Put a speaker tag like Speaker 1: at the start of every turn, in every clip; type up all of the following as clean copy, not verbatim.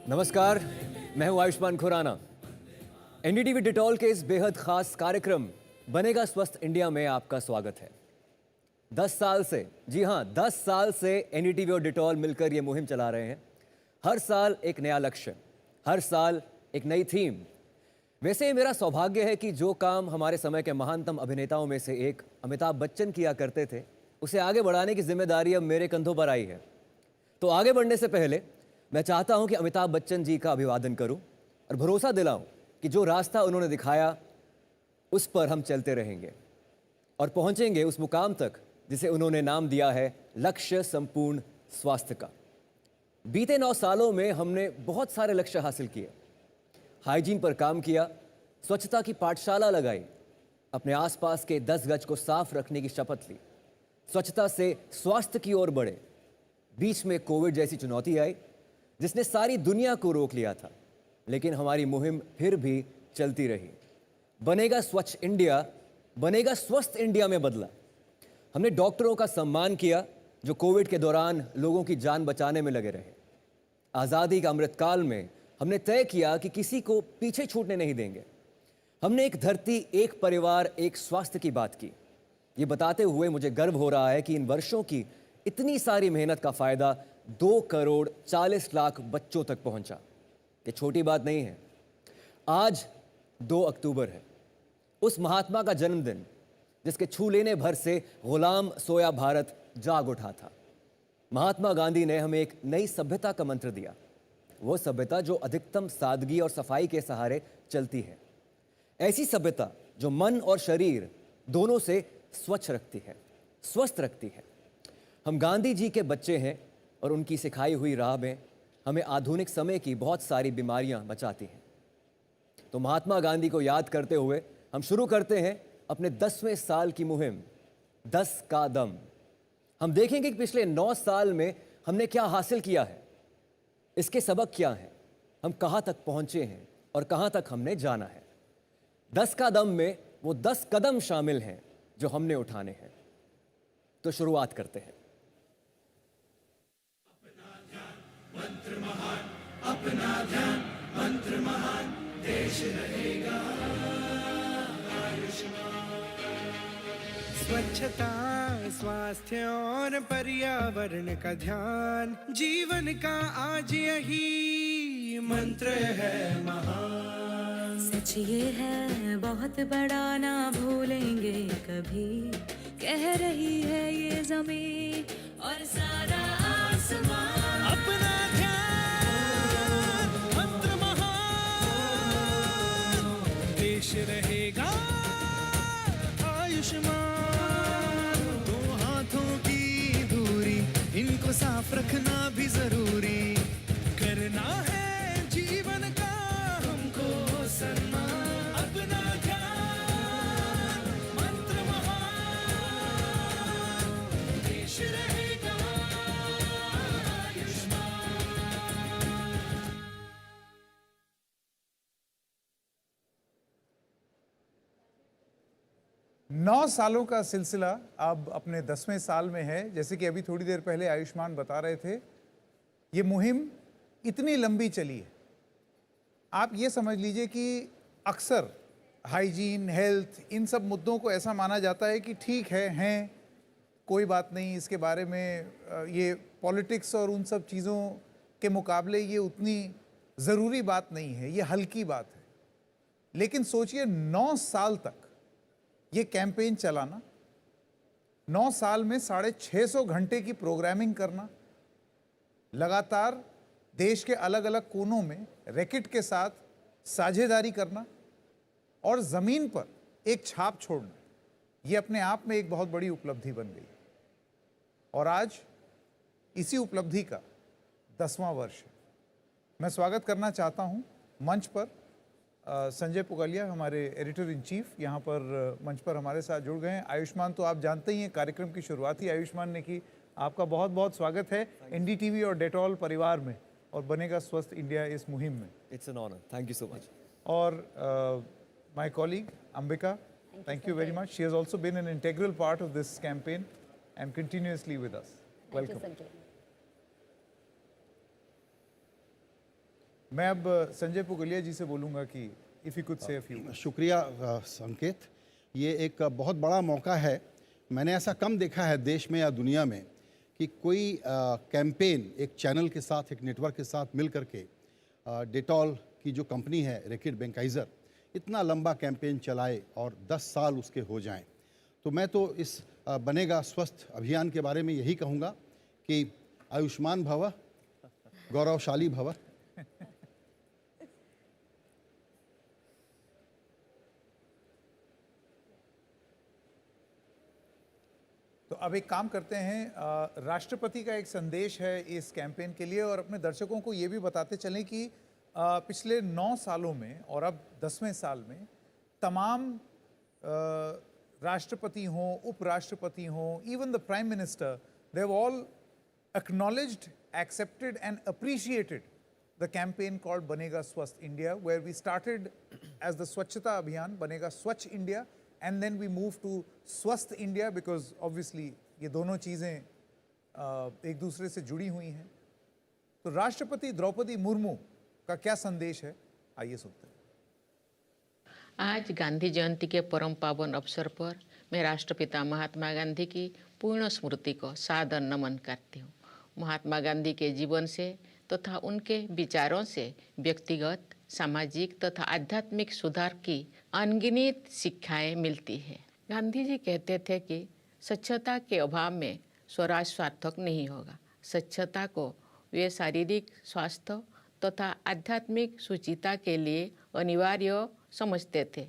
Speaker 1: नमस्कार, मैं हूं आयुष्मान खुराना। एनडीटीवी डिटॉल के इस बेहद खास कार्यक्रम बनेगा स्वस्थ इंडिया में आपका स्वागत है। 10 साल से, जी हां, 10 साल से एनडीटीवी और डिटॉल मिलकर ये मुहिम चला रहे हैं। हर साल एक नया लक्ष्य, हर साल एक नई थीम। वैसे मेरा सौभाग्य है कि जो काम हमारे समय के महानतम अभिनेताओं में से एक अमिताभ बच्चन किया करते थे, उसे आगे बढ़ाने की जिम्मेदारी अब मेरे कंधों पर आई है। तो आगे बढ़ने से पहले मैं चाहता हूं कि अमिताभ बच्चन जी का अभिवादन करूं और भरोसा दिलाऊं कि जो रास्ता उन्होंने दिखाया उस पर हम चलते रहेंगे और पहुंचेंगे उस मुकाम तक जिसे उन्होंने नाम दिया है लक्ष्य संपूर्ण स्वास्थ्य का। बीते 9 सालों में हमने बहुत सारे लक्ष्य हासिल किए। हाइजीन पर काम किया, स्वच्छता की पाठशाला लगाई, अपने आसपास के 10 गज को साफ रखने की शपथ ली, स्वच्छता से स्वास्थ्य की ओर बढ़े। बीच में कोविड जैसी चुनौती आई जिसने सारी दुनिया को रोक लिया था, लेकिन हमारी मुहिम फिर भी चलती रही। बनेगा स्वच्छ इंडिया, बनेगा स्वस्थ इंडिया में बदला। हमने डॉक्टरों का सम्मान किया जो कोविड के दौरान लोगों की जान बचाने में लगे रहे। आज़ादी का अमृतकाल में हमने तय किया कि किसी को पीछे छूटने नहीं देंगे। हमने एक धरती, एक परिवार, एक स्वास्थ्य की बात की। ये बताते हुए मुझे गर्व हो रहा है कि इन वर्षों की इतनी सारी मेहनत का फायदा 2 करोड़ 40 लाख बच्चों तक पहुंचा। ये छोटी बात नहीं है। आज 2 अक्टूबर है, उस महात्मा का जन्मदिन जिसके छू लेने भर से गुलाम सोया भारत जाग उठा था। महात्मा गांधी ने हमें एक नई सभ्यता का मंत्र दिया, वो सभ्यता जो अधिकतम सादगी और सफाई के सहारे चलती है। ऐसी सभ्यता जो मन और शरीर दोनों से स्वच्छ रखती है, स्वस्थ रखती है। हम गांधी जी के बच्चे हैं और उनकी सिखाई हुई राह में हमें आधुनिक समय की बहुत सारी बीमारियां बचाती हैं। तो महात्मा गांधी को याद करते हुए हम शुरू करते हैं अपने 10वें साल की मुहिम 10 का दम। हम देखेंगे कि पिछले 9 साल में हमने क्या हासिल किया है, इसके सबक क्या हैं, हम कहाँ तक पहुँचे हैं और कहाँ तक हमने जाना है। 10 का दम में वो 10 कदम शामिल हैं जो हमने उठाने हैं। तो शुरुआत करते हैं।
Speaker 2: मंत्र महान, अपना ध्यान, मंत्र महान, देश रहेगा आयुष्मान। स्वच्छता, स्वास्थ्य और पर्यावरण का ध्यान, जीवन का आज यही मंत्र है महान।
Speaker 3: सच ये है बहुत बड़ा, ना भूलेंगे कभी, कह रही है ये ज़मीं और सारा आसमान।
Speaker 2: अपना ध्यान, मंत्र महान, देश रहेगा आयुष्मान। 2 हाथों की दूरी, इनको साफ रखना भी जरूरी, करना है जीवन का हमको सम्मान। अपना ध्यान, मंत्र महान, देश रहेगा आयुष्मान।
Speaker 4: 9 सालों का सिलसिला अब अपने 10वें साल में है। जैसे कि अभी थोड़ी देर पहले आयुष्मान बता रहे थे, ये मुहिम इतनी लंबी चली है। आप ये समझ लीजिए कि अक्सर हाइजीन, हेल्थ, इन सब मुद्दों को ऐसा माना जाता है कि ठीक है, हैं, कोई बात नहीं, इसके बारे में ये पॉलिटिक्स और उन सब चीज़ों के मुकाबले ये उतनी ज़रूरी बात नहीं है, ये हल्की बात है। लेकिन सोचिए 9 साल तक ये कैंपेन चलाना, 9 साल में 650 घंटे की प्रोग्रामिंग करना, लगातार देश के अलग अलग कोनों में रैकेट के साथ साझेदारी करना और ज़मीन पर एक छाप छोड़ना, ये अपने आप में एक बहुत बड़ी उपलब्धि बन गई। और आज इसी उपलब्धि का 10वां वर्ष है। मैं स्वागत करना चाहता हूं मंच पर संजय पुगलिया, हमारे एडिटर इन चीफ, यहाँ पर मंच पर हमारे साथ जुड़ गए हैं। आयुष्मान तो आप जानते ही हैं, कार्यक्रम की शुरुआत ही आयुष्मान ने की। आपका बहुत बहुत स्वागत है एनडीटीवी और डेटॉल परिवार में और बनेगा स्वस्थ इंडिया इस मुहिम में।
Speaker 1: It's an honour, thank you so much.
Speaker 4: और my colleague Ambika, thank you very much. She has also been an integral part of this campaign and continuously with us. Welcome.
Speaker 5: Thank you, Sanjay.
Speaker 4: मैं अब संजय पुगलिया जी से बोलूँगा कि if you could say a few.
Speaker 5: शुक्रिया संकेत। ये एक बहुत बड़ा मौका है। मैंने ऐसा कम देखा है देश में या दुनिया में कि कोई कैंपेन एक चैनल के साथ, एक नेटवर्क के साथ मिल करके डेटॉल की जो कंपनी है रैकेट बेंकाइज़र, इतना लंबा कैंपेन चलाए और 10 साल उसके हो जाएं। तो मैं तो इस बनेगा स्वस्थ अभियान के बारे में यही कहूँगा कि आयुष्मान भव, गौरवशाली भव।
Speaker 4: तो अब एक काम करते हैं, राष्ट्रपति का एक संदेश है इस कैंपेन के लिए, और अपने दर्शकों को ये भी बताते चलें कि पिछले 9 सालों में और अब 10वें साल में तमाम राष्ट्रपति हों, उपराष्ट्रपति हों, even the prime minister, they have all acknowledged, accepted and appreciated the campaign called Banega Swasth India, where we started as the Swachhata Abhiyan, Banega Swachh India, and then we moved to Swasth India because obviously ये दोनों चीज़ें एक दूसरे से जुड़ी हुई हैं। तो राष्ट्रपति द्रौपदी मुर्मू का क्या संदेश है, आइए सुनते हैं।
Speaker 6: आज गांधी जयंती के परम पावन अवसर पर मैं राष्ट्रपिता महात्मा गांधी की पूर्ण स्मृति को सादर नमन करती हूँ। महात्मा गांधी के जीवन से तथा उनके विचारों से व्यक्तिगत, सामाजिक तथा आध्यात्मिक सुधार की अनगिनत शिक्षाएं मिलती है। गांधी जी कहते थे कि स्वच्छता के अभाव में स्वराज सार्थक नहीं होगा। स्वच्छता को वे शारीरिक स्वास्थ्य तथा आध्यात्मिक सुचिता के लिए अनिवार्य समझते थे।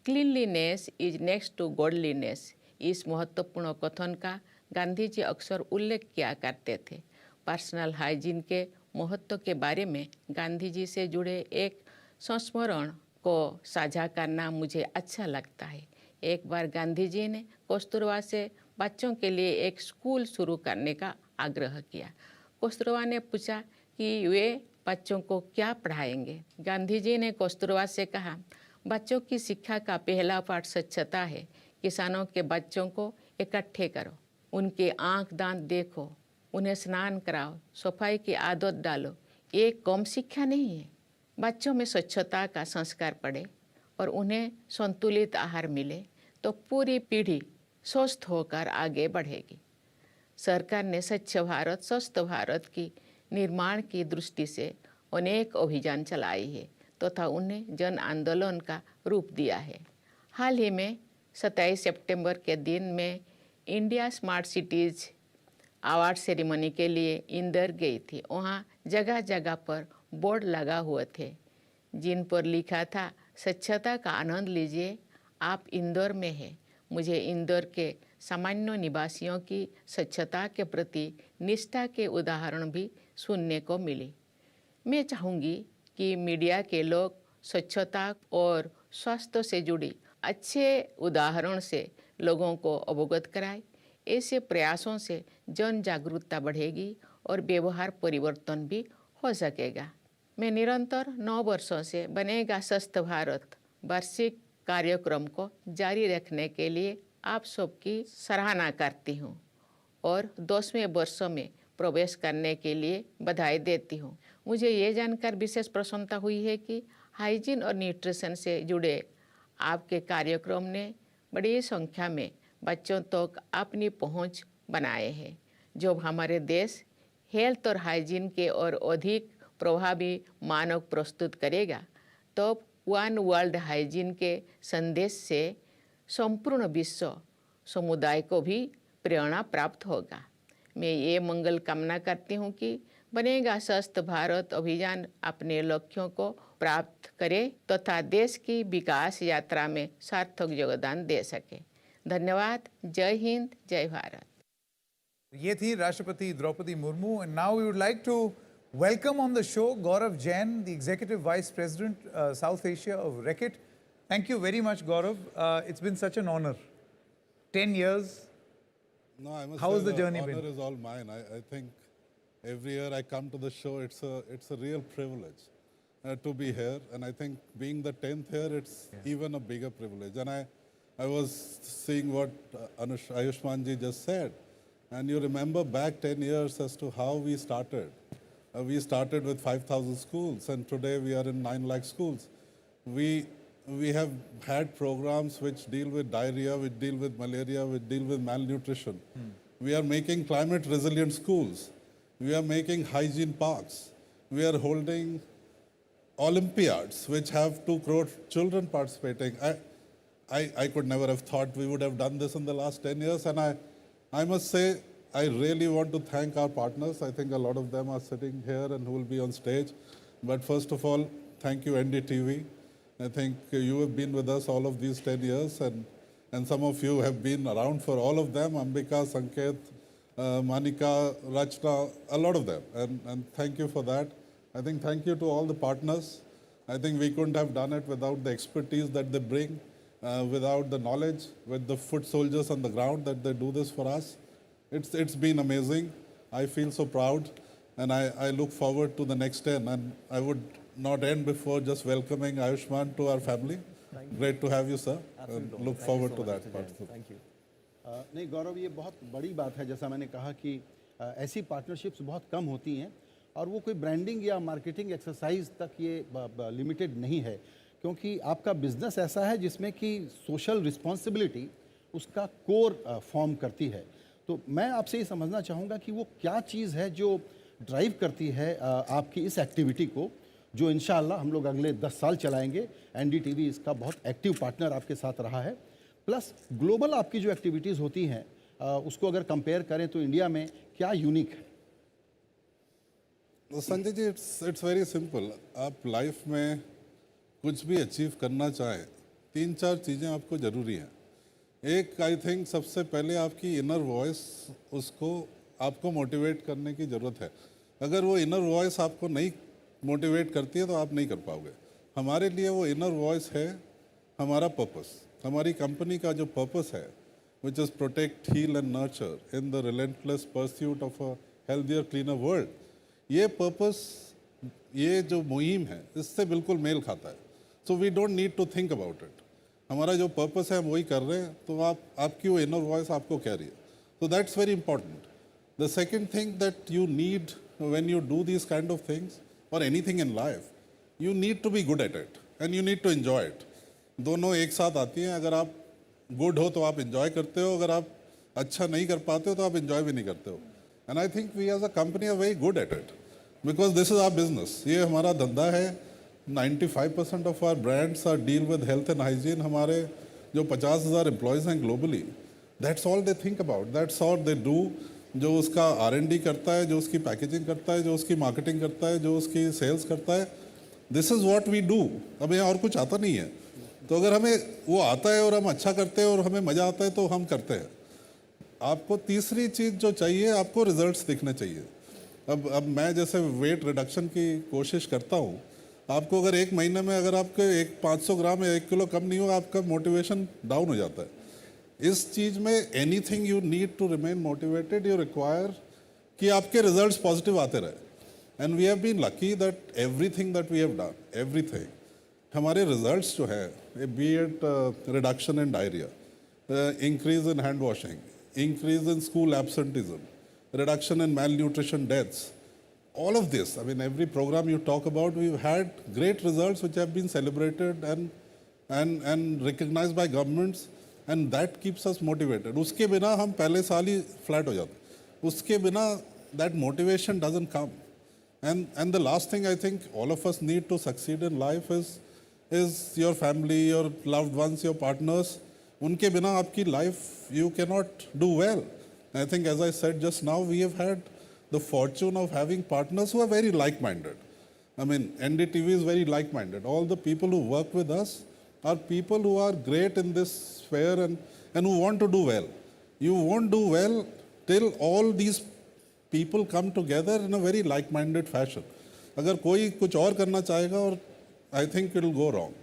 Speaker 6: Cleanliness is next to godliness, इस महत्वपूर्ण कथन का गांधी जी अक्सर उल्लेख किया करते थे। पर्सनल हाइजीन के महत्व के बारे में गांधी जी से जुड़े एक संस्मरण को साझा करना मुझे अच्छा लगता है। एक बार गांधी जी ने कस्तूरबा से बच्चों के लिए एक स्कूल शुरू करने का आग्रह किया। कस्तूरबा ने पूछा कि वे बच्चों को क्या पढ़ाएंगे। गांधी जी ने कस्तूरबा से कहा, बच्चों की शिक्षा का पहला पाठ स्वच्छता है। किसानों के बच्चों को इकट्ठे करो, उनके आँख दांत देखो, उन्हें स्नान कराओ, सफाई की आदत डालो। ये कम शिक्षा नहीं है। बच्चों में स्वच्छता का संस्कार पड़े और उन्हें संतुलित आहार मिले तो पूरी पीढ़ी स्वस्थ होकर आगे बढ़ेगी। सरकार ने स्वच्छ भारत, स्वस्थ भारत की निर्माण की दृष्टि से अनेक अभियान चलाई है तथा उन्हें जन आंदोलन का रूप दिया है। हाल ही में 27 सितंबर के दिन में India smart cities award ceremony के लिए इंदौर गई थी। वहाँ जगह जगह पर बोर्ड लगा हुए थे जिन पर लिखा था, स्वच्छता का आनंद लीजिए, आप इंदौर में हैं। मुझे इंदौर के सामान्य निवासियों की स्वच्छता के प्रति निष्ठा के उदाहरण भी सुनने को मिले। मैं चाहूँगी कि मीडिया के लोग स्वच्छता और स्वास्थ्य से जुड़ी अच्छे उदाहरण से लोगों को अवगत कराएं। ऐसे प्रयासों से जन जागरूकता बढ़ेगी और व्यवहार परिवर्तन भी हो सकेगा। मैं निरंतर 9 वर्षों से बनेगा स्वस्थ भारत वार्षिक कार्यक्रम को जारी रखने के लिए आप सबकी सराहना करती हूँ और 10वें वर्ष में प्रवेश करने के लिए बधाई देती हूँ। मुझे ये जानकर विशेष प्रसन्नता हुई है कि हाइजीन और न्यूट्रिशन से जुड़े आपके कार्यक्रम ने बड़ी संख्या में बच्चों तक अपनी पहुँच बनाए हैं। जब हमारे देश हेल्थ और हाइजीन के और अधिक प्रभावी मानक प्रस्तुत करेगा तब वन वर्ल्ड हाइजीन के संदेश से संपूर्ण विश्व समुदाय को भी प्रेरणा प्राप्त होगा। मैं ये मंगल कामना करती हूँ कि बनेगा स्वस्थ भारत अभियान अपने लक्ष्यों को प्राप्त करे तथा देश की विकास यात्रा में सार्थक योगदान दे सके। धन्यवाद। जय हिंद, जय भारत।
Speaker 4: ये थी राष्ट्रपति Draupadi Murmu, and now we would like to welcome on the show Gaurav Jain, the Executive Vice President, South Asia of Reckitt. Thank you very much, Gaurav. It's been such an honor. 10 years.
Speaker 7: No, I must
Speaker 4: How
Speaker 7: say
Speaker 4: has the journey been?
Speaker 7: honor is all mine. I think every year I come to the show, it's a real privilege to be here. And I think being the 10th year, it's even a bigger privilege. And I was seeing what Ayushmann ji just said. And you remember back 10 years as to how we started. We started with 5,000 schools, and today we are in 9 lakh schools. We have had programs which deal with diarrhea, which deal with malaria, which deal with malnutrition. We are making climate resilient schools. We are making hygiene parks. We are holding Olympiads, which have 2 crore children participating. I could never have thought we would have done this in the last 10 years, and I must say, I really want to thank our partners. I think a lot of them are sitting here and who will be on stage. But first of all, thank you, NDTV. I think you have been with us all of these 10 years, and some of you have been around for all of them, Ambika, Sanket, Manika, Rachna, a lot of them. And thank you for that. I think thank you to all the partners. I think we couldn't have done it without the expertise that they bring, without the knowledge, with the foot soldiers on the ground that they do this for us. It's been amazing. I feel so proud, and I look forward to the next 10. And I would not end before just welcoming Ayushmann to our family. Great to have you, sir. Look forward to that.
Speaker 1: Thank you.
Speaker 5: नहीं गौरव, ये बहुत बड़ी बात है। जैसा मैंने कहा कि ऐसी पार्टनरशिप्स बहुत कम होती हैं, और वो कोई ब्रांडिंग या मार्केटिंग एक्सरसाइज तक ये लिमिटेड नहीं है, क्योंकि आपका बिजनेस ऐसा है जिसमें कि सोशल रिस्पॉन्सिबिलिटी उसका कोर फॉर्म करती है। तो मैं आपसे ये समझना चाहूँगा कि वो क्या चीज़ है जो ड्राइव करती है आपकी इस एक्टिविटी को, जो इंशाअल्लाह हम लोग अगले 10 साल चलाएंगे। एनडीटीवी इसका बहुत एक्टिव पार्टनर आपके साथ रहा है। प्लस ग्लोबल आपकी जो एक्टिविटीज़ होती हैं उसको अगर कंपेयर करें तो इंडिया में क्या यूनिक है?
Speaker 7: Sanjay ji, it's very simple. आप लाइफ में कुछ भी अचीव करना चाहें, 3-4 चीज़ें आपको ज़रूरी हैं। एक, आई थिंक सबसे पहले आपकी इनर वॉइस, उसको आपको मोटिवेट करने की ज़रूरत है। अगर वो इनर वॉइस आपको नहीं मोटिवेट करती है तो आप नहीं कर पाओगे। हमारे लिए वो इनर वॉइस है हमारा पर्पस। हमारी कंपनी का जो पर्पस है, which is protect, heal and nurture in the relentless pursuit of a healthier cleaner world, ये पर्पस, ये जो मुहिम है, इससे बिल्कुल मेल खाता है। So we don't need to think about it. हमारा जो पर्पस है हम वही कर रहे हैं, तो आपकी वो इनर वॉइस आपको कह रही है। So that's very important. The second thing that you need when you do these kind of things or anything in life, you need to be good at it and you need to enjoy it. दोनों एक साथ आती हैं। अगर आप good हो तो आप enjoy करते हो, अगर आप अच्छा नहीं कर पाते हो तो आप enjoy भी नहीं करते हो. And I think we as a company are very good at it because this is our business. ये हमारा धंधा है. 95% of our brands are deal with health and hygiene. हमारे जो 50,000 employees हैं globally, that's all they think about. That's all they do. जो उसका R&D करता है, जो उसकी पैकेजिंग करता है, जो उसकी मार्केटिंग करता है, जो उसकी सेल्स करता है, this is what we do. हमें और कुछ आता नहीं है. तो अगर हमें वो आता है और हम अच्छा करते हैं और हमें मज़ा आता है तो हम करते हैं. आपको तीसरी चीज़ जो चाहिए, आपको रिजल्ट्स दिखने चाहिए. अब मैं जैसे वेट रिडक्शन की कोशिश करता हूँ, आपको अगर एक महीने में अगर आपके 500 ग्राम या 1 किलो कम नहीं होगा, आपका मोटिवेशन डाउन हो जाता है. इस चीज़ में anything you need to remain motivated, you require कि आपके रिजल्ट्स पॉजिटिव आते रहे. And we have been lucky that everything that we have done, everything, हमारे रिजल्ट्स जो है, be it reduction in diarrhoea, increase in hand washing, increase in school absenteeism, reduction in malnutrition deaths, all of this, I mean every program you talk about, we've had great results which have been celebrated and recognized by governments, and that keeps us motivated. उसके बिना हम पहले साल ही flat हो जाते. उसके बिना that motivation doesn't come. And the last thing I think all of us need to succeed in life is your family, your loved ones, your partners. उनके बिना आपकी life, you cannot do well. I think as I said just now, we have had the fortune of having partners who are very like-minded. I mean, NDTV is very like-minded. All the people who work with us are people who are great in this sphere and who want to do well. You won't do well till all these people come together in a very like-minded fashion. अगर कोई कुछ और करना चाहेगा, और I think it will go wrong.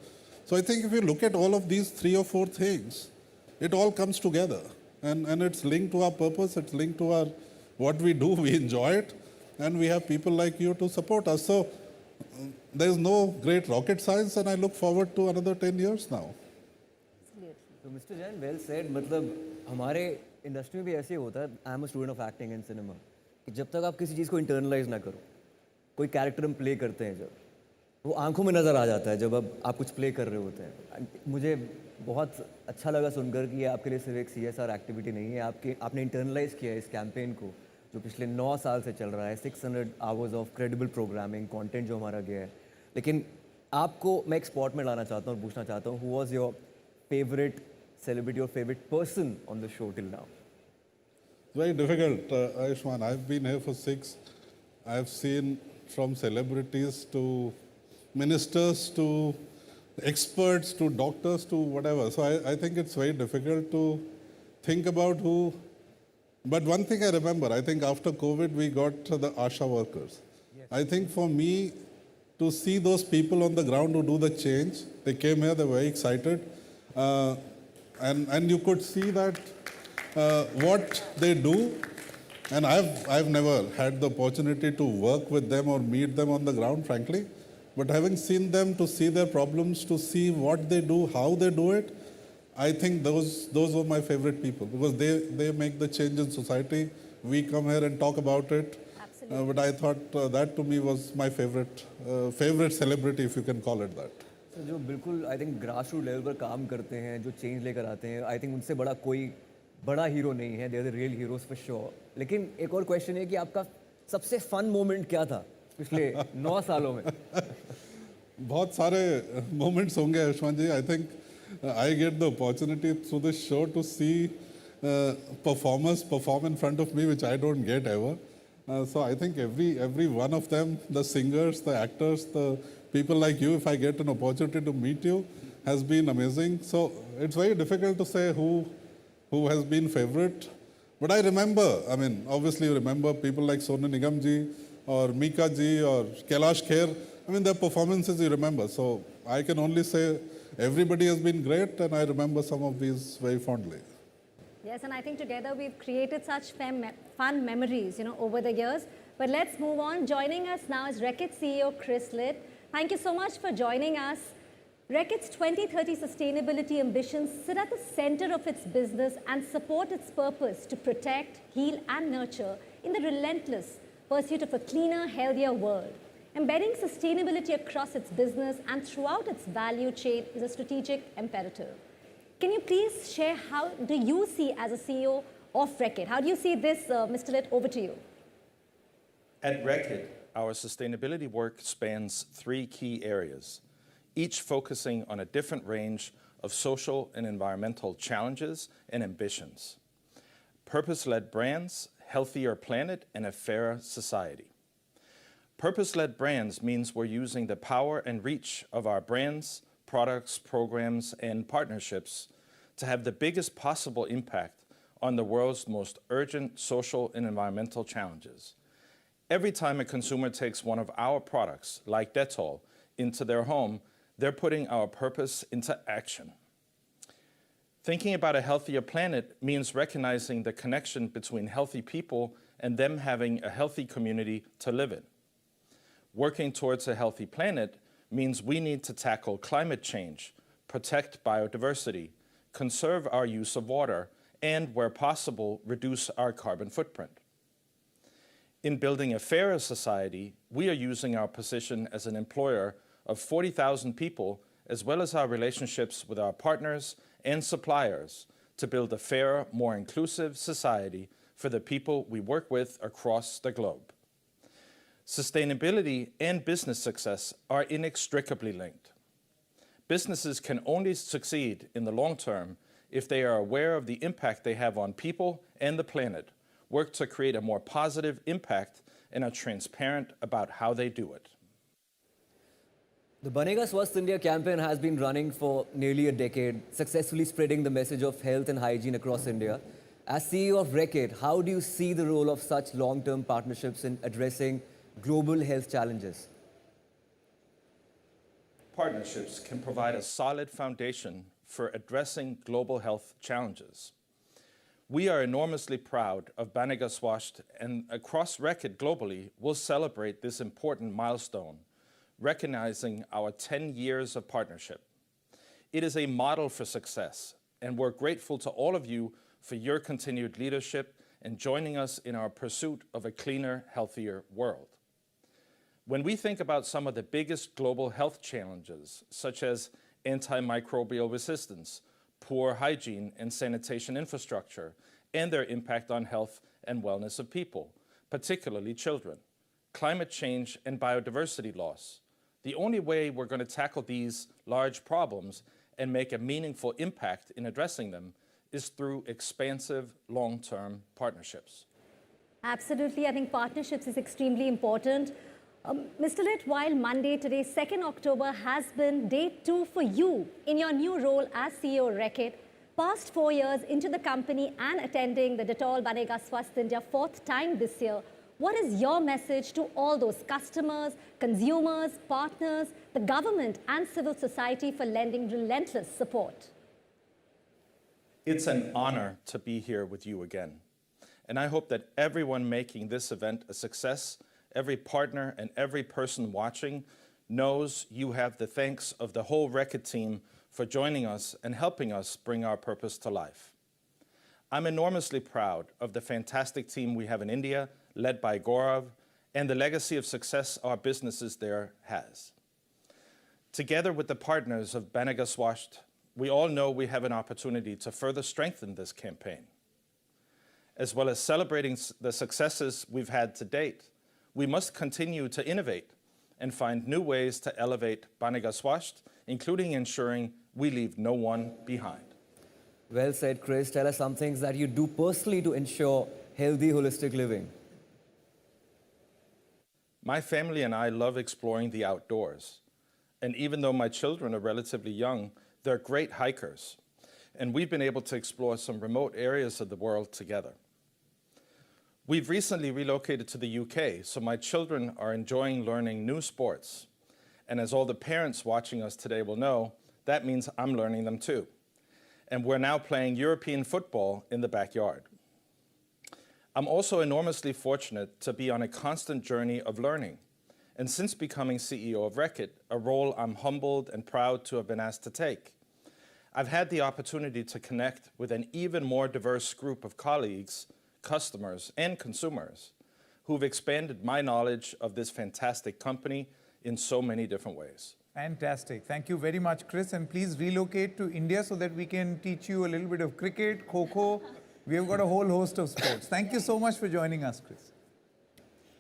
Speaker 7: So I think if you look at all of these 3 or 4 things, it all comes together, and it's linked to our purpose, it's linked to our what we do, we enjoy it, and we have people like you to support us. So there is no great rocket science, and I look forward to another 10 years now.
Speaker 1: तो mister Jain, well said. मतलब हमारे industry में भी ऐसे ही होता है. I am a student of acting and cinema, कि जब तक आप किसी चीज़ को इंटरनलाइज ना करो, कोई कैरेक्टर हम प्ले करते हैं जब, वो आंखों में नज़र आ जाता है जब अब आप कुछ प्ले कर रहे होते हैं। मुझे बहुत अच्छा लगा सुनकर कि ये आपके लिए सिर्फ एक CSR एक्टिविटी नहीं है, आपने इंटरनलाइज किया है इस कैंपेन को जो पिछले 9 साल से चल रहा है। 600 hours of credible programming content जो हमारा गया है। लेकिन आपको मैं एक स्पॉट में लाना चाहता हूँ और पूछना चाहता हूँ, who was your favourite celebrity और favourite person on the show till now?
Speaker 7: Very difficult, Ayushmann. I've been here for 6. I've seen from celebrities to ministers to experts to doctors to whatever. So I think it's very difficult to think about who. But one thing I remember, I think after COVID we got the ASHA workers. Yes. I think for me to see those people on the ground who do the change, they came here, they were very excited. And you could see that what they do, and I've never had the opportunity to work with them or meet them on the ground, frankly. But having seen them, to see their problems, to see what they do, how they do it, I think those were my favorite people because they make the change in society. We come here and talk about it.
Speaker 8: Absolutely.
Speaker 7: But I thought that to me was my favorite celebrity, if you can call it that.
Speaker 1: So, जो बिल्कुल I think grass root level पर काम करते हैं, जो change लेकर आते हैं, आई थिंक उनसे बड़ा कोई बड़ा हीरो नहीं है। They are the real heroes for sure. लेकिन एक और क्वेश्चन है कि आपका सबसे फन मोमेंट क्या था पिछले 9 सालों में?
Speaker 7: बहुत सारे मोमेंट्स होंगे Ayushmann ji. I think I get the opportunity through this show to see performers perform in front of me, which I don't get ever. So I think every one of them, the singers, the actors, the people like you, if I get an opportunity to meet you, has been amazing. So it's very difficult to say who has been favorite. But I remember, I mean, obviously you remember people like Sonu Nigam ji or Mika ji or Kailash Kher. I mean, their performances you remember. So I can only say everybody has been great, and I remember some of these very fondly.
Speaker 8: Yes, and I think together we've created such fun memories, over the years. But let's move on. Joining us now is Reckitt CEO Chris Litt. Thank you so much for joining us. Reckitt's 2030 sustainability ambitions sit at the center of its business and support its purpose to protect, heal and nurture in the relentless pursuit of a cleaner, healthier world. Embedding sustainability across its business and throughout its value chain is a strategic imperative. Can you please share how do you see as a CEO of Reckitt? How do you see this, Mr. Litt? Over to you.
Speaker 9: At Reckitt, our sustainability work spans 3 key areas, each focusing on a different range of social and environmental challenges and ambitions. Purpose-led brands, healthier planet, and a fairer society. Purpose-led brands means we're using the power and reach of our brands, products, programs, and partnerships to have the biggest possible impact on the world's most urgent social and environmental challenges. Every time a consumer takes one of our products, like Dettol, into their home, they're putting our purpose into action. Thinking about a healthier planet means recognizing the connection between healthy people and them having a healthy community to live in. Working towards a healthy planet means we need to tackle climate change, protect biodiversity, conserve our use of water, and, where possible, reduce our carbon footprint. In building a fairer society, we are using our position as an employer of 40,000 people, as well as our relationships with our partners and suppliers, to build a fairer, more inclusive society for the people we work with across the globe. Sustainability and business success are inextricably linked. Businesses can only succeed in the long term if they are aware of the impact they have on people and the planet, work to create a more positive impact, and are transparent about how they do it.
Speaker 1: The Banega Swasth India campaign has been running for nearly a decade, successfully spreading the message of health and hygiene across India. As CEO of Reckitt, how do you see the role of such long-term partnerships in addressing global health challenges?
Speaker 9: Partnerships can provide a solid foundation for addressing global health challenges. We are enormously proud of Banega Swasth, and across Reckitt globally, we'll celebrate this important milestone, recognizing our 10 years of partnership. It is a model for success, and we're grateful to all of you for your continued leadership and joining us in our pursuit of a cleaner, healthier world. When we think about some of the biggest global health challenges, such as antimicrobial resistance, poor hygiene and sanitation infrastructure, and their impact on health and wellness of people, particularly children, climate change and biodiversity loss, the only way we're going to tackle these large problems and make a meaningful impact in addressing them is through expansive long-term partnerships.
Speaker 8: Absolutely, I think partnerships is extremely important. Mr. Litt, while Monday, today, 2nd October, has been day 2 for you in your new role as CEO of Reckitt, past 4 years into the company and attending the Dettol Banega Swasth India 4th time this year, what is your message to all those customers, consumers, partners, the government and civil society for lending relentless support?
Speaker 9: It's an honor to be here with you again. And I hope that everyone making this event a success, every partner and every person watching, knows you have the thanks of the whole Reckitt team for joining us and helping us bring our purpose to life. I'm enormously proud of the fantastic team we have in India, led by Gaurav, and the legacy of success our businesses there has. Together with the partners of Banega Swasth, we all know we have an opportunity to further strengthen this campaign. As well as celebrating the successes we've had to date, we must continue to innovate and find new ways to elevate Banega Swasth, including ensuring we leave no one behind.
Speaker 1: Well said, Chris. Tell us some things that you do personally to ensure healthy, holistic living.
Speaker 9: My family and I love exploring the outdoors. And even though my children are relatively young, they're great hikers. And we've been able to explore some remote areas of the world together. We've recently relocated to the UK, so my children are enjoying learning new sports. And as all the parents watching us today will know, that means I'm learning them too. And we're now playing European football in the backyard. I'm also enormously fortunate to be on a constant journey of learning. And since becoming CEO of Reckitt, a role I'm humbled and proud to have been asked to take, I've had the opportunity to connect with an even more diverse group of colleagues, customers, and consumers who've expanded my knowledge of this fantastic company in so many different ways.
Speaker 4: Fantastic. Thank you very much, Chris. And please relocate to India so that we can teach you a little bit of cricket, kho-kho. We have got a whole host of sports. Thank you so much for joining us, Chris.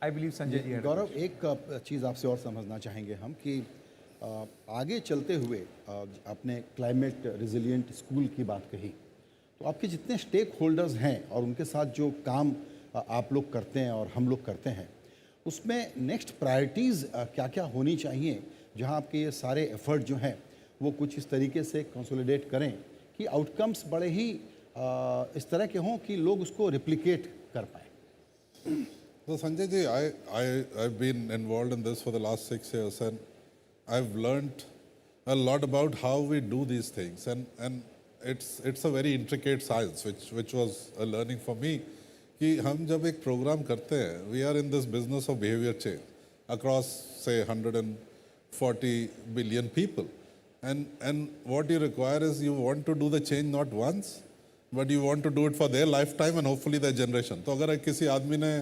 Speaker 4: I believe Sanjay ji had a
Speaker 5: गौरव, एक चीज़ आपसे और समझना चाहेंगे हम कि आगे चलते हुए आपने क्लाइमेट रेजिलिएंट स्कूल की बात कही, तो आपके जितने स्टेक होल्डर्स हैं और उनके साथ जो काम आप लोग करते हैं और हम लोग करते हैं, उसमें नेक्स्ट प्रायोरिटीज़ क्या-क्या होनी चाहिए, जहां आपके ये सारे एफर्ट जो हैं वो कुछ इस तरीके से कंसोलिडेट करें कि आउटकम्स बड़े ही इस तरह के हों कि लोग उसको रिप्लिकेट कर पाएँ.
Speaker 7: So Sanjay ji, I've been involved in this for the last 6 years, and I've learned a lot about how we do these things, and it's a very intricate science, which was a learning for me. कि हम जब एक program करते हैं, we are in this business of behavior change across say 140 billion people, and what you require is you want to do the change not once, but you want to do it for their lifetime and hopefully their generation. तो अगर किसी आदमी ने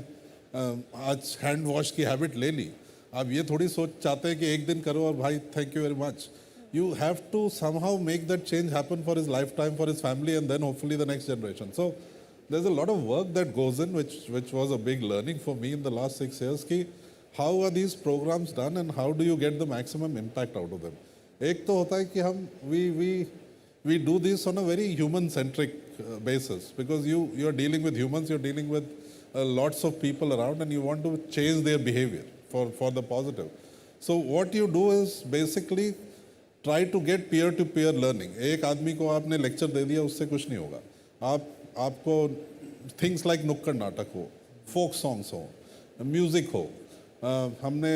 Speaker 7: आज hand wash की habit ले ली, आप ये थोड़ी सोच चाहते हैं कि एक दिन करो और भाई thank you very much. You have to somehow make that change happen for his lifetime, for his family, and then hopefully the next generation. So there's a lot of work that goes in, which was a big learning for me in the last 6 years. कि how are these programs done and how do you get the maximum impact out of them? एक तो होता है कि हम we do this on a very human-centric basis, because you're dealing with humans, you're dealing with lots of people around, and you want to change their behavior for the positive. So what you do is basically try to get peer-to-peer learning. एक आदमी को आपने lecture दे दिया, उससे कुछ नहीं होगा. आपको things like नुक्कड़ नाटक हो, folk songs हो, म्यूजिक हो, हमने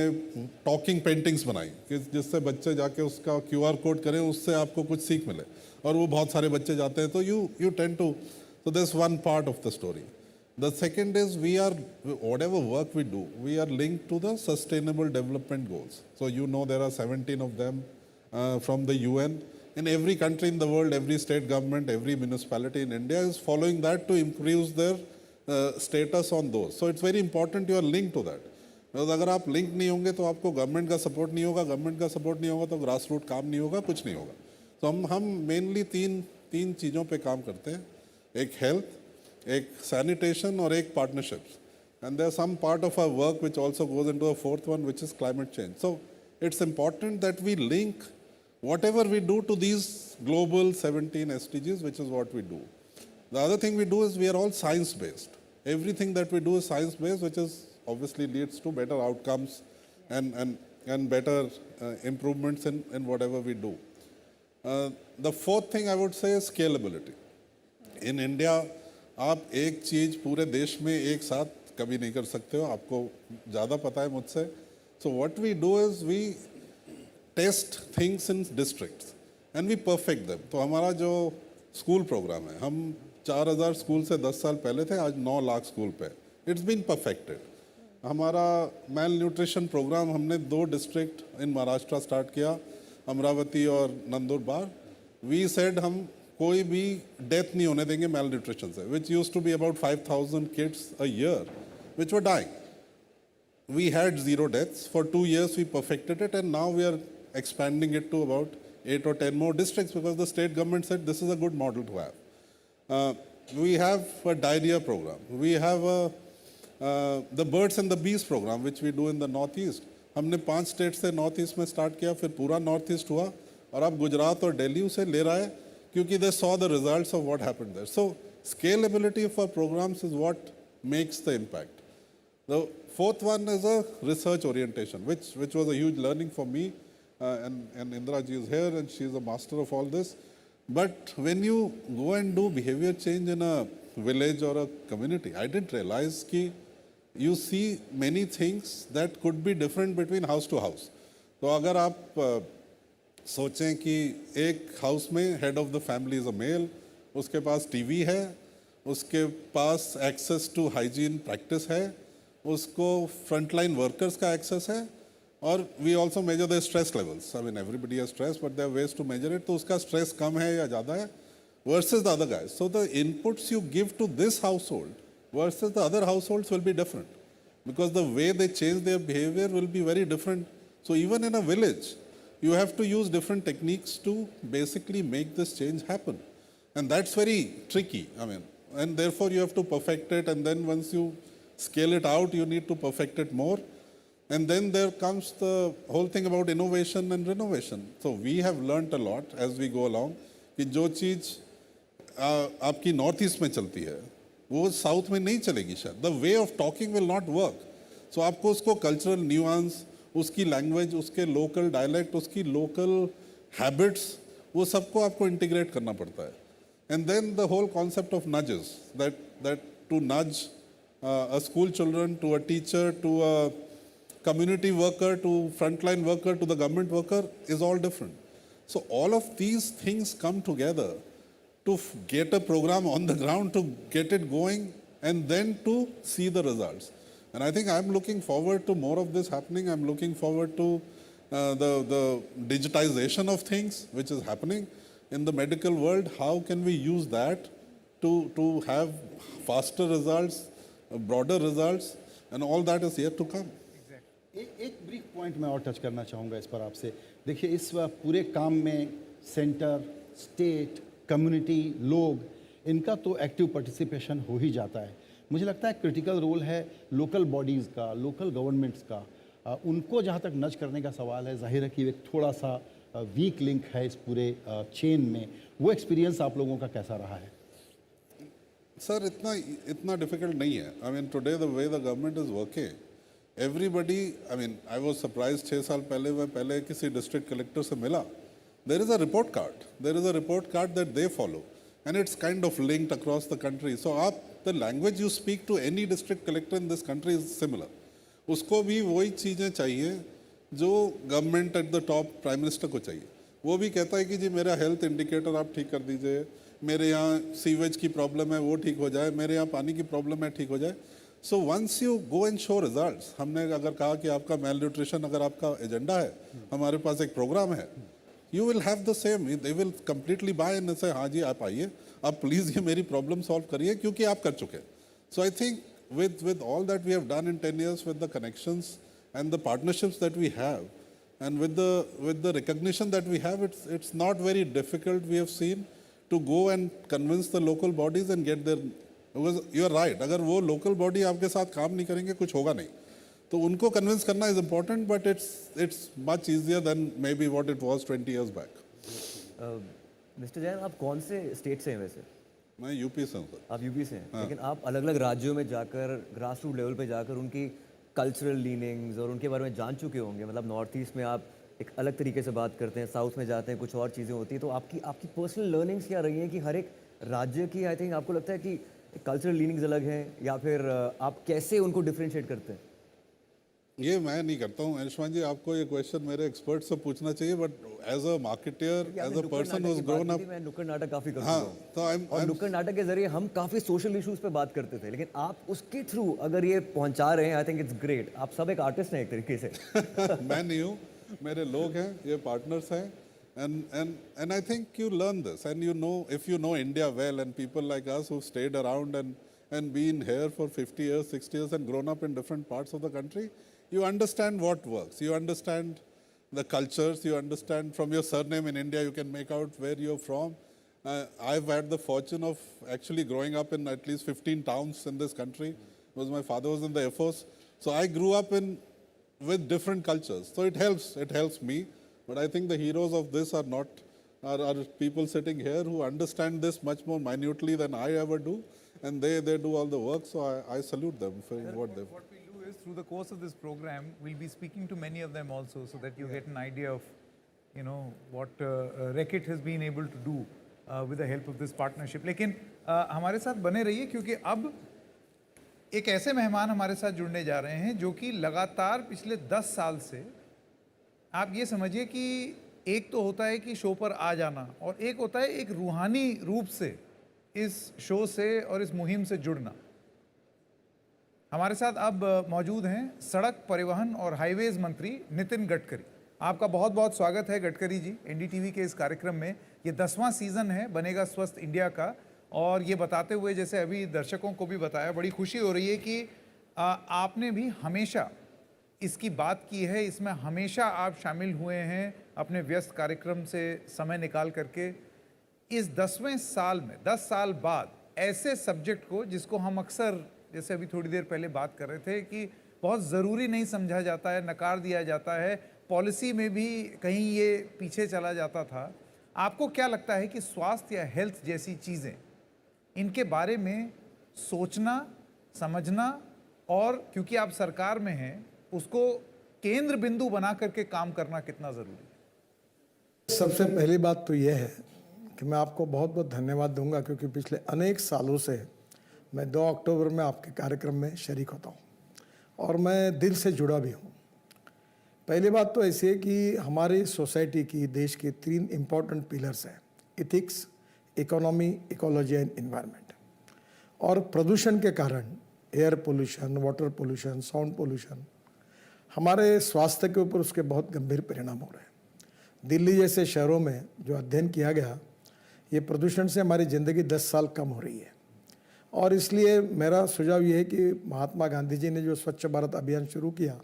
Speaker 7: टॉकिंग पेंटिंग्स बनाई कि जिससे बच्चे जाके उसका QR कोड करें, उससे आपको कुछ सीख मिले, और वो बहुत सारे बच्चे जाते हैं, तो you tend to, so that's one part of the story. The second is whatever work we do, we are linked to the Sustainable Development Goals. So you know there are 17 of them from the UN. In every country in the world, every state government, every municipality in India is following that to improve their status on those. So it's very important you are linked to that. Because अगर आप link नहीं होंगे तो आपको government का support नहीं होगा, government का सपोर्ट नहीं होगा तो ग्रास रूट काम नहीं होगा, कुछ नहीं होगा. तो हम मेनली तीन चीज़ों पे काम करते हैं, एक हेल्थ, एक सैनिटेशन और एक partnerships. And there's some part of our work which also goes into a fourth one, which is climate change. So it's important that we link whatever we do to these global 17 SDGs, which is what we do. The other thing we do is we are all science-based. Everything that we do is science-based, which is obviously leads to better outcomes and better improvements in whatever we do. The fourth thing I would say is scalability. In India, आप एक चीज़ पूरे देश में एक साथ कभी नहीं कर सकते हो, आपको ज़्यादा पता है मुझसे. So what we do is we test things in districts and we perfect them. तो हमारा जो स्कूल प्रोग्राम है, हम 4000 स्कूल से 10 साल पहले थे, आज 9 लाख स्कूल पे. It's been perfected. हमारा मेल न्यूट्रिशन प्रोग्राम हमने 2 डिस्ट्रिक्ट इन महाराष्ट्र स्टार्ट किया, अमरावती और नंदुरबार. वी सेड हम कोई भी डेथ नहीं होने देंगे मेल न्यूट्रिशन से, which used to be about 5000 kids a year which were dying. We had 0 deaths. For 2 years we perfected it, and now we are expanding it to about 8 or 10 more districts because the state government said this is a good model to have. We have a diarrhea program. We have the birds and the bees program, which we do in the northeast. हमने 5 state से north east में start किया, फिर पूरा north east हुआ, और अब गुजरात और दिल्ली उसे ले रहा है क्योंकि they saw the results of what happened there. So scalability of our programs is what makes the impact. The fourth one is a research orientation, which was a huge learning for me, and Indra ji is here and she is a master of all this. But when you go and do behavior change in a village or a community, I didn't realize कि you see many things that could be different between house to house. तो अगर आप सोचें कि एक house में head of the family is a male, उसके पास टीवी है, उसके पास एक्सेस टू हाइजीन प्रैक्टिस है, उसको फ्रंटलाइन वर्कर्स का एक्सेस है, और we also measure the stress levels. I mean everybody has stress but there ways to measure it. तो उसका स्ट्रेस कम है या ज़्यादा है versus the other guys. So the inputs you give to this household versus the other house holds will be different because the way they change their behaviour will be very different. So even in a village you have to use different techniques to basically make this change happen, and that's very tricky. I mean, and therefore you have to perfect it, and then once you scale it out you need to perfect it more, and then there comes the whole thing about innovation and renovation. So we have learnt a lot as we go along कि जो चीज़ आपकी north east में चलती है वो south में नहीं चलेगी शायद. The way of talking will not work. So आपको उसको कल्चरल न्यूआंस, उसकी लैंग्वेज, उसके लोकल डायलेक्ट, उसकी लोकल हैबिट्स, वो सबको आपको इंटीग्रेट करना पड़ता है. And then the whole concept of nudges, that to nudge a school children to a teacher to a community worker to frontline worker to the government worker is all different. So all of these things come together to get a program on the ground, to get it going, and then to see the results. And I think I'm looking forward to more of this happening. I'm looking forward to the digitization of things which is happening in the medical world. How can we use that to have faster results, broader results, and all that is yet to come.
Speaker 5: एक brief point मैं और touch करना चाहूँगा इस पर आपसे. देखिए, इस पूरे काम में सेंटर, स्टेट, कम्युनिटी, लोग, इनका तो एक्टिव पार्टिसिपेशन हो ही जाता है. मुझे लगता है क्रिटिकल रोल है लोकल बॉडीज़ का, लोकल गवर्नमेंट्स का. उनको जहाँ तक नज करने का सवाल है, जाहिर है कि एक थोड़ा सा वीक लिंक है इस पूरे चेन में. वो एक्सपीरियंस आप लोगों का कैसा रहा है?
Speaker 7: सर, इतना डिफिकल्ट नहीं है. I mean today the way the government is working, everybody, I mean I was surprise. 6 साल पहले मैं पहले किसी डिस्ट्रिक्ट कलेक्टर से मिला. There is a report card that they follow, and it's kind of linked across the country. So आप the language you speak to any district collector in this country is similar. उसको भी वही चीज़ें चाहिए जो government at the top prime minister को चाहिए. वो भी कहता है कि जी मेरा हेल्थ इंडिकेटर आप ठीक कर दीजिए, मेरे यहाँ सीवेज की प्रॉब्लम है वो ठीक हो जाए, मेरे यहाँ पानी की प्रॉब्लम है ठीक हो जाए. So once you go and show results, हमने अगर कहा कि आपका मेल न्यूट्रिशन अगर आपका एजेंडा है, हमारे पास एक प्रोग्राम है, you will have the same. They will completely bye and से हाँ जी आप आइए, आप प्लीज़ ये मेरी प्रॉब्लम सॉल्व करिए क्योंकि आप कर चुके. So I think with all that we have done in 10 years, with the connections and the partnerships that we have, and with the recognition that we have, it's not very difficult, we have seen, to go and convince the local bodies and get their, because you are right, अगर वो local body आपके साथ काम नहीं करेंगे कुछ होगा नहीं, तो उनको convince करना is important, but it's much easier than maybe what it was 20 years back.
Speaker 1: Mister Jain, आप कौन से स्टेट से हैं वैसे?
Speaker 7: मैं यूपी से हूँ सर.
Speaker 1: आप यूपी से हैं, लेकिन आप अलग अलग राज्यों में जाकर ग्रास रूट लेवल पे जाकर उनकी कल्चरल लीनिंग्स और उनके बारे में जान चुके होंगे. मतलब नॉर्थ ईस्ट में आप एक अलग तरीके से बात करते हैं, साउथ में जाते हैं कुछ और चीज़ें होती हैं, तो आपकी पर्सनल लर्निंग्स क्या रही हैं कि हर एक राज्य की, आई थिंक आपको लगता है कि कल्चरल लीनिंग्स अलग हैं, या फिर आप कैसे उनको डिफ्रेंशिएट करते हैं?
Speaker 7: ये मैं नहीं करता हूँ आयुष्मान जी, आपको ये क्वेश्चन मेरे एक्सपर्ट से पूछना चाहिए, but as a marketer, as a person who has grown up,
Speaker 1: मैं नुक्कड़ नाटक काफ़ी करता
Speaker 7: हाँ,
Speaker 1: हूँ,
Speaker 7: तो
Speaker 1: और नुक्कड़ नाटक के जरिए हम काफ़ी सोशल इश्यूज पे बात करते थे, लेकिन आप उसके थ्रू अगर ये पहुंचा रहे हैं, आई थिंक इट्स ग्रेट. आप सब एक आर्टिस्ट हैं एक तरीके से.
Speaker 7: मैं नहीं हूँ, मेरे लोग हैं, ये पार्टनर्स हैं, and I think you learn this, and you know, if you know India well, and people like us who stayed around and been here for 50 years, 60 years, and grown up in different parts of the country, you understand what works. You understand the cultures. You understand from your surname in India, you can make out where you're from. I've had the fortune of actually growing up in at least 15 towns in this country, because my father was in the Air Force. So I grew up with different cultures. So it helps me. But I think the heroes of this are people sitting here who understand this much more minutely than I ever do. And they do all the work. So I salute them for what they've done.
Speaker 4: Through the course of this program, we'll be speaking to many of them also, so that you get an idea of, what Reckitt has been able to do with the help of this partnership. लेकिन हमारे साथ बने रहिए, क्योंकि अब एक ऐसे मेहमान हमारे साथ जुड़ने जा रहे हैं जो कि लगातार पिछले 10 साल से, आप ये समझिए कि एक तो होता है कि शो पर आ जाना, और एक होता है एक रूहानी रूप से इस शो से और इस मुहिम से जुड़ना. हमारे साथ अब मौजूद हैं सड़क परिवहन और हाईवेज मंत्री नितिन गडकरी. आपका बहुत बहुत स्वागत है गडकरी जी एनडीटीवी के इस कार्यक्रम में. ये 10वां सीज़न है बनेगा स्वस्थ इंडिया का, और ये बताते हुए, जैसे अभी दर्शकों को भी बताया, बड़ी खुशी हो रही है कि आपने भी हमेशा इसकी बात की है, इसमें हमेशा आप शामिल हुए हैं अपने व्यस्त कार्यक्रम से समय निकाल करके. इस 10वें साल में 10 साल बाद ऐसे सब्जेक्ट को, जिसको हम अक्सर, जैसे अभी थोड़ी देर पहले बात कर रहे थे, कि बहुत ज़रूरी नहीं समझा जाता है, नकार दिया जाता है, पॉलिसी में भी कहीं ये पीछे चला जाता था. आपको क्या लगता है कि स्वास्थ्य या हेल्थ जैसी चीज़ें, इनके बारे में सोचना, समझना, और क्योंकि आप सरकार में हैं, उसको केंद्र बिंदु बना करके काम करना कितना ज़रूरी है?
Speaker 10: सबसे पहली बात तो यह है कि मैं आपको बहुत बहुत धन्यवाद दूंगा, क्योंकि पिछले अनेक सालों से मैं 2 अक्टूबर में आपके कार्यक्रम में शरीक होता हूँ, और मैं दिल से जुड़ा भी हूँ. पहली बात तो ऐसी है कि हमारी सोसाइटी की, देश के 3 इम्पॉर्टेंट पिलर्स हैं: ethics, economy, ecology and environment. और प्रदूषण के कारण, air pollution, water pollution, sound pollution, हमारे स्वास्थ्य के ऊपर उसके बहुत गंभीर परिणाम हो रहे हैं. दिल्ली जैसे शहरों में जो अध्ययन किया गया, ये प्रदूषण से हमारी ज़िंदगी 10 साल कम हो रही है. और इसलिए मेरा सुझाव ये है कि महात्मा गांधी जी ने जो स्वच्छ भारत अभियान शुरू किया,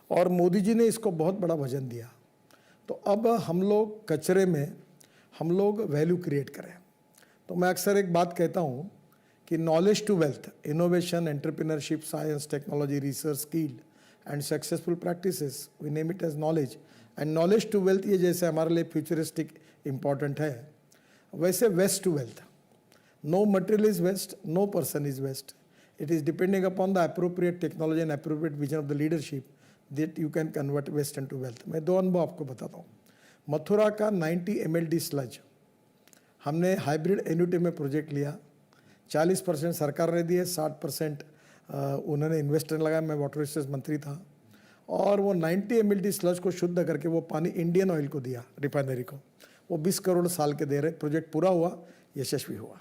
Speaker 10: और मोदी जी ने इसको बहुत बड़ा वजन दिया, तो अब हम लोग कचरे में हम लोग वैल्यू क्रिएट करें. तो मैं अक्सर एक बात कहता हूँ कि knowledge to wealth, innovation, entrepreneurship, science, technology, research, skill and successful practices, we name it as knowledge. And knowledge to wealth, ये जैसे हमारे लिए फ्यूचरिस्टिक इम्पॉर्टेंट है, वैसे waste to wealth. No material is waste, no person is waste. It is depending upon the appropriate technology and appropriate vision of the leadership that you can convert waste into wealth. मैं 2 अनुभव आपको बताता हूँ. मथुरा का 90 mld sludge हमने hybrid annuity में project लिया. 40% सरकार ने दिए, 60% उन्होंने इन्वेस्टर लगाया. मैं वाटर रिसोर्स मंत्री था, और वो 90 mld स्लज को शुद्ध करके वो पानी इंडियन ऑयल को दिया, रिफाइनरी को. वो 20 करोड़ साल के दे रहे. प्रोजेक्ट पूरा हुआ, यशस्वी हुआ.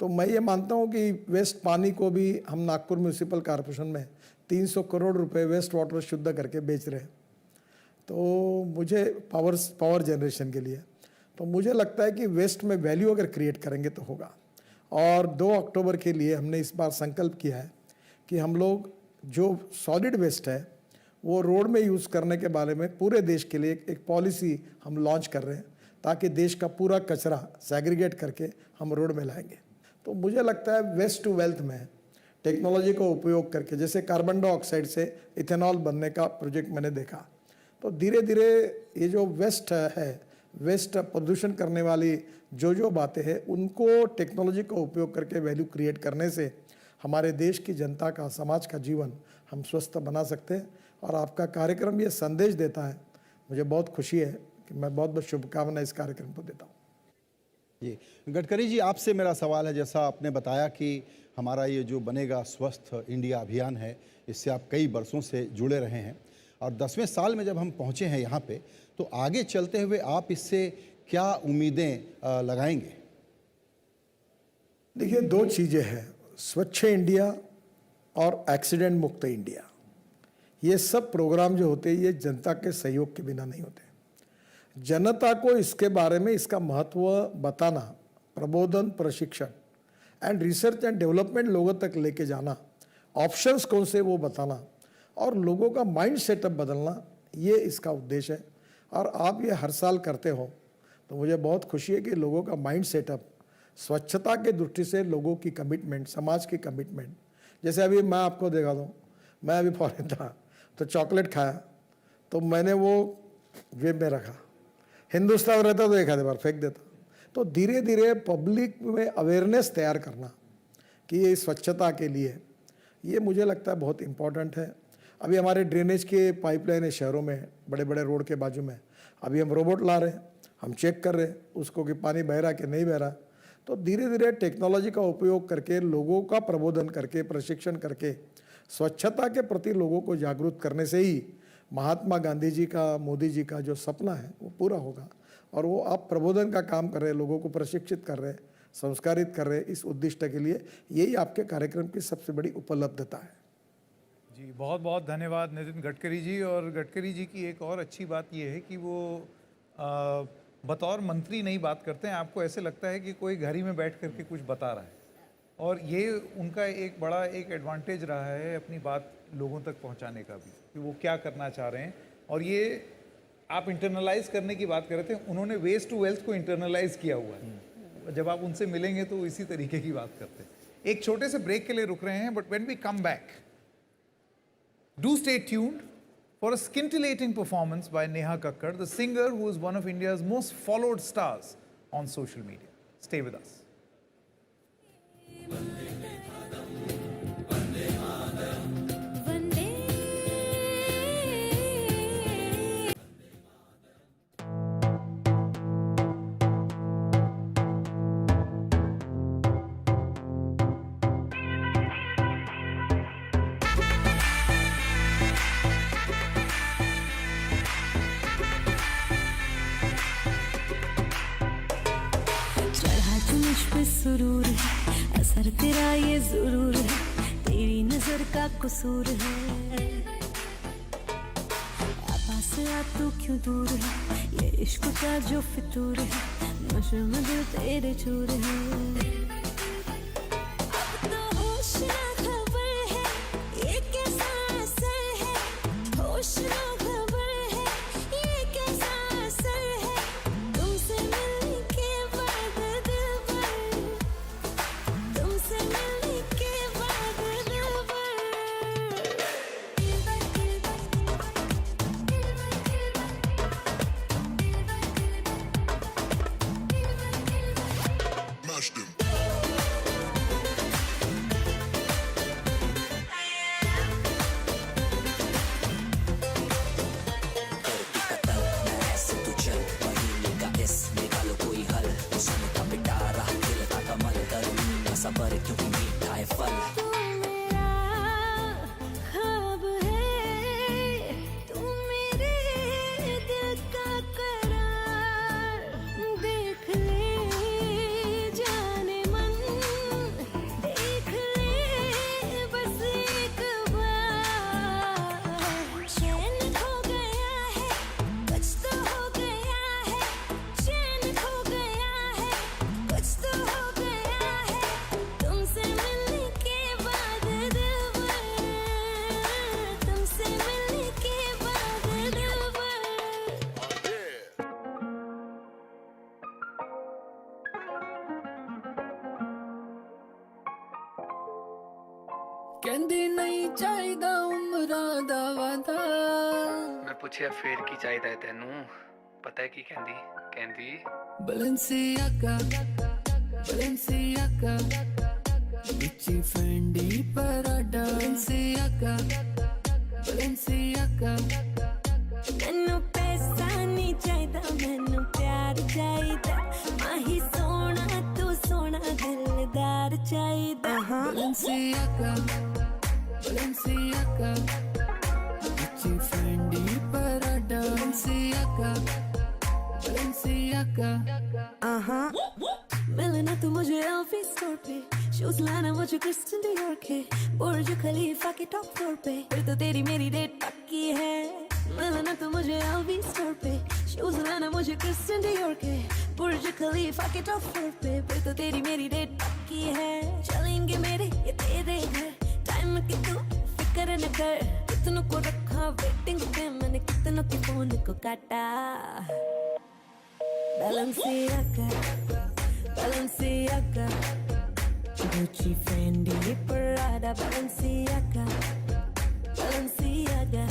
Speaker 10: तो मैं ये मानता हूँ कि वेस्ट पानी को भी हम नागपुर म्यूनिसिपल कॉर्पोरेशन में 300 करोड़ रुपए वेस्ट वाटर शुद्ध करके बेच रहे हैं. तो मुझे पावर जनरेशन के लिए, तो मुझे लगता है कि वेस्ट में वैल्यू अगर क्रिएट करेंगे तो होगा. और 2 अक्टूबर के लिए हमने इस बार संकल्प किया है कि हम लोग जो सॉलिड वेस्ट है वो रोड में यूज़ करने के बारे में पूरे देश के लिए एक पॉलिसी हम लॉन्च कर रहे हैं, ताकि देश का पूरा कचरा सेग्रीगेट करके हम रोड में लाएंगे। तो मुझे लगता है वेस्ट टू वेल्थ में टेक्नोलॉजी का उपयोग करके, जैसे कार्बन डाइऑक्साइड से इथेनॉल बनने का प्रोजेक्ट मैंने देखा, तो धीरे धीरे ये जो वेस्ट है, वेस्ट प्रदूषण करने वाली जो बातें हैं, उनको टेक्नोलॉजी का उपयोग करके वैल्यू क्रिएट करने से हमारे देश की जनता का, समाज का जीवन हम स्वस्थ बना सकते हैं। और आपका कार्यक्रम ये संदेश देता है, मुझे बहुत खुशी है कि मैं बहुत बहुत शुभकामनाएं इस कार्यक्रम को देता हूँ।
Speaker 5: जी गडकरी जी, आपसे मेरा सवाल है, जैसा आपने बताया कि हमारा ये जो बनेगा स्वस्थ इंडिया अभियान है, इससे आप कई वर्षों से जुड़े रहे हैं और 10वें साल में जब हम पहुँचे हैं यहाँ पे, तो आगे चलते हुए आप इससे क्या उम्मीदें लगाएंगे?
Speaker 10: देखिए, दो चीज़ें हैं, स्वच्छ इंडिया और एक्सीडेंट मुक्त इंडिया। ये सब प्रोग्राम जो होते हैं ये जनता के सहयोग के बिना नहीं होते। जनता को इसके बारे में, इसका महत्व बताना, प्रबोधन, प्रशिक्षण एंड रिसर्च एंड डेवलपमेंट लोगों तक लेके जाना, ऑप्शंस कौन से वो बताना और लोगों का माइंड सेटअप बदलना, ये इसका उद्देश्य है। और आप ये हर साल करते हो, तो मुझे बहुत खुशी है कि लोगों का माइंड सेटअप स्वच्छता के दृष्टि से, लोगों की कमिटमेंट, समाज की कमिटमेंट। जैसे अभी मैं आपको देखा दूँ, मैं अभी फॉरेन था तो चॉकलेट खाया, तो मैंने वो जेब में रखा, हिंदुस्तान में रहता तो एक आधे बार फेंक देता। तो धीरे धीरे पब्लिक में अवेयरनेस तैयार करना कि ये स्वच्छता के लिए, ये मुझे लगता है बहुत इम्पॉर्टेंट है। अभी हमारे ड्रेनेज के पाइपलाइन है शहरों में, बड़े बड़े रोड के बाजू में, अभी हम रोबोट ला रहे हैं, हम चेक कर रहे हैं उसको कि पानी बह रहा कि नहीं बह रहा। तो धीरे धीरे टेक्नोलॉजी का उपयोग करके, लोगों का प्रबोधन करके, प्रशिक्षण करके, स्वच्छता के प्रति लोगों को जागरूक करने से ही महात्मा गांधी जी का, मोदी जी का जो सपना है वो पूरा होगा। और वो आप प्रबोधन का काम कर रहे हैं, लोगों को प्रशिक्षित कर रहे हैं, संस्कारित कर रहे हैं, इस उद्देश्य के लिए यही आपके कार्यक्रम की सबसे बड़ी उपलब्धता है।
Speaker 4: जी बहुत बहुत धन्यवाद नितिन गडकरी जी। और गडकरी जी की एक और अच्छी बात ये है कि वो बतौर मंत्री नहीं बात करते हैं, आपको ऐसे लगता है कि कोई घर ही में बैठ करके कुछ बता रहा है। और ये उनका एक बड़ा एक एडवांटेज रहा है अपनी बात लोगों तक पहुंचाने का भी, कि वो क्या करना चाह रहे हैं। और ये आप इंटरनलाइज करने की बात कर रहे थे, उन्होंने वेस्ट टू वेल्थ को इंटरनलाइज किया हुआ है। जब आप उनसे मिलेंगे तो इसी तरीके की बात करते हैं। एक छोटे से ब्रेक के लिए रुक रहे हैं, but when we come back, do stay tuned for a scintillating performance by Neha Kakkar, the singer who is one of India's most followed stars on social media. Stay with us.
Speaker 3: सुरूर है, असर तेरा ये जरूर है, तेरी नजर का कसूर है। पास आ तू क्यों दूर है, ये इश्क का जो फितूर है, नशे में दिल तेरे चूर है। अब तो होश ना खबर है, ये कैसा असर है, होश ना खबर है, ये कैसा असर है, तुमसे मिलने के बाद दिल भर, तुमसे मिलने के बाद दिल भर।
Speaker 2: Mashed him. ਕਹਿੰਦੀ ਨਹੀਂ ਚਾਹੀਦਾ ਉਮਰਾਂ ਦਾ ਵਾਦਾ
Speaker 11: ਮੈਂ ਪੁੱਛਿਆ ਫੇਰ ਕੀ ਚਾਹੀਦਾ ਹੈ ਤੈਨੂੰ ਪਤਾ ਹੈ ਕੀ ਕਹਿੰਦੀ ਕਹਿੰਦੀ
Speaker 2: ਬੈਲੈਂਸੀਆਗਾ ਬੈਲੈਂਸੀਆਗਾ ਵਿੱਚੀ ਫੈਂਡੀ ਪਰਾਡਾ ਬੈਲੈਂਸੀਆਗਾ ਬੈਲੈਂਸੀਆਗਾ
Speaker 3: ਮੈਨੂੰ ਪੈਸਾ ਨਹੀਂ ਚਾਹੀਦਾ ਮੈਨੂੰ ਪਿਆਰ ਚਾਹੀਦਾ ਮਾਹੀ ਸੋਹਣਾ ਤੂੰ ਸੋਹਣਾ ਦਿਲਦਾਰ ਚਾਹੀਦਾ
Speaker 2: ਬੈਲੈਂਸੀਆਗਾ ਬੈਲੈਂਸੀਆਗਾ ਵਿੱਚੀ ਫੈਂਡੀ ਪਰਾਡਾ ਬੈਲੈਂਸੀਆਗਾ बलेंसियागा
Speaker 3: मिलना तू मुझे ऑफिस स्टोर पे शूज लाना मुझे क्रिस्टियन डियोर के बुर्ज खलीफा के टॉप फ्लोर पे फिर तो तेरी मेरी डेट पक्की है मिलना तू मुझे ऑफिस स्टोर पे शूज लाना मुझे क्रिस्टियन डियोर के बुर्ज खलीफा के टॉप फ्लोर पे फिर तो तेरी मेरी डेट पक्की है चलेंगे मेरे ये तेरे घर टाइम की तू फिक्र न कर कितनों को रखा वेटिंग पे मैंने कितनों के फोन को काटा Balenciaga, Balenciaga, Gucci, Fendi, Prada, Balenciaga, Balenciaga.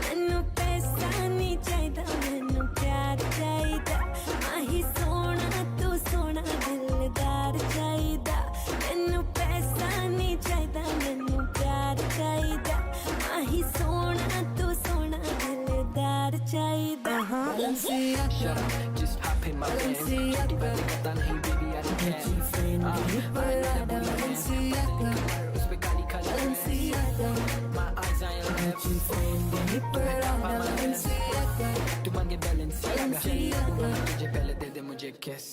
Speaker 3: मैनू पैसा नहीं चाहिदा, मैनू प्यार चाहिदा, माही सोना तू सोना दिलदार चाहिदा. मैनू पैसा नहीं चाहिदा, मैनू प्यार चाहिदा, माही सोना तू सोना दिलदार चाहिदा.
Speaker 2: Balenciaga, just hop in my Benz. पता नहीं baby I don't care.
Speaker 3: Prada, Balenciaga,
Speaker 2: उस पे Kali Kali
Speaker 3: Balenciaga,
Speaker 2: my eyes on your lips.
Speaker 3: Prada, Balenciaga.
Speaker 2: तू मांगे Balenciaga, तुझे पहले दे दे मुझे kiss.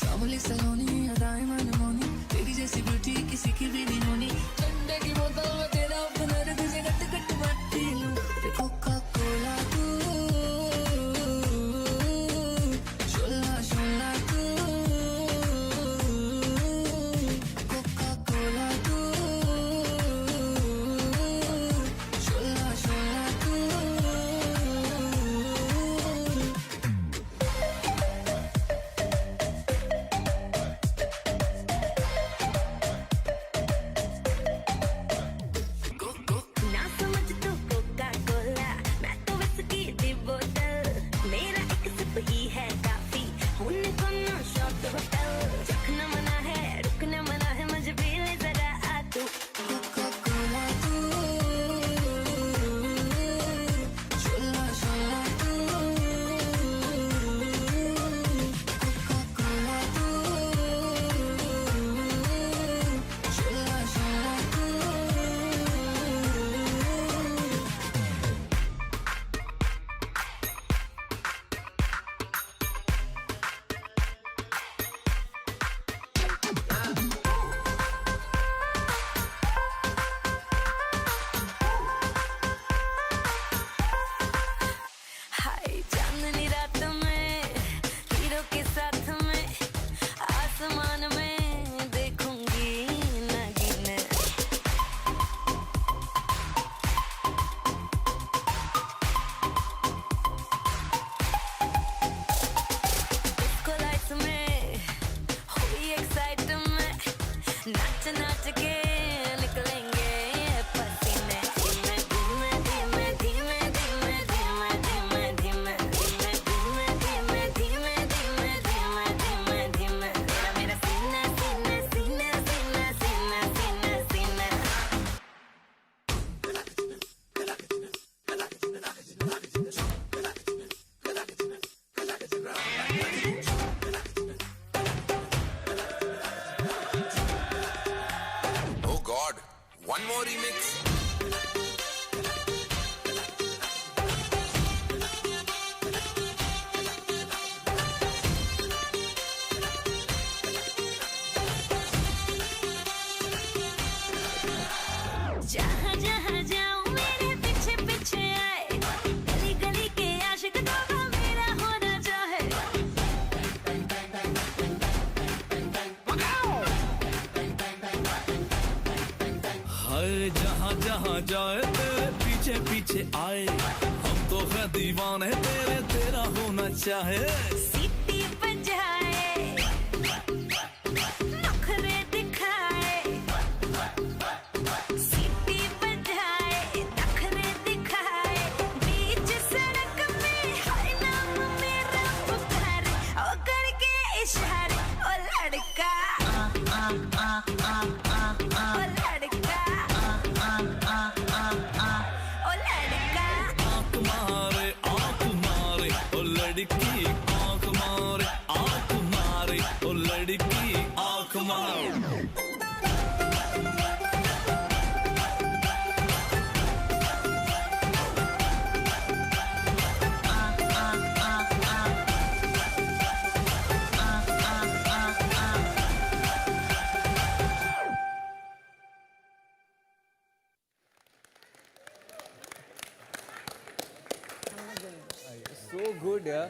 Speaker 2: सामने सलोनी अदाएं मनमोनी तेरी जैसी ब्यूटी किसी की भी नहीं होनी ठंडे की बोतल में तेरा ओपनर तुझे गट गट बाटी लूं कोका कोला तू शोला शोला तू कोका कोला तू शोला शोला तू
Speaker 3: ना समझ तू कोका कोला मैं तो विस्की दी बोतल मेरा एक सिप ही है काफी होने को ना शॉट होटल चखना मना है रुकना मना है मुझे भी ले जरा आ तू
Speaker 2: कोका कोला तू शोला शोला तू कोका कोला तू शोला शोला तू
Speaker 3: हाय चांदनी रात में हीरो के साथ में आसमान में देखूंगी नागिन डिस्को लाइट्स में हुई एक्साइटमेंट नाच नाच के निकलेंगे पसीने धीमे धीमे धीमे धीमे धीमे धीमे धीमे धीमे धीमे धीमे धीमे धीमे धीमे धीमे धीमे मेरा मेरा सीना सीना सीना सीना सीना सीना सीना
Speaker 12: Oh God, one more remix.
Speaker 3: जहाँ जहाँ जाऊँ मेरे पीछे पीछे आए गली गली के आशिक तो मेरा होना चाहे
Speaker 2: हर जहाँ जहाँ जाए तेरे पीछे पीछे आए हम तो है दीवाने तेरे तेरा होना चाहे
Speaker 3: सीटी बजाए नखरे दिखाए सीटी बजाए नखरे दिखाए बीच सड़क में हाय नाम मेरा पुकारे ओ करके इशारे ओ लड़का ओ लड़का ओ लड़का
Speaker 2: आंख मारे ओ लड़की आंख मारे ओ लड़की आंख मारे
Speaker 1: So good, yeah.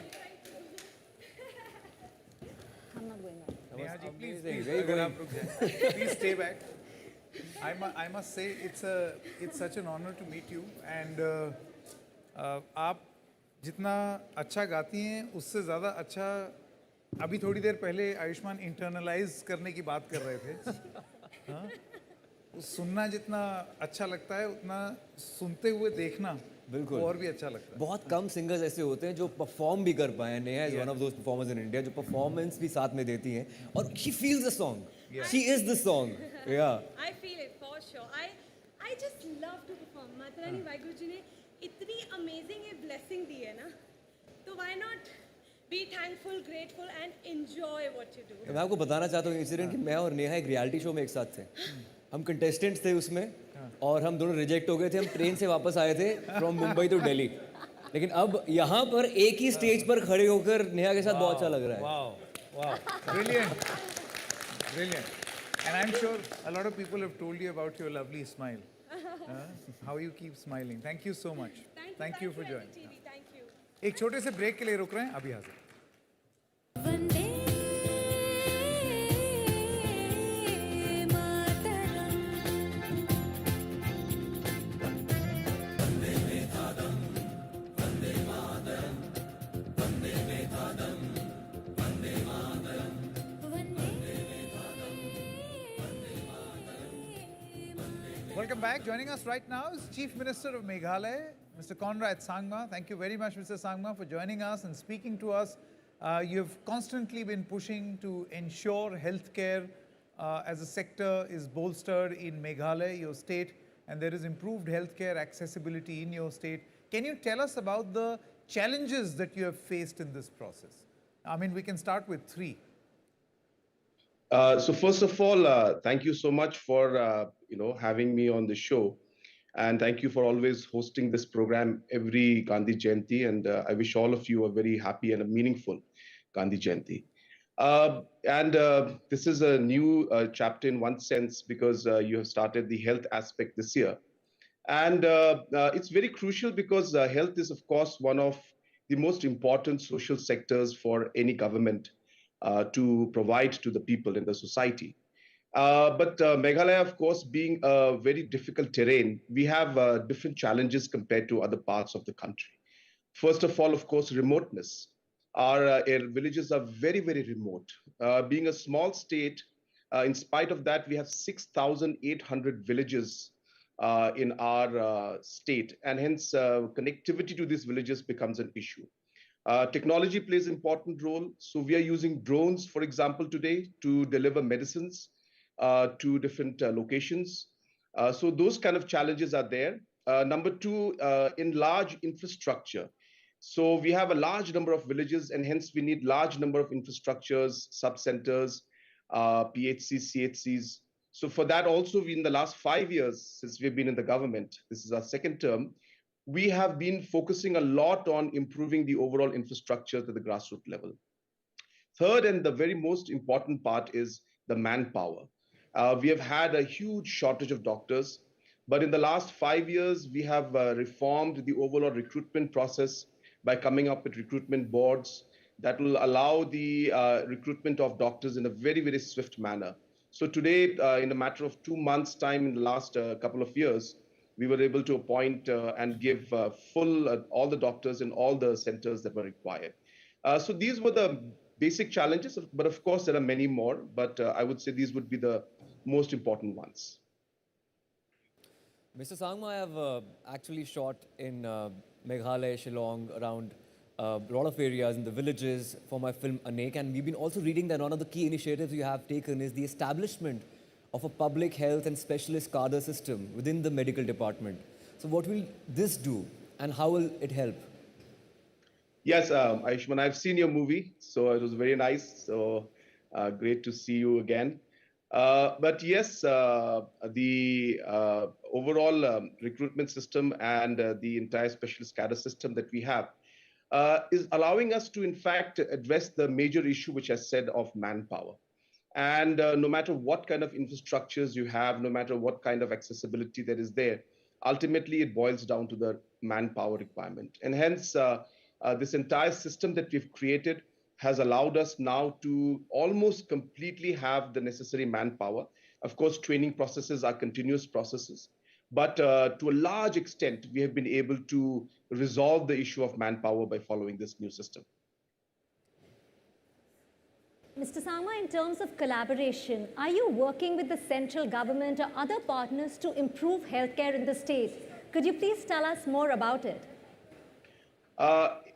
Speaker 4: Neha ji, please,
Speaker 1: amazing,
Speaker 4: please,
Speaker 1: very
Speaker 4: अगर
Speaker 1: good.
Speaker 4: आप रुक जाएं. Please stay back. I must say it's such an honor to meet you and आप जितना अच्छा गाती हैं उससे ज़्यादा अच्छा अभी थोड़ी देर पहले आयुष्मान इंटरनलाइज करने की बात कर रहे थे. हाँ? सुनना जितना अच्छा लगता है उतना सुनते हुए देखना
Speaker 1: बिल्कुल।
Speaker 4: वो और भी अच्छा लगता है.
Speaker 1: बहुत कम सिंगर्स ऐसे होते हैं जो परफॉर्म भी कर पाए हैं. Neha is one of those performers in India जो परफॉर्मेंस भी साथ में देती हैं और she feels the song, she is the song. या
Speaker 13: I feel it for sure. I just love to perform. Mata Rani Waheguru ji ने इतनी amazing ये blessing दी है ना, तो why not be thankful, grateful and enjoy what you do.
Speaker 1: मैं आपको बताना चाहता हूँ इंसिडेंट कि मैं और नेहा एक रियलिटी शो में एक साथ थे. हम कंटेस्टेंट्स थे उसमें और हम दोनों रिजेक्ट हो गए थे. हम ट्रेन से वापस आए थे फ्रॉम मुंबई टू दिल्ली. लेकिन अब यहाँ पर एक ही स्टेज पर खड़े होकर नेहा के साथ बहुत अच्छा लग रहा है.
Speaker 4: Wow, brilliant, brilliant. And I'm sure a lot of people have told you about your lovely smile. How you keep smiling. Thank you so much. Thank you for joining.
Speaker 13: NDTV, thank you.
Speaker 4: एक छोटे से break के लिए रुक रहे हैं, अभी हाजिर.
Speaker 3: Vande Mataram
Speaker 4: Welcome back. Joining us right now is Chief Minister of Meghalaya, Mr. Conrad Sangma. Thank you very much, Mr. Sangma, for joining us and speaking to us. You've constantly been pushing to ensure healthcare as a sector is bolstered in Meghalaya, your state, and there is improved healthcare accessibility in your state. Can you tell us about the challenges that you have faced in this process? I mean, we can start with three.
Speaker 14: So first of all, thank you so much for having me on the show, and thank you for always hosting this program every Gandhi Jayanti. And I wish all of you a very happy and a meaningful Gandhi Jayanti. This is a new chapter in one sense because you have started the health aspect this year, and it's very crucial because health is, of course, one of the most important social sectors for any government to provide to the people in the society. But Meghalaya, of course, being a very difficult terrain, we have different challenges compared to other parts of the country. First of all, of course, remoteness. Our villages are very, very remote. Being a small state, in spite of that, we have 6,800 villages in our state, and hence connectivity to these villages becomes an issue. Technology plays an important role. So we are using drones, for example, today to deliver medicines to different locations. So those kind of challenges are there. Number two, in large infrastructure. So we have a large number of villages, and hence we need large number of infrastructures, sub-centers, PHCs, CHCs. So for that also, in the last 5 years, since we've been in the government, this is our second term, we have been focusing a lot on improving the overall infrastructure to the grassroots level. Third, and the very most important part, is the manpower. We have had a huge shortage of doctors, but in the last 5 years, we have reformed the overall recruitment process by coming up with recruitment boards that will allow the recruitment of doctors in a very, very swift manner. So today, in a matter of 2 months' time in the last couple of years, we were able to appoint and give full all the doctors in all the centers that were required. So these were the basic challenges, but of course there are many more, but I would say these would be the most important ones.
Speaker 1: Mr. Sangma, I have actually shot in Meghalaya, Shillong, around a lot of areas in the villages for my film Anek, and we've been also reading that one of the key initiatives you have taken is the establishment of a public health and specialist cadre system within the medical department. So what will this do and how will it help?
Speaker 14: Yes, Ayushmann, I've seen your movie, so it was very nice. So great to see you again. But yes, the overall recruitment system and the entire specialist cadre system that we have is allowing us to, in fact, address the major issue, which I said, of manpower. And no matter what kind of infrastructures you have, no matter what kind of accessibility that is there, ultimately it boils down to the manpower requirement. And hence, this entire system that we've created has allowed us now to almost completely have the necessary manpower. Of course, training processes are continuous processes, but to a large extent, we have been able to resolve the issue of manpower by following this new system.
Speaker 8: Mr. Sangma, in terms of collaboration, are you working with the central government or other partners to improve healthcare in the state? Could you please tell us more about it?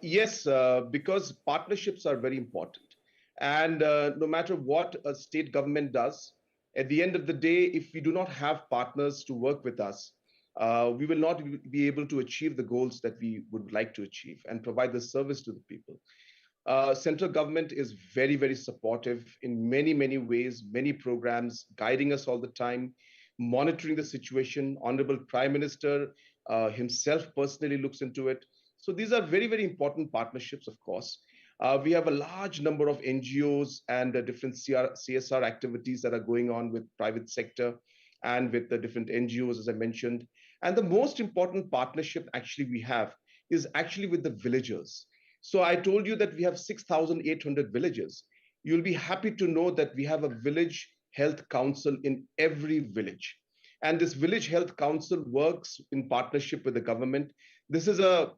Speaker 14: Yes, because partnerships are very important. And no matter what a state government does, at the end of the day, if we do not have partners to work with us, we will not be able to achieve the goals that we would like to achieve and provide the service to the people. Central government is very, very supportive in many, many ways, many programs, guiding us all the time, monitoring the situation. Honorable Prime Minister himself personally looks into it. So these are very, very important partnerships, of course. We have a large number of NGOs and different CSR activities that are going on with private sector and with the different NGOs, as I mentioned. And the most important partnership actually we have is actually with the villagers. So I told you that we have 6,800 villages. You'll be happy to know that we have a village health council in every village. And this village health council works in partnership with the government. This is a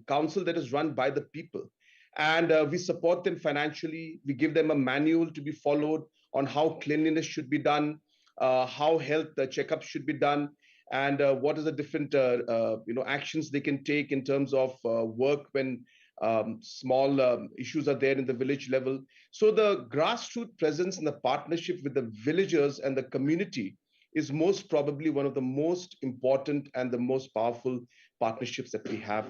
Speaker 14: council that is run by the people. And we support them financially. We give them a manual to be followed on how cleanliness should be done, how health checkups should be done, and what are the different actions they can take in terms of work when small issues are there in the village level. So the grassroots presence and the partnership with the villagers and the community is most probably one of the most important and the most powerful partnerships that we have.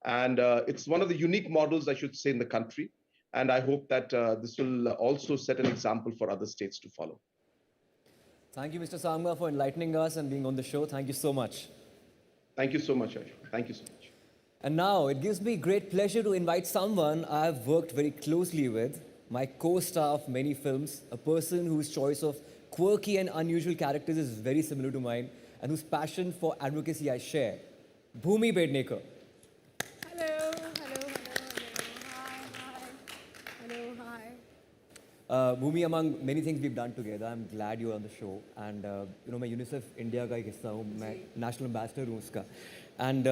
Speaker 14: And it's one of the unique models, I should say, in the country. And I hope that this will also set an example for other states to follow.
Speaker 1: Thank you, Mr. Sangma, for enlightening us and being on the show. Thank you so much.
Speaker 14: Thank you so much, Ayushmann. Thank you so much.
Speaker 1: And now it gives me great pleasure to invite someone I've worked very closely with, my co-star of many films, a person whose choice of quirky and unusual characters is very similar to mine, and whose passion for advocacy I share. Bhumi Bednekar.
Speaker 15: Hello. Hi.
Speaker 1: Bhumi, among many things we've done together, I'm glad you're on the show. And मैं UNICEF India का एक हिस्सा हूँ, मैं national ambassador हूँ उसका. And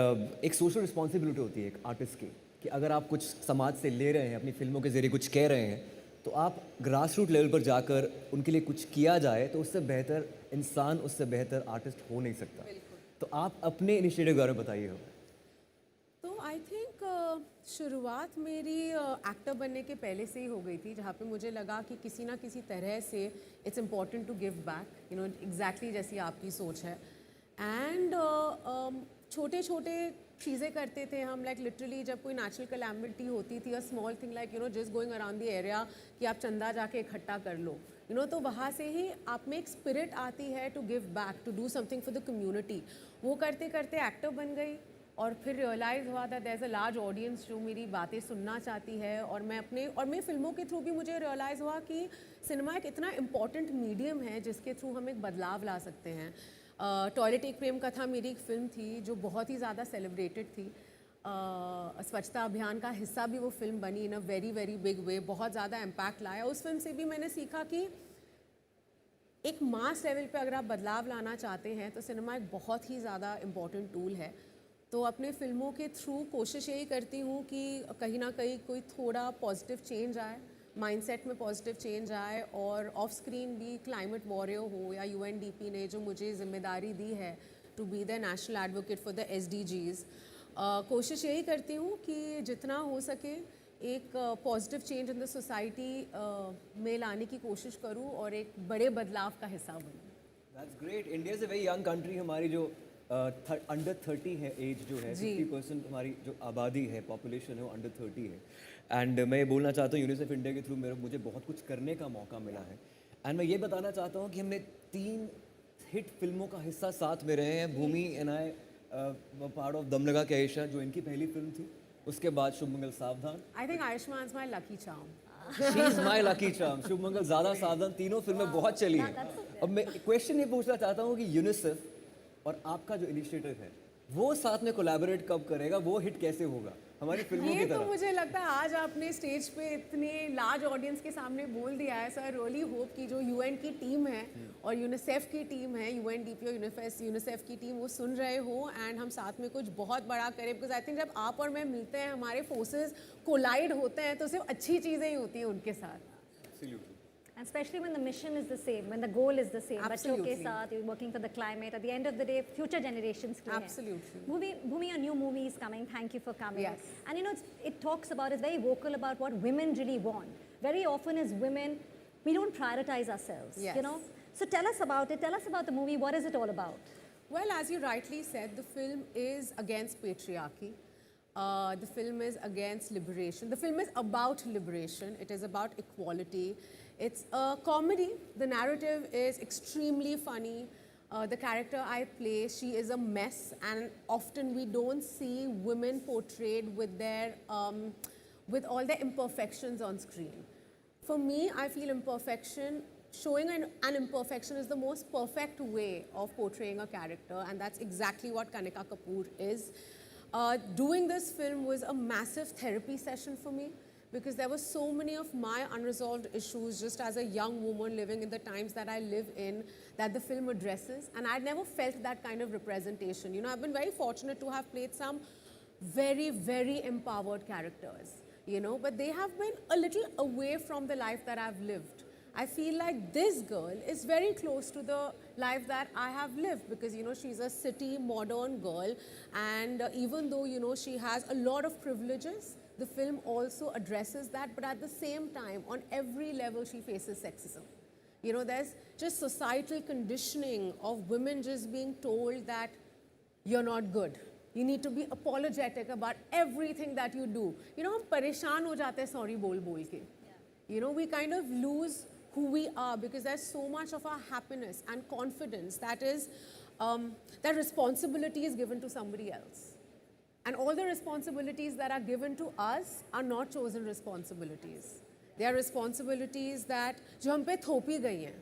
Speaker 1: एक social responsibility होती है एक आर्टिस्ट की कि अगर आप कुछ समाज से ले रहे हैं, अपनी फिल्मों के जरिए कुछ कह रहे हैं, तो आप ग्रासरूट लेवल पर जाकर उनके लिए कुछ किया जाए तो उससे बेहतर इंसान, उससे बेहतर आर्टिस्ट हो नहीं सकता. तो आप अपने इनिशिएटिव के बारे में बताइए.
Speaker 15: तो आई थिंक शुरुआत मेरी एक्टर बनने के पहले से ही हो गई थी, जहाँ पे मुझे लगा कि किसी ना किसी तरह से it's important to give back, you know, exactly जैसी आपकी सोच है. एंड छोटे छोटे चीज़ें करते थे हम, लाइक लिटरली जब कोई नेचुरल कैलामिटी होती थी, a small thing like you know just going around the area कि आप चंदा जाके इकट्ठा कर लो, यू नो, तो वहाँ से ही आप में एक स्पिरिट आती है to give back, to do something for the community. वो करते करते एक्टर बन गई और फिर रियलाइज़ हुआ that there is a large audience जो मेरी बातें सुनना चाहती है. और मैं फिल्मों के थ्रू भी मुझे रियलाइज़ हुआ कि सिनेमा एक इतना इम्पॉर्टेंट मीडियम है जिसके थ्रू हम एक बदलाव ला सकते हैं. टॉयलेट एक प्रेम कथा मेरी एक फ़िल्म थी जो बहुत ही ज़्यादा सेलिब्रेटेड थी. स्वच्छता अभियान का हिस्सा भी वो फिल्म बनी in a very very big way, बहुत ज़्यादा इम्पैक्ट लाया. उस फिल्म से भी मैंने सीखा कि एक मास लेवल पे अगर आप बदलाव लाना चाहते हैं तो सिनेमा एक बहुत ही ज़्यादा इम्पॉर्टेंट टूल है। तो अपने फिल्मों के थ्रू कोशिश यही करती हूँ कि कहीं ना कहीं कोई थोड़ा पॉजिटिव चेंज आए, माइंडसेट में पॉजिटिव चेंज आए, और ऑफ स्क्रीन भी क्लाइमेट वॉरियर हो या यूएनडीपी ने जो मुझे जिम्मेदारी दी है to be the national advocate for the SDGs, कोशिश यही करती हूँ कि जितना हो सके एक positive change in the society में लाने की कोशिश करूँ और एक बड़े बदलाव का हिस्सा बनूँ।
Speaker 1: That's great. India is a very young country. हमारी जो अंडर 30 है एज जो है, 50% हमारी जो आबादी है, पॉपुलेशन है, वो अंडर 30 है। एंड मैं ये बोलना चाहता हूँ यूनिसेफ इंडिया के थ्रू मुझे बहुत कुछ करने का मौका मिला है। एंड मैं ये बताना चाहता हूँ कि हमने 3 हिट फिल्मों का हिस्सा साथ में रहे हैं। Bhumi and I part of Dum Laga के आयशा, जो इनकी पहली फिल्म थी। उसके बाद Shubh Mangal Saavdhan.
Speaker 15: I think Ayushmann is my lucky charm.
Speaker 1: She is my lucky charm. Shubh Mangal, Zyada Saavdhan, तीनों फिल्में बहुत चली हैं। अब मैं क्वेश्चन ये पूछना चाहता हूँ कि यूनिसेफ और आपका जो इनिशिएटिव है वो साथ में कोलैबोरेट कब करेगा, वो हिट कैसे होगा हमारी फिल्मों की
Speaker 15: ये
Speaker 1: तरह?
Speaker 15: तो मुझे लगता है आज आपने स्टेज पे इतने लार्ज ऑडियंस के सामने बोल दिया है। सर रियली होप कि जो यूएन की टीम है और यूनिसेफ की टीम है, यूएनडीपी और यूनिसेफ की टीम, वो सुन रहे हो एंड हम साथ में कुछ बहुत बड़ा करें। बिकॉज आई थिंक जब आप और मैं मिलते हैं, हमारे फोर्सेस कोलाइड होते हैं, तो सिर्फ अच्छी चीज़ें ही होती हैं उनके साथ।
Speaker 8: And especially when the mission is the same, when the goal is the same. बच्चों के साथ, you're working for the climate. At the end of the day, future generations के लिए।
Speaker 15: Absolutely.
Speaker 8: Bhumi, a new movie is coming. Thank you for coming.
Speaker 15: Yes.
Speaker 8: And you know, it talks about, it's very vocal about what women really want. Very often as women, we don't prioritize ourselves.
Speaker 15: Yes.
Speaker 8: You know. So tell us about it. Tell us about the movie. What is it all about?
Speaker 15: Well, as you rightly said, the film is against patriarchy. The film is against liberation. The film is about liberation. It is about equality. It's a comedy. The narrative is extremely funny. The character I play, she is a mess, and often we don't see women portrayed with their with all their imperfections on screen. For me, I feel showing an imperfection is the most perfect way of portraying a character, and that's exactly what Kanika Kapoor is. Doing this film was a massive therapy session for me, because there were so many of my unresolved issues just as a young woman living in the times that I live in that the film addresses, and I'd never felt that kind of representation. You know, I've been very fortunate to have played some very, very empowered characters, you know, but they have been a little away from the life that I've lived. I feel like this girl is very close to the life that I have lived, because, you know, she's a city modern girl, and even though, you know, she has a lot of privileges, the film also addresses that, but at the same time, on every level, she faces sexism. You know, there's just societal conditioning of women just being told that you're not good. You need to be apologetic about everything that you do. You know, हम परेशान हो जाते हैं sorry बोल के. You know, we kind of lose who we are, because there's so much of our happiness and confidence that is, that responsibility is given to somebody else. And all the responsibilities that are given to us are not chosen responsibilities. They are responsibilities that जो हम पे थोपी गई हैं.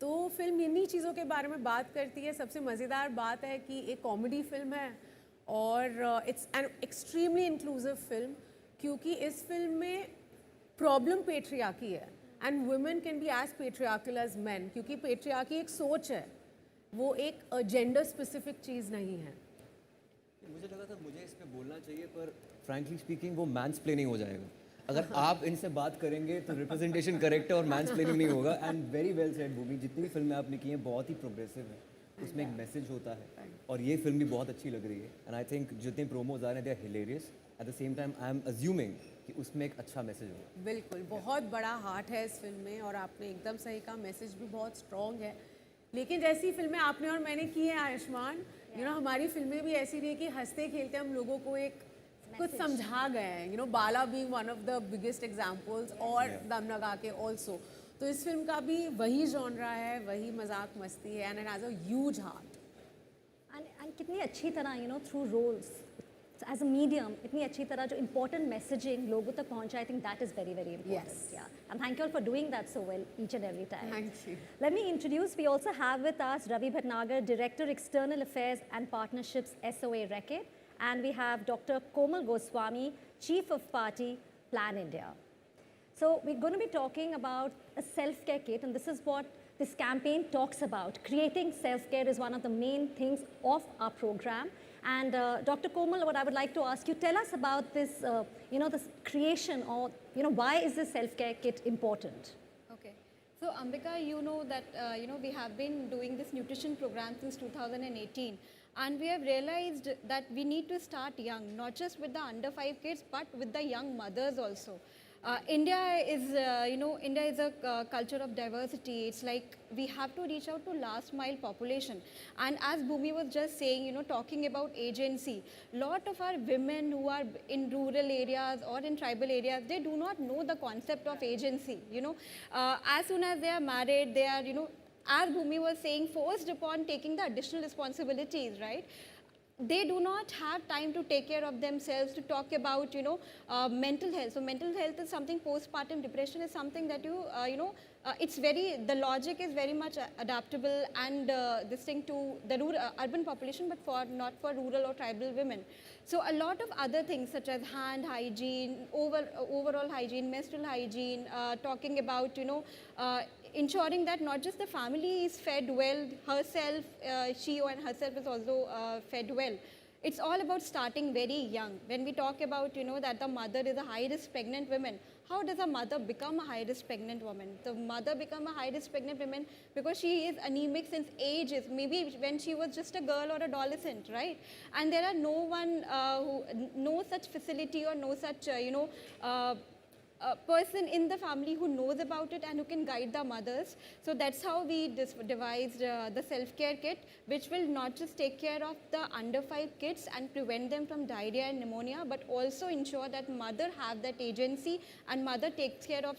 Speaker 15: तो film इन्हीं चीज़ों के बारे में बात करती है। सबसे मज़ेदार बात है कि एक कॉमेडी फिल्म है और it's an extremely inclusive film, क्योंकि इस फिल्म में प्रॉब्लम पेट्रियार्की है and women can be as patriarchal as man, क्योंकि पेट्रियार्की एक सोच है, वो एक जेंडर स्पेसिफिक चीज़ नहीं है।
Speaker 1: मुझे लगा था मुझे इस पे बोलना चाहिए, पर फ्रैंकली स्पीकिंग वो मैंसप्लेनिंग हो जाएगा। अगर आप इनसे बात करेंगे तो रिप्रेजेंटेशन करेक्ट है और मैंसप्लेनिंग नहीं होगा। एंड वेरी वेल सेड भूमि, जितनी भी फिल्में आपने की हैं बहुत ही प्रोग्रेसिव है, उसमें एक मैसेज होता है और ये फिल्म भी बहुत अच्छी लग रही है। एंड आई थिंक जितने प्रोमोज आ रहे हैं they are hilarious. At the same time I am assuming कि उसमें एक अच्छा मैसेज होगा।
Speaker 15: बिल्कुल, बहुत बड़ा हार्ट है इस फिल्म में और आपने एकदम सही कहा, मैसेज भी बहुत स्ट्रॉन्ग है। लेकिन जैसी फिल्में आपने और मैंने की हैं आयुष्मान, यू नो, हमारी फिल्में भी ऐसी रही कि हंसते खेलते हम लोगों को एक कुछ समझा गए हैं। You know, Bala being one of the biggest examples और दम लगा के ऑल्सो। तो इस फिल्म का भी वही जॉनरा है, वही मजाक मस्ती है, and it has a huge heart.
Speaker 8: And कितनी अच्छी तरह, you know, through roles as a medium, इतनी अच्छी तरह जो इम्पोर्टेंट मैसेजिंग लोगों तक पहुंचा, I think that is very very important. या and thank you all for doing that so well each and every time.
Speaker 15: Thank you.
Speaker 8: Let me introduce, we also have with us Ravi Bhatnagar, Director External Affairs and Partnerships, SOA Reckitt, and we have Dr. Komal Goswami, Chief of Party, Plan India. So we're going to be talking about a self-care kit, and this is what this campaign talks about. Creating self-care is one of the main things of our program. And Dr. Komal, what I would like to ask you, tell us about this, this creation, or why is this self-care kit important?
Speaker 16: Okay. So Ambika, you know that we have been doing this nutrition program since 2018, and we have realized that we need to start young, not just with the under 5 kids, but with the young mothers also. India is a culture of diversity. It's like we have to reach out to last mile population. And as Bhumi was just saying, talking about agency, lot of our women who are in rural areas or in tribal areas, they do not know the concept of agency. As soon as they are married, they are, as Bhumi was saying, forced upon taking the additional responsibilities, right? They do not have time to take care of themselves, to talk about, mental health. So mental health is something, postpartum depression is something that the logic is very much adaptable and distinct to the urban population, but not for rural or tribal women. So a lot of other things such as hand hygiene, overall hygiene, menstrual hygiene, talking about, ensuring that not just the family is fed well, herself, she and herself is also fed well. It's all about starting very young. When we talk about, that the mother is a high-risk pregnant woman, how does a mother become a high-risk pregnant woman? The mother become a high-risk pregnant woman because she is anemic since ages, maybe when she was just a girl or adolescent, right? And there are no such facility or no such, a person in the family who knows about it and who can guide the mothers. So that's how we devised the self-care kit, which will not just take care of the under 5 kids and prevent them from diarrhea and pneumonia, but also ensure that mother have that agency and mother takes care of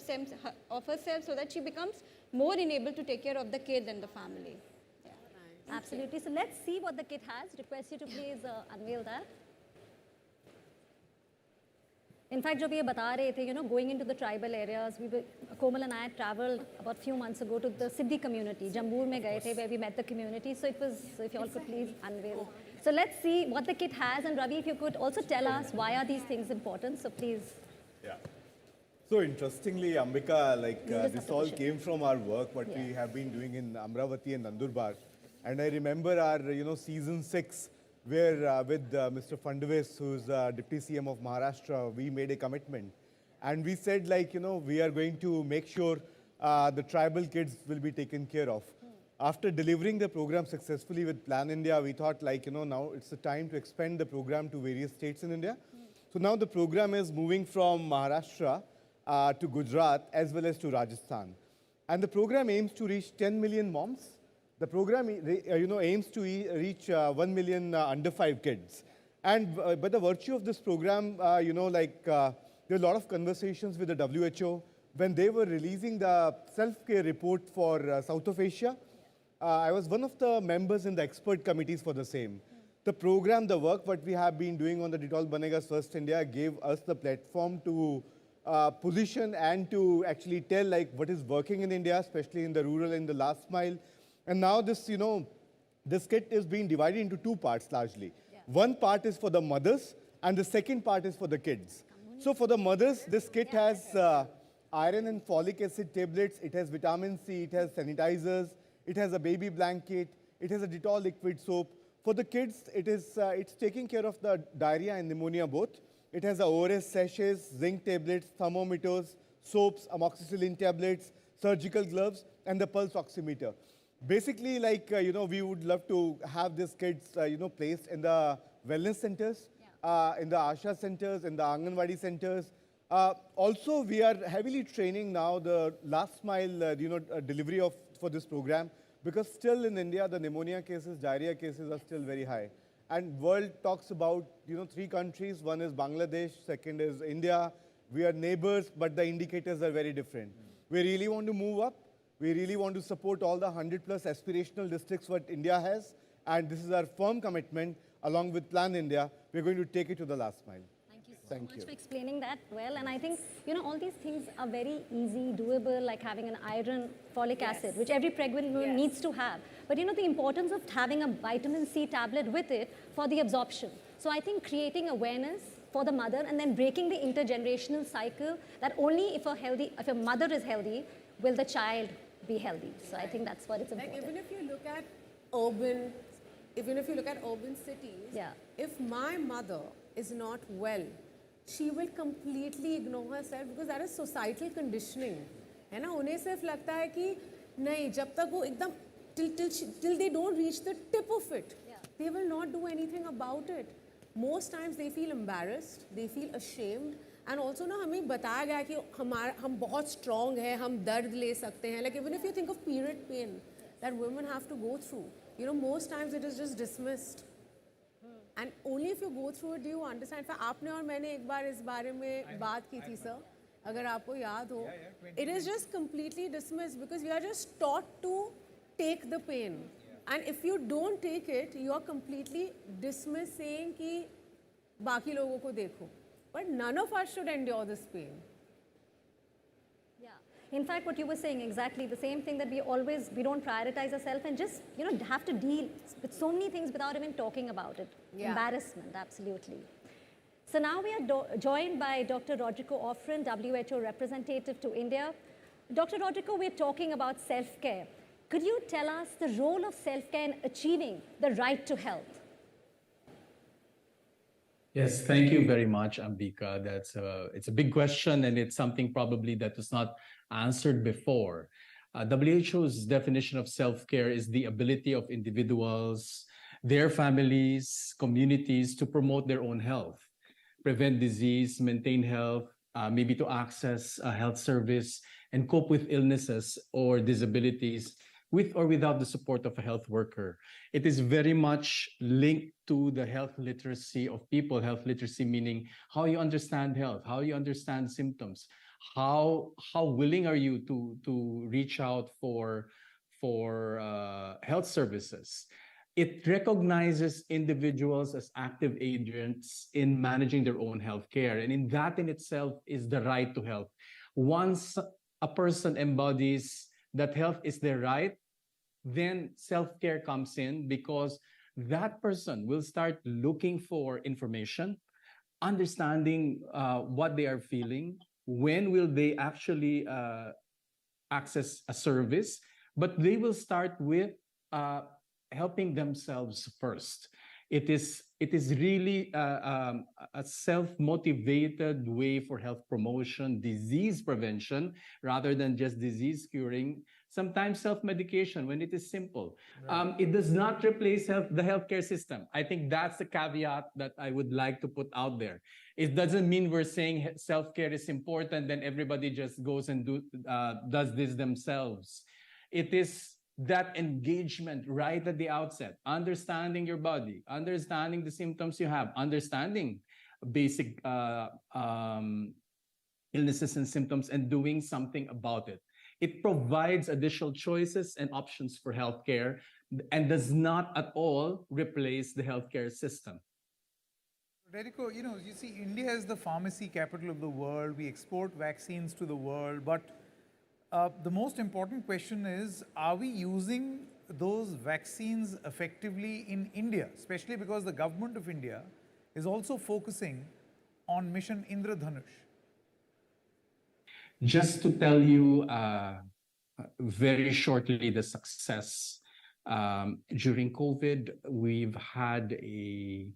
Speaker 16: herself so that she becomes more enabled to take care of the kid and the family.
Speaker 8: Yeah. Absolutely. So let's see what the kit has. Request you to please unveil that. In fact, जो भी ये बता रहे थे, going into the tribal areas, Komal and I traveled about a few months ago to the Siddhi community. Jambur में गए थे, where we met the community. So if you all could please unveil. So let's see what the kit has. And Ravi, if you could also tell us why are these things important. So please.
Speaker 17: Yeah. So interestingly, Ambika, this all came from our work, what we have been doing in Amravati and Nandurbar. And I remember our, season 6, where with Mr. Fadnavis, who's Deputy CM of Maharashtra, we made a commitment. And we said, we are going to make sure the tribal kids will be taken care of. After delivering the program successfully with Plan India, we thought, now it's the time to expand the program to various states in India. So now the program is moving from Maharashtra to Gujarat as well as to Rajasthan. And the program aims to reach 10 million moms. The program, aims to reach 1 million under 5 kids. And by the virtue of this program, there are a lot of conversations with the WHO. When they were releasing the self-care report for South of Asia, I was one of the members in the expert committees for the same. The program, the work what we have been doing on the Dettol Banega Swasth India gave us the platform to position and to actually tell what is working in India, especially in the rural and the last mile. And now this, this kit is being divided into 2 parts largely. Yeah. One part is for the mothers and the second part is for the kids. So for the mothers, this kit has iron and folic acid tablets, it has vitamin C, it has sanitizers, it has a baby blanket, it has a Dettol liquid soap. For the kids, it's taking care of the diarrhea and pneumonia both. It has the ORS sachets, zinc tablets, thermometers, soaps, amoxicillin tablets, surgical gloves, and the pulse oximeter. Basically, we would love to have these kids, placed in the wellness centers, in the Asha centers, in the Anganwadi centers. Also, we are heavily training now the last mile, delivery for this program, because still in India, the pneumonia cases, diarrhea cases are still very high. And world talks about, 3 countries. One is Bangladesh, second is India. We are neighbors, but the indicators are very different. We really want to move up. We really want to support all the 100+ aspirational districts what India has. And this is our firm commitment, along with Plan India. We're going to take it to the last mile.
Speaker 8: Thank you so much for explaining that well. And I think, all these things are very easy, doable, like having an iron, folic acid, which every pregnant woman needs to have. But, the importance of having a vitamin C tablet with it for the absorption. So I think creating awareness for the mother and then breaking the intergenerational cycle that only if a mother is healthy, will the child be healthy. So I think that's what it's important.
Speaker 15: Like even if you look at urban cities,
Speaker 8: Yeah.
Speaker 15: if my mother is not well, she will completely ignore herself because that is societal conditioning. है ना, उन्हें सिर्फ लगता है कि नहीं, जब तक वो एकदम till they don't reach the tip of it, they will not do anything about it. Most times they feel embarrassed, they feel ashamed, and also ना हमें बताया गया कि हम बहुत strong हैं, हम दर्द ले सकते हैं. Like even if you think of period pain that women have to go through, you know, most times it is just dismissed. And only if you go through it do you understand. For आपने और मैंने एक बार इस बारे में बात की थी सर, अगर आपको याद हो, it is just completely dismissed because we are just taught to take the pain. And if you don't take it, you are completely dismissed, saying कि बाकी लोगों को देखो. But none of us should endure this pain.
Speaker 8: In fact, what you were saying, exactly the same thing, that we don't prioritize ourselves and just, you know, have to deal with so many things without even talking about it.
Speaker 15: Yeah.
Speaker 8: Embarrassment, absolutely. So now we are joined by Dr. Rodrigo Offren, WHO representative to India. Dr. Rodrigo, we're talking about self-care. Could you tell us the role of self-care in achieving the right to health?
Speaker 18: Yes, thank you very much, Ambika. It's a big question, and it's something probably that was not answered before. WHO's definition of self-care is the ability of individuals, their families, communities to promote their own health, prevent disease, maintain health, maybe to access a health service, and cope with illnesses or disabilities with or without the support of a health worker. It is very much linked to the health literacy of people. Health literacy meaning how you understand health, how you understand symptoms, how willing are you to reach out for health services. It recognizes individuals as active agents in managing their own health care. And in that in itself is the right to health. Once a person embodies that health is their right, then self-care comes in, because that person will start looking for information, understanding what they are feeling, when will they actually access a service, but they will start with helping themselves first. It is really a self-motivated way for health promotion, disease prevention, rather than just disease curing. Sometimes self-medication when it is simple. Right. It does not replace the healthcare system. I think that's the caveat that I would like to put out there. It doesn't mean we're saying self-care is important, then everybody just goes and does this themselves. It is that engagement right at the outset, understanding your body, understanding the symptoms you have, understanding basic illnesses and symptoms, and doing something about it. It provides additional choices and options for healthcare and does not at all replace the healthcare system.
Speaker 4: Rodrigo, you know, you see, India is the pharmacy capital of the world. We export vaccines to the world, but the most important question is, are we using those vaccines effectively in India, especially because the government of India is also focusing on Mission Indradhanush?
Speaker 18: Just to tell you very shortly the success, during COVID, we've had a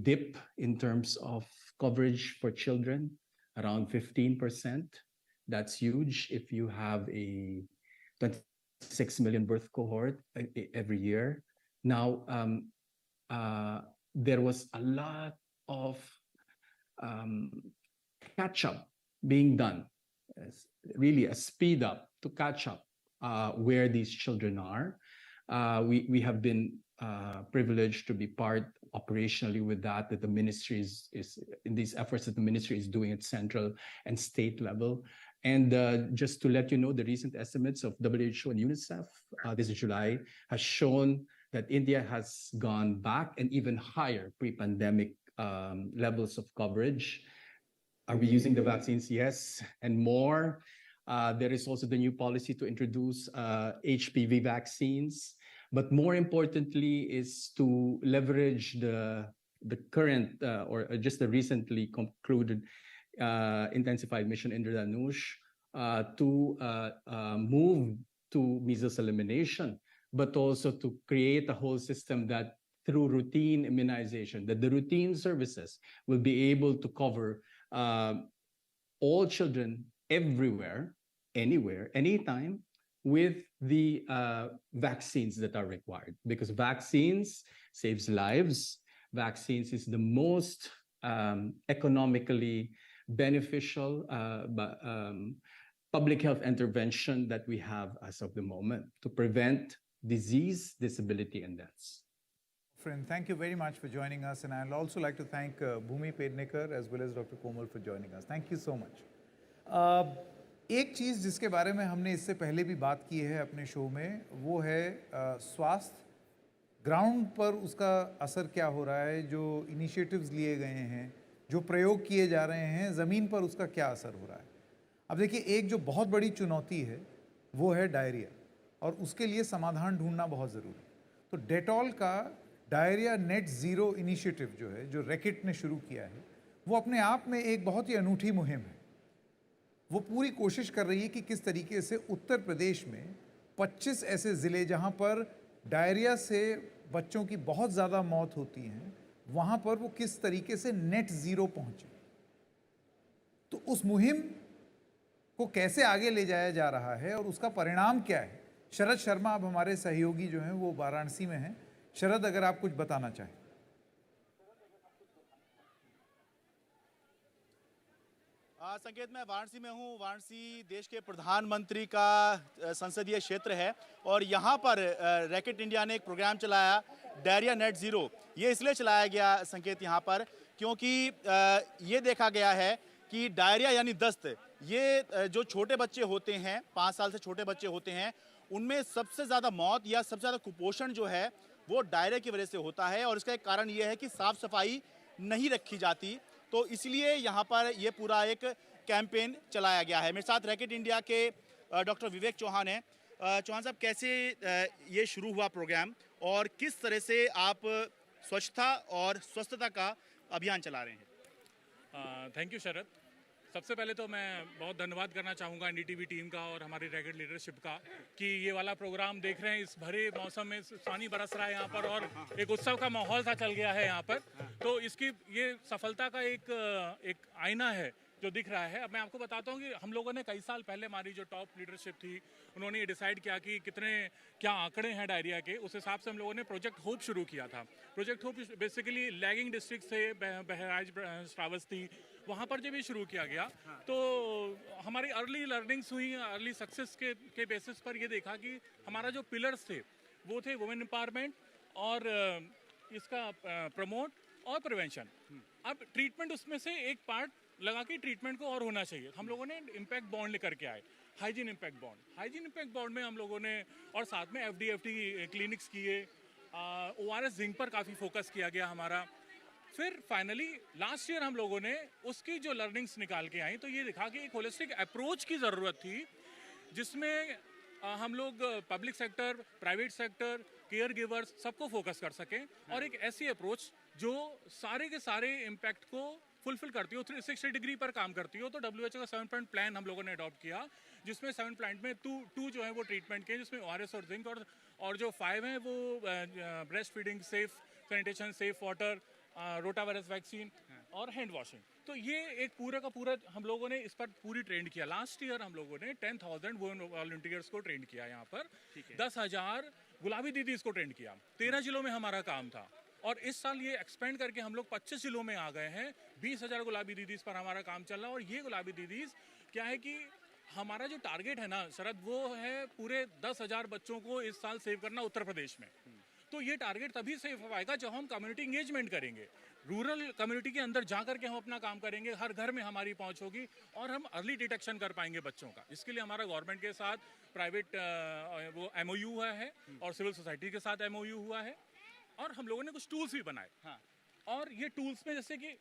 Speaker 18: dip in terms of coverage for children, around 15%. That's huge if you have a 26 million birth cohort every year. Now, there was a lot of catch-up being done, really a speed up to catch up where these children are. We have been privileged to be part operationally with that the ministry is in these efforts that the ministry is doing at central and state level. And just to let you know, the recent estimates of WHO and UNICEF this July has shown that India has gone back and even higher pre-pandemic levels of coverage. Are we using the vaccines? Yes, and more. There is also the new policy to introduce HPV vaccines. But more importantly is to leverage the current or just the recently concluded intensified Mission Indradhanush to move to measles elimination, but also to create a whole system that through routine immunization, that the routine services will be able to cover all children everywhere, anywhere, anytime, with the vaccines that are required. Because vaccines saves lives. Vaccines is the most economically beneficial public health intervention that we have as of the moment to prevent disease, disability, and deaths.
Speaker 4: Friend, thank you very much for joining us, and I'd also like to thank Bhumi Pednekar as well as Dr. Komal for joining us. Thank you so much. एक चीज़ जिसके बारे में हमने इससे पहले भी बात की है अपने शो में, वो है स्वास्थ्य ग्राउंड पर उसका असर क्या हो रहा है, जो इनिशिएटिव्स लिए गए हैं, जो प्रयोग किए जा रहे हैं, ज़मीन पर उसका क्या असर हो रहा है। अब देखिए, एक जो बहुत बड़ी चुनौती है वो है डायरिया, और उसके लिए समाधान ढूंढना बहुत ज़रूरी है। तो डेटॉल का डायरिया नेट ज़ीरो इनिशिएटिव जो है, जो रैकेट ने शुरू किया है, वो अपने आप में एक बहुत ही अनूठी मुहिम है। वो पूरी कोशिश कर रही है कि किस तरीके से उत्तर प्रदेश में 25 ऐसे ज़िले जहाँ पर डायरिया से बच्चों की बहुत ज़्यादा मौत होती हैं, वहाँ पर वो किस तरीके से नेट ज़ीरो पहुँचे। तो उस मुहिम को कैसे आगे ले जाया जा रहा है और उसका परिणाम क्या है, शरद शर्मा अब हमारे सहयोगी जो हैं वो वाराणसी में हैं। शरद, अगर आप कुछ बताना चाहें।
Speaker 19: संकेत, मैं वाराणसी में हूँ। वाराणसी देश के प्रधानमंत्री का संसदीय क्षेत्र है और यहाँ पर रैकेट इंडिया ने एक प्रोग्राम चलाया, डायरिया नेट ज़ीरो। ये इसलिए चलाया गया संकेत यहाँ पर क्योंकि ये देखा गया है कि डायरिया यानी दस्त, ये जो छोटे बच्चे होते हैं, 5 साल से छोटे बच्चे होते हैं, उनमें सबसे ज़्यादा मौत या सबसे ज़्यादा कुपोषण जो है वो डायरिया की वजह से होता है। और इसका एक कारण ये है कि साफ़ सफाई नहीं रखी जाती। तो इसलिए यहाँ पर ये पूरा एक कैंपेन चलाया गया है। मेरे साथ रैकेट इंडिया के डॉक्टर विवेक चौहान हैं। चौहान साहब, कैसे ये शुरू हुआ प्रोग्राम और किस तरह से आप स्वच्छता और स्वस्थता का अभियान चला रहे हैं?
Speaker 20: थैंक यू शरद। सबसे पहले तो मैं बहुत धन्यवाद करना चाहूँगा एनडीटीवी टीम का और हमारी रैकेट लीडरशिप का कि ये वाला प्रोग्राम देख रहे हैं। इस भरे मौसम में पानी बरस रहा है यहाँ पर और एक उत्सव का माहौल सा चल गया है यहाँ पर। तो इसकी ये सफलता का एक आईना है जो दिख रहा है। अब मैं आपको बताता हूँ कि हम लोगों ने कई साल पहले हमारी जो टॉप लीडरशिप थी, उन्होंने ये डिसाइड किया कि क्या आंकड़े हैं डायरिया के। उस हिसाब से हम लोगों ने प्रोजेक्ट होप शुरू किया था। Project hope basically lagging district से बहराइच, श्रावस्ती, वहाँ पर जब ये शुरू किया गया तो हमारी अर्ली लर्निंग्स हुई। अर्ली सक्सेस के बेसिस पर ये देखा कि हमारा जो पिलर्स थे वो थे वुमेन एम्पावरमेंट और इसका प्रमोट और प्रिवेंशन। अब ट्रीटमेंट उसमें से एक पार्ट लगा कि ट्रीटमेंट को और होना चाहिए। हम लोगों ने इम्पैक्ट बॉन्ड लेकर के आए, hygiene impact bond. Hygiene impact bond में हम लोगों ने और साथ में एफडी क्लिनिक्स किए, ORS जिंक पर काफ़ी फोकस किया गया हमारा। फिर फाइनली लास्ट ईयर हम लोगों ने उसकी जो लर्निंग्स निकाल के आई तो ये दिखा कि एक होलिस्टिक अप्रोच की ज़रूरत थी जिसमें हम लोग public sector, private sector, care givers सबको फोकस कर सकें और एक ऐसी अप्रोच जो सारे के सारे इम्पैक्ट को फुलफिल करती हो, 360 डिग्री पर काम करती हो। तो WHO का 7 पॉइंट प्लान हम लोगों ने अडॉप्ट किया जिसमें 7 पॉइंट में टू जो है वो ट्रीटमेंट के, जिसमें ORS और जिंक, और जो 5 हैं वो breast feeding, safe sanitation, safe water, rotavirus vaccine और हैंड वॉशिंग। तो ये एक पूरा का पूरा हम लोगों ने इस पर पूरी ट्रेंड किया। लास्ट ईयर हम लोगों ने 10,000 वॉलंटियर्स को ट्रेंड किया यहाँ पर, 10,000 गुलाबी दीदीज को ट्रेंड किया। 13 जिलों में हमारा काम था और इस साल ये एक्सपेंड करके हम लोग 25 जिलों में आ गए हैं। 20,000 गुलाबी दीदीज पर हमारा काम चल रहा है। और ये गुलाबी दीदीज क्या है कि हमारा जो टारगेट है ना शरद, वो है पूरे 10,000 बच्चों को इस साल सेव करना उत्तर प्रदेश में। तो ये टारगेट तभी सेव हो पाएगा जब हम कम्युनिटी इंगेजमेंट करेंगे, रूरल कम्युनिटी के अंदर जा करके हम अपना काम करेंगे, हर घर में हमारी पहुंच होगी और हम अर्ली डिटेक्शन कर पाएंगे बच्चों का। इसके लिए हमारा गवर्नमेंट के साथ प्राइवेट वो MOU हुआ है और सिविल सोसाइटी के साथ MOU हुआ है और हम लोगों ने कुछ टूल्स भी बनाए। और ये टूल्स में जैसे कि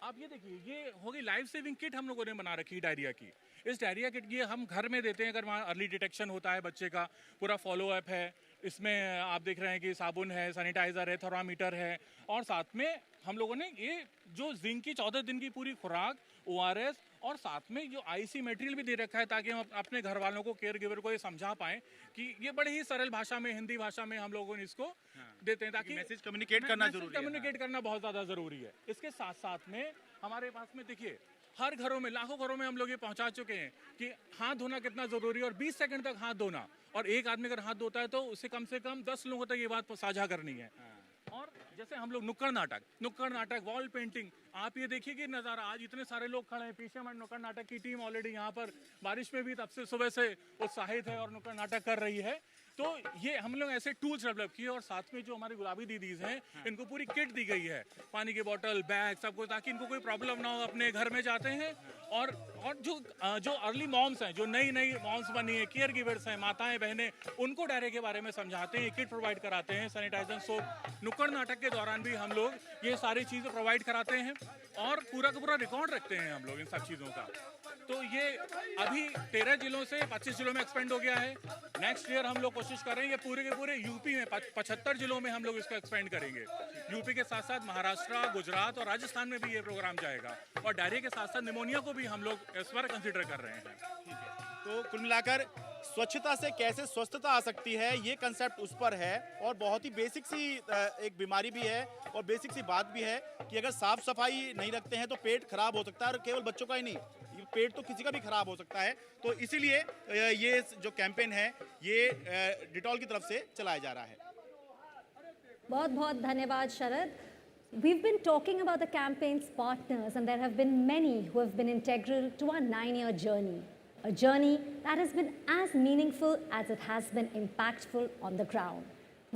Speaker 20: आप ये देखिए, ये हो गई लाइफ सेविंग किट हम लोगों ने बना रखी डायरिया की। इस डायरिया किट ये हम घर में देते हैं अगर वहाँ अर्ली डिटेक्शन होता है बच्चे का, पूरा फॉलोअप है। इसमें आप देख रहे हैं कि साबुन है, सैनिटाइज़र है, थर्मामीटर है और साथ में हम लोगों ने ये जो जिंक की 14 दिन की पूरी खुराक, ORS और साथ में जो आईसी मटेरियल भी दे रखा है ताकि हम अपने घर वालों को, केयर गिवर को ये समझा पाएं कि ये बड़े ही सरल भाषा में, हिंदी भाषा में हम लोगों ने इसको देते हैं ताकि
Speaker 19: मैसेज कम्युनिकेट करना जरूरी है।
Speaker 20: कम्युनिकेट करना बहुत ज़्यादा ज़रूरी है। इसके साथ साथ में हमारे पास में देखिए हर घरों में, लाखों घरों में हम लोग ये पहुंचा चुके हैं कि हाथ धोना कितना ज़रूरी है और 20 सेकंड तक हाथ धोना, और एक आदमी अगर हाथ धोता है तो उसे कम से कम 10 लोगों तक ये बात साझा करनी है। और जैसे हम लोग नुक्कड़ नाटक, वॉल पेंटिंग, आप ये देखिए कि नज़ारा, आज इतने सारे लोग खड़े हैं, पीछे हमारे नुक्कड़ नाटक की टीम ऑलरेडी यहाँ पर बारिश में भी तब से सुबह से उत्साहित है और नुक्कड़ नाटक कर रही है। तो ये हम लोग ऐसे टूल्स डेवलप किए और साथ में जो हमारी गुलाबी दीदीज हैं इनको पूरी किट दी गई है, पानी की बोतल, बैग, सब कुछ, ताकि इनको कोई प्रॉब्लम ना हो। अपने घर में जाते हैं और जो अर्ली मॉम्स हैं, जो नई मॉम्स बनी है, केयर गिवर्स हैं, माताएं बहनें, उनको डायरिया के बारे में समझाते हैं, किट प्रोवाइड कराते हैं, सैनिटाइजर, सोप। नुक्कड़ नाटक के दौरान भी हम लोग ये सारी चीज़ें प्रोवाइड कराते हैं और पूरा का पूरा रिकॉर्ड रखते हैं हम लोग इन सब चीज़ों का। तो ये अभी 13 जिलों से 25 जिलों में एक्सपेंड हो गया है। नेक्स्ट ईयर हम लोग कोशिश करेंगे पूरे के पूरे यूपी में 75 जिलों में हम लोग इसको एक्सपेंड करेंगे। यूपी के साथ साथ महाराष्ट्र, गुजरात और राजस्थान में भी ये प्रोग्राम जाएगा और डायरिया के साथ साथ निमोनिया को भी हम लोग इस बार कंसिडर कर रहे हैं।
Speaker 19: तो कुल मिलाकर स्वच्छता से कैसे स्वस्थता आ सकती है, ये कंसेप्ट उस पर है और बहुत ही बेसिक सी एक बीमारी भी है और बेसिक सी बात भी है कि अगर साफ सफाई नहीं रखते हैं तो पेट खराब हो सकता है, और केवल बच्चों का ही नहीं, पेट तो किसी का भी खराब हो सकता है। तो इसीलिए ये जो कैंपेन है ये डिटॉल की तरफ से चलाया जा रहा है।
Speaker 8: बहुत बहुत धन्यवाद शरद। We've been talking about the campaign's partners, and there have been many who have been integral to our 9-year journey. A journey that has been as meaningful as it has been impactful on the ground.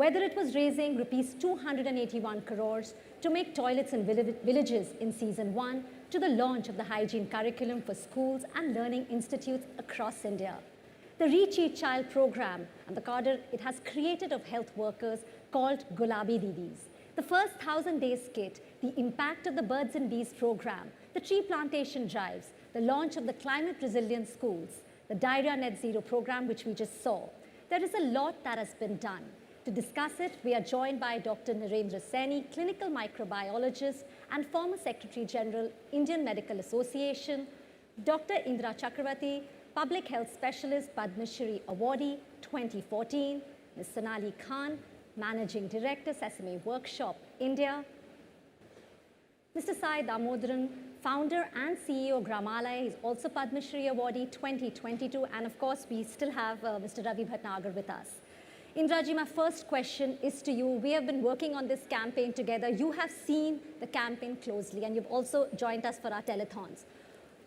Speaker 8: Whether it was raising rupees 281 crores to make toilets in villages in season 1, to the launch of the hygiene curriculum for schools and learning institutes across India. The Reach Each Child program and the cadre it has created of health workers called Gulabi Didis. The first 1000 days kit, the impact of the Birds and Bees program, the tree plantation drives, the launch of the climate resilient schools, the Diarrhea Net Zero program which we just saw. There is a lot that has been done. To discuss it, we are joined by Dr. Narendra Saini, clinical microbiologist and former Secretary General, Indian Medical Association, Dr. Indra Chakravarti, public health specialist, Padma Shri awardee 2014, Ms. Sonali Khan, Managing Director, Sesame Workshop, India, Mr. Sai Damodaran, founder and CEO Gramalaya, he's also Padma Shri awardee 2022, and of course we still have Mr. Ravi Bhatnagar with us. Indraji, my first question is to you. We have been working on this campaign together. You have seen the campaign closely and you've also joined us for our telethons.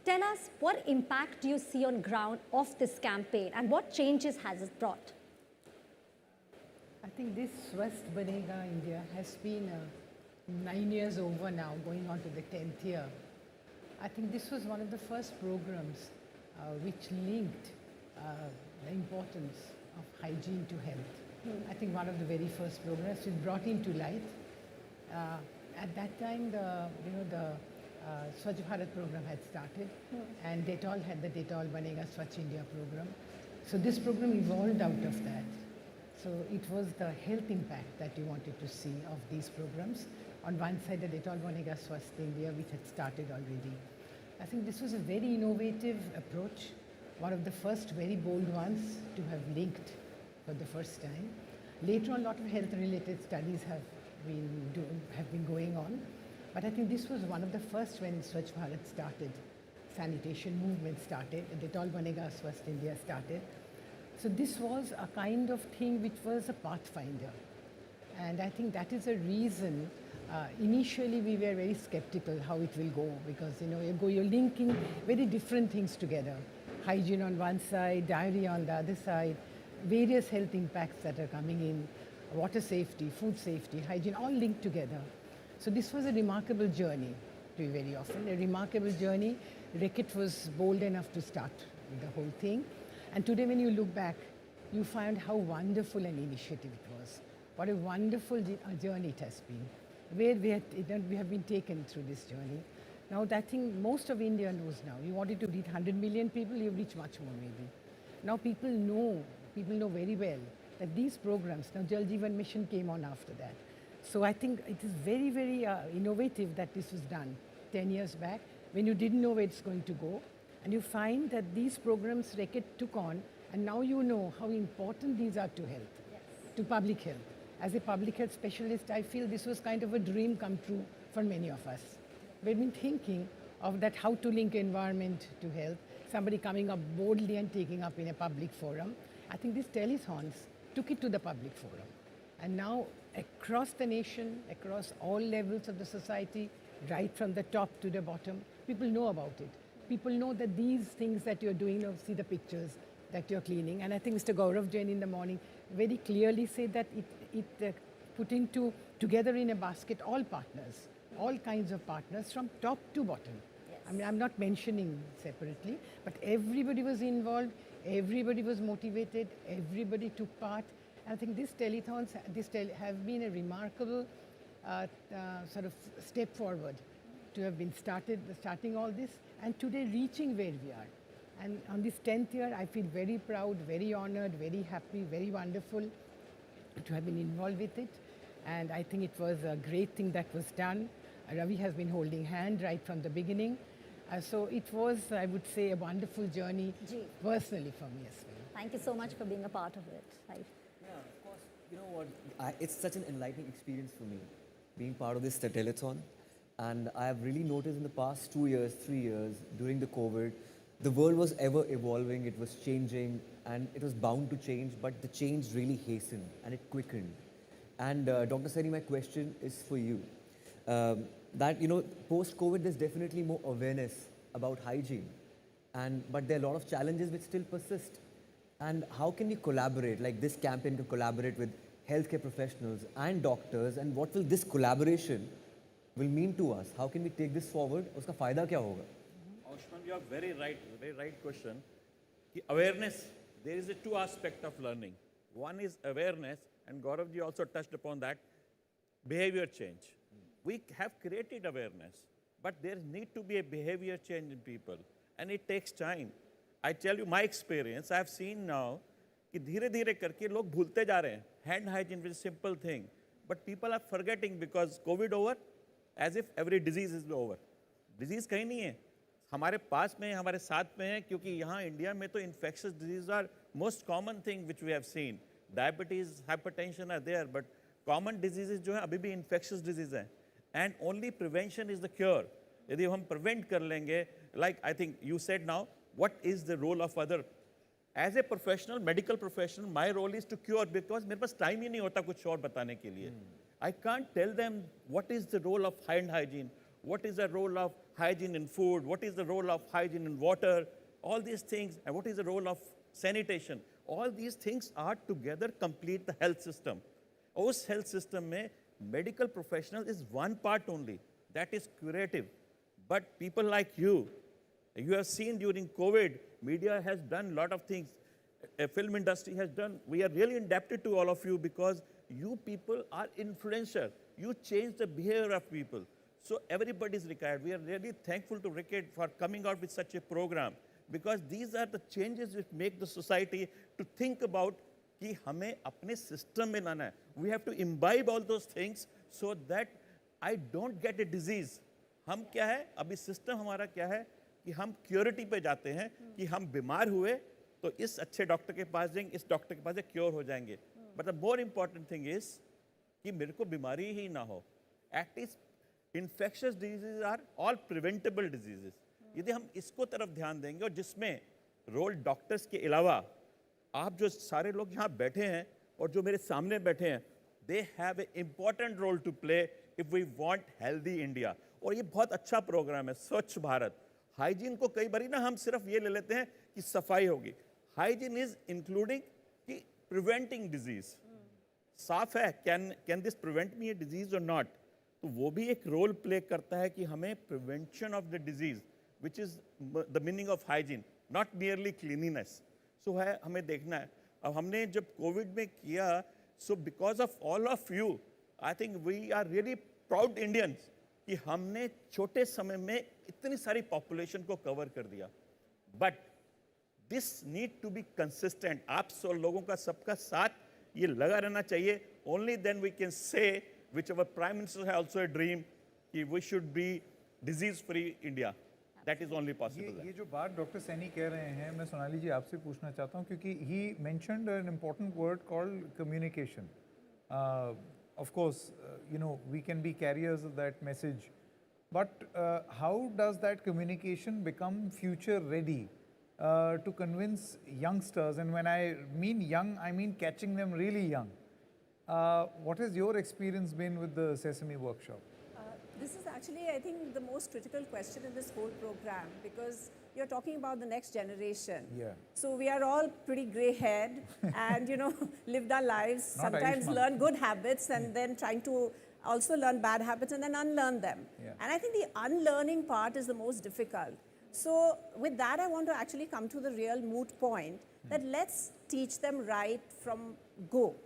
Speaker 8: Tell us, what impact do you see on ground of this campaign and what changes has it brought?
Speaker 21: I think this Swasth Banega India has been 9 years over now, going on to the 10th year. I think this was one of the first programs which linked the importance of hygiene to health. I think one of the very first programs we brought into light. At that time, the Swachh Bharat program had started, and Dettol had the Dettol Banega Swasth India program. So this program evolved out of that. So it was the health impact that we wanted to see of these programs. On one side, the Dettol Banega Swasth India, which had started already. I think this was a very innovative approach, one of the first very bold ones to have linked for the first time. Later on, a lot of health-related studies have been going on, but I think this was one of the first when Swachh Bharat started, sanitation movement started, the Dettol Banega Swasth India started. So this was a kind of thing which was a pathfinder, and I think that is a reason. Initially, we were very skeptical how it will go, because you're linking very different things together. Hygiene on one side, diarrhea on the other side, various health impacts that are coming in, water safety, food safety, hygiene, all linked together. So this was a remarkable journey, to be very often, a remarkable journey. Reckitt was bold enough to start the whole thing. And today when you look back, you find how wonderful an initiative it was. What a wonderful journey it has been, where we have been taken through this journey. Now I think most of India knows now. You wanted to reach 100 million people, you've reached much more maybe. Now people know very well that these programs, now Jal Jeevan Mission came on after that. So I think it is very, very innovative that this was done 10 years back. when you didn't know where it's going to go. And you find that these programs Reckitt took on, and now you know how important these are to health, to public health. As a public health specialist, I feel this was kind of a dream come true for many of us. We've been thinking of that, how to link environment to health, somebody coming up boldly and taking up in a public forum. I think these telethons took it to the public forum. And now across the nation, across all levels of the society, right from the top to the bottom, people know about it. People know that these things that you're doing, see the pictures that you're cleaning. And I think Mr. Gaurav Jain in the morning very clearly said that it put together in a basket all partners, all kinds of partners from top to bottom. I mean, I'm not mentioning separately, but everybody was involved, everybody was motivated, everybody took part. And I think these telethons have been a remarkable sort of step forward to have been starting all this, and today reaching where we are. And on this 10th year, I feel very proud, very honored, very happy, very wonderful to have been involved with it. And I think it was a great thing that was done. Ravi has been holding hand right from the beginning. So it was, I would say, a wonderful journey personally for me as well.
Speaker 8: Thank you so much for being a part of it. Right?
Speaker 1: Yeah, of course. You know what? It's such an enlightening experience for me, being part of this telethon. And I have really noticed in the past 2 years, 3 years, during the COVID, the world was ever evolving, it was changing, and it was bound to change, but the change really hastened and it quickened. And Dr. Seni, my question is for you. That, you know, post-COVID, there's definitely more awareness about hygiene, but there are a lot of challenges which still persist. And how can we collaborate, like this campaign can collaborate with healthcare professionals and doctors, and what will this collaboration will mean to us? How can we take this forward? Uska fayda kya hoga?
Speaker 6: Ayushmann, you are very right question. Awareness, there is a two aspect of learning. One is awareness, and Gaurav ji also touched upon that, behavior change. We have created awareness, but there need to be a behavior change in people, and it takes time. I tell you my experience, I have seen now कि धीरे-धीरे करके लोग भूलते जा रहे हैं. Hand hygiene is a simple thing, but people are forgetting because COVID over, as if every disease is over. Disease कहीं नहीं है, हमारे पास में, हमारे साथ में है, क्योंकि यहाँ इंडिया में तो infectious diseases are most common thing which we have seen. Diabetes, hypertension are there, but common diseases जो है अभी भी infectious disease हैं. And only prevention is the cure. यदि हम prevent कर लेंगे, like I think you said now, what is the role of other? As a professional, medical professional, my role is to cure because मेरे पास time ही नहीं होता कुछ और बताने के लिए. I can't tell them what is the role of hand hygiene, what is the role of hygiene in food, what is the role of hygiene in water, all these things, and what is the role of sanitation. All these things are together complete the health system. उस health system में medical professional is one part only, that is curative. But people like you have seen during COVID, media has done a lot of things. A film industry has done. We are really indebted to all of you because you people are influencer. You change the behavior of people. So everybody is required. We are really thankful to Reckitt for coming out with such a program because these are the changes which make the society to think about कि हमें अपने system में लाना है. We have to imbibe all those things so that I don't get a disease. हम क्या है? अभी system हमारा क्या है? कि हम क्योरिटी पे जाते हैं कि हम बीमार हुए तो इस अच्छे डॉक्टर के पास जाएंगे, इस डॉक्टर के पास से क्योर हो जाएंगे. But the more important thing is कि मेरे को बीमारी ही ना हो. At least infectious diseases are all preventable diseases. यदि हम इसको तरफ ध्यान देंगे और जिसमें रोल डॉक्टर्स के अलावा आप जो सारे लोग यहाँ बैठे हैं और जो मेरे सामने बैठे हैं, they have a important role to play if we want healthy India. और ये बहुत अच्छा प्रोग्राम है स्वच्छ भारत. हाइजीन को कई बारी ना हम सिर्फ ये ले लेते हैं कि सफाई होगी. हाइजीन इज इंक्लूडिंग कि प्रिवेंटिंग डिजीज. साफ है, can this prevent me a disease और नॉट. तो वो भी एक रोल प्ले करता है कि हमें prevention of the disease which is the meaning of hygiene, not merely cleanliness. So है हमें देखना है. अब हमने जब कोविड में किया, so because of all of you I think we are really proud Indians कि हमने छोटे समय में इतनी सारी पॉपुलेशन को कवर कर दिया. But this need to be consistent. आप सब लोगों का सबका साथ ये लगा रहना चाहिए. Only then we can say which our prime minister है ऑल्सो ए ड्रीम कि we should be disease free India. That is only possible.
Speaker 4: ये जो बात डॉक्टर सैनी कह रहे हैं, मैं सोनाली जी आपसे पूछना चाहता हूँ, क्योंकि he mentioned an important word called communication. Of course, we can be carriers of that message, but how does that communication become future ready to convince youngsters? And when I mean young, I mean catching them really young. What has your experience been with the Sesame workshop?
Speaker 9: This is actually, I think, the most critical question in this whole program, because you're talking about the next generation.
Speaker 4: Yeah.
Speaker 9: So we are all pretty gray-haired and, lived our lives,
Speaker 4: Not
Speaker 9: sometimes
Speaker 4: Ayushmann.
Speaker 9: learn good habits and then trying to also learn bad habits and then unlearn them.
Speaker 4: Yeah.
Speaker 9: And I think the unlearning part is the most difficult. So with that, I want to actually come to the real moot point that let's teach them right from go.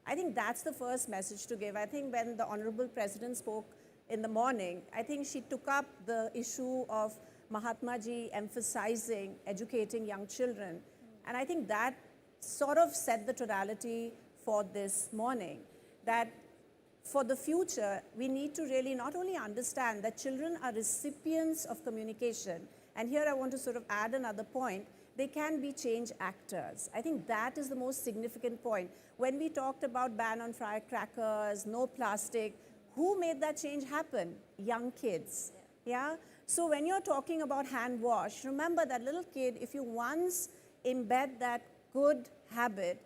Speaker 9: I think that's the first message to give. I think when the Honorable President spoke in the morning, I think she took up the issue of Mahatma Ji emphasizing educating young children. And I think that sort of set the tonality for this morning, that for the future, we need to really not only understand that children are recipients of communication, and here I want to sort of add another point, they can be change actors. I think that is the most significant point. When we talked about ban on firecrackers, no plastic, who made that change happen? Young kids, yeah? So when you're talking about hand wash, remember that little kid, if you once embed that good habit,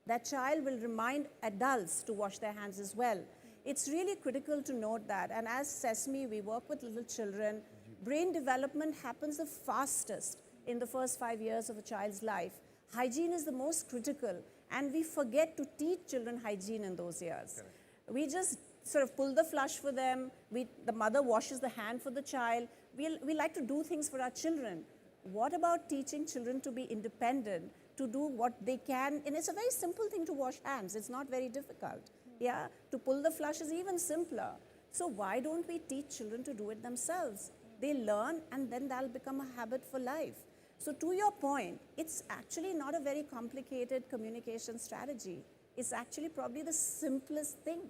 Speaker 9: that child will remind adults to wash their hands as well. It's really critical to note that. And as Sesame, we work with little children. Brain development happens the fastest in the first 5 years of a child's life. Hygiene is the most critical, and we forget to teach children hygiene in those years. Correct. We just sort of pull the flush for them. The mother washes the hand for the child. We like to do things for our children. What about teaching children to be independent, to do what they can? And it's a very simple thing to wash hands. It's not very difficult. Yeah, to pull the flush is even simpler. So why don't we teach children to do it themselves? They learn, and then that'll become a habit for life. So to your point, it's actually not a very complicated communication strategy. It's actually probably the simplest thing.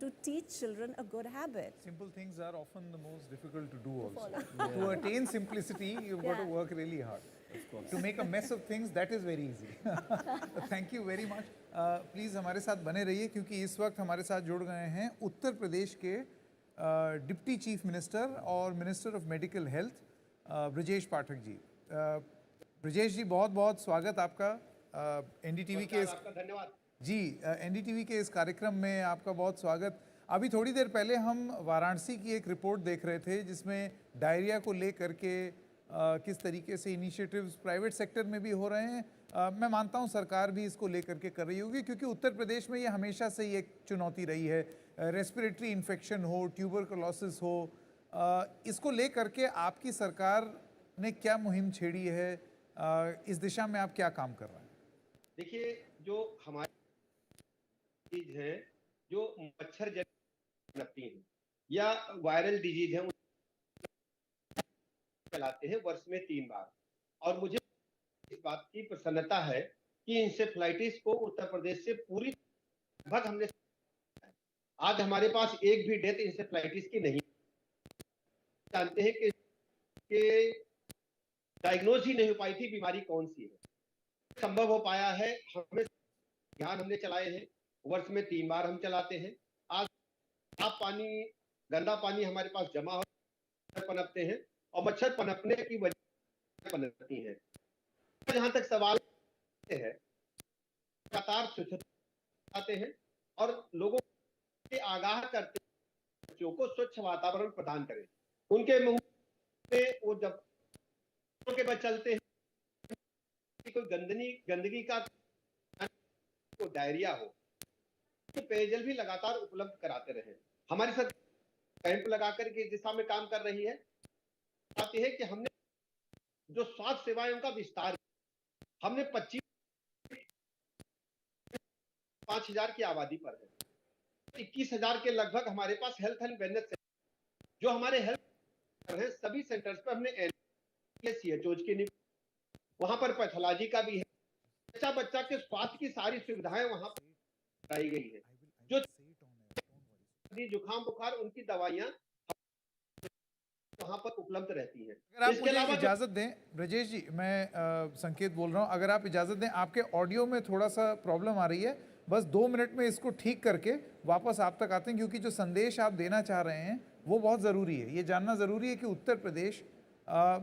Speaker 9: To teach children a good habit.
Speaker 4: Simple things are often the most difficult to do also. To attain simplicity, you've got to work really hard. Of course. To make a mess of things, that is very easy. Thank you very much. Please हमारे साथ बने रहिए, क्योंकि इस वक्त हमारे साथ जुड़ गए हैं उत्तर प्रदेश के डिप्टी चीफ मिनिस्टर और minister of medical health Brajesh Pathak ji. Brajesh ji, बहुत बहुत स्वागत आपका एनडीटीवी के
Speaker 22: धन्यवाद
Speaker 4: जी. एनडीटीवी के इस कार्यक्रम में आपका बहुत स्वागत. अभी थोड़ी देर पहले हम वाराणसी की एक रिपोर्ट देख रहे थे, जिसमें डायरिया को लेकर के किस तरीके से इनिशिएटिव्स प्राइवेट सेक्टर में भी हो रहे हैं. मैं मानता हूं सरकार भी इसको लेकर के कर रही होगी, क्योंकि उत्तर प्रदेश में ये हमेशा से ही एक चुनौती रही है. रेस्पिरेटरी इन्फेक्शन हो, ट्यूबरकुलोसिस हो, इसको लेकर के आपकी सरकार ने क्या मुहिम छेड़ी है, इस दिशा में आप क्या काम कर रहे हैं?
Speaker 22: देखिए, जो हमारी चीज है, जो मच्छर जनित लगती हैं या वायरल डिजीज है, चलाते हैं वर्ष में 3 बार. और मुझे इस बात की प्रसन्नता है कि इंसेफ्लाइटिस को उत्तर प्रदेश से पूरी लगभग हमने, आज हमारे पास एक भी डेथ इंसेफ्लाइटिस की नहीं. जानते हैं कि डायग्नोज ही नहीं हो पाई थी बीमारी कौन सी है. संभव हो पाया है. हमें ध्यान हमने चलाए हैं, वर्ष में 3 बार हम चलाते हैं. आज साफ पानी, गंदा पानी हमारे पास जमा हो, मच्छर पनपते हैं और मच्छर पनपने की वजह पनपती हैं. जहां तक सवाल है, लगातार स्वच्छता आते हैं और लोगों को आगाह करते हैं, बच्चों को स्वच्छ वातावरण प्रदान करें. उनके मुंह में वो जब के बाद चलते हैं, कोई गंदगी का तो डायरिया हो, तो पेयजल भी लगातार उपलब्ध कराते रहे. हमारी सरकार कैंप लगाकर के दिशा में काम कर रही है. आती है कि हमने जो स्वास्थ्य सेवाओं का विस्तार, हमने 5,000 की आबादी पर है, 21,000 के लगभग हमारे पास हेल्थ एंड वेलनेस सेंटर, जो हमारे हेल्थ है, सभी सेंटर्स पर हमने CHOs की नियुक्ति, वहां पर पैथोलॉजी का भी है. बच्चा के स्वास्थ्य की सारी सुविधाएं वहां पर कराई गई है. जो जुकाम बुखार, उनकी दवाइयां वहां पर उपलब्ध रहती हैं।
Speaker 4: अगर आप
Speaker 22: इसके
Speaker 4: मुझे
Speaker 22: अलावा
Speaker 4: इजाज़त दें, ब्रजेश जी, मैं संकेत बोल रहा हूँ, अगर आप इजाज़त दें, आपके ऑडियो में थोड़ा सा प्रॉब्लम आ रही है, बस 2 मिनट में इसको ठीक करके वापस आप तक आते हैं, क्योंकि जो संदेश आप देना चाह रहे हैं वो बहुत ज़रूरी है। ये जानना ज़रूरी है कि Uttar Pradesh,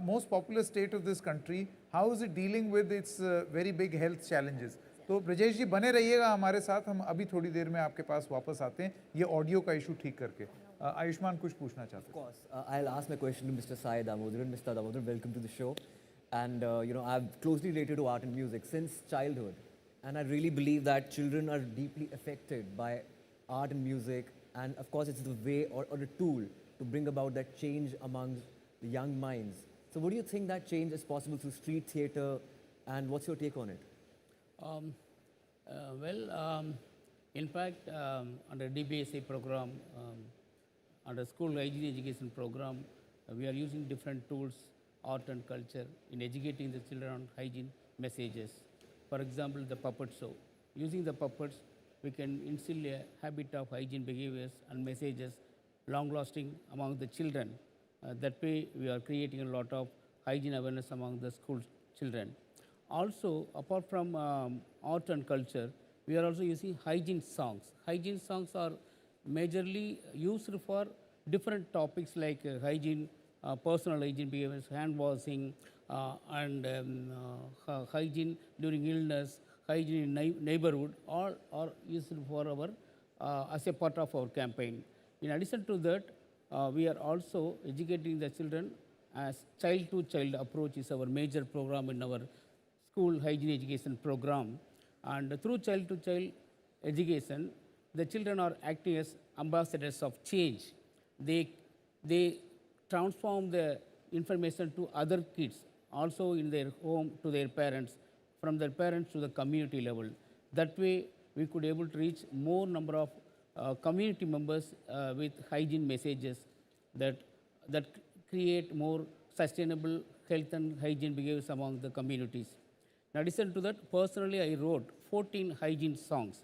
Speaker 4: most popular state of this country, how is it dealing with its very big health challenges. तो ब्रजेश जी बने रहिएगा हमारे साथ, हम अभी थोड़ी देर में आपके पास वापस आते हैं ये ऑडियो का इशू ठीक करके। आयुष्मान कुछ पूछना चाहते हैं?
Speaker 1: Of course, I'll ask my question to Mr. Sai Damodaran. Mr. Damodaran, welcome to the show. And I'm closely related to art and music since childhood, and I really believe that children are deeply affected by art and music. And of course, it's the way or a tool to bring about that change among the young minds. So, what do you think that change is possible through street theatre, and what's your take on it?
Speaker 5: In fact, under DBSA program, under school hygiene education program, we are using different tools, art and culture, in educating the children on hygiene messages. For example, the puppet show. Using the puppets, we can instill a habit of hygiene behaviors and messages long-lasting among the children. That way, we are creating a lot of hygiene awareness among the school children. Also, apart from art and culture, we are also using hygiene songs. Hygiene songs are majorly used for different topics like hygiene, personal hygiene behaviors, hand washing, and hygiene during illness, hygiene in neighborhood, all are used for our as a part of our campaign. In addition to that, we are also educating the children as child-to-child approach is our major program in our school hygiene education program. And through child-to-child education, the children are acting as ambassadors of change. They transform the information to other kids, also in their home to their parents, from their parents to the community level. That way, we could able to reach more number of community members with hygiene messages that create more sustainable health and hygiene behaviors among the communities. In addition to that, personally, I wrote 14 hygiene songs,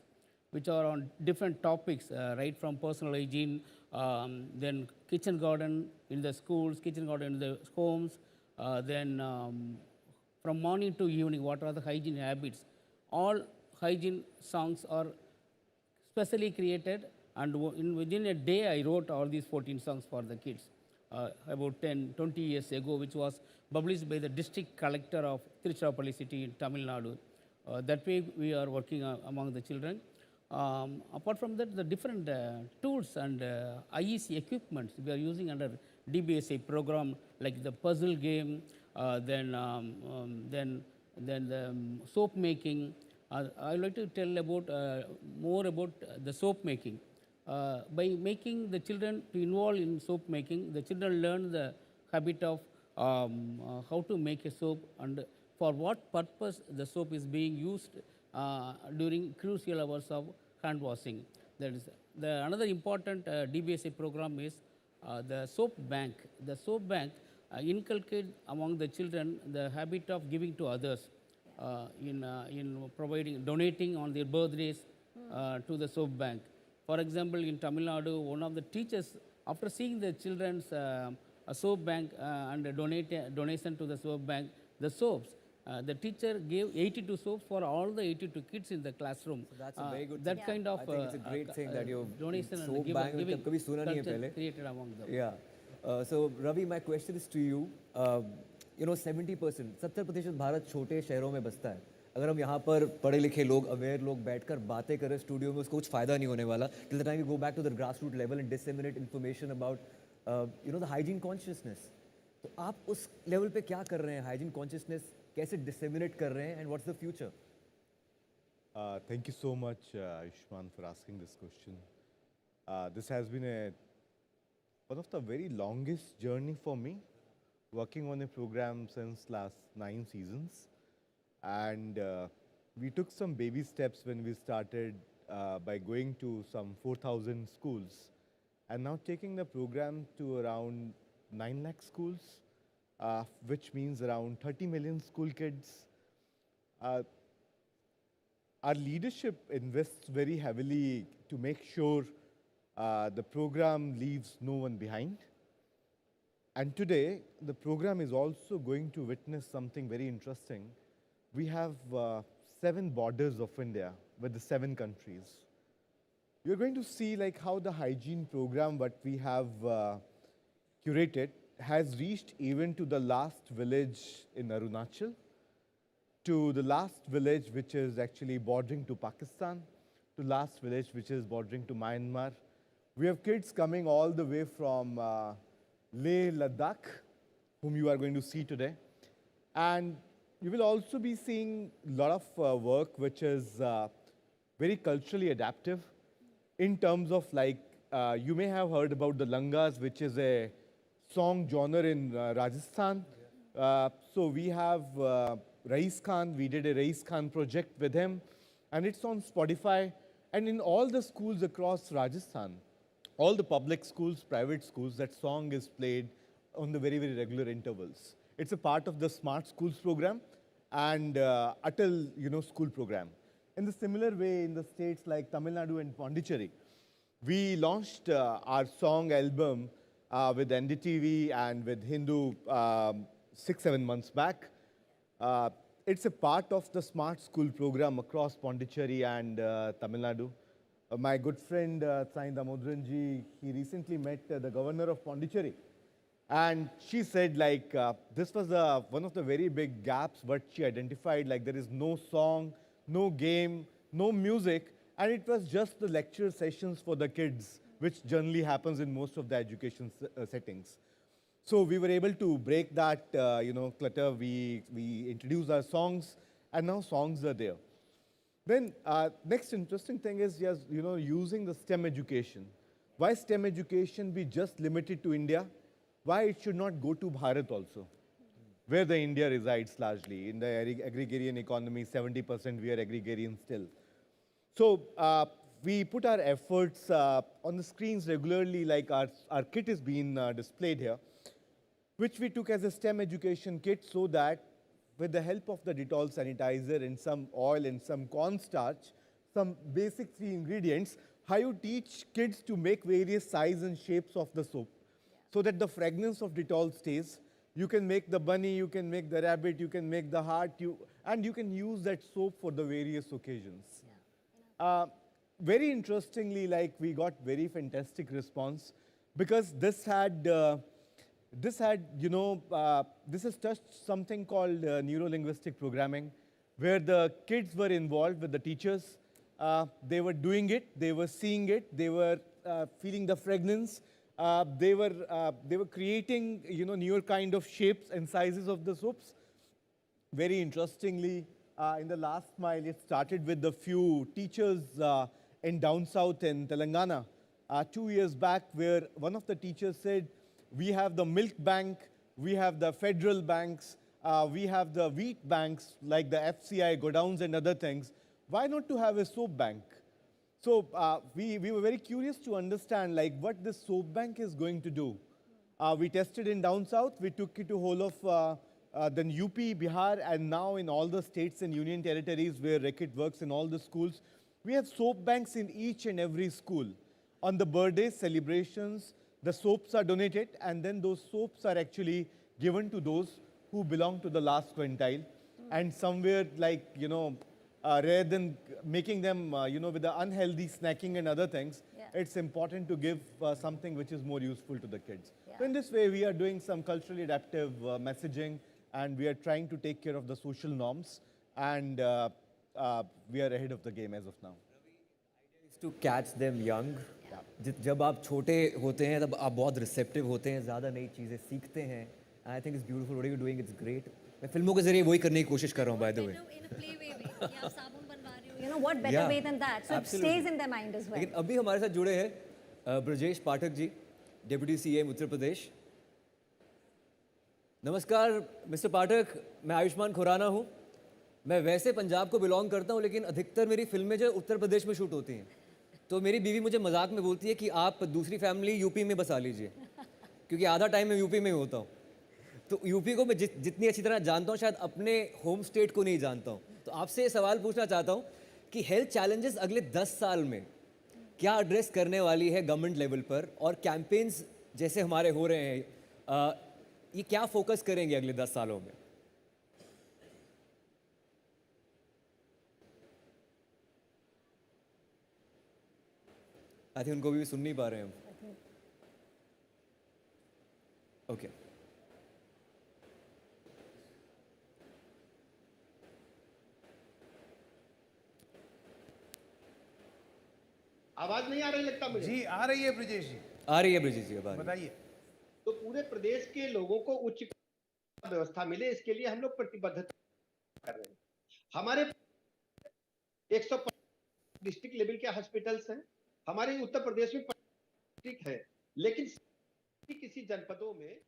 Speaker 5: which are on different topics, right from personal hygiene, then kitchen garden in the schools, kitchen garden in the homes, then from morning to evening, what are the hygiene habits. All hygiene songs are specially created, and within a day, I wrote all these 14 songs for the kids. About 20 years ago, which was published by the district collector of Tiruchirappalli city in Tamil Nadu. That way, we are working among the children. Apart from that, the different tools and IEC equipments we are using under DBSA program, like the puzzle game, then the soap making. I would like to tell about more about the soap making. By making the children to involve in soap making, the children learn the habit of how to make a soap and for what purpose the soap is being used during crucial hours of hand washing. That is another important DBSA program is the soap bank. The soap bank inculcates among the children the habit of giving to others in donating on their birthdays to the soap bank. For example, in Tamil Nadu, one of the teachers, after seeing the children's soap bank and donation to the soap bank, the soaps, the teacher gave 82 soaps for all the 82 kids in the classroom.
Speaker 1: So that's a very good
Speaker 5: that
Speaker 1: thing.
Speaker 5: kind of
Speaker 1: I think it's a great thing that you've
Speaker 5: donation
Speaker 1: soap
Speaker 5: and
Speaker 1: bank
Speaker 5: giving
Speaker 1: कभी सुना नहीं है
Speaker 5: culture
Speaker 1: पहले.
Speaker 5: created among them.
Speaker 1: Yeah. So Ravi, my question is to you. 70%, 70% Bharat छोटे शहरों में बसता है. अगर हम यहाँ पर पढ़े लिखे लोग, अवेयर लोग बैठकर बातें करें स्टूडियो में, उसको कुछ फ़ायदा नहीं होने वाला. Till the time we go back to the grassroots level and disseminate information about, the hygiene consciousness. तो आप उस लेवल पे क्या कर रहे हैं? Hygiene consciousness कैसे disseminate कर रहे हैं? And what's the future?
Speaker 17: Thank you so much, Ayushmann, for asking this question. This has been one of the very longest journey for me, working on a program since last 9 seasons. And we took some baby steps when we started by going to some 4,000 schools, and now taking the program to around 9 lakh schools, which means around 30 million school kids. Our leadership invests very heavily to make sure the program leaves no one behind. And today, the program is also going to witness something very interesting. We have 7 borders of India with the 7 countries. You're going to see like how the hygiene program, what we have curated, has reached even to the last village in Arunachal, to the last village which is actually bordering to Pakistan, to last village which is bordering to Myanmar. We have kids coming all the way from Leh, Ladakh, whom you are going to see today. And you will also be seeing a lot of work which is very culturally adaptive in terms of like, you may have heard about the langas, which is a song genre in Rajasthan. So we have Rais Khan, we did a Rais Khan project with him, and it's on Spotify. And in all the schools across Rajasthan, all the public schools, private schools, that song is played on the very, very regular intervals. It's a part of the Smart Schools program and Atal, school program. In the similar way, in the states like Tamil Nadu and Pondicherry, we launched our song album with NDTV and with Hindu 6-7 months back. It's a part of the Smart School program across Pondicherry and Tamil Nadu. My good friend Sai Damodranji, he recently met the governor of Pondicherry. And she said like, this was one of the very big gaps, but she identified like there is no song, no game, no music, and it was just the lecture sessions for the kids, which generally happens in most of the education settings. So we were able to break that, clutter. We introduced our songs, and now songs are there. Then next interesting thing is, yes, using the STEM education. Why STEM education be just limited to India? Why it should not go to Bharat also, where the India resides largely. In the agrarian economy, 70% we are agrarian still. So we put our efforts on the screens regularly, like our kit is being displayed here, which we took as a STEM education kit so that with the help of the Dettol sanitizer and some oil and some cornstarch, some basic 3 ingredients, how you teach kids to make various sizes and shapes of the soap so that the fragrance of Dettol stays. You can make the bunny, you can make the rabbit, you can make the heart, and you can use that soap for the various occasions. Very interestingly, like we got very fantastic response because this has touched something called neuro-linguistic programming, where the kids were involved with the teachers. They were doing it, they were seeing it, they were feeling the fragrance. They were creating, newer kind of shapes and sizes of the soaps. Very interestingly, in the last mile, it started with a few teachers in down south in Telangana 2 years back, where one of the teachers said, we have the milk bank, we have the federal banks, we have the wheat banks like the FCI, godowns and other things. Why not to have a soap bank? So we were very curious to understand like what this soap bank is going to do. We tested in down south, we took it to whole of then UP, Bihar, and now in all the states and union territories where Reckitt works in all the schools. We have soap banks in each and every school. On the birthday celebrations, the soaps are donated, and then those soaps are actually given to those who belong to the last quintile. And somewhere like, rather than making them, with the unhealthy snacking and other things, it's important to give something which is more useful to the kids. So in this way, we are doing some culturally adaptive messaging, and we are trying to take care of the social norms, and we are ahead of the game as of now.
Speaker 1: To catch them young. जब आप छोटे होते हैं तब आप बहुत receptive होते हैं, ज़्यादा नई चीज़ें सीखते हैं. I think it's beautiful. What are you doing? It's great. मैं फिल्मों के ज़रिए वही करने की कोशिश कर रहा हूँ, by the way.
Speaker 8: What better way than that? So it stays in their mind as well.
Speaker 1: लेकिन अभी हमारे साथ जुड़े हैं ब्रजेश पाठक जी, डेप्यूटी सीएम उत्तर प्रदेश. नमस्कार मिस्टर पाठक, मैं आयुष्मान खुराना हूँ. मैं वैसे पंजाब को बिलोंग करता हूँ, लेकिन अधिकतर मेरी फिल्में जो उत्तर प्रदेश में शूट होती हैं. तो मेरी बीवी मुझे मजाक में बोलती है कि आप दूसरी फैमिली यूपी में बसा लीजिए, क्योंकि आधा टाइम मैं यूपी में ही होता हूँ. तो यूपी को मैं जितनी अच्छी तरह जानता हूँ, शायद अपने होम स्टेट को नहीं जानता हूँ. तो आपसे ये सवाल पूछना चाहता हूँ कि हेल्थ चैलेंजेस अगले 10 साल में क्या एड्रेस करने वाली है गवर्नमेंट लेवल पर, और कैंपेन्स जैसे हमारे हो रहे हैं ये क्या फोकस करेंगे अगले 10 सालों में? आई थिंक उनको भी सुन नहीं पा रहे हैं हम। ओके
Speaker 22: आवाज नहीं आ रही लगता मुझे।
Speaker 4: जी आ रही है ब्रिजेश जी।
Speaker 1: आ रही है ब्रिजेश जी,
Speaker 4: बताइए।
Speaker 22: तो पूरे प्रदेश के लोगों को उच्च व्यवस्था मिले, इसके लिए हम लोग प्रतिबद्धता कर रहे हैं। हमारे 105 डिस्ट्रिक्ट लेवल के हॉस्पिटल्स हैं, हमारे उत्तर प्रदेश में डिस्ट्रिक्ट है, लेकिन किसी जनपदों में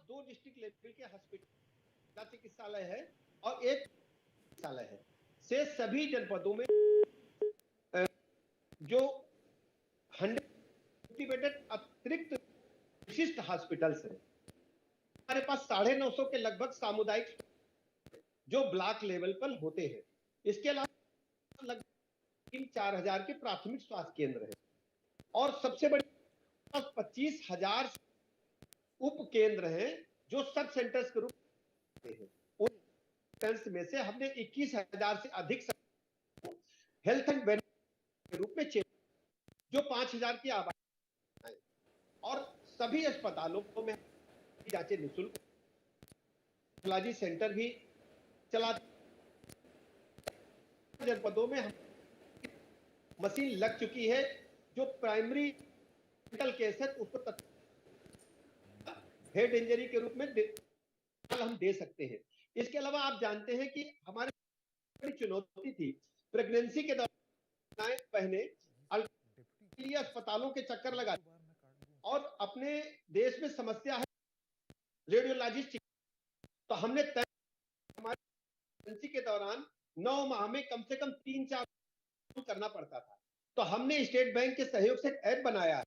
Speaker 22: 2 डिस्ट्रिक्ट लेवल के हॉस्पिटल चिकित्सालय है और 1 चिकित्सालय है। से सभी जनपदों में जो 100 बेडेड अतिरिक्त विशिष्ट हॉस्पिटल्स हैं। हमारे पास 950 के लगभग सामुदायिक जो ब्लॉक लेवल पर होते हैं। इसके अलावा लगभग 3-4 हजार के प्राथमिक स्वास्थ्य केंद्र हैं और सबसे बड़ी 25,000 उप केंद्र हैं जो सब सेंटर्स के रूप में हैं। उन सेंटर्स में से हमने 21,000 से अधिक हेल्थ एंड वेलनेस के रूप में जो 5,000 की आबादी है और सभी अस्पतालों में जांचें निःशुल्क, पैथोलॉजी सेंटर भी चला। जनपदों में मशीन लग चुकी है, जो प्राइमरी मेंटल केस है उसको हेड इंजरी के रूप में हम दे सकते हैं। इसके अलावा आप जानते हैं कि हमारे बड़ी चुनौती थी प्रेगनेंसी के दौरान पहले अस्पतालों के चक्कर लगा और अपने देश में समस्या है रेडियोलॉजिस्ट। तो हमने हमारी प्रेगनेंसी के दौरान 9 माह में कम से कम 3-4 करना पड़ता था। तो हमने स्टेट बैंक के सहयोग से ऐप बनाया है,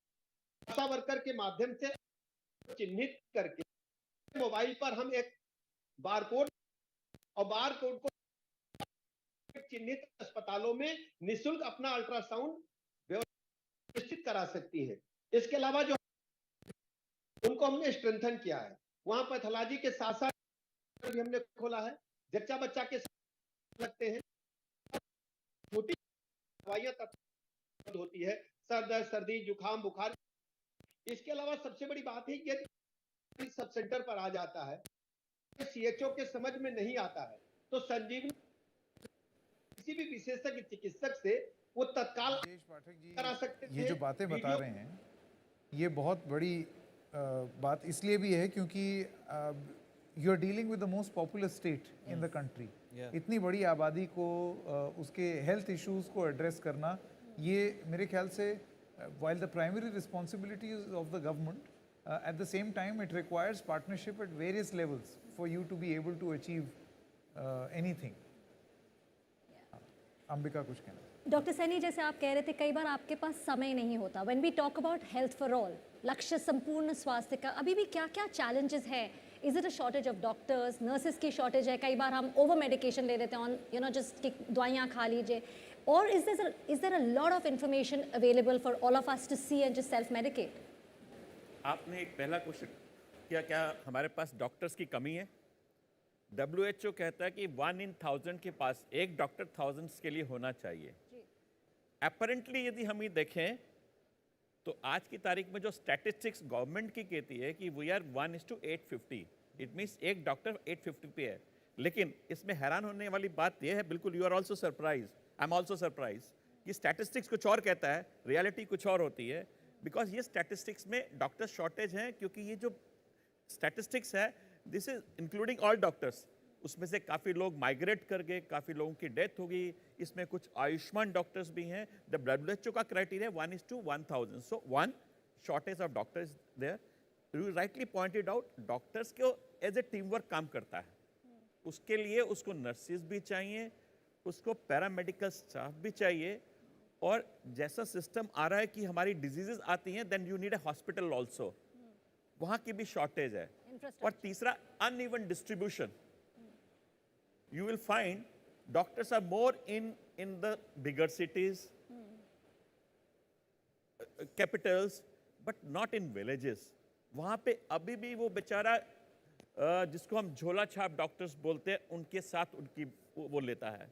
Speaker 22: आशा वर्कर के माध्यम से चिन्हित करके मोबाइल पर हम एक बारकोड और बारकोड को चिन्हित अस्पतालों में निःशुल्क अपना अल्ट्रासाउंड निश्चित करा सकती है। इसके अलावा जो उनको हमने स्ट्रेंथन किया है, वहां पैथोलॉजी के साथ साथ भी हमने खोला है। जच्चा बच्चा के साथ लगते हैं, छोटी दवाइयां तक होती है, सर दर्द, सर्दी, जुकाम, बुखार। इसके अलावा सबसे बड़ी बात है कि सब सेंटर पर आ जाता है, सीएचओ के समझ में नहीं आता है, तो संजीवनी किसी भी विशेषज्ञ चिकित्सक से वो तत्काल करा सकते थे।
Speaker 4: ये जो बातें बता रहे हैं ये बहुत बड़ी बात इसलिए भी है क्योंकि you are dealing with the most popular state in the country. इतनी बड़ी आबादी को उसके हेल्थ इश्यूज को एड्रेस करना, ये मेरे ख्याल से while the primary responsibility is of the government, at the same time it requires partnership at various levels for you to be able to achieve anything. Ambika कुछ कहना।
Speaker 8: डॉक्टर सैनी, जैसे आप कह रहे थे कई बार आपके पास समय नहीं होता। When we talk about health for all, लक्ष्य संपूर्ण स्वास्थ्य का, अभी भी क्या क्या चैलेंजेस है? Is it a shortage of doctors, nurses की शॉर्टेज है? कई बार हम ओवर मेडिकेशन ले लेते हैं ऑन जस्ट दवाइयाँ खा लीजिए, और is there a lot of information available for all of us to see and just self medicate?
Speaker 6: आपने एक पहला क्वेश्चन किया, क्या हमारे पास डॉक्टर्स की कमी है? WHO कहता है कि 1 in 1000 के पास एक डॉक्टर thousands के लिए होना चाहिए। अपरेंटली यदि हम ये देखें तो आज की तारीख में जो स्टैटिस्टिक्स गवर्नमेंट की कहती है कि वी आर 1:850, इट मीन्स एक डॉक्टर 850 पे है। लेकिन इसमें हैरान होने वाली बात यह है, बिल्कुल you are also surprise, I am also surprise, कि स्टैटिस्टिक्स कुछ और कहता है, रियलिटी कुछ और होती है। बिकॉज ये स्टैटिस्टिक्स में डॉक्टर शॉर्टेज है, क्योंकि ये जो स्टैटिस्टिक्स है this is including all doctors. उसमें से काफ़ी लोग माइग्रेट कर गए, काफ़ी लोगों की डेथ हो गई, इसमें कुछ आयुष्मान डॉक्टर्स भी हैं। द WHO का criteria 1:1000, so 1 shortage of doctors there. You rightly pointed out, doctors को एज ए टीम वर्क काम करता है, उसके लिए उसको नर्सेज भी चाहिए, उसको पैरामेडिकल स्टाफ भी चाहिए, और जैसा सिस्टम आ रहा है कि हमारी डिजीजेस आती हैं, then you need a hospital also, वहाँ की भी शॉर्टेज है। और तीसरा, uneven distribution. You will find doctors are more in the bigger cities, capitals, but not in villages. वहाँ पे अभी भी वो बेचारा जिसको हम झोला छाप डॉक्टर्स बोलते हैं, उनके साथ उनकी वो लेता है।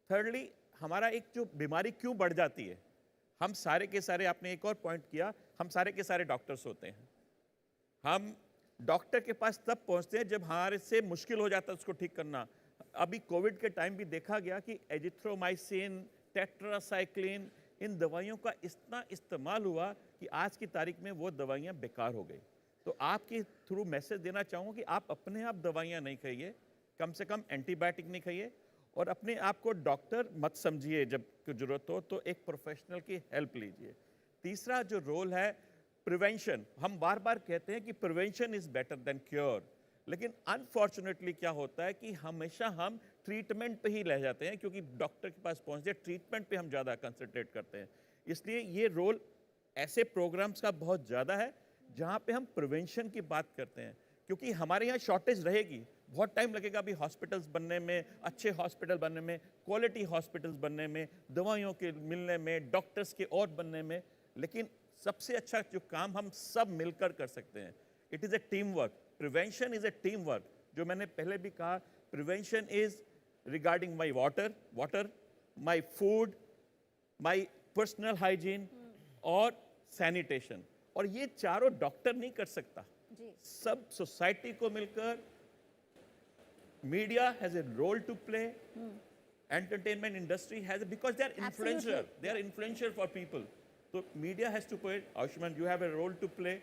Speaker 6: थर्डली, हमारा एक जो बीमारी क्यों बढ़ जाती है, हम सारे के सारे, आपने एक और पॉइंट किया, हम सारे के सारे डॉक्टर्स होते हैं। हम डॉक्टर के पास तब पहुंचते हैं जब हमारे से मुश्किल हो जाता है उसको ठीक करना। अभी कोविड के टाइम भी देखा गया कि एजिथ्रोमाइसिन, टेट्रासाइक्लिन, इन दवाइयों का इतना इस्तेमाल हुआ कि आज की तारीख में वो दवाइयाँ बेकार हो गई। तो आपके थ्रू मैसेज देना चाहूँगा कि आप अपने आप दवाइयाँ नहीं खाइए, कम से कम एंटीबायोटिक नहीं खाइए, और अपने आप को डॉक्टर मत समझिए। जब ज़रूरत हो तो एक प्रोफेशनल की हेल्प लीजिए। तीसरा जो रोल है प्रिवेंशन, हम बार बार कहते हैं कि prevention is better than cure, लेकिन अनफॉर्चुनेटली क्या होता है कि हमेशा हम ट्रीटमेंट पे ही रह जाते हैं, क्योंकि डॉक्टर के पास पहुंचते ट्रीटमेंट पे हम ज़्यादा कंसंट्रेट करते हैं। इसलिए ये रोल ऐसे प्रोग्राम्स का बहुत ज़्यादा है जहाँ पे हम प्रिवेंशन की बात करते हैं, क्योंकि हमारे यहाँ शॉर्टेज रहेगी, बहुत टाइम लगेगा अभी हॉस्पिटल्स बनने में, अच्छे हॉस्पिटल बनने में, क्वालिटी हॉस्पिटल्स बनने में, दवाइयों के मिलने में, डॉक्टर्स के और बनने में, लेकिन सबसे अच्छा जो काम हम सब मिलकर कर सकते हैं, it is a team work. Prevention is a team work. जो मैंने पहले भी कहा, prevention is regarding my water, my food, my personal hygiene और सैनिटेशन, और ये चारों डॉक्टर नहीं कर सकता, सब सोसाइटी को मिलकर। Media has a role to play, entertainment industry has, because they are influential for people. So media has to play. Ayushmann, you have a role to play.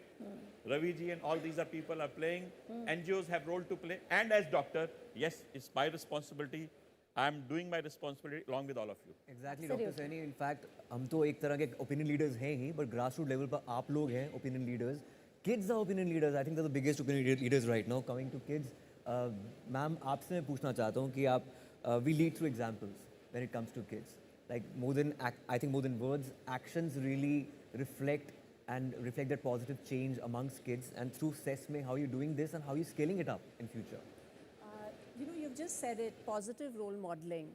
Speaker 6: Ravi ji and all these are people are playing. NGOs have role to play. And as doctor, yes, it's my responsibility. I'm doing my responsibility along with all of you.
Speaker 1: Exactly, Dr. Saini. In fact, हम तो एक तरह के opinion leaders हैं ही, but grassroots level पर आप लोग हैं opinion leaders. Kids are opinion leaders. I think they're the biggest opinion leaders right now. Coming to kids, ma'am आपसे मैं पूछना चाहता हूँ कि आप we lead through examples when it comes to kids. Like I think more than words, actions really reflect that positive change amongst kids. And through SESME, how are you doing this and how are you scaling it up in future?
Speaker 9: You've just said it, positive role modeling.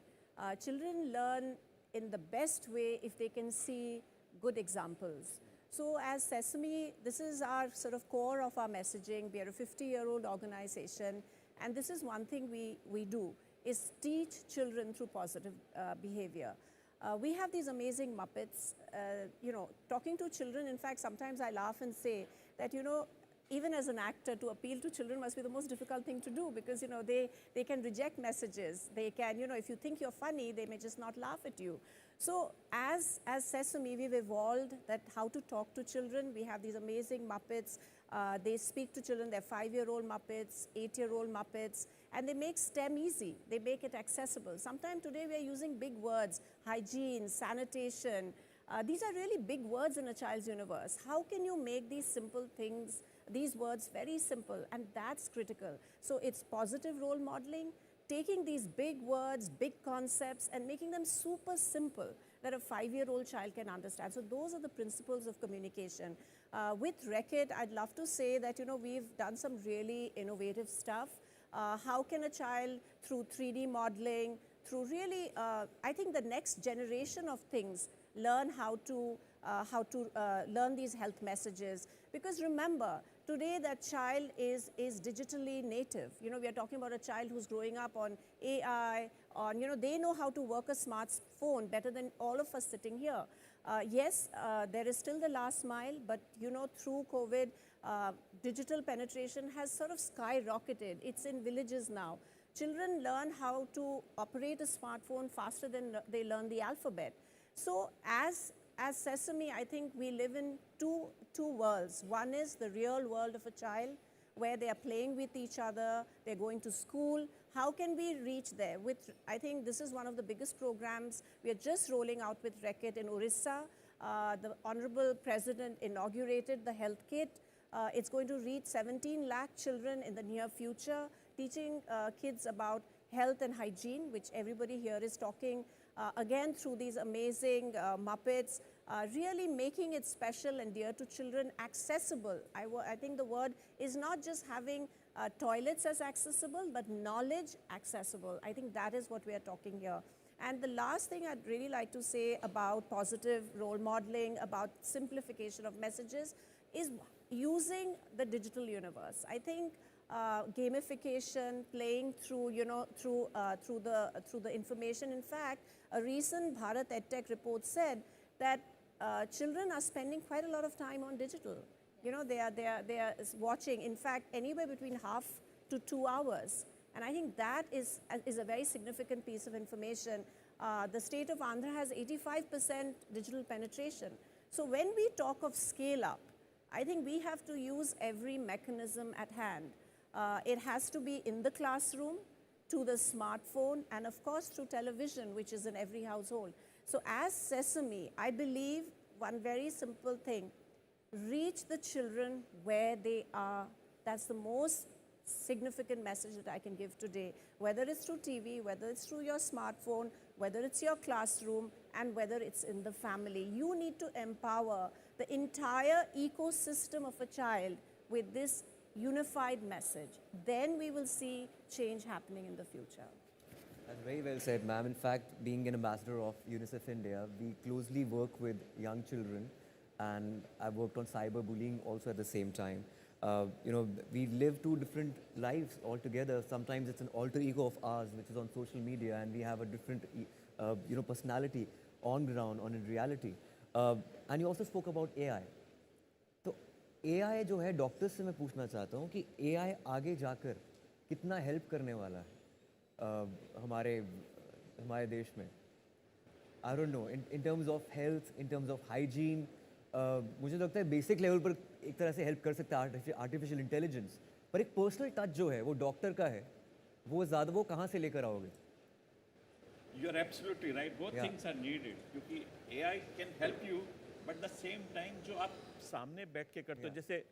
Speaker 9: Children learn in the best way if they can see good examples. So as Sesame, this is our sort of core of our messaging. We are a 50-year-old organization, and this is one thing we do, is teach children through positive behavior. We have these amazing Muppets, talking to children. In fact, sometimes I laugh and say that, even as an actor, to appeal to children must be the most difficult thing to do, because, they can reject messages. They can, if you think you're funny, they may just not laugh at you. So as Sesame, we've evolved that how to talk to children. We have these amazing Muppets. They speak to children. They're 5-year-old Muppets, 8-year-old Muppets, and they make STEM easy. They make it accessible. Sometimes today we are using big words, hygiene, sanitation. These are really big words in a child's universe. How can you make these simple things, these words very simple? And that's critical. So it's positive role modeling, taking these big words, big concepts, and making them super simple that a 5-year-old child can understand. So those are the principles of communication. With Reckitt, I'd love to say that, we've done some really innovative stuff. How can a child, through 3D modeling, through really, I think the next generation of things, learn how to learn these health messages? Because remember, today that child is digitally native. We are talking about a child who's growing up on AI, on, they know how to work a smartphone better than all of us sitting here. Yes, there is still the last mile, but, through COVID, digital penetration has sort of skyrocketed. It's in villages now. Children learn how to operate a smartphone faster than they learn the alphabet. So as Sesame, I think we live in two worlds. One is the real world of a child, where they are playing with each other, they're going to school. How can we reach there? I think this is one of the biggest programs we are just rolling out with Reckitt in Orissa. The Honorable President inaugurated the Health Kit. It's going to reach 17 lakh children in the near future, teaching kids about health and hygiene, which everybody here is talking, again through these amazing Muppets, really making it special and dear to children, accessible. I think the word is not just having toilets as accessible, but knowledge accessible. I think that is what we are talking here. And the last thing I'd really like to say about positive role modeling, about simplification of messages, is using the digital universe. I think gamification, playing through, through the information. In fact, a recent Bharat EdTech report said that children are spending quite a lot of time on digital. They are watching, in fact, anywhere between half to 2 hours. And I think that is a very significant piece of information. The state of Andhra has 85% digital penetration. So when we talk of scale up, I think we have to use every mechanism at hand. It has to be in the classroom, to the smartphone, and of course through television, which is in every household. So as Sesame, I believe one very simple thing: reach the children where they are. That's the most significant message that I can give today, whether it's through TV, whether it's through your smartphone, whether it's your classroom, and whether it's in the family. You need to empower the entire ecosystem of a child with this unified message. Then we will see change happening in the future.
Speaker 1: That's very well said, ma'am. In fact, being an ambassador of UNICEF India, we closely work with young children, and I've worked on cyberbullying also at the same time. We live two different lives altogether. Sometimes it's an alter ego of ours, which is on social media, and we have a different, personality on ground, in reality. And you also spoke about AI. तो AI जो है, doctors से मैं पूछना चाहता हूँ कि AI आगे जाकर कितना हेल्प करने वाला है हमारे देश में. I don't know, in terms of health, in terms of hygiene. मुझे लगता है बेसिक लेवल पर एक तरह से हेल्प कर सकता है आर्टिफिशियल इंटेलिजेंस, पर एक पर्सनल टच जो है वो डॉक्टर का है, वो कहाँ से लेकर आओगे?
Speaker 6: You are absolutely right. Both things are needed. क्योंकि AI can help you, but the same time जो आप सामने बैठ के करते हो, जैसे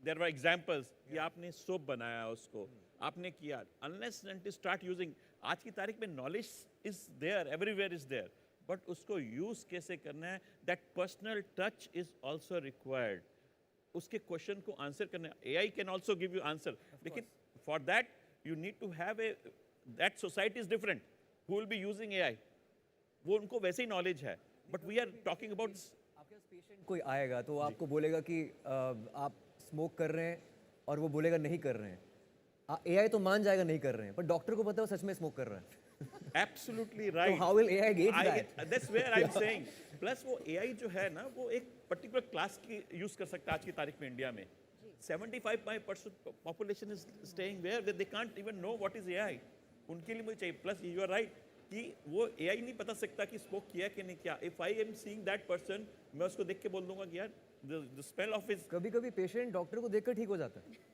Speaker 6: there were examples कि आपने सोप बनाया उसको, आपने किया. Unless and until start using, आज की तारीख में knowledge is there, everywhere is there. But उसको use कैसे करना है, that personal touch is also required. उसके question को answer करना है. AI can also give you answer. लेकिन for that, you need to have that society is different. Who will be using AI? वो उनको वैसे ही knowledge है. But we are talking about...
Speaker 1: आपके पास patient कोई आएगा तो वो आपको बोलेगा कि आप smoke कर रहे हैं और वो बोलेगा नहीं कर रहे हैं. AI तो मान जाएगा नहीं कर रहे हैं, पर डॉक्टर को पता है वो सच में smoke कर रहा है.
Speaker 6: Absolutely right.
Speaker 1: So how will AI gauge that?
Speaker 6: That's where I'm saying. Plus वो AI जो है ना, वो एक particular class की use कर सकता है आज की तारीख में इंडिया में. 75% population is staying where they can't even know what is AI. उनके लिए मुझे चाहिए. Plus you are right कि वो AI नहीं पता सकता कि smoke किया कि नहीं किया. If I am seeing that person, मैं उसको देख के बोल दूँगा कि यार the smell of his.
Speaker 1: कभी-कभी patient डॉक्टर को देखकर ठीक हो जाता है.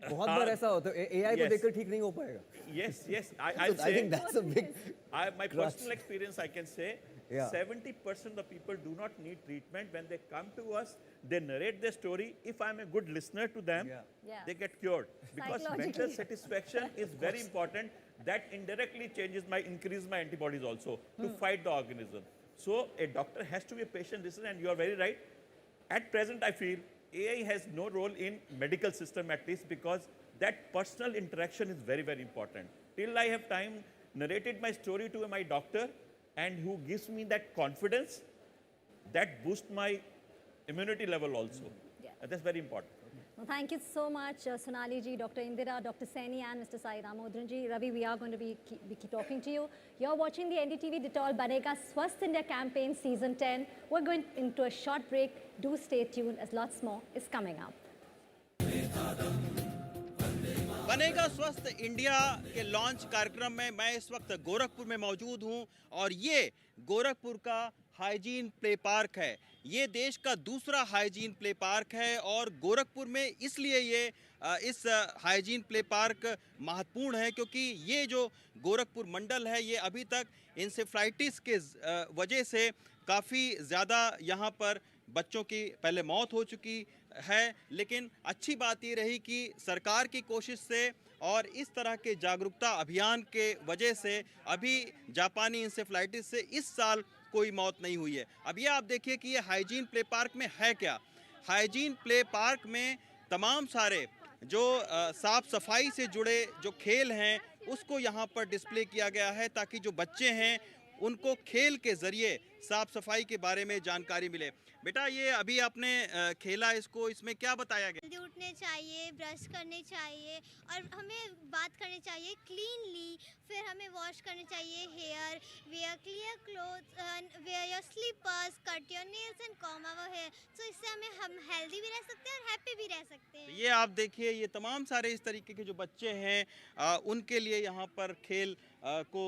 Speaker 1: बहुत बार ऐसा होता है. AI को देखकर ठीक नहीं हो पाएगा.
Speaker 6: Yes.
Speaker 1: I think that's a big.
Speaker 6: My personal experience, I can say, 70% of people do not need treatment. When they come to us, they narrate their story. If I'm a good listener to them, they get cured. Because mental satisfaction is very important. That indirectly increases my antibodies also to fight the organism. So a doctor has to be a patient listener, and you are very right. At present, I feel AI has no role in medical system, at least, because that personal interaction is very, very important. Till I have time, narrated my story to my doctor, and who gives me that confidence, that boosts my immunity level also. That's very important.
Speaker 8: Well, thank you so much, Sonali ji, Dr. Indira, Dr. Saini, and Mr. Sai Ramodran ji. Ravi, we are going to be talking to you. You're watching the NDTV-Dettol Banega Swasth India campaign season 10. We're going into a short break. Do stay tuned, as lots more is coming up.
Speaker 19: बनेगा स्वस्थ India के launch कार्यक्रम में मैं इस वक्त गोरखपुर में मौजूद हूं और ये गोरखपुर का हाइजीन प्ले पार्क है. ये देश का दूसरा हाइजीन प्ले पार्क है और गोरखपुर में इसलिए ये इस हाइजीन प्ले पार्क महत्वपूर्ण है क्योंकि ये जो गोरखपुर मंडल है ये अभी तक इंसेफ्लाइटिस के वजह से काफ़ी ज़्यादा यहाँ पर बच्चों की पहले मौत हो चुकी है. लेकिन अच्छी बात ये रही कि सरकार की कोशिश से और इस तरह के जागरूकता अभियान के वजह से अभी जापानी इंसेफ्लाइटिस से इस साल कोई मौत नहीं हुई है. अब ये आप देखिए कि ये हाइजीन प्ले पार्क में है क्या. हाइजीन प्ले पार्क में तमाम सारे जो साफ सफाई से जुड़े जो खेल हैं उसको यहाँ पर डिस्प्ले किया गया है ताकि जो बच्चे हैं उनको खेल के ज़रिए साफ सफाई के बारे में जानकारी मिले। बेटा ये अभी आपने खेला इसको, इसमें क्या बताया गया?
Speaker 3: जल्दी उठने चाहिए, ब्रश करने चाहिए और हमें बात करनी चाहिए क्लीनली, फिर हमें वॉश करने चाहिए hair, wear clear clothes, wear your slippers, cut your nails and comb our hair. So इससे हम हेल्दी भी रह सकते हैं और हैप्पी भी रह सकते हैं।
Speaker 19: ये आप देखिए, ये तमाम सारे इस तरीके के जो बच्चे हैं उनके लिए यहाँ पर खेल को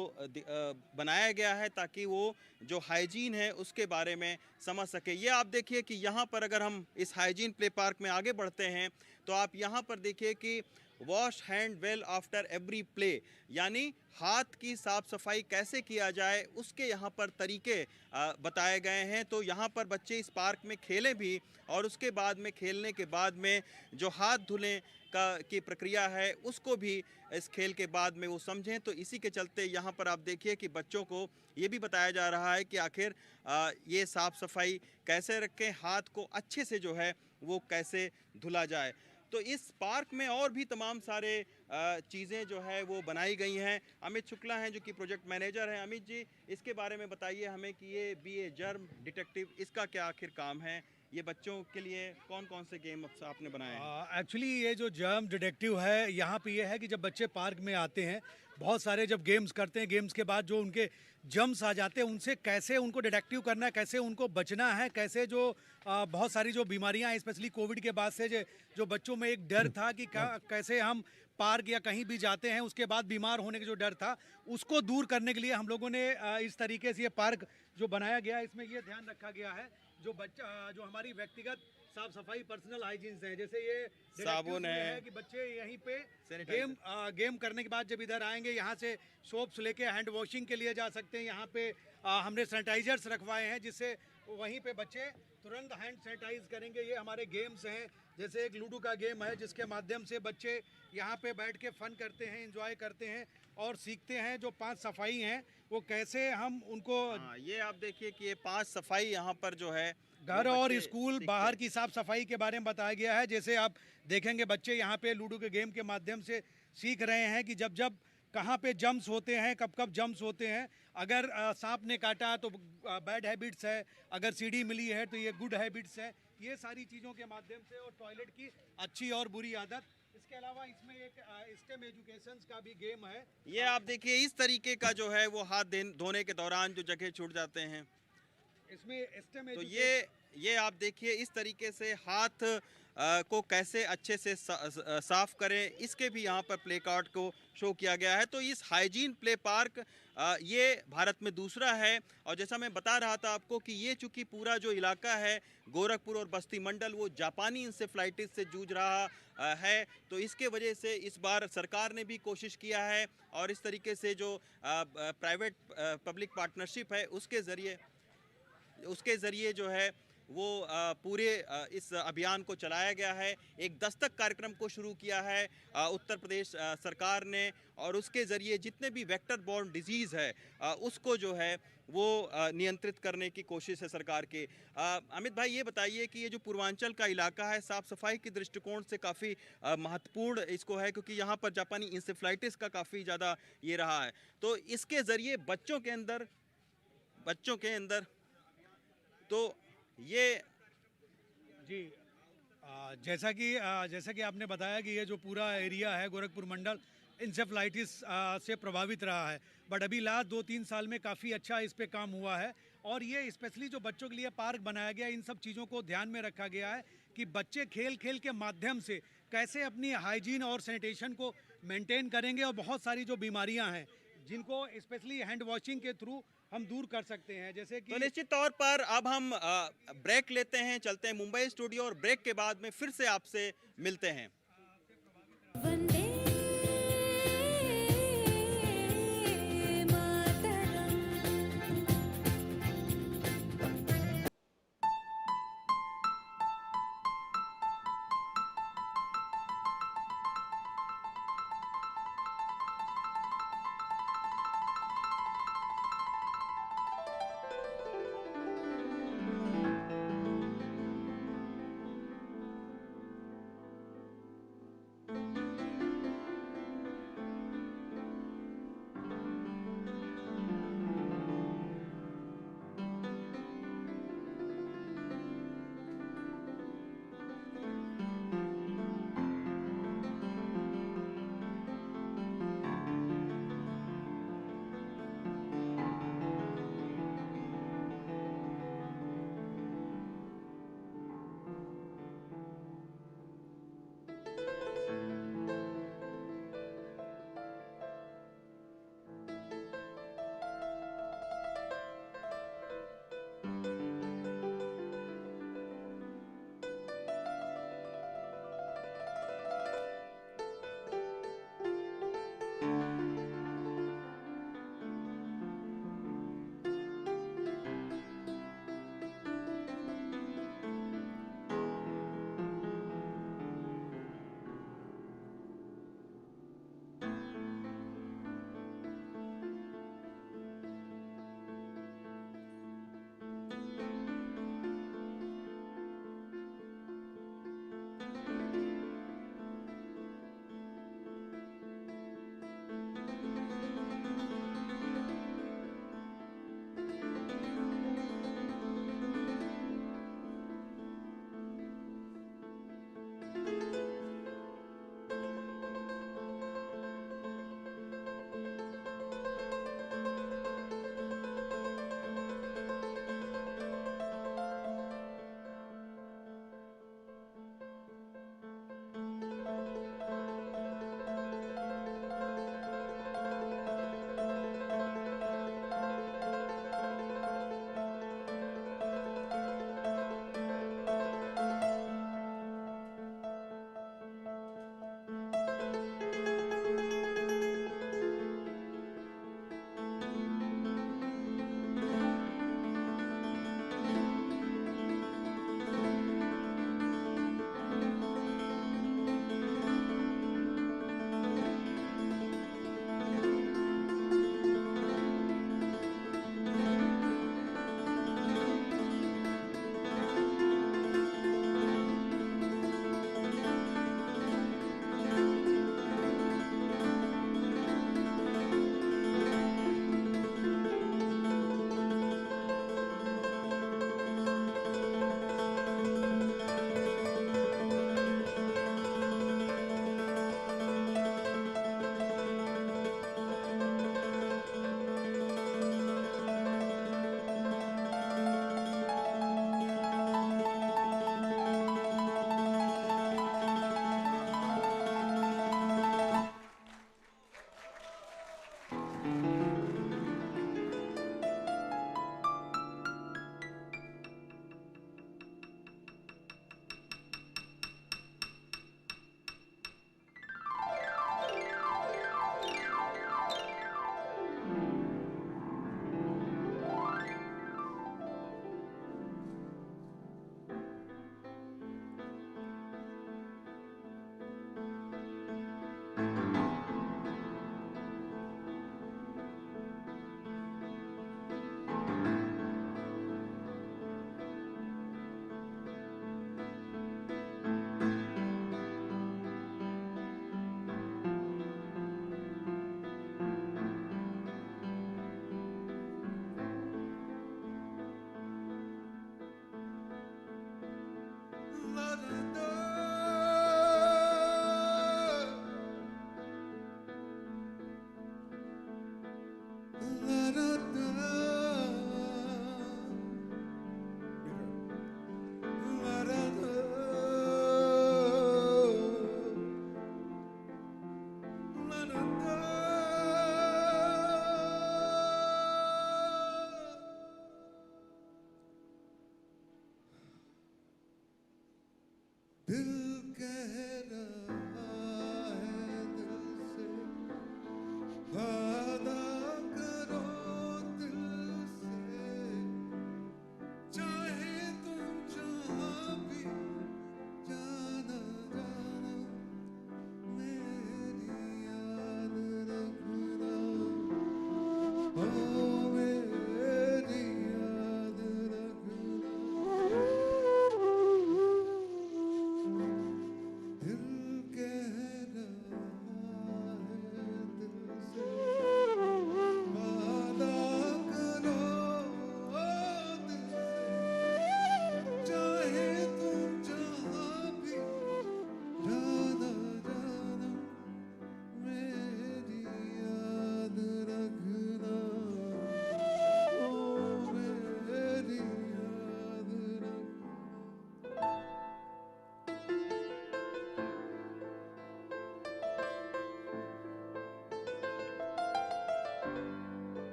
Speaker 19: बनाया गया है ताकि वो जो हाइजीन है उसके बारे में समझ सके। ये आप देखिए कि यहाँ पर अगर हम इस हाइजीन प्ले पार्क में आगे बढ़ते हैं तो आप यहाँ पर देखिए कि wash hand well after every play, यानी हाथ की साफ सफाई कैसे किया जाए उसके यहाँ पर तरीके बताए गए हैं। तो यहाँ पर बच्चे इस पार्क में खेलें भी और उसके बाद में खेलने के बाद में जो हाथ धुलें की प्रक्रिया है उसको भी इस खेल के बाद में वो समझें। तो इसी के चलते यहाँ पर आप देखिए कि बच्चों को ये भी बताया जा रहा है कि आखिर ये साफ़ सफाई कैसे रखें, हाथ को अच्छे से जो है वो कैसे धुला जाए। तो इस पार्क में और भी तमाम सारे चीज़ें जो है वो बनाई गई हैं। अमित शुक्ला हैं जो कि प्रोजेक्ट मैनेजर हैं। अमित जी, इसके बारे में बताइए हमें कि ये बीए जर्म डिटेक्टिव इसका क्या आखिर काम है, ये बच्चों के लिए कौन कौन से गेम आपने बनाए हैं?
Speaker 7: एक्चुअली ये जो जर्म डिटेक्टिव है, यहाँ पे ये है कि जब बच्चे पार्क में आते हैं, बहुत सारे जब गेम्स करते हैं, गेम्स के बाद जो उनके जर्म्स आ जाते हैं उनसे कैसे उनको डिटेक्टिव करना है, कैसे उनको बचना है, कैसे जो बहुत सारी जो बीमारियां हैं स्पेशली कोविड के बाद से जो बच्चों में एक डर था कि कैसे हम पार्क या कहीं भी जाते हैं उसके बाद बीमार होने का जो डर था उसको दूर करने के लिए हम लोगों ने इस तरीके से ये पार्क जो बनाया गया है इसमें ये ध्यान रखा गया है जो हमारी व्यक्तिगत साफ सफाई पर्सनल हाइजीन है, जैसे ये
Speaker 19: साबुन है
Speaker 7: कि बच्चे यहीं पे गेम करने के बाद जब इधर आएंगे यहाँ से सोप्स लेके हैंड वॉशिंग के लिए जा सकते हैं। यहाँ पे हमने सैनिटाइजर्स रखवाए हैं जिससे वहीं पे बच्चे तुरंत हैंड सैनिटाइज करेंगे। ये हमारे गेम्स हैं, जैसे एक लूडो का गेम है जिसके माध्यम से बच्चे यहाँ पे बैठ के फन करते हैं, एंजॉय करते हैं और सीखते हैं जो 5 सफाई हैं वो कैसे हम उनको।
Speaker 19: ये आप देखिए कि ये 5 सफाई यहाँ पर जो है
Speaker 7: घर और स्कूल बाहर की साफ सफाई के बारे में बताया गया है। जैसे आप देखेंगे बच्चे यहाँ पे लूडो के गेम के माध्यम से सीख रहे हैं कि जब जब कहाँ पे जम्स होते हैं, कब कब जम्स होते हैं। अगर सांप ने काटा तो बैड हैबिट्स है, अगर सीढ़ी मिली है तो ये गुड हैबिट्स है। ये सारी चीज़ों के माध्यम से और टॉयलेट की अच्छी और बुरी आदत। इसके अलावा इसमें एक स्टेम एजुकेशन का भी गेम है।
Speaker 19: ये आप देखिए इस तरीके का जो है वो हाथ धोने के दौरान जो जगह छूट जाते हैं
Speaker 7: इसमें स्टेम
Speaker 19: तो ये आप देखिए इस तरीके से हाथ को कैसे अच्छे से साफ करें, इसके भी यहाँ पर प्ले कार्ड को शो किया गया है। तो इस हाइजीन प्ले पार्क ये भारत में दूसरा है और जैसा मैं बता रहा था आपको कि ये चूँकि पूरा जो इलाका है गोरखपुर और बस्ती मंडल वो जापानी इंसेफ्लाइटिस से जूझ रहा है, तो इसके वजह से इस बार सरकार ने भी कोशिश किया है और इस तरीके से जो प्राइवेट पब्लिक पार्टनरशिप है उसके ज़रिए जो है वो पूरे इस अभियान को चलाया गया है। एक दस्तक कार्यक्रम को शुरू किया है उत्तर प्रदेश सरकार ने और उसके ज़रिए जितने भी वेक्टर बॉर्न डिजीज़ है उसको जो है वो नियंत्रित करने की कोशिश है सरकार की। अमित भाई ये बताइए कि ये जो पूर्वांचल का इलाका है साफ़ सफाई के दृष्टिकोण से काफ़ी महत्वपूर्ण इसको है क्योंकि यहाँ पर जापानी इंसेफ्लाइटिस का काफ़ी ज़्यादा ये रहा है, तो इसके ज़रिए बच्चों के अंदर तो ये
Speaker 7: जी जैसा कि आपने बताया कि ये जो पूरा एरिया है गोरखपुर मंडल इंसेफ्लाइटिस से प्रभावित रहा है, बट अभी लास्ट 2-3 साल में काफ़ी अच्छा इस पे काम हुआ है और ये स्पेशली जो बच्चों के लिए पार्क बनाया गया इन सब चीज़ों को ध्यान में रखा गया है कि बच्चे खेल खेल के माध्यम से कैसे अपनी हाइजीन और सैनिटेशन को मेंटेन करेंगे और बहुत सारी जो बीमारियां हैं जिनको स्पेशली हैंड वॉशिंग के थ्रू हम दूर कर सकते हैं। जैसे कि
Speaker 19: तो निश्चित तौर पर अब हम ब्रेक लेते हैं, चलते हैं मुंबई स्टूडियो और ब्रेक के बाद में फिर से आपसे मिलते हैं।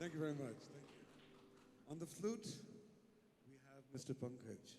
Speaker 10: Thank you very much. Thank you. On the flute, we have Mr. Pankaj.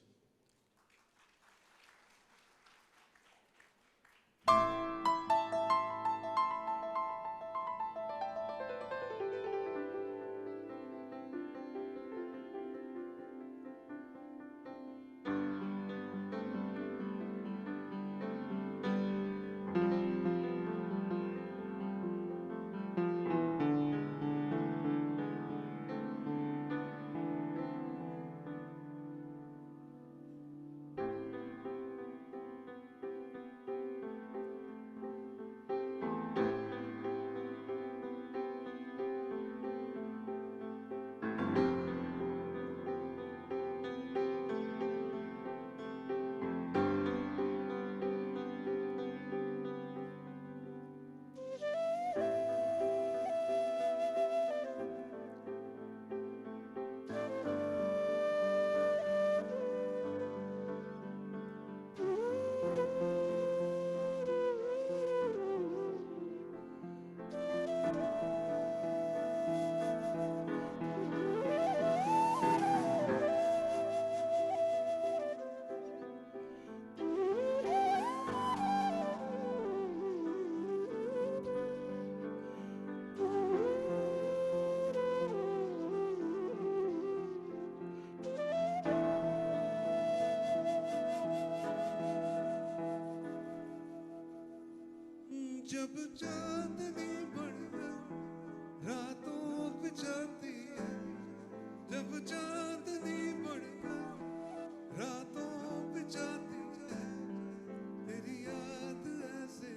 Speaker 10: जब चांदनी बढ़कर रातों पे जाती है, जब चांदनी बढ़कर रातों पे जाती है, तेरी याद ऐसे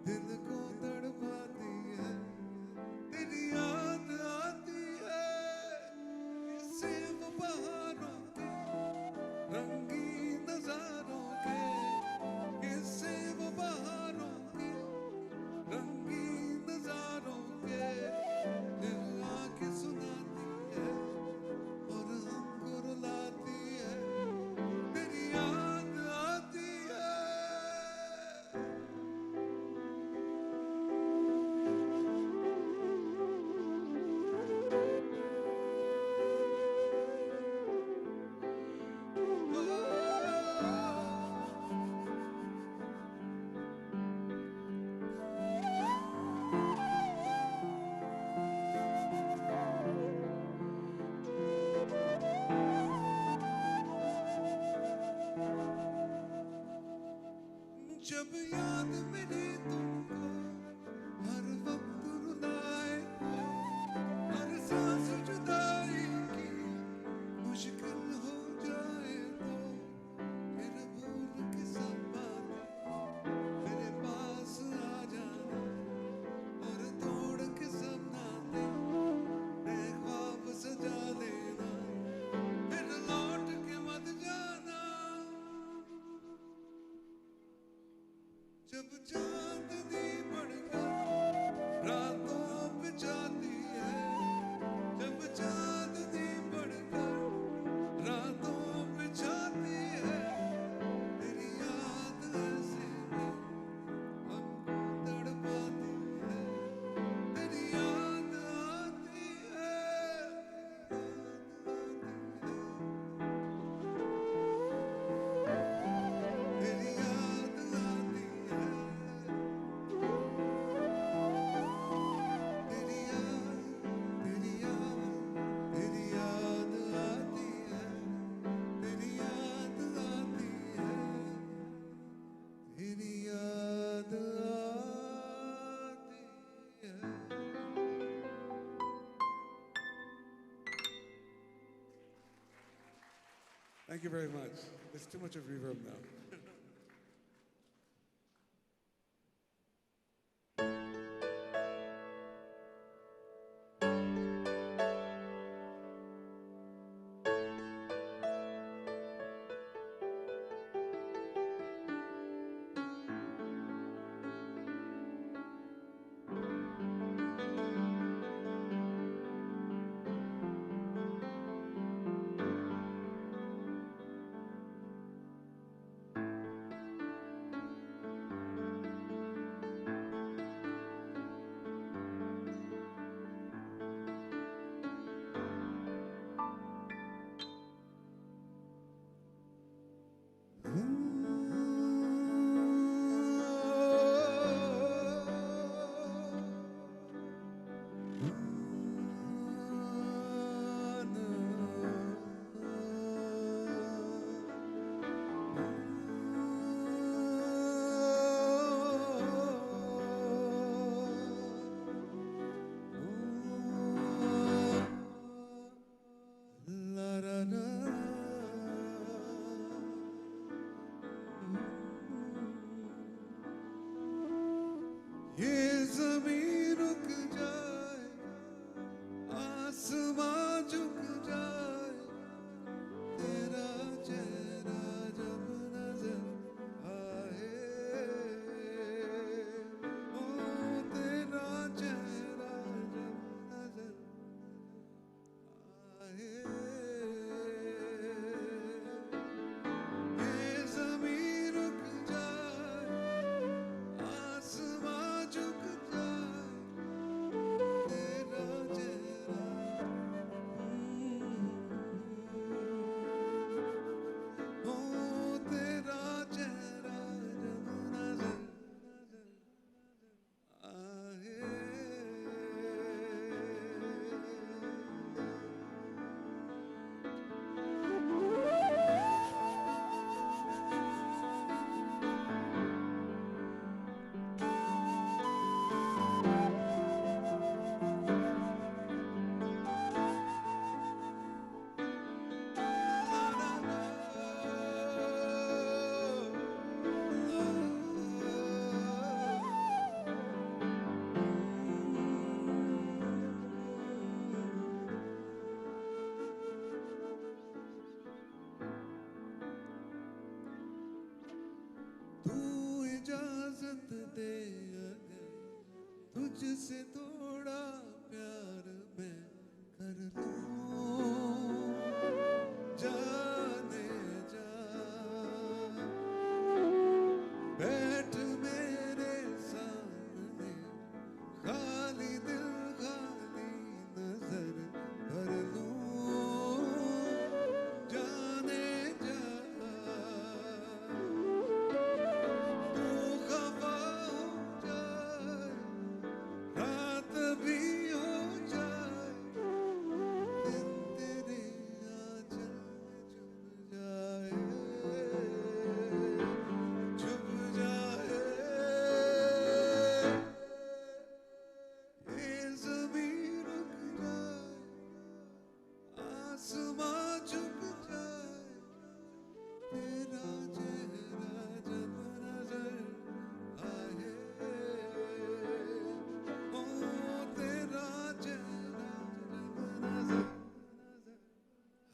Speaker 10: दिल को तड़पाती है, तेरी याद आती है, इससे वो बहारों के रंगीन नजारों के, किससे वो बहारों के रंगीन नजारों के, दिल आके सुनाती है और हमको रुलाती है, तेरी याद आती है। जब याद मिले तुमको हर वक्त रुलाए, हर सांस जुदाई की मुश्किल हो जाए तो फिर भूल के सब बातें मेरे पास आ जाना, और तोड़ के सब नाते नए ख्वाब सजा लेना, फिर लौट के मत जाना। जब चांदनी बढ़कर रातों पे जाती है, जब चांदनी बढ़कर रातों पे जाती है, तेरी याद ऐसे हमको तड़पाती है, तेरी याद आती है, तेरी याद आती है, तेरी याद, तेरी याद, तेरी याद आती है, तेरी याद आती है, तेरी याद आती है। Thank you very much. There's too much of reverb now. ये ज़मीं रुक जाए, आसमां झुक जाए, तेरा चेहरा जब नजर आए, ओ तेरा चेहरा जब नजर आए, ये ज़मीं रुक जाए, आसमां झुक जाए, तेरा चेहरा तुझसे थोड़ा प्यार मैं कर लूं, जाने जा, बैठ मेरे सामने, खाली दिल खाली नजर भर लूं, जाने जा, तू खफा हो जाए, रात भी हो जाए, दिन तेरे आंचल में छुप जाए, ये ज़मीं रुक जाए, आसमां झुक जाए, तेरा चेहरा जब नजर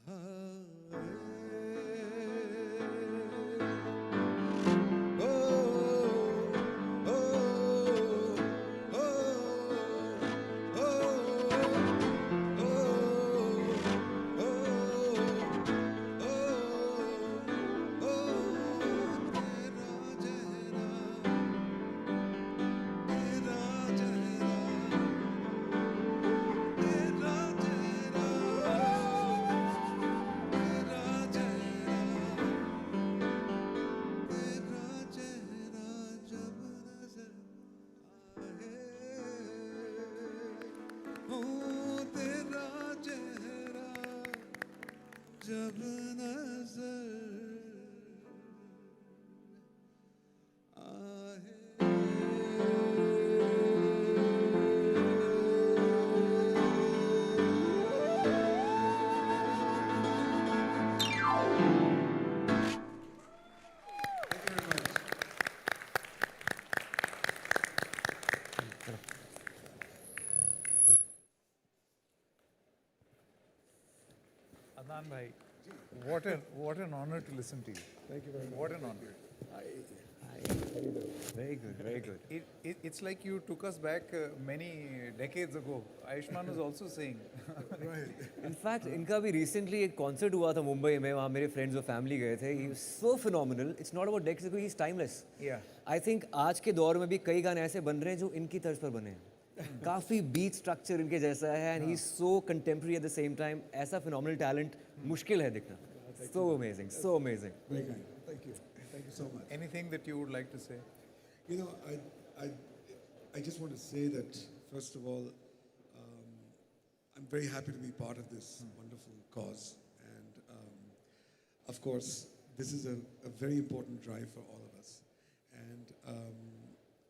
Speaker 10: आए, ओ तेरा चेहरा जब नजर जब नजर
Speaker 4: Adnan bhai, what an honor to listen to you.
Speaker 10: Thank you very much.
Speaker 4: What an honor. Very good, very good. It's like you took us back many decades ago. Ayushmann was also saying.
Speaker 1: In fact इनका भी recently एक concert हुआ था मुंबई में, वहाँ मेरे friends और family गए थे. He so phenomenal. It's not about decks, he is timeless. I think आज के दौर में भी कई गाने ऐसे बन रहे हैं जो इनकी तर्ज पर बने हैं. काफ़ी बीट स्ट्रक्चर इनके जैसा है, and he is so contemporary eight the same time. ऐसा फिनोमिनल टैलेंट मुश्किल है दिखना. So amazing, so amazing.
Speaker 10: Thank you. Thank you so much.
Speaker 4: Anything that you would like to say?
Speaker 10: You know, I just want to say that, first of all, I'm very happy to be part of this wonderful cause. And of course, this is a very important drive for all of us. And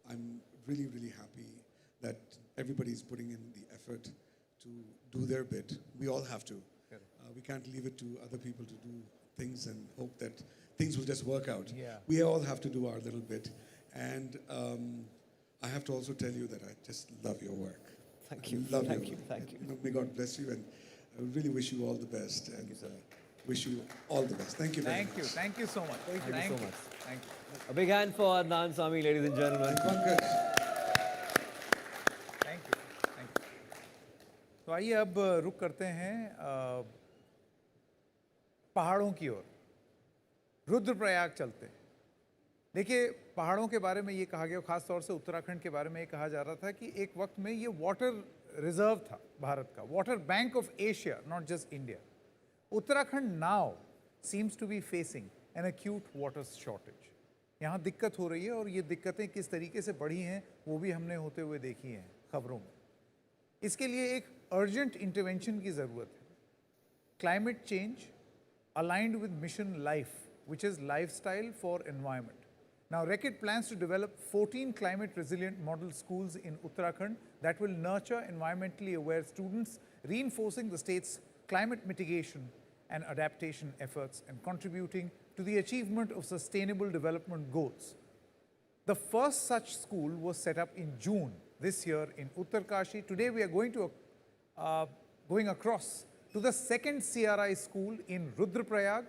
Speaker 10: I'm really, really happy that everybody's putting in the effort to do their bit. We all have to. We can't leave it to other people to do things and hope that things will just work out. We all have to do our little bit. And I have to also tell you that I just love your work.
Speaker 1: Thank you.
Speaker 10: Love
Speaker 1: Thank
Speaker 10: your
Speaker 1: you.
Speaker 10: work.
Speaker 1: Thank you.
Speaker 10: May God bless you, and I really wish you all the best.
Speaker 1: Thank you, sir.
Speaker 10: Wish you all the best. Thank you very much.
Speaker 4: Thank you so much.
Speaker 1: Thank you so much.
Speaker 4: Thank you.
Speaker 1: A big hand for Adnan Sami, ladies and gentlemen.
Speaker 4: Thank you. Thank you. तो आइए अब रुक करते हैं पहाड़ों की ओर. रुद्रप्रयाग चलते हैं. देखिए, पहाड़ों के बारे में ये कहा गया, खास तौर से उत्तराखंड के बारे में ये कहा जा रहा था कि एक वक्त में ये वाटर रिजर्व था भारत का, water bank of Asia, not just India. Uttarakhand now seems to be facing an acute water shortage. यहाँ दिक्कत हो रही है, और ये दिक्कतें किस तरीके से बढ़ी हैं वो भी हमने होते हुए देखी हैं खबरों में. इसके लिए एक अर्जेंट इंटरवेंशन की ज़रूरत है. Climate change aligned with Mission Life, which is lifestyle for environment. Now, RECIT plans to develop 14 climate-resilient model schools in Uttarakhand that will nurture environmentally aware students, reinforcing the state's climate mitigation and adaptation efforts and contributing to the achievement of sustainable development goals. The first such school was set up in June this year in Uttarkashi. Today, we are going across to the second CRI school in Rudraprayag,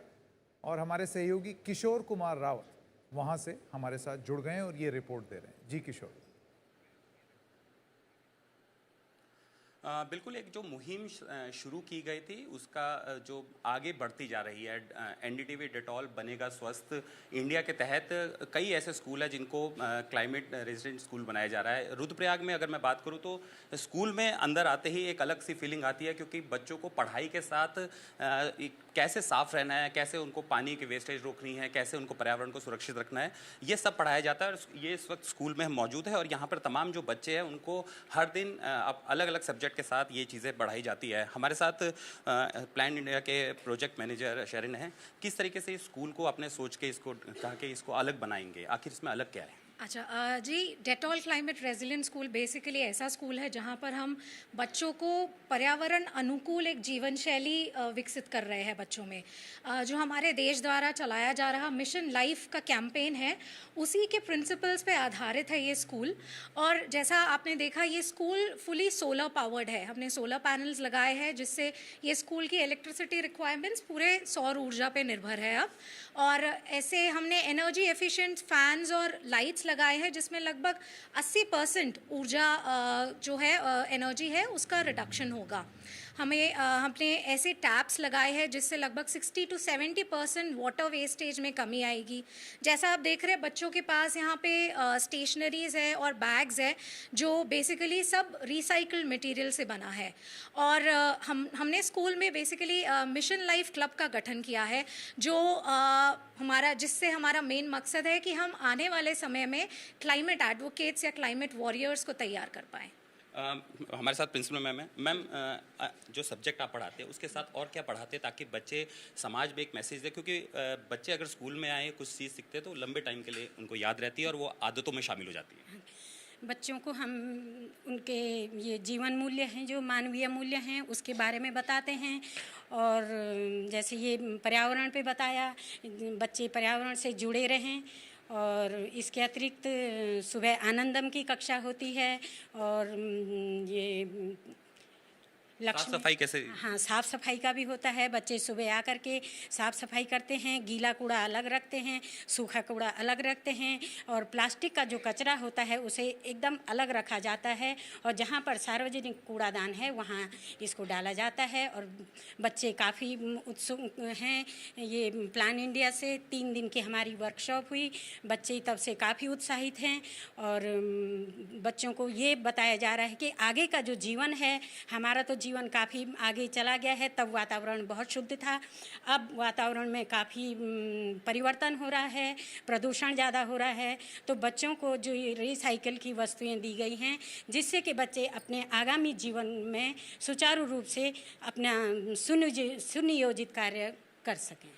Speaker 4: और हमारे सहयोगी किशोर कुमार रावत वहाँ से हमारे साथ जुड़ गए हैं और ये रिपोर्ट दे रहे हैं. जी किशोर.
Speaker 11: बिल्कुल एक जो मुहिम शुरू की गई थी उसका जो आगे बढ़ती जा रही है, एनडीटीवी डेटॉल बनेगा स्वस्थ इंडिया के तहत कई ऐसे स्कूल हैं जिनको क्लाइमेट रेजिडेंट स्कूल बनाया जा रहा है। रुद्रप्रयाग में अगर मैं बात करूं तो स्कूल में अंदर आते ही एक अलग सी फीलिंग आती है, क्योंकि बच्चों को पढ़ाई के साथ कैसे साफ रहना है, कैसे उनको पानी की वेस्टेज रोकनी है, कैसे उनको पर्यावरण को सुरक्षित रखना है, ये सब पढ़ाया जाता है। और ये इस वक्त स्कूल में मौजूद है और यहाँ पर तमाम जो बच्चे हैं उनको हर दिन अलग अलग सब्जेक्ट के साथ ये चीज़ें पढ़ाई जाती है। हमारे साथ प्लान इंडिया के प्रोजेक्ट मैनेजर शेरिन हैं। किस तरीके से इस स्कूल को आपने सोच के इसको कहा कि इसको अलग बनाएंगे, आखिर इसमें अलग क्या है?
Speaker 12: अच्छा जी, Dettol climate resilient school basically ऐसा स्कूल है जहाँ पर हम बच्चों को पर्यावरण अनुकूल एक जीवन शैली विकसित कर रहे हैं बच्चों में। जो हमारे देश द्वारा चलाया जा रहा मिशन लाइफ का कैंपेन है, उसी के प्रिंसिपल्स पे आधारित है ये स्कूल। और जैसा आपने देखा, ये स्कूल फुली सोलर पावर्ड है। हमने सोलर पैनल्स लगाए हैं जिससे ये स्कूल की इलेक्ट्रिसिटी रिक्वायरमेंट्स पूरे सौर ऊर्जा पे निर्भर है अब। और ऐसे हमने एनर्जी एफिशिएंट फैंस और लाइट्स लगाए हैं जिसमें लगभग 80% ऊर्जा जो है एनर्जी है उसका रिडक्शन होगा। हमने ऐसे टैप्स लगाए हैं जिससे लगभग 60 to 70% वाटर वेस्टेज में कमी आएगी। जैसा आप देख रहे हैं, बच्चों के पास यहाँ पे स्टेशनरीज़ है और बैग्स है जो बेसिकली सब रिसाइकल्ड मटेरियल से बना है। और हमने स्कूल में बेसिकली मिशन लाइफ क्लब का गठन किया है, जो जिससे हमारा मेन मकसद है कि हम आने वाले समय में क्लाइमेट एडवोकेट्स या क्लाइमेट वॉरियर्स को तैयार कर पाएँ।
Speaker 11: हमारे साथ प्रिंसिपल मैम है। मैम, जो सब्जेक्ट आप पढ़ाते हैं उसके साथ और क्या पढ़ाते हैं ताकि बच्चे समाज में एक मैसेज दें, क्योंकि बच्चे अगर स्कूल में आए कुछ चीज़ सीखते हैं तो लंबे टाइम के लिए उनको याद रहती है और वो आदतों में शामिल हो जाती है।
Speaker 23: बच्चों को हम उनके ये जीवन मूल्य हैं, जो मानवीय मूल्य हैं, उसके बारे में बताते हैं। और जैसे ये पर्यावरण पे बताया, बच्चे पर्यावरण से जुड़े रहें। और इसके अतिरिक्त सुबह आनंदम की कक्षा होती है और ये
Speaker 11: साफ सफाई कैसे?
Speaker 23: हाँ, साफ़ सफाई का भी होता है। बच्चे सुबह आकर के साफ़ सफाई करते हैं, गीला कूड़ा अलग रखते हैं, सूखा कूड़ा अलग रखते हैं और प्लास्टिक का जो कचरा होता है उसे एकदम अलग रखा जाता है। और जहाँ पर सार्वजनिक कूड़ादान है वहाँ इसको डाला जाता है। और बच्चे काफ़ी उत्सुक हैं। ये प्लान इंडिया से 3 दिन की हमारी वर्कशॉप हुई, बच्चे तब से काफ़ी उत्साहित हैं। और बच्चों को ये बताया जा रहा है कि आगे का जो जीवन है, हमारा तो जीवन काफ़ी आगे चला गया है, तब वातावरण बहुत शुद्ध था, अब वातावरण में काफ़ी परिवर्तन हो रहा है, प्रदूषण ज़्यादा हो रहा है। तो बच्चों को जो ये रिसाइकिल की वस्तुएं दी गई हैं जिससे कि बच्चे अपने आगामी जीवन में सुचारू रूप से अपना सुनियोजित कार्य कर सकें।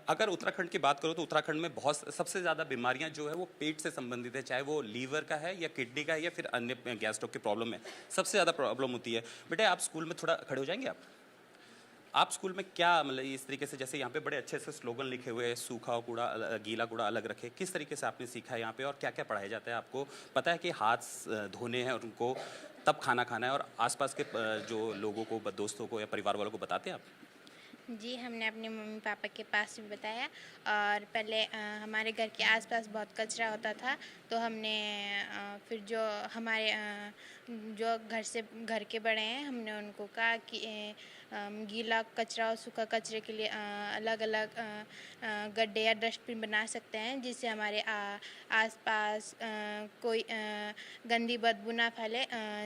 Speaker 11: अगर उत्तराखंड की बात करो तो उत्तराखंड में बहुत सबसे ज़्यादा बीमारियां जो है वो पेट से संबंधित है, चाहे वो लीवर का है या किडनी का है या फिर अन्य गैस स्ट्रोक की प्रॉब्लम है, सबसे ज़्यादा प्रॉब्लम होती है। बेटे, आप स्कूल में थोड़ा खड़े हो जाएंगे आप स्कूल में क्या मतलब इस तरीके से, जैसे यहाँ पे बड़े अच्छे से स्लोगन लिखे हुए हैं, सूखा कूड़ा गीला कूड़ा अलग रखे, किस तरीके से आपने सीखा है यहाँ पे और क्या क्या पढ़ाया जाता है? आपको पता है कि हाथ धोने हैं और उनको तब खाना खाना है, और आसपास के जो लोगों को, दोस्तों को या परिवार वालों को बताते हैं आप?
Speaker 24: जी, हमने अपने मम्मी पापा के पास भी बताया। और पहले हमारे घर के आसपास बहुत कचरा होता था, तो हमने फिर जो हमारे जो घर के बड़े हैं, हमने उनको कहा कि गीला कचरा और सूखा कचरे के लिए अलग अलग गड्ढे या डस्टबिन बना सकते हैं, जिससे हमारे आसपास कोई गंदी बदबू ना फैले,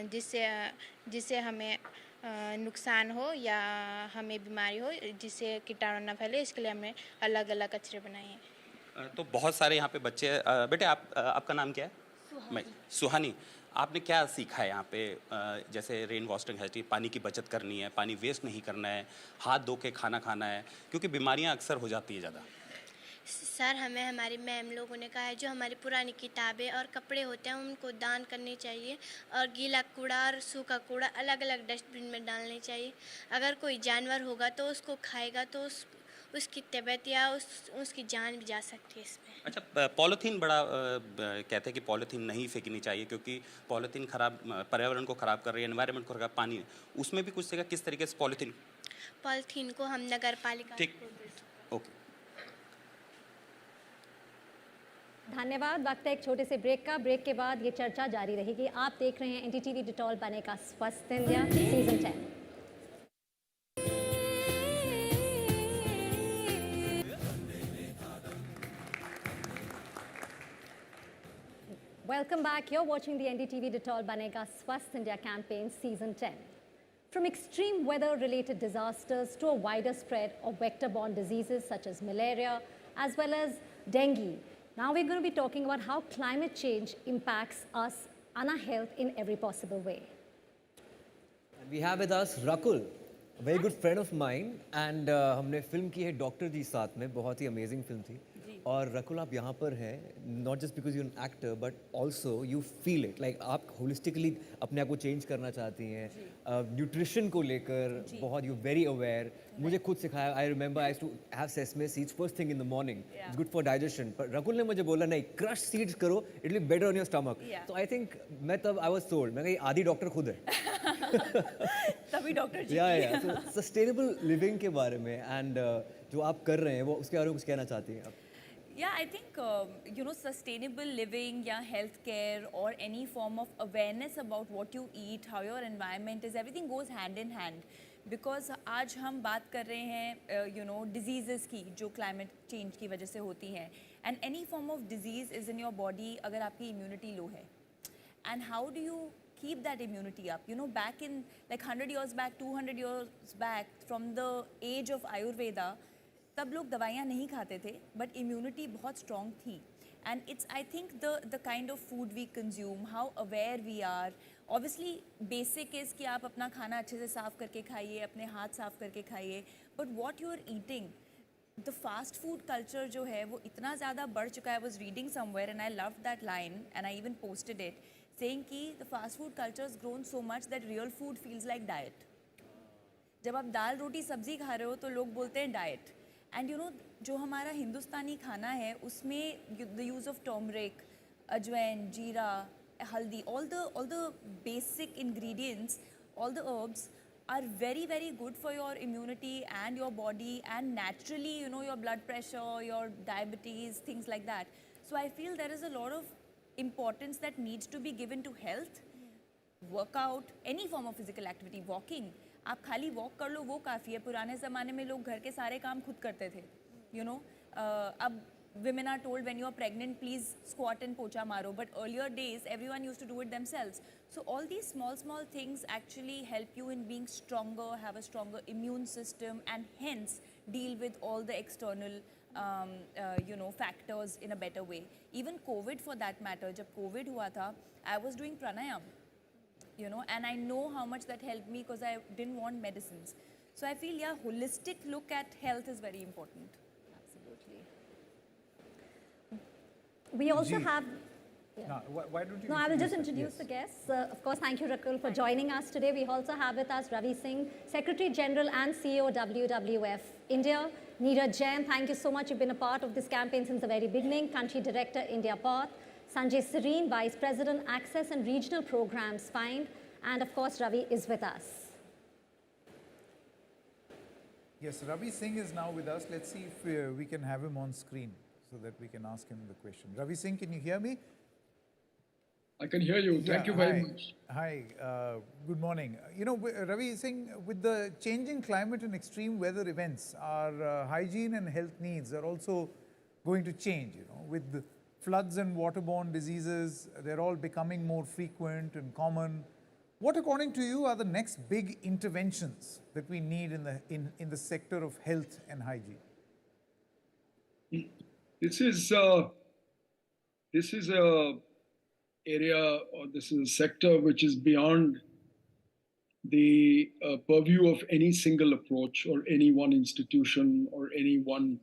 Speaker 24: जिससे हमें नुकसान हो या हमें बीमारी हो, जिससे कीटाणु ना फैले। इसके लिए हमने अलग अलग कचरे बनाए हैं।
Speaker 11: तो बहुत सारे यहाँ पे बच्चे। बेटे, आपका नाम क्या है? सुहानी। आपने क्या सीखा है यहाँ पे? जैसे रेन वास्टिंग है, पानी की बचत करनी है, पानी वेस्ट नहीं करना है, हाथ धो के खाना खाना है, क्योंकि बीमारियाँ अक्सर हो जाती है ज़्यादा।
Speaker 24: सर, हमें हमारी मैम लोगों ने कहा है जो हमारी पुरानी किताबें और कपड़े होते हैं उनको दान करने चाहिए, और गीला कूड़ा और सूखा कूड़ा अलग अलग डस्टबिन में डालने चाहिए। अगर कोई जानवर होगा तो उसको खाएगा तो उसकी तबीयत या उसकी जान भी जा सकती है इसमें।
Speaker 11: अच्छा, पॉलीथीन बड़ा कहते हैं कि पॉलीथीन नहीं फेंकनी चाहिए क्योंकि पॉलीथीन खराब, पर्यावरण को ख़राब कर रही है, एनवायरनमेंट को खराब, पानी, उसमें भी कुछ किस तरीके से
Speaker 24: पॉलीथीन को हम नगर पालिका।
Speaker 11: ठीक, ओके।
Speaker 8: धन्यवाद। वक्त है एक छोटे से ब्रेक का। ब्रेक के बाद ये चर्चा जारी रहेगी। आप देख रहे हैं एनडीटीवी डिटॉल बनेगा स्वस्थ India season 10। Welcome back. You're watching the NDTV-Dettol Banega Swasth India campaign season 10. From extreme weather-related disasters to a wider spread of vector-borne diseases such as malaria as well as dengue. Now we're going to be talking about how climate change impacts us and our health in every possible way.
Speaker 1: And we have with us Rakul, a very good friend of mine, and हमने film की है doctor जी साथ में, बहुत ही amazing film थी। और रकुल आप यहाँ पर हैं not just because you an actor but also you feel it like आप होलिस्टिकली अपने आप को चेंज करना चाहती हैं न्यूट्रिशन को लेकर बहुत यू वेरी अवेयर मुझे खुद सिखाया I remember I to have sesame seeds first thing in the morning it's good for digestion पर रकुल ने मुझे बोला नहीं क्रश सीड्स करो it will be better on your stomach तो आई थिंक मैं तब आई वाज सोल्ड मैं कही आदि डॉक्टर खुद है
Speaker 2: तभी डॉक्टर जी
Speaker 1: या सस्टेनेबल लिविंग के बारे में एंड जो आप कर रहे हैं वो उसके बारे में कुछ कहना चाहती हैं आप
Speaker 2: Yeah, I think, sustainable living, healthcare or any form of awareness about what you eat, how your environment is, everything goes hand in hand. Because आज हम बात कर रहे हैं, diseases की जो climate change की वजह से होती हैं. And any form of disease is in your body अगर आपकी immunity low है. And how do you keep that immunity up? Back in like 100 years back, 200 years back, from the age of Ayurveda, तब लोग दवाइयाँ नहीं खाते थे but immunity बहुत स्ट्रॉन्ग थी and it's I think the kind of food we consume how aware we are obviously basic is कि आप अपना खाना अच्छे से साफ़ करके खाइए अपने हाथ साफ़ करके खाइए but what you are eating the fast food culture जो है वो इतना ज़्यादा बढ़ चुका है I was reading somewhere and I love that line and I even posted it saying कि the fast food culture is grown so much that real food feels like diet जब आप दाल रोटी सब्जी खा रहे हो तो लोग बोलते हैं डाइट एंड जो हमारा हिंदुस्तानी खाना है उसमें the use of turmeric ajwain जीरा हल्दी all the basic ingredients all the herbs are very very good for your immunity and your body and naturally your blood pressure your diabetes things like that so I feel there is a lot of importance that needs to be given to health workout any form of physical activity walking आप खाली walk कर लो वो काफ़ी है पुराने ज़माने में लोग घर के सारे काम खुद करते थे अब women are told when you are pregnant please squat and pocha maro but earlier days everyone used to do it themselves so all these small things actually help you in being stronger have a stronger immune system and hence deal with all the external factors in a better way even covid for that matter jab covid hua tha I was doing pranayam and I know how much that helped me because I didn't want medicines so I feel holistic look at health is very important.
Speaker 8: We also have...
Speaker 4: No, why don't you...
Speaker 8: No, I will just introduce the guests. Of course, thank you, Rakul, for joining us today. We also have with us Ravi Singh, Secretary General and CEO WWF India. Neeraj Jain, thank you so much. You've been a part of this campaign since the very beginning. Country Director, India Path. Sanjay Serene, Vice President, Access and Regional Programs, FIND. And of course, Ravi is with us.
Speaker 4: Yes, Ravi Singh is now with us. Let's see if we can have him on screen so that we can ask him the question. Ravi Singh, can you hear me?
Speaker 13: I can hear you. Thank you very much.
Speaker 4: Hi, good morning. Ravi Singh, with the changing climate and extreme weather events, our hygiene and health needs are also going to change. With the floods and waterborne diseases, they're all becoming more frequent and common. What, according to you, are the next big interventions that we need in the sector of health and hygiene?
Speaker 13: This is a area or this is a sector which is beyond the purview of any single approach or any one institution or any one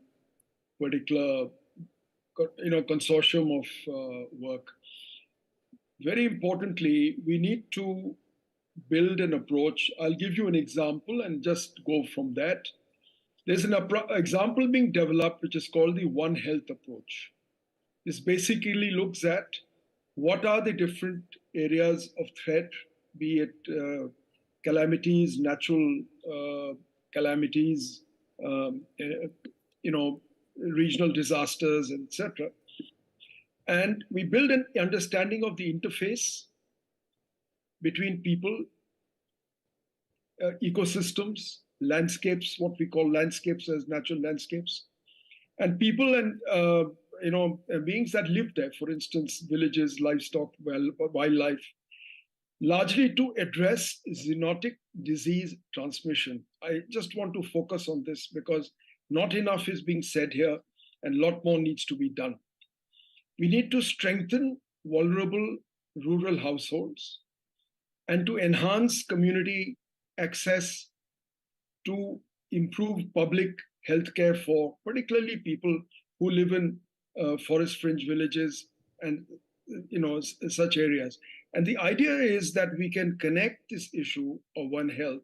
Speaker 13: particular consortium of work. Very importantly, we need to build an approach. I'll give you an example and just go from that. There's an example being developed which is called the One Health approach. This basically looks at what are the different areas of threat, be it calamities, natural calamities, regional disasters, etc. And we build an understanding of the interface between people, ecosystems, landscapes, what we call landscapes as natural landscapes, and people and beings that live there, for instance, villages, livestock, wildlife, largely to address zoonotic disease transmission. I just want to focus on this because not enough is being said here and a lot more needs to be done. We need to strengthen vulnerable rural households and to enhance community access to improve public healthcare for particularly people who live in forest fringe villages and such areas. And the idea is that we can connect this issue of One Health,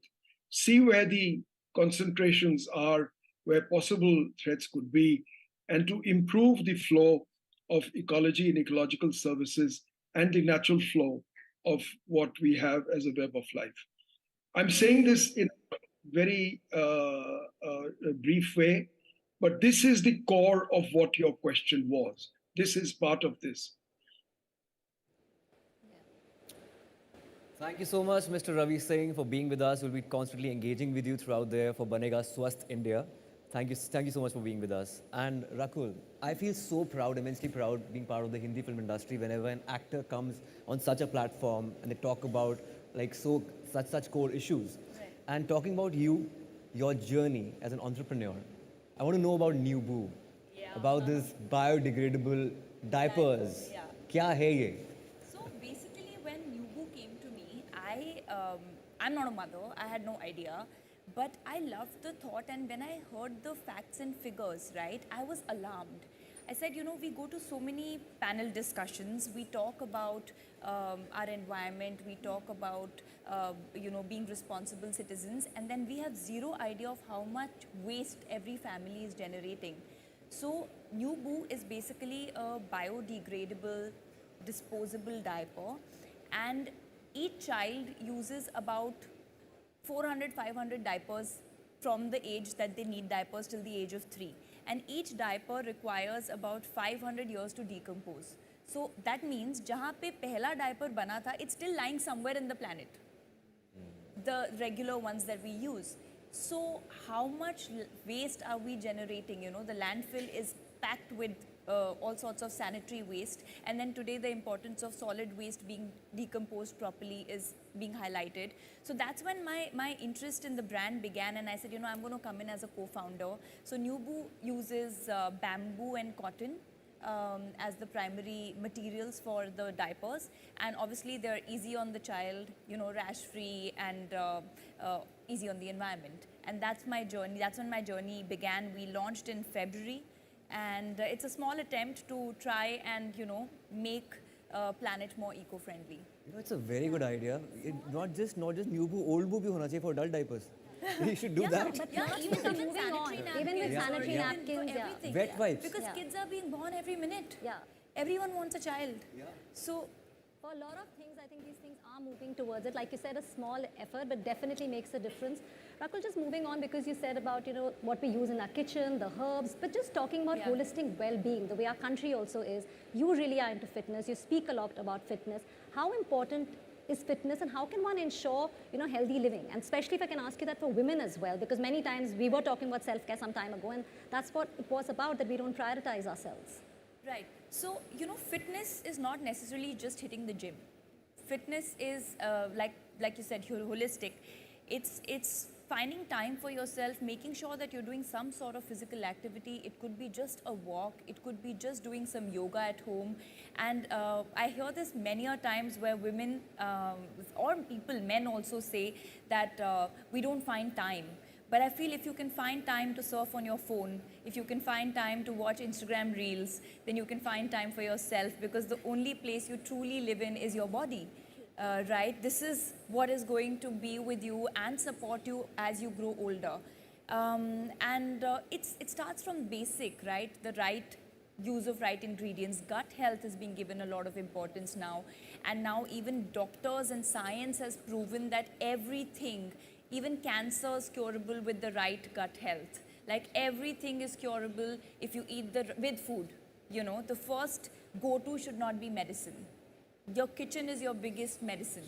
Speaker 13: see where the concentrations are, where possible threats could be, and to improve the flow of ecology and ecological services and the natural flow of what we have as a web of life. I'm saying this in a very brief way, but this is the core of what your question was. This is part of this.
Speaker 1: Thank you so much, Mr. Ravi Singh, for being with us. We'll be constantly engaging with you throughout there for Banega Swasth India. Thank you so much for being with us. And Rakul, I feel so proud, immensely proud, being part of the Hindi film industry whenever an actor comes on such a platform and they talk about such core issues.
Speaker 2: Right.
Speaker 1: And talking about you, your journey as an entrepreneur, I want to know about New Boo, about this biodegradable diapers.
Speaker 2: Yeah.
Speaker 1: Kya hai ye?
Speaker 2: So basically, when Nubu came to me, I'm not a mother. I had no idea, but I loved the thought. And when I heard the facts and figures, right, I was alarmed. I said, we go to so many panel discussions. We talk about our environment. We talk about, being responsible citizens. And then we have zero idea of how much waste every family is generating. So Nubu is basically a biodegradable, disposable diaper. And each child uses about 400-500 diapers from the age that they need diapers till the age of 3. And each diaper requires about 500 years to decompose. So that means jahan pe pehla diaper bana tha, it's still lying somewhere in the planet. The regular ones that we use. So how much waste are we generating? The landfill is packed with all sorts of sanitary waste. And then today the importance of solid waste being decomposed properly is being highlighted. So that's when my interest in the brand began, and I said, I'm going to come in as a co-founder. So Nubu uses bamboo and cotton as the primary materials for the diapers, and obviously they're easy on the child, rash-free and easy on the environment. And that's my journey. That's when my journey began. We launched in February. And it's a small attempt to try and, make planet more eco-friendly.
Speaker 1: It's a very good idea. Not just new boo, old boo bhi hona chahiye for adult diapers. We should do that.
Speaker 8: But even moving on, even with sanitary napkins,
Speaker 2: everything.
Speaker 1: Wet wipes.
Speaker 2: Because kids are being born every minute.
Speaker 8: Yeah.
Speaker 2: Everyone wants a child.
Speaker 1: Yeah.
Speaker 2: So
Speaker 8: for a lot of things, I think these things are moving towards it. Like you said, a small effort, but definitely makes a difference. Rakul, just moving on, because you said about, what we use in our kitchen, the herbs, but just talking about holistic well-being, the way our country also is. You really are into fitness. You speak a lot about fitness. How important is fitness, and how can one ensure, healthy living? And especially if I can ask you that for women as well, because many times we were talking about self-care some time ago, and that's what it was about, that we don't prioritize ourselves.
Speaker 2: Right. So, fitness is not necessarily just hitting the gym. Fitness is, like you said, holistic. It's finding time for yourself, making sure that you're doing some sort of physical activity. It could be just a walk. It could be just doing some yoga at home. And I hear this many a times where women or people, men also say that we don't find time. But I feel if you can find time to surf on your phone, if you can find time to watch Instagram reels, then you can find time for yourself, because the only place you truly live in is your body, right? This is what is going to be with you and support you as you grow older. It starts from basic, right? The right use of right ingredients. Gut health is being given a lot of importance now. And now even doctors and science has proven that everything, even cancer, is curable with the right gut health. Like everything is curable if you eat with food. The first go-to should not be medicine. Your kitchen is your biggest medicine.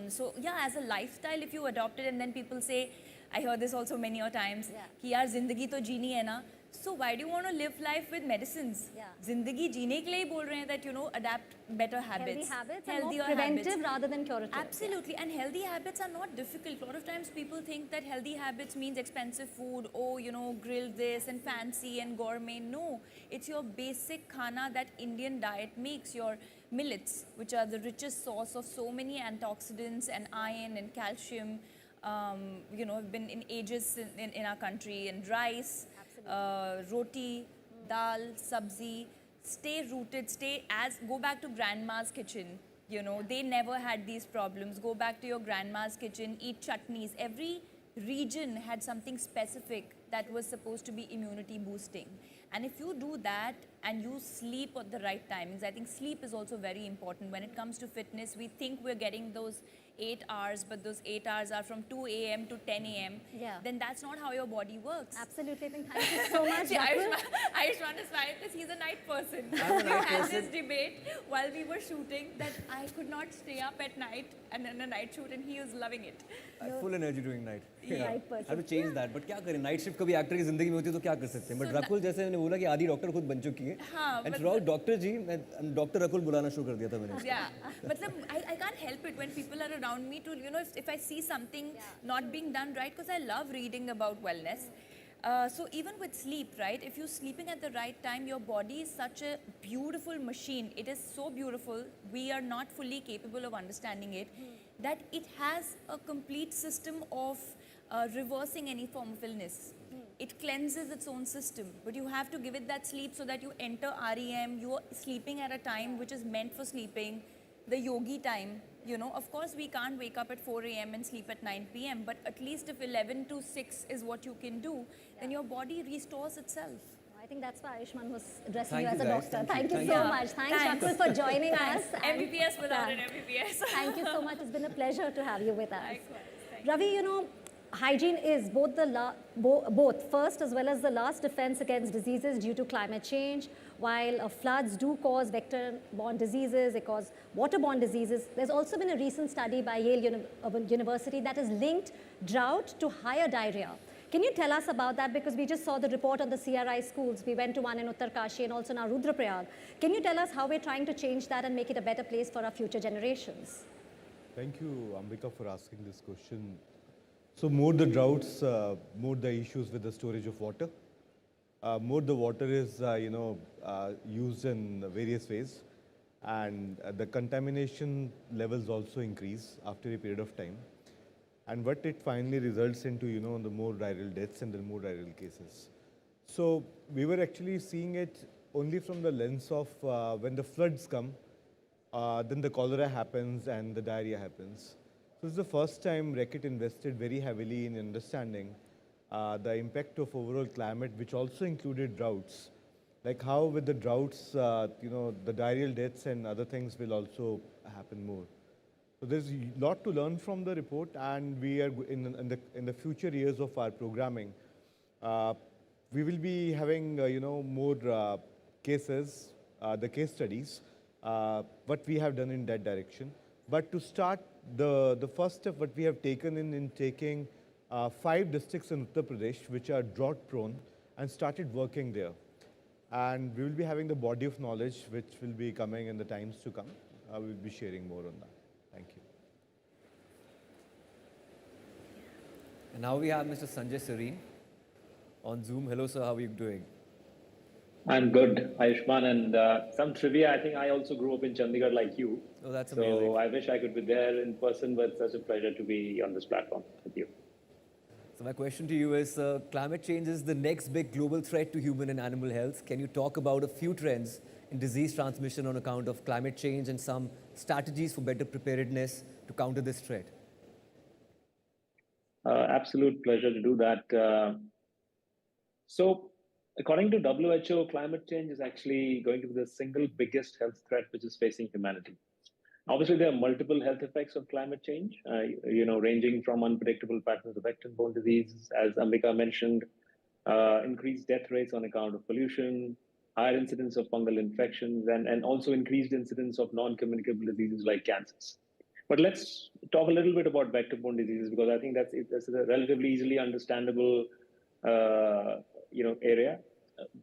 Speaker 2: So yeah, as a lifestyle, if you adopt it, and then people say, I heard this also many a times, कि यार जिंदगी तो जीनी है ना. So why do you want to live life with medicines? जिंदगी जीने के लिए ही बोल रहे हैं that, you know, adapt better habits.
Speaker 8: Healthy habits and more
Speaker 2: healthier
Speaker 8: preventive
Speaker 2: habits.
Speaker 8: rather than curative.
Speaker 2: Absolutely, and healthy habits are not difficult. A lot of times people think that healthy habits means expensive food, oh, you know, grill this and fancy and gourmet. No, it's your basic khana that Indian diet makes. Your millets, which are the richest source of so many antioxidants and iron and calcium, you know, have been in ages in our country, and rice, roti, dal, sabzi. Stay rooted, go back to grandma's kitchen. You know, they never had these problems. Go back to your grandma's kitchen, eat chutneys. Every region had something specific that was supposed to be immunity boosting. And if you do that and you sleep at the right timings, I think sleep is also very important. When it comes to fitness, we think we're getting those 8 hours, but those 8 hours are from 2 a.m. to 10 a.m. Then that's not how your body works.
Speaker 8: Absolutely. Thank you so much.
Speaker 2: See, Ayushmann is fine because he's a night person.
Speaker 1: I'm a
Speaker 2: We
Speaker 1: night
Speaker 2: had
Speaker 1: person.
Speaker 2: this debate while we were shooting that I could not stay up at night and in a night shoot, and he was loving it.
Speaker 1: I have full energy during night.
Speaker 8: Night person.
Speaker 1: I have to change that. But क्या करें? Night shift कभी actor की जिंदगी में होती है तो क्या कर सकते हैं? But रकुल जैसे मैंने बोला कि आधी डॉक्टर खुद बन चुकी है.
Speaker 2: हाँ,
Speaker 1: And
Speaker 2: but
Speaker 1: throughout डॉक्टर जी, मैं डॉक्टर रकुल बुलाना शुरू कर दिया था मैंने.
Speaker 2: Yeah, but I can't help it when people are around me to, you know, if I see something not being done right, because I love reading about wellness. So even with sleep, right, if you're sleeping at the right time, your body is such a beautiful machine. It is so beautiful. We are not fully capable of understanding it, that it has a complete system of reversing any form of illness. It cleanses its own system, but you have to give it that sleep so that you enter REM, you are sleeping at a time which is meant for sleeping, the yogi time. You know, of course, we can't wake up at 4 a.m. and sleep at 9 p.m., but at least if 11 to 6 is what you can do, then your body restores itself.
Speaker 8: I think that's why Ayushmann was addressing
Speaker 1: Thank
Speaker 8: you as
Speaker 1: you,
Speaker 8: a
Speaker 1: guys.
Speaker 8: doctor.
Speaker 1: Thank you.
Speaker 8: Thank you so much. Thanks, Shakul, for joining us. And-
Speaker 2: MBBS without an MBBS.
Speaker 8: Thank you so much. It's been a pleasure to have you with us.
Speaker 2: Likewise.
Speaker 8: Ravi, you know, hygiene is both both first as well as the last defense against diseases due to climate change. While floods do cause vector-borne diseases, they cause waterborne diseases. There's also been a recent study by Yale University that has linked drought to higher diarrhea. Can you tell us about that? Because we just saw the report on the CRI schools. We went to one in Uttarkashi and also now Rudraprayag. Can you tell us how we're trying to change that and make it a better place for our future generations?
Speaker 17: Thank you, Ambika, for asking this question. So more the droughts, more the issues with the storage of water. More the water is, used in various ways, and the contamination levels also increase after a period of time. And what it finally results into, the more diarrheal deaths and the more diarrheal cases. So we were actually seeing it only from the lens of when the floods come, then the cholera happens and the diarrhea happens. So this is the first time Reckitt invested very heavily in understanding the impact of overall climate, which also included droughts. Like how with the droughts, the diarrheal deaths and other things will also happen more. So there's a lot to learn from the report, and we are in the future years of our programming, we will be having more cases, the case studies, what we have done in that direction. But to start, the first step what we have taken in taking 5 districts in Uttar Pradesh which are drought prone and started working there. And we will be having the body of knowledge which will be coming in the times to come. We will be sharing more on that. Thank you.
Speaker 1: And now we have Mr. Sanjay Serene on Zoom. Hello, sir. How are you doing?
Speaker 14: I'm good, Ayushmann, and some trivia. I think I also grew up in Chandigarh like you.
Speaker 1: Oh, that's amazing.
Speaker 14: So I wish I could be there in person, but it's such a pleasure to be on this platform with you.
Speaker 1: So my question to you is, climate change is the next big global threat to human and animal health. Can you talk about a few trends in disease transmission on account of climate change and some strategies for better preparedness to counter this threat?
Speaker 14: Absolute pleasure to do that. So according to WHO, climate change is actually going to be the single biggest health threat which is facing humanity. Obviously, there are multiple health effects of climate change, ranging from unpredictable patterns of vector-borne disease, as Ambika mentioned, increased death rates on account of pollution, higher incidence of fungal infections, and also increased incidence of non-communicable diseases like cancers. But let's talk a little bit about vector-borne diseases, because I think that's a relatively easily understandable area.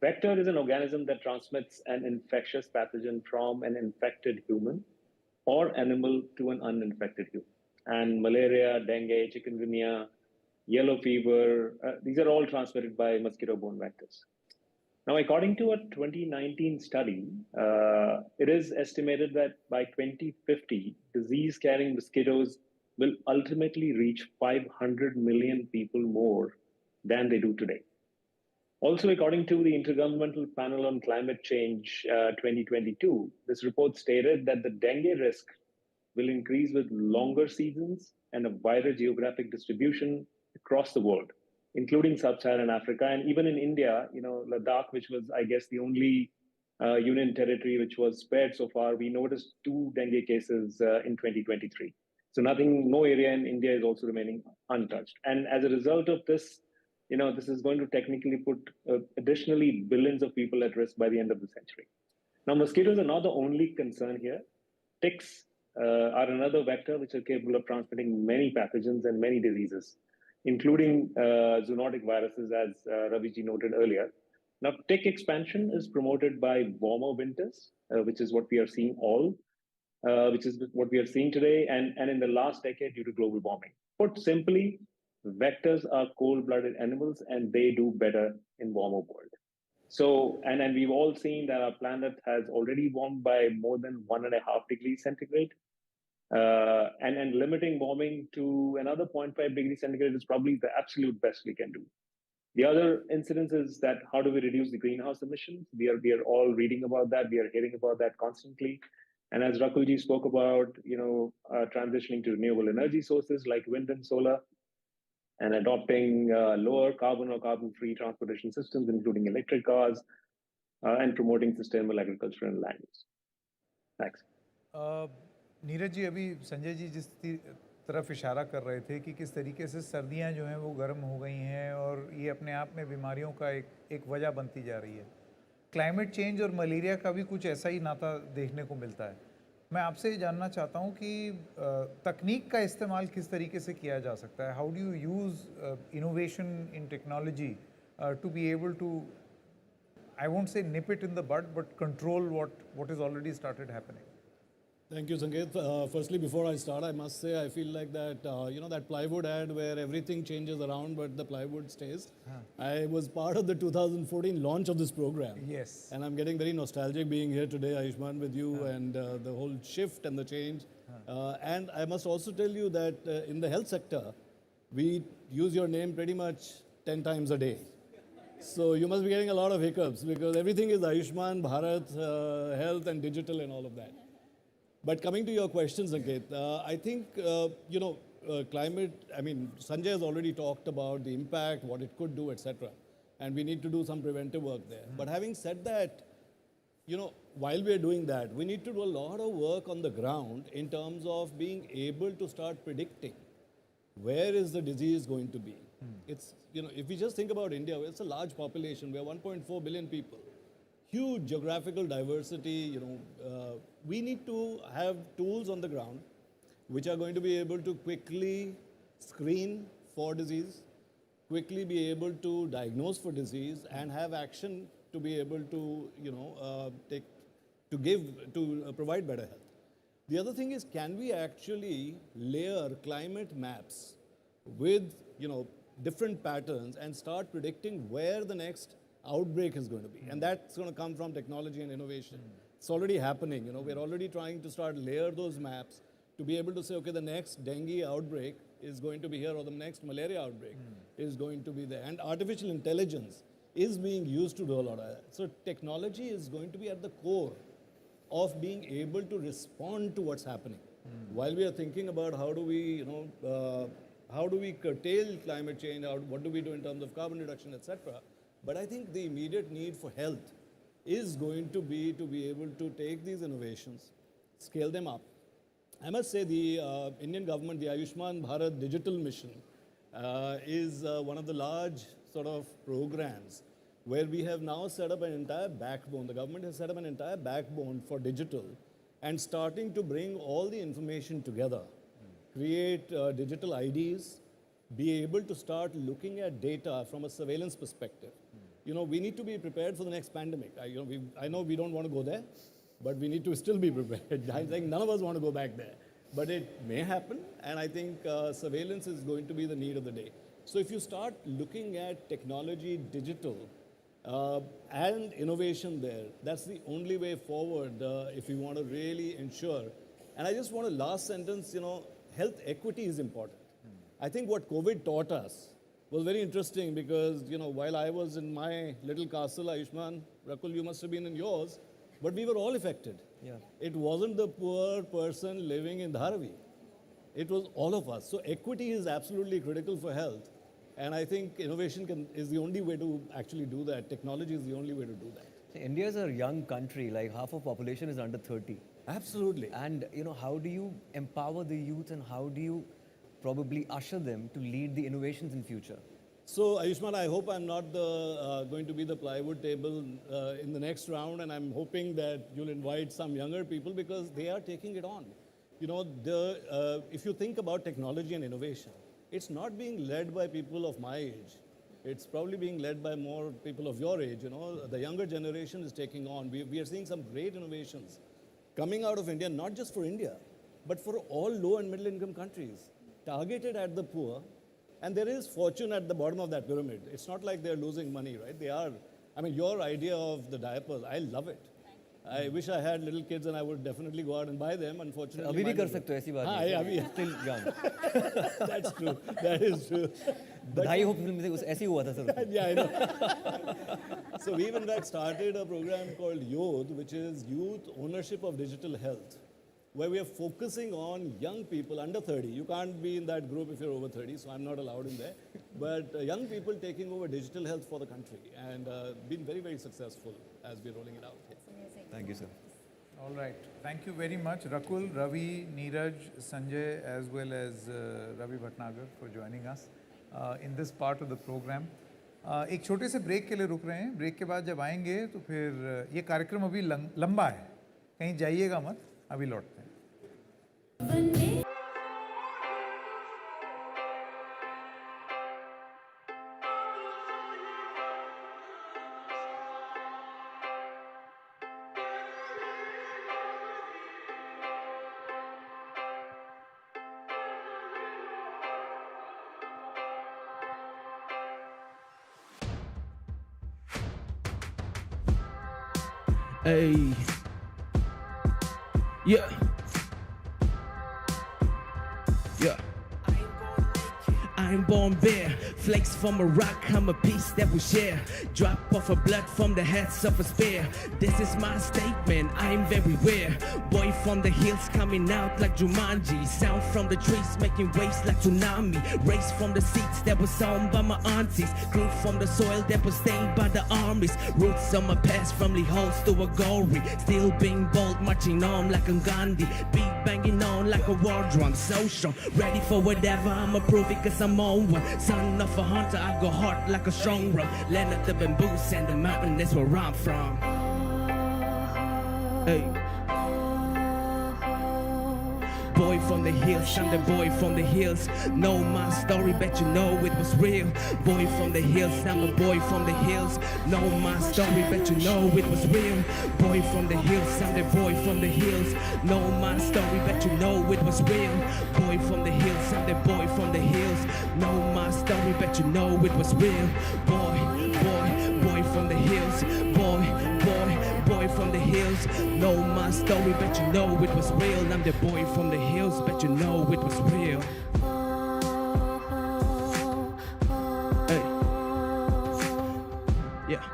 Speaker 14: Vector is an organism that transmits an infectious pathogen from an infected human or animal to an uninfected human. And malaria, dengue, chikungunya, yellow fever, these are all transmitted by mosquito-borne vectors. Now, according to a 2019 study, it is estimated that by 2050, disease-carrying mosquitoes will ultimately reach 500 million people more than they do today. Also, according to the Intergovernmental Panel on Climate Change 2022, this report stated that the dengue risk will increase with longer seasons and a wider geographic distribution across the world, including sub-Saharan Africa. And even in India, Ladakh, which was, I guess, the only union territory which was spared so far, we noticed 2 dengue cases in 2023. So no area in India is also remaining untouched. And as a result of this, this is going to technically put additionally billions of people at risk by the end of the century. Now, mosquitoes are not the only concern here. Ticks are another vector which are capable of transmitting many pathogens and many diseases, including zoonotic viruses, as Raviji noted earlier. Now, tick expansion is promoted by warmer winters, which is what we are seeing which is what we are seeing today, and in the last decade due to global warming. Put simply, vectors are cold-blooded animals, and they do better in warmer world. So, and we've all seen that our planet has already warmed by more than 1.5 degrees centigrade. And limiting warming to another 0.5 degrees centigrade is probably the absolute best we can do. The other incidence is that how do we reduce the greenhouse emissions? We are all reading about that. We are hearing about that constantly. And as Rakulji spoke about, transitioning to renewable energy sources like wind and solar, and adopting lower carbon or carbon-free transportation systems, including electric cars, and promoting sustainable agriculture and land use. Thanks.
Speaker 4: Neeraj ji, अभी संजय जी जिस तरफ इशारा कर रहे थे कि किस तरीके से सर्दियां जो हैं वो गर्म हो गई हैं और ये अपने आप में बीमारियों का एक वजह बनती जा रही है। क्लाइमेट चेंज और मलेरिया का भी कुछ ऐसा ही नाता देखने को मिलता है। मैं आपसे ये जानना चाहता हूँ कि तकनीक का इस्तेमाल किस तरीके से किया जा सकता है। How do you use innovation in technology to be able to, I won't say nip it in the bud, but control what is already started happening?
Speaker 15: Thank you, Sanket. Firstly, before I start, I must say I feel like that, that plywood ad where everything changes around but the plywood stays. I was part of the 2014 launch of this program.
Speaker 4: Yes.
Speaker 15: And I'm getting very nostalgic being here today, Ayushmann, with you and the whole shift and the change. And I must also tell you that in the health sector, we use your name pretty much 10 times a day. So you must be getting a lot of hiccups because everything is Ayushmann, Bharat, health and digital and all of that. But coming to your question, Sanket, I think, climate, Sanjay has already talked about the impact, what it could do, etc. And we need to do some preventive work there. But having said that, while we are doing that, we need to do a lot of work on the ground in terms of being able to start predicting where is the disease going to be. It's, if we just think about India, it's a large population. We are 1.4 billion people. Huge geographical diversity, we need to have tools on the ground which are going to be able to quickly screen for disease, quickly be able to diagnose for disease and have action to be able to, provide better health. The other thing is, can we actually layer climate maps with, different patterns and start predicting where the next outbreak is going to be? And that's going to come from technology and innovation. It's already happening. We're already trying to start layer those maps to be able to say, okay, the next dengue outbreak is going to be here, or the next malaria outbreak is going to be there. And artificial intelligence is being used to do a lot of that. So technology is going to be at the core of being able to respond to what's happening. While we are thinking about how do we, how do we curtail climate change, what do we do in terms of carbon reduction, etc. But I think the immediate need for health is going to be able to take these innovations, scale them up. I must say the Indian government, the Ayushmann Bharat Digital Mission is one of the large sort of programs where we have now set up an entire backbone. The government has set up an entire backbone for digital and starting to bring all the information together, create digital IDs, be able to start looking at data from a surveillance perspective. You know, we need to be prepared for the next pandemic. I know we don't want to go there, but we need to still be prepared. I think none of us want to go back there. But it may happen, and I think surveillance is going to be the need of the day. So if you start looking at technology, digital, and innovation there, that's the only way forward if we want to really ensure. And I just want a last sentence, health equity is important. I think what COVID taught us was very interesting because, while I was in my little castle, Ayushmann, Rakul, you must have been in yours, but we were all affected.
Speaker 1: Yeah.
Speaker 15: It wasn't the poor person living in Dharavi. It was all of us. So equity is absolutely critical for health. And I think innovation is the only way to actually do that. Technology is the only way to do that.
Speaker 1: India is a young country, like half of population is under 30.
Speaker 15: Absolutely.
Speaker 1: And how do you empower the youth and how do you probably usher them to lead the innovations in future?
Speaker 15: So Ayushmann, I hope I'm not going to be the plywood table in the next round, and I'm hoping that you'll invite some younger people because they are taking it on. If you think about technology and innovation, it's not being led by people of my age. It's probably being led by more people of your age. The younger generation is taking on. We are seeing some great innovations coming out of India, not just for India, but for all low and middle income countries, targeted at the poor. And there is fortune at the bottom of that pyramid. It's not like they're losing money, right? They are. Your idea of the diapers, I love it. I wish I had little kids and I would definitely go out and buy them. Unfortunately,
Speaker 1: अभी भी कर सकते हो ऐसी बात नहीं. Still young.
Speaker 15: That's true. That is true.
Speaker 1: बधाई हो फिल्म में ऐसे ही हुआ था sir.
Speaker 15: Yeah, I know. So we even started a program called Yodh, which is Youth Ownership of Digital Health, where we are focusing on young people under 30. You can't be in that group if you're over 30, so I'm not allowed in there. But young people taking over digital health for the country and been very, very successful as we're rolling it out.
Speaker 8: That's amazing.
Speaker 1: Thank you, sir.
Speaker 4: All right. Thank you very much, Rakul, Ravi, Neeraj, Sanjay, as well as Ravi Bhatnagar for joining us in this part of the program. एक छोटे से break के लिए रुक रहे हैं. Break के बाद जब आएंगे तो फिर ये कार्यक्रम अभी लंबा है. कहीं जाइएगा मत. अभी लौटते हैं.
Speaker 16: Hey, yeah, yeah. I'm born bare, flakes from a rock, I'm a piece that we share. Drop off of blood from the heads of a spear. This is my statement, I'm very rare. Boy from the hills coming out like Jumanji. Sound from the trees making waves like tsunami. Race from the seeds that was sown by my aunties. Grew from the soil that was stained by the armies. Roots of my past from the holes to a glory. Still being bold, marching on like a Gandhi. Beat banging on like a war drum, so strong. Ready for whatever, I'ma prove it cause I'm on one. Son of a hunter, I go hard like a strong rum. Land of the bamboos and the mountain, that's where I'm from. Hey. Boy from the hills, I'm the boy from the hills. Know my story, bet you know it was real. Boy from the hills, I'm a boy from the hills. Know my story, bet you know it was real. Boy from the hills, I'm the boy from the hills. Know my story, bet you know it was real. Boy from the hills, I'm the boy from the hills. Know my story, bet you know it was real. Boy from the hills. Boy from the hills. Know my story, bet you know it was real. I'm the boy from the hills, bet you know it was real. Hey. Yeah.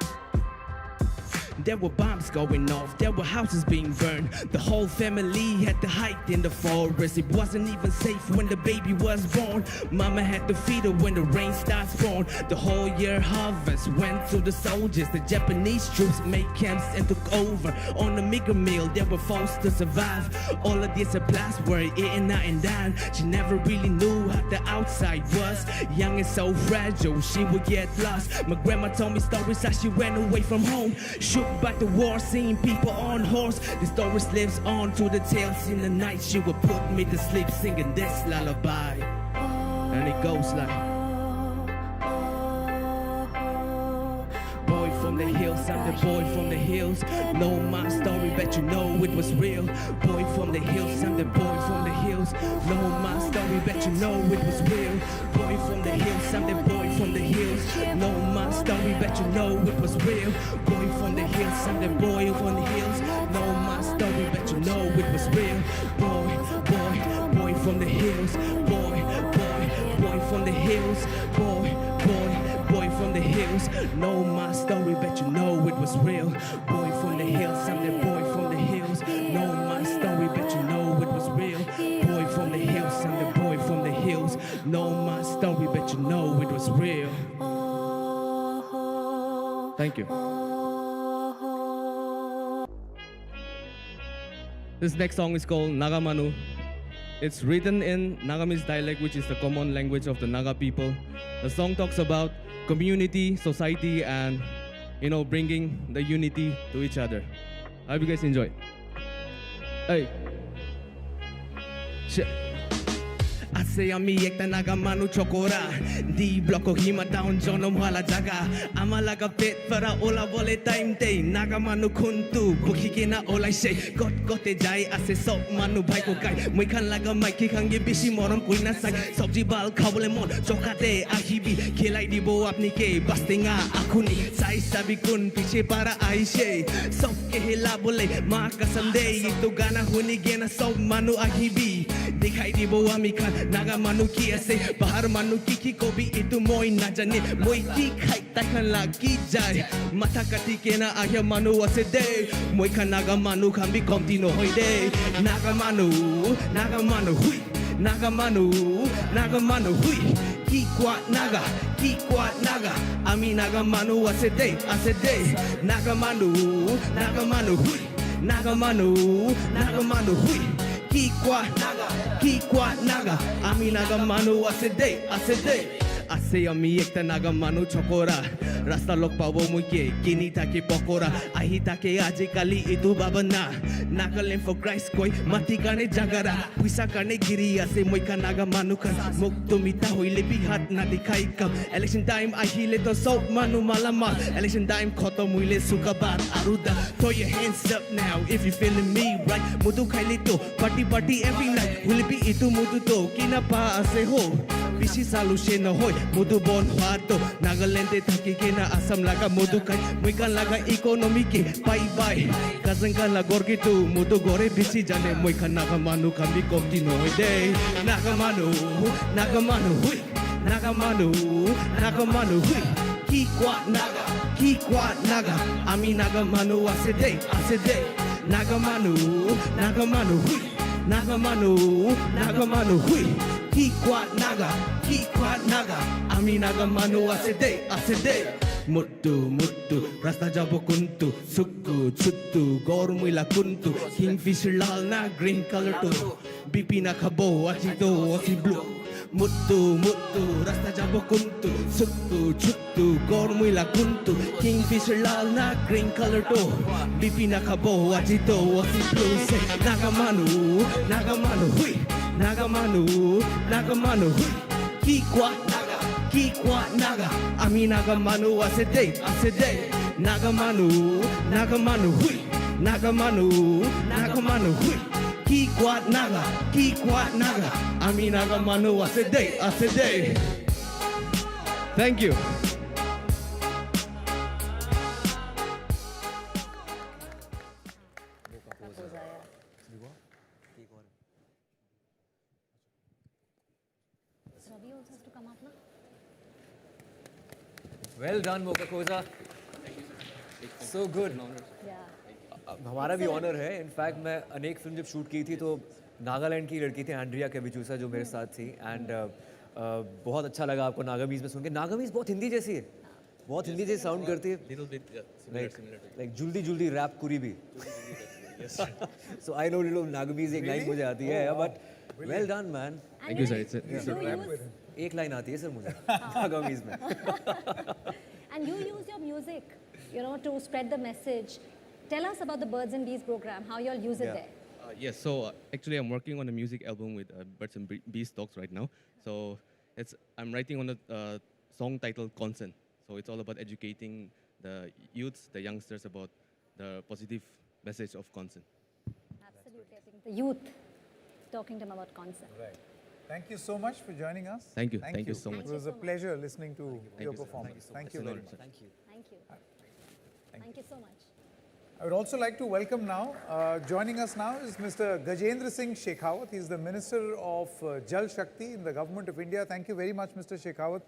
Speaker 16: There were bombs going off, there were houses being burned. The whole family had to hide in the forest. It wasn't even safe when the baby was born. Mama had to feed her when the rain starts pouring. The whole year harvest went to the soldiers. The Japanese troops made camps and took over. On the meager meal, they were forced to survive. All of their supplies were eaten out and down. She never really knew how the outside was. Young and so fragile, she would get lost. My grandma told me stories how she went away from home, shook by the war, seeing people on horse. The story lives on to the tales. In the night she would put me to sleep singing this lullaby, and it goes like, boy from the hills, I'm the boy from the hills. Know my story, bet you know it was real. Boy from the hills, I'm the boy from the hills. Know my story, bet you know it was real. Boy from the hills, I'm the boy from the hills. Know my story, bet you know it was real. Boy from the hills, I'm the boy from the hills. Know my story, bet you know it was real. Boy from the hills. Boy from the hills. Boy from the hills. Know my story, bet you know it was real. Boy from the hills, I'm the boy from the hills. Know my story, bet you know it was real. Boy from the hills, I'm the boy from the hills. Know my story, bet you know it was real. Thank you. This next song is called Nagamanu. It's written in Nagamese dialect, which is the common language of the Naga people. The song talks about community, society, and bringing the unity to each other. I hope you guys enjoy. Hey. Ase ami ekta naga manu chokora di bloko hima down jonom wala jaga amalaga pet para ola bole time te naga manu khuntu bukhikena olai se got gote jai ase sob manu bhai ko kai moi khan laga maiki khange beshi morom koina sai sabji bal khawole mon chokate ahibi khelai dibo apni ke bastinga akhuni sai sabi kun piche para aise sob ke hela bole ma kasam de itu gana huni gena sob manu ahibi dikhai dibo ami khan naga manu ki ase bahar manu ki ko bhi itu moi na jane moi ki khai ta khan lagi jai matha kati kena ahya manu ase de moi khan naga manu khan bi komti no hoi de naga manu hui naga manu hui ki kwa naga ami naga manu ase de naga manu hui naga manu hui ki kwa naga ami naga manu ase de ase ami ekta naga manu chokora rasta lok pabo muke kini take pokora ahi take aji kali itu babana nagalem for Christ koi mati kane jagara puisa kane giri ase moi ka naga manu kan mukto mita hoile bi hat na dikhai kam election time ahile to sob manu malama election time khotom hoile suka bat aruda throw your hands up now if you feeling me right mudu khaile to party every night will be itu mudu to kina pa ase ho bishi solution hoy mudu bon hwato Nagaland te thaki ke na asam laga mudu kai moi kan laga economy ke bye kazan kan la gorgi tu mudu gore bishi jane moi kan naga manu kan bi komti no de naga manu hui hui ki kwa naga ami naga manu ase de naga manu hui naga manu hui ki kwa naga ami naga manu ase de muttu rasta jabo kuntu sukku chuttu gormuila kuntu kingfisher lal na green color to bipi na khabo achito asi blue muttu rasta jabo kuntu sukku chuttu gormuila kuntu kingfisher lal na green color to bipi na khabo achito asi blue say naga manu hui naga manu hui ki kwa naga ami naga manu ase de naga manu hui hui ki kwa naga ami naga manu ase de thank you
Speaker 1: Well done, Moka Koza. So good.
Speaker 8: Yeah.
Speaker 1: हमारा भी honour है। In fact मैं अनेक film जब shoot की थी तो नागालैंड की लड़की थी एंड्रिया केविचूसा जो मेरे साथ थी, एंड बहुत अच्छा लगा आपको नागामीज में सुन के। नागामीज बहुत हिंदी जैसी है, बहुत हिंदी जैसी साउंड करती है, लाइक जुल्दी जुल्दी रैप कुरी भी। सो आई नो लिटिल नागामीज, एक लाइन मुझे आती है, but well done man.
Speaker 8: Thank you sir.
Speaker 1: एक लाइन आती है सर मुझे नागामीज में।
Speaker 8: And you use your music, you know, to spread the message. Tell us about the Birds and Bees program, how you all use it there.
Speaker 5: Yes, so actually I'm working on a music album with Birds and Bees Talks right now. So I'm writing on a song titled Consent. So it's all about educating the youths, the youngsters about the positive message of consent.
Speaker 8: Absolutely, I think the youth, talking to them about consent.
Speaker 4: Right. Thank you so much for joining us.
Speaker 5: Thank you. Thank you so much.
Speaker 4: It was a pleasure listening to your performance. Thank you very much.
Speaker 1: Thank you.
Speaker 8: Thank you. Thank you so much.
Speaker 4: I would also like to welcome now, joining us now is Mr. Gajendra Singh Shekhawat. He is the Minister of Jal Shakti in the Government of India. Thank you very much, Mr. Shekhawat,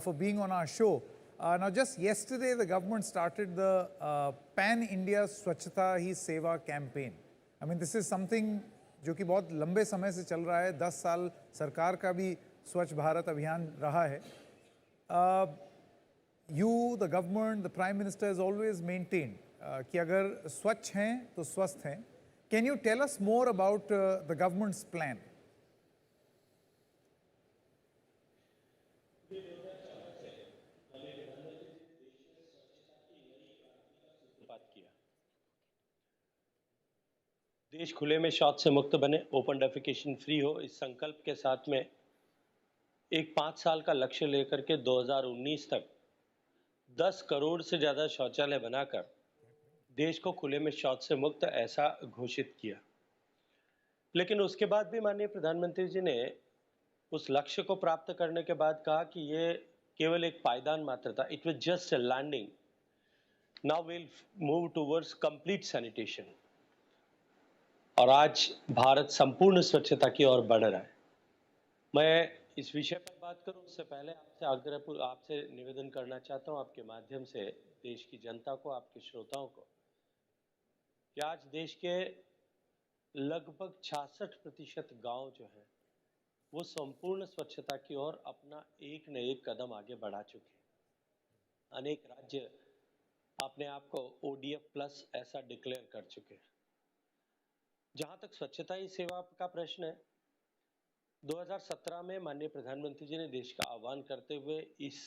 Speaker 4: for being on our show. Now, just yesterday, the government started the Pan-India Swachhta Hi Seva campaign. I mean, this is something जो कि बहुत लंबे समय से चल रहा है। 10 साल सरकार का भी स्वच्छ भारत अभियान रहा है। You, the government, the Prime Minister has always maintained कि अगर स्वच्छ हैं तो स्वस्थ हैं। Can you tell us more about the government's plan?
Speaker 18: देश खुले में शौच से मुक्त बने, ओपन डेफिकेशन फ्री हो, इस संकल्प के साथ में एक 5 साल का लक्ष्य लेकर के 2019 तक 10 करोड़ से ज़्यादा शौचालय बनाकर देश को खुले में शौच से मुक्त ऐसा घोषित किया। लेकिन उसके बाद भी माननीय प्रधानमंत्री जी ने उस लक्ष्य को प्राप्त करने के बाद कहा कि ये केवल एक पायदान मात्र था, it was just a landing, now will move towards complete sanitation. और आज भारत संपूर्ण स्वच्छता की ओर बढ़ रहा है। मैं इस विषय पर बात करूं उससे पहले आपसे निवेदन करना चाहता हूं आपके माध्यम से देश की जनता को, आपके श्रोताओं को, कि आज देश के लगभग 66% गांव जो है वो संपूर्ण स्वच्छता की ओर अपना एक न एक कदम आगे बढ़ा चुके हैं। अनेक राज्य अपने आप को ODF प्लस ऐसा डिक्लेयर कर चुके हैं। जहां तक स्वच्छता ही सेवा का प्रश्न है, 2017 में माननीय प्रधानमंत्री जी ने देश का आह्वान करते हुए इस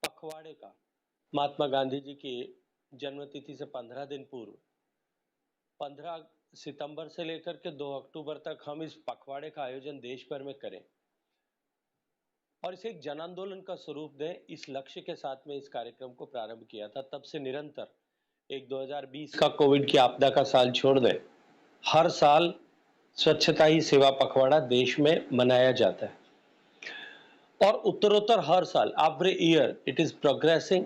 Speaker 18: पखवाड़े का महात्मा गांधी जी की जन्मतिथि से 15 दिन पूर्व 15 सितंबर से लेकर के 2 अक्टूबर तक हम इस पखवाड़े का आयोजन देश भर में करें और इसे एक जन आंदोलन का स्वरूप दें, इस लक्ष्य के साथ में इस कार्यक्रम को प्रारंभ किया था। तब से निरंतर एक 2020 का कोविड की आपदा का साल छोड़ दें, हर साल स्वच्छता ही सेवा पखवाड़ा देश में मनाया जाता है और उत्तरोत्तर हर साल every year it is progressing.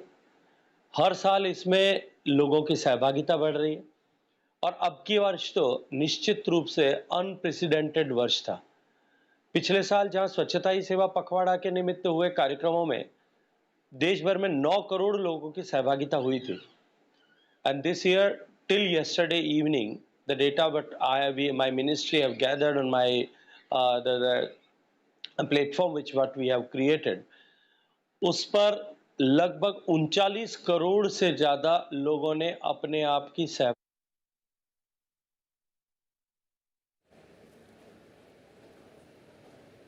Speaker 18: हर साल इसमें लोगों की सहभागिता बढ़ रही है और अब की वर्ष तो निश्चित रूप से अनप्रेसिडेंटेड वर्ष था। पिछले साल जहां स्वच्छता ही सेवा पखवाड़ा के निमित्त हुए कार्यक्रमों में देश भर में 9 करोड़ लोगों की सहभागिता हुई थी, and this year till yesterday evening the data but my ministry have gathered on my the platform what we have created, उस पर लगभग 39 करोड़ से ज्यादा लोगों ने अपने आप की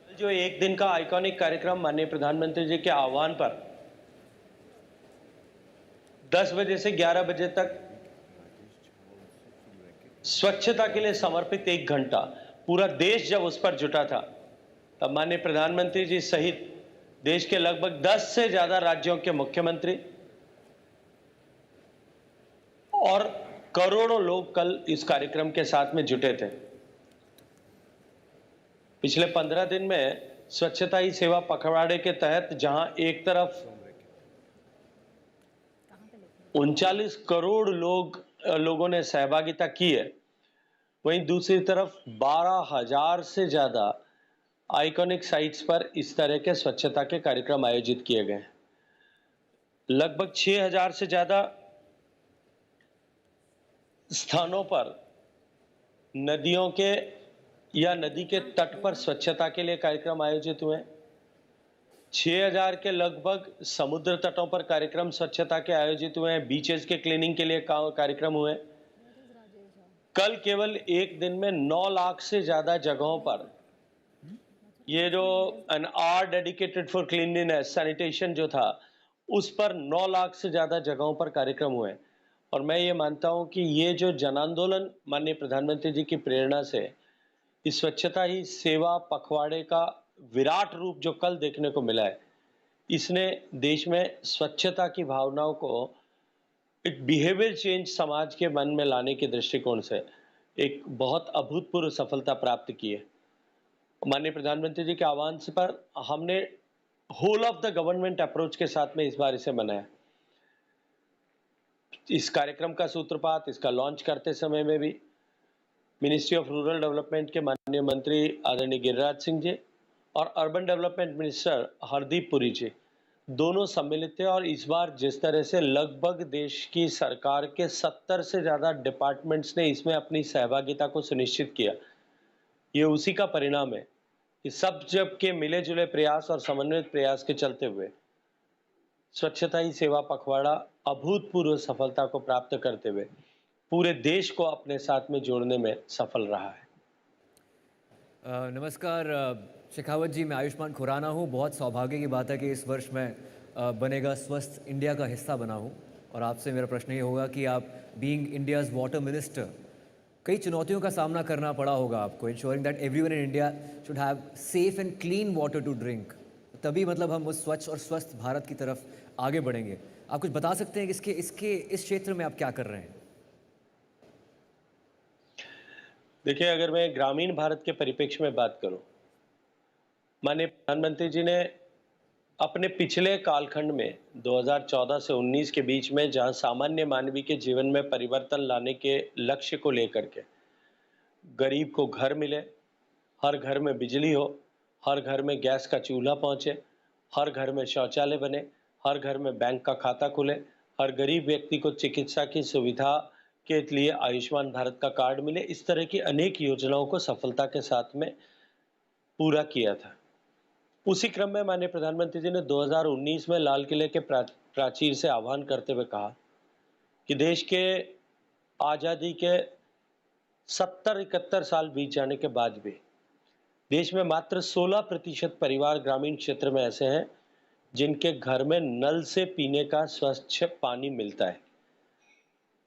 Speaker 18: जो एक दिन का आइकॉनिक कार्यक्रम माननीय प्रधानमंत्री जी के आह्वान पर 10 बजे से 11 बजे तक स्वच्छता के लिए समर्पित 1 घंटा पूरा देश जब उस पर जुटा था, तब माननीय प्रधानमंत्री जी सहित देश के लगभग 10 से ज्यादा राज्यों के मुख्यमंत्री और करोड़ों लोग कल इस कार्यक्रम के साथ में जुटे थे। पिछले 15 दिन में स्वच्छता ही सेवा पखवाड़े के तहत जहां एक तरफ 39 करोड़ लोगों ने सहभागिता की है, वहीं दूसरी तरफ 12,000 से ज्यादा आइकॉनिक साइट्स पर इस तरह के स्वच्छता के कार्यक्रम आयोजित किए गए। लगभग 6,000 से ज्यादा स्थानों पर नदियों के या नदी के तट पर स्वच्छता के लिए कार्यक्रम आयोजित हुए। 6000 के लगभग समुद्र तटों पर कार्यक्रम स्वच्छता के आयोजित हुए हैं। बीचेस के क्लीनिंग के लिए कार्यक्रम हुए। कल केवल एक दिन में 9 लाख से ज्यादा जगहों पर ये जो an hour dedicated for cleanliness sanitation जो था, उस पर 9 लाख से ज्यादा जगहों पर कार्यक्रम हुए। और मैं ये मानता हूं कि ये जो जन आंदोलन माननीय प्रधानमंत्री जी की प्रेरणा से इस स्वच्छता ही सेवा पखवाड़े का विराट रूप जो कल देखने को मिला है, इसने देश में स्वच्छता की भावनाओं को एक बिहेवियर चेंज समाज के मन में लाने के दृष्टिकोण से एक बहुत अभूतपूर्व सफलता प्राप्त की है। माननीय प्रधानमंत्री जी के आह्वान से पर हमने whole of the government approach के साथ में इस बार इसे मनाया। इस कार्यक्रम का सूत्रपात, इसका लॉन्च करते समय में भी मिनिस्ट्री ऑफ रूरल डेवलपमेंट के माननीय मंत्री आदरणीय गिरिराज सिंह जी और urban development minister Hardeep Puri ji दोनों सम्मिलित थे। और इस बार जिस तरह से लगभग देश की सरकार के 70 से ज़्यादा डिपार्टमेंट्स ने इसमें अपनी सहभागिता को सुनिश्चित किया, ये उसी का परिणाम है कि सब जब के मिले जुले प्रयास और समन्वित प्रयास के चलते हुए स्वच्छता ही सेवा पखवाड़ा अभूतपूर्व सफलता को प्राप्त करते हुए पूरे देश को अपने साथ में जोड़ने में सफल रहा है।
Speaker 1: नमस्कार शेखावत जी, मैं आयुष्मान खुराना हूँ। बहुत सौभाग्य की बात है कि इस वर्ष मैं बनेगा स्वस्थ इंडिया का हिस्सा बना हूँ। और आपसे मेरा प्रश्न ये होगा कि आप बीइंग इंडियाज़ वाटर मिनिस्टर, कई चुनौतियों का सामना करना पड़ा होगा आपको, ensuring that everyone in India should have safe and clean water to drink. तभी मतलब हम उस स्वच्छ और स्वस्थ भारत की तरफ आगे बढ़ेंगे। आप कुछ बता सकते हैं कि इस क्षेत्र में आप क्या कर रहे हैं?
Speaker 18: देखिए, अगर मैं ग्रामीण भारत के परिप्रेक्ष्य में बात करूं, माननीय प्रधानमंत्री जी ने अपने पिछले कालखंड में 2014 से 19 के बीच में जहां सामान्य मानवीय के जीवन में परिवर्तन लाने के लक्ष्य को लेकर के गरीब को घर मिले, हर घर में बिजली हो, हर घर में गैस का चूल्हा पहुंचे, हर घर में शौचालय बने, हर घर में बैंक का खाता खुले, हर गरीब व्यक्ति को चिकित्सा की सुविधा के लिए आयुष्मान भारत का कार्ड मिले, इस तरह की अनेक योजनाओं को सफलता के साथ में पूरा किया था। उसी क्रम में माननीय प्रधानमंत्री जी ने 2019 में लाल किले के प्राचीर से आह्वान करते हुए कहा कि देश के आज़ादी के 70-71 साल बीत जाने के बाद भी देश में मात्र 16% परिवार ग्रामीण क्षेत्र में ऐसे हैं जिनके घर में नल से पीने का स्वच्छ पानी मिलता है।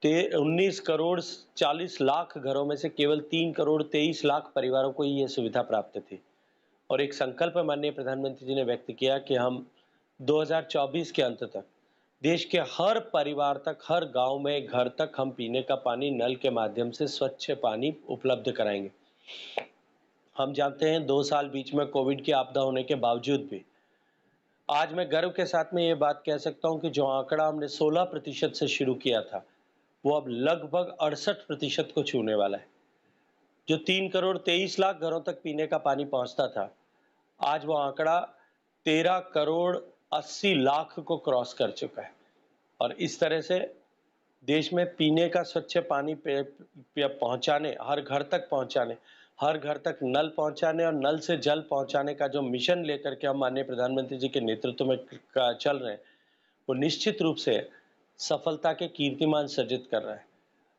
Speaker 18: 19 करोड़ 40 लाख घरों में से केवल 3 करोड़ 23 लाख परिवारों को ये सुविधा प्राप्त थी। और एक संकल्प माननीय प्रधानमंत्री जी ने व्यक्त किया कि हम 2024 के अंत तक देश के हर परिवार तक, हर गांव में, घर तक हम पीने का पानी नल के माध्यम से स्वच्छ पानी उपलब्ध कराएंगे। हम जानते हैं 2 साल बीच में कोविड की आपदा होने के बावजूद भी आज मैं गर्व के साथ में ये बात कह सकता हूं कि जो आंकड़ा हमने 16% से शुरू किया था, वो अब लगभग 68% को छूने वाला है। जो 3 करोड़ 23 लाख घरों तक पीने का पानी पहुंचता था, आज वो आंकड़ा 13 करोड़ 80 लाख को क्रॉस कर चुका है। और इस तरह से देश में पीने का स्वच्छ पानी पहुंचाने, हर घर तक पहुंचाने, हर घर तक नल पहुंचाने और नल से जल पहुंचाने का जो मिशन लेकर के हम माननीय प्रधानमंत्री जी के नेतृत्व में चल रहे हैं, वो निश्चित रूप से सफलता के कीर्तिमान सर्जित कर रहा है।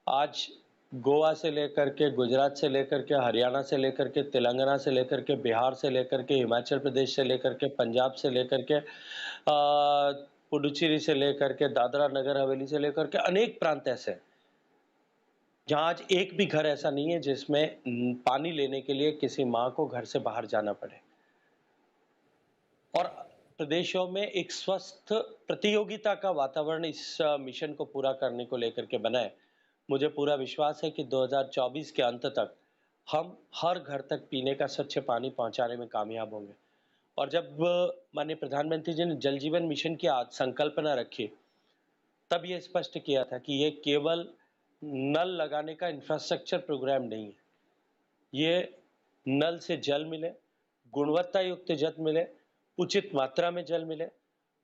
Speaker 18: आज गोवा से लेकर के, गुजरात से लेकर के, हरियाणा से लेकर के, तेलंगाना से लेकर के, बिहार से लेकर के, हिमाचल प्रदेश से लेकर के, पंजाब से लेकर के, पुडुचेरी से लेकर के, दादरा नगर हवेली से लेकर के अनेक प्रांत ऐसे हैं जहाँ आज एक भी घर ऐसा नहीं है जिसमें पानी लेने के लिए किसी माँ को घर से बाहर जाना पड़े। और प्रदेशों में एक स्वस्थ प्रतियोगिता का वातावरण इस मिशन को पूरा करने को लेकर के बना है। मुझे पूरा विश्वास है कि 2024 के अंत तक हम हर घर तक पीने का स्वच्छ पानी पहुंचाने में कामयाब होंगे। और जब माननीय प्रधानमंत्री जी ने जल जीवन मिशन की संकल्पना रखी, तब ये स्पष्ट किया था कि ये केवल नल लगाने का इंफ्रास्ट्रक्चर प्रोग्राम नहीं है। ये नल से जल मिले, गुणवत्ता युक्त जल मिले, उचित मात्रा में जल मिले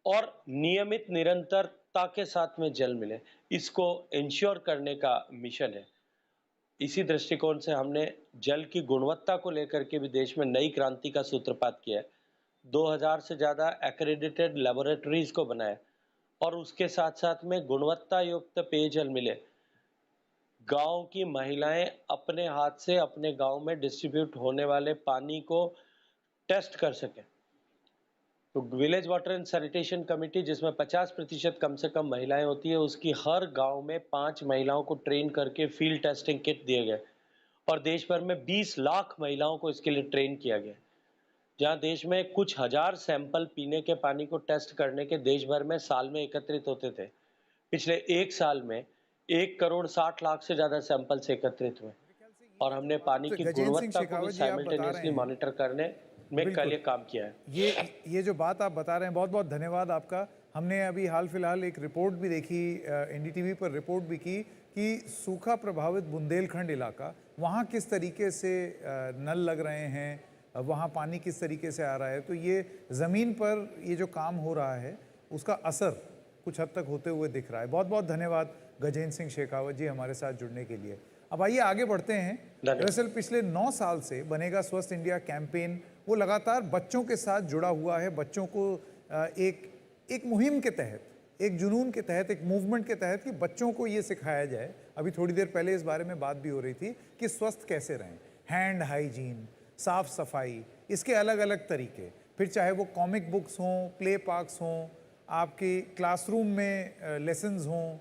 Speaker 18: और नियमित निरंतरता के साथ में जल मिले, इसको इंश्योर करने का मिशन है। इसी दृष्टिकोण से हमने जल की गुणवत्ता को लेकर के भी देश में नई क्रांति का सूत्रपात किया है। 2000 से ज़्यादा एक्रेडिटेड लेबोरेटरीज को बनाया और उसके साथ साथ में गुणवत्ता युक्त पेयजल मिले। गांव की महिलाएं अपने हाथ से अपने गांव में डिस्ट्रीब्यूट होने वाले पानी को टेस्ट कर सकें। तो village water and sanitation committee, जिसमें 50% कम से कम महिलाएं होती है, उसकी हर गांव में 5 महिलाओं को ट्रेन करके फील्ड टेस्टिंग किट दिए गए और देश भर में 20 लाख महिलाओं को इसके लिए ट्रेन किया गया। जहां देश में कुछ हजार सैंपल पीने के पानी को टेस्ट करने के देश भर में साल में एकत्रित होते थे, पिछले 1 साल में 1,60,00,000 से ज़्यादा सैंपल्स एकत्रित हुए और हमने पानी की गुणवत्ता को भी साइमल्टेनियसली मॉनिटर करने में कल ये काम किया है।
Speaker 4: ये जो बात आप बता रहे हैं, बहुत बहुत धन्यवाद आपका। हमने अभी हाल फिलहाल एक रिपोर्ट भी देखी, एनडीटीवी पर रिपोर्ट भी की कि सूखा प्रभावित बुंदेलखंड इलाका, वहाँ किस तरीके से नल लग रहे हैं, वहाँ पानी किस तरीके से आ रहा है। तो ये ज़मीन पर ये जो काम हो रहा है उसका असर कुछ हद तक होते हुए दिख रहा है। बहुत बहुत धन्यवाद गजेंद्र सिंह शेखावत जी हमारे साथ जुड़ने के लिए। अब आइए आगे बढ़ते हैं। दरअसल पिछले 9 साल से बनेगा स्वस्थ इंडिया कैंपेन वो लगातार बच्चों के साथ जुड़ा हुआ है। बच्चों को एक मुहिम के तहत, एक जुनून के तहत, एक मूवमेंट के तहत कि बच्चों को ये सिखाया जाए। अभी थोड़ी देर पहले इस बारे में बात भी हो रही थी कि स्वस्थ कैसे रहें, हैंड हाइजीन, साफ सफाई, इसके अलग अलग तरीके। फिर चाहे वो कॉमिक बुक्स हों, प्ले पार्क्स हों, आपके क्लासरूम में लेसन्स हों,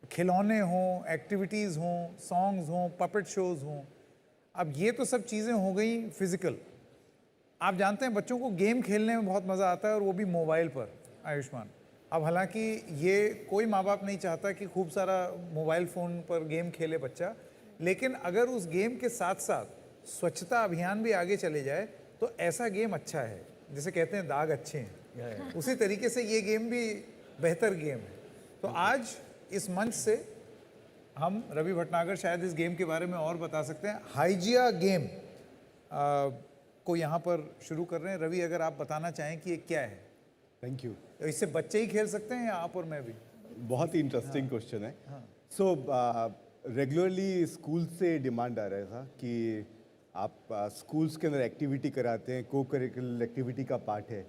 Speaker 4: खिलौने हों, एक्टिविटीज़ हों, सॉन्ग्स हों, पपेट शोज़ हों। अब ये तो सब चीज़ें हो गई फिज़िकल। आप जानते हैं बच्चों को गेम खेलने में बहुत मज़ा आता है और वो भी मोबाइल पर, आयुष्मान। अब हालांकि ये कोई माँ बाप नहीं चाहता कि खूब सारा मोबाइल फ़ोन पर गेम खेले बच्चा, लेकिन अगर उस गेम के साथ साथ स्वच्छता अभियान भी आगे चले जाए तो ऐसा गेम अच्छा है। जैसे कहते हैं दाग अच्छे हैं, उसी तरीके से ये गेम भी बेहतर गेम है। तो आज इस मंच से हम रवि भटनागर शायद इस गेम के बारे में और बता सकते हैं। हाइजिया गेम को यहाँ पर शुरू कर रहे हैं। रवि, अगर आप बताना चाहें कि ये क्या है।
Speaker 17: Thank you.
Speaker 4: इससे बच्चे ही खेल सकते हैं या आप और मैं भी?
Speaker 17: बहुत ही इंटरेस्टिंग क्वेश्चन है। सो रेगुलरली स्कूल से डिमांड आ रहा था कि आप स्कूल्स के अंदर एक्टिविटी कराते हैं, को करिकुलर एक्टिविटी का पार्ट है।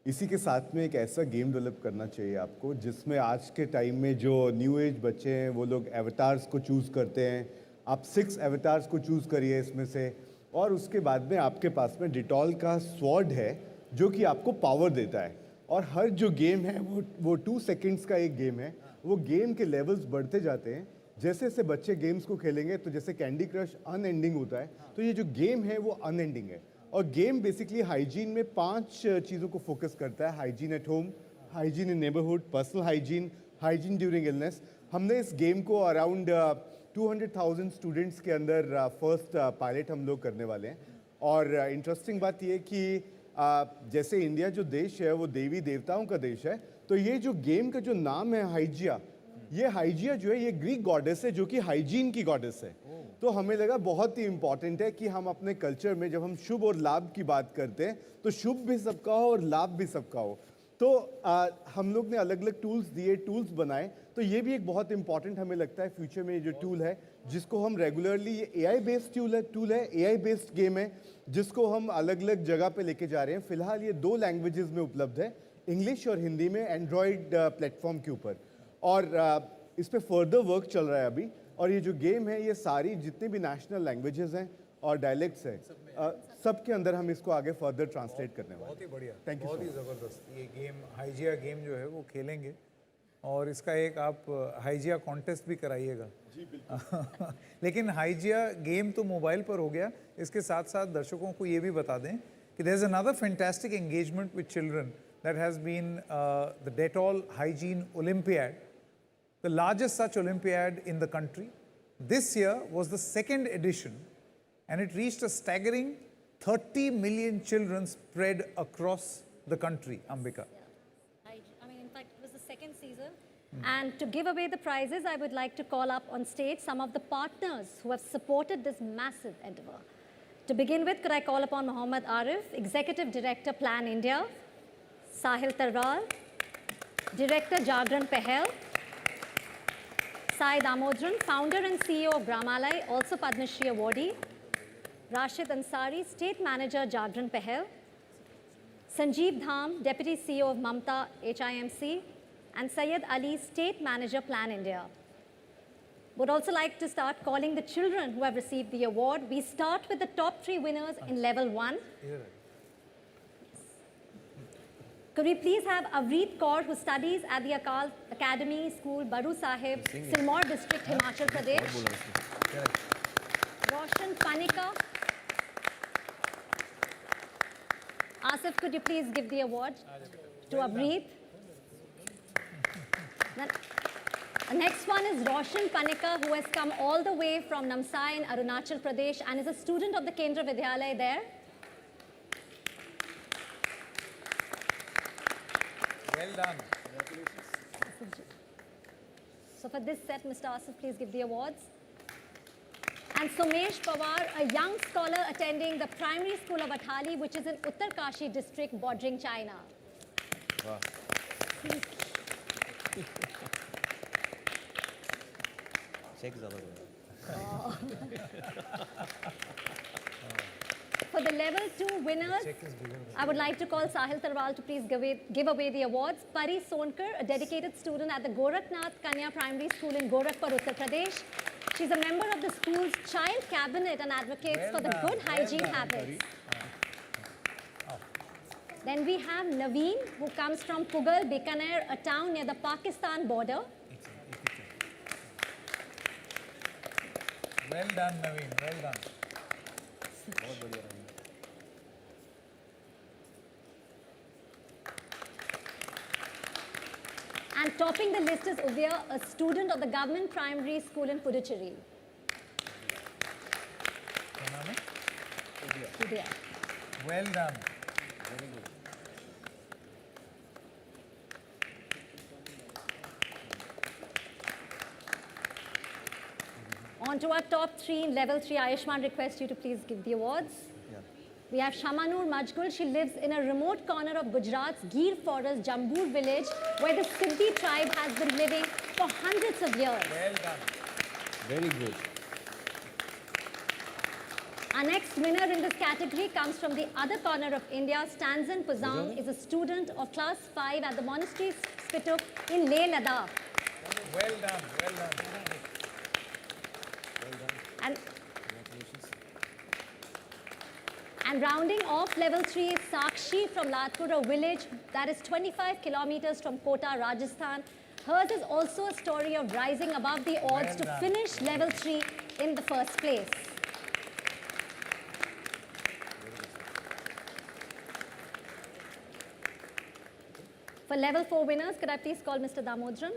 Speaker 17: इसी के साथ में एक ऐसा गेम डेवलप करना चाहिए आपको जिसमें आज के टाइम में जो न्यू एज बच्चे हैं वो लोग एवतार्स को चूज़ करते हैं। आप 6 एवतार्स को चूज़ करिए इसमें से, और उसके बाद में आपके पास में डिटॉल का स्वॉर्ड है जो कि आपको पावर देता है। और हर जो गेम है वो 2 सेकेंड्स का एक गेम है। वो गेम के लेवल्स बढ़ते जाते हैं जैसे जैसे बच्चे गेम्स को खेलेंगे। तो जैसे कैंडी क्रश अनएंडिंग होता है, तो ये जो गेम है वो अनएंडिंग है। और गेम बेसिकली हाइजीन में 5 चीज़ों को फोकस करता है। Hygiene at home, hygiene in neighbourhood, personal hygiene, hygiene during illness. हमने इस गेम को अराउंड 200,000 स्टूडेंट्स के अंदर फर्स्ट पायलट हम लोग करने वाले हैं। और इंटरेस्टिंग बात यह कि जैसे इंडिया जो देश है वो देवी देवताओं का देश है, तो ये जो गेम का जो नाम है हाइजिया, ये हाइजिया जो है ये ग्रीक गॉडेस है जो कि हाइजीन की गॉडेस है। तो हमें लगा बहुत ही इंपॉर्टेंट है कि हम अपने कल्चर में जब हम शुभ और लाभ की बात करते हैं तो शुभ भी सबका हो और लाभ भी सबका हो। तो हम लोग ने अलग अलग टूल्स दिए, टूल्स बनाए। तो ये भी एक बहुत इंपॉर्टेंट हमें लगता है फ्यूचर में ये जो टूल है जिसको हम रेगुलरली, ये AI बेस्ड टूल है, AI बेस्ड गेम है जिसको हम अलग अलग जगह पे लेके जा रहे हैं। फिलहाल ये 2 लैंग्वेजेस में उपलब्ध है, इंग्लिश और हिंदी में, एंड्रॉयड प्लेटफॉर्म के ऊपर। और इस पर फर्दर वर्क चल रहा है अभी। और ये जो गेम है ये सारी जितने भी नेशनल लैंग्वेजेस हैं और डायलेक्ट्स हैं सब के अंदर हम इसको आगे फर्दर ट्रांसलेट करने वाले हैं।
Speaker 4: बहुत ही बढ़िया,
Speaker 17: थैंक यू।
Speaker 4: बहुत ही ज़बरदस्त। ये गेम हाइजिया गेम जो है वो खेलेंगे और इसका एक आप हाइजिया कॉन्टेस्ट भी कराइएगा।
Speaker 17: जी बिल्कुल।
Speaker 4: लेकिन हाइजिया गेम तो मोबाइल पर हो गया, इसके साथ साथ दर्शकों को ये भी बता दें कि there is another fantastic engagement with children that has been the Dettol Hygiene Olympiad, the largest such Olympiad in the country. This year was the 2nd edition and it reached a staggering 30 million children spread across the country, Ambika.
Speaker 8: I mean, in fact, it was the 2nd season. And to give away the prizes, I would like to call up on stage some of the partners who have supported this massive endeavor. To begin with, could I call upon Mohammed Arif, Executive Director, Plan India, Sahil Tarwal, Director, Jagran Pahel, Sai Damodran, founder and CEO of Gramalai, also Padma Shri awardee. Rashid Ansari, State Manager, Jagran Pahel. Sanjeev Dham, Deputy CEO of Mamta HIMC. And Syed Ali, State Manager, Plan India. Would also like to start calling the children who have received the award. We start with the top 3 winners in level 1. Could we please have Avreet Kaur, who studies at the Akal Academy School, Baru Sahib, Silmaur District, Himachal Pradesh. Roshan Panika. Asif, could you please give the award to Avreet? The next one is Roshan Panika, who has come all the way from Namsai in Arunachal Pradesh and is a student of the Kendra Vidyalaya there.
Speaker 4: Well done.
Speaker 8: So for this set, Mr. Asif, please give the awards. And Somesh Pawar, a young scholar attending the primary school of Athali, which is in Uttarkashi district, bordering China.
Speaker 4: Wow.
Speaker 8: For the level 2 winners, I would like to call Sahil Tarwal to please give away the awards. Pari Sonkar, a dedicated student at the Gorakhnath Kanya Primary School in Gorakhpur, Uttar Pradesh. She's a member of the school's child cabinet and advocates for the good hygiene habits. Then we have Naveen, who comes from Pugal, Bikaner, a town near the Pakistan border.
Speaker 4: Well done, Naveen. Well done.
Speaker 8: And topping the list is Uvia, a student of the government primary school in Puducherry. Uvia.
Speaker 4: Well done. Very good.
Speaker 8: On to our top 3 in level 3. Ayushmann requests you to please give the awards. We have Shamanur Majgul. She lives in a remote corner of Gujarat's Gir Forest, Jambur village, where the Siddhi tribe has been living for hundreds of years.
Speaker 4: Well done.
Speaker 1: Very good.
Speaker 8: Our next winner in this category comes from the other corner of India. Stanzan Puzang is a student of class 5 at the monastery Spituk in Leh, Ladakh.
Speaker 4: Well done. Well done.
Speaker 8: And rounding off level 3 is Sakshi from Ladpur, a village that is 25 kilometers from Kota, Rajasthan. Hers is also a story of rising above the odds to finish level 3 in the first place. For level 4 winners, could I please call Mr. Damodran?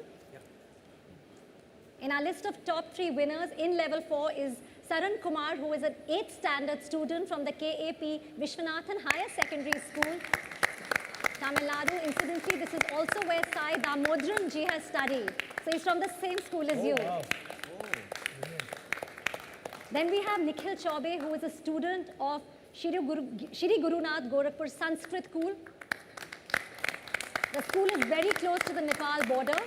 Speaker 8: In our list of top 3 winners in level 4 is Saran Kumar, who is an 8th standard student from the KAP Vishwanathan Higher Secondary School, Tamil Nadu. Incidentally, this is also where Sai Damodran ji has studied. So he's from the same school as you.
Speaker 4: Wow.
Speaker 8: Then we have Nikhil Chaube, who is a student of Shri Gurunath Gorakhpur Sanskrit School. The school is very close to the Nepal border.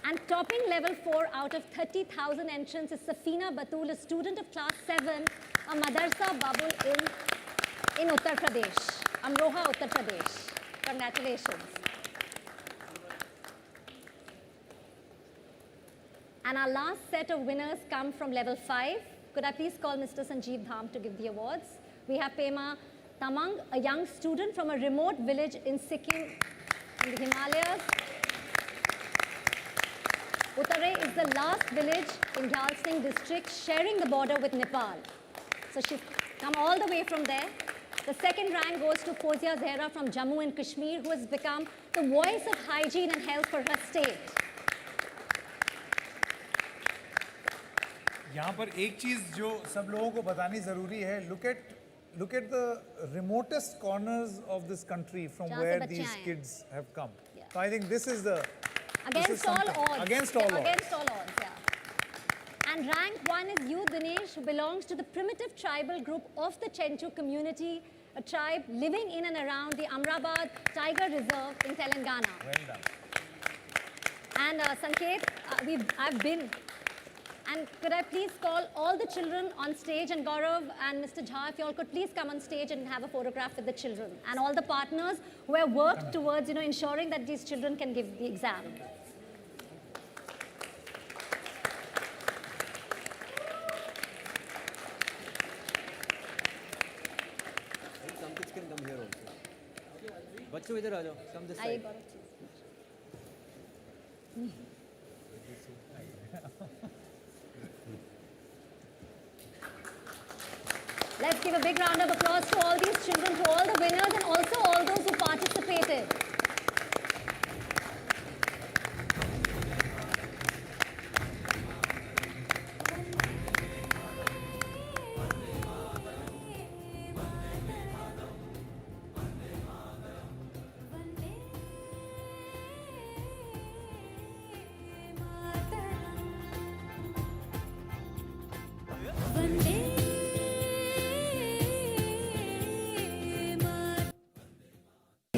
Speaker 8: And topping level 4 out of 30,000 entrants is Safina Batul, a student of class 7, a Madarsa Babul in Uttar Pradesh, Amroha, Uttar Pradesh. Congratulations. And our last set of winners come from level 5. Could I please call Mr. Sanjeev Dham to give the awards? We have Pema Tamang, a young student from a remote village in Sikkim in the Himalayas. Uttare is the last village in Gyal Singh district sharing the border with Nepal. So she's come all the way from there. The second rank goes to Fozia Zehra from Jammu and Kashmir, who has become the voice of hygiene and health for her state.
Speaker 4: यहाँ पर एक चीज जो सब लोगों को बतानी जरूरी है, look at the remotest corners of this country from where these kids have come. So I think this is the
Speaker 8: Against all odds.
Speaker 4: Against all odds.
Speaker 8: Against all odds, yeah. And rank 1 is you, Dinesh, who belongs to the primitive tribal group of the Chenchu community, a tribe living in and around the Amrabad Tiger Reserve in Telangana.
Speaker 4: Well done.
Speaker 8: And Sanket, I've been. And could I please call all the children on stage, and Gaurav and Mr. Jha, if you all could please come on stage and have a photograph with the children and all the partners who have worked towards, ensuring that these children can give the exam.
Speaker 1: Some kids can come here also. बच्चों इधर आ जाओ. Come this
Speaker 8: आइए
Speaker 1: side.
Speaker 8: Gaurav. Let's give a big round of applause to all these children, to all the winners, and also all those who participated.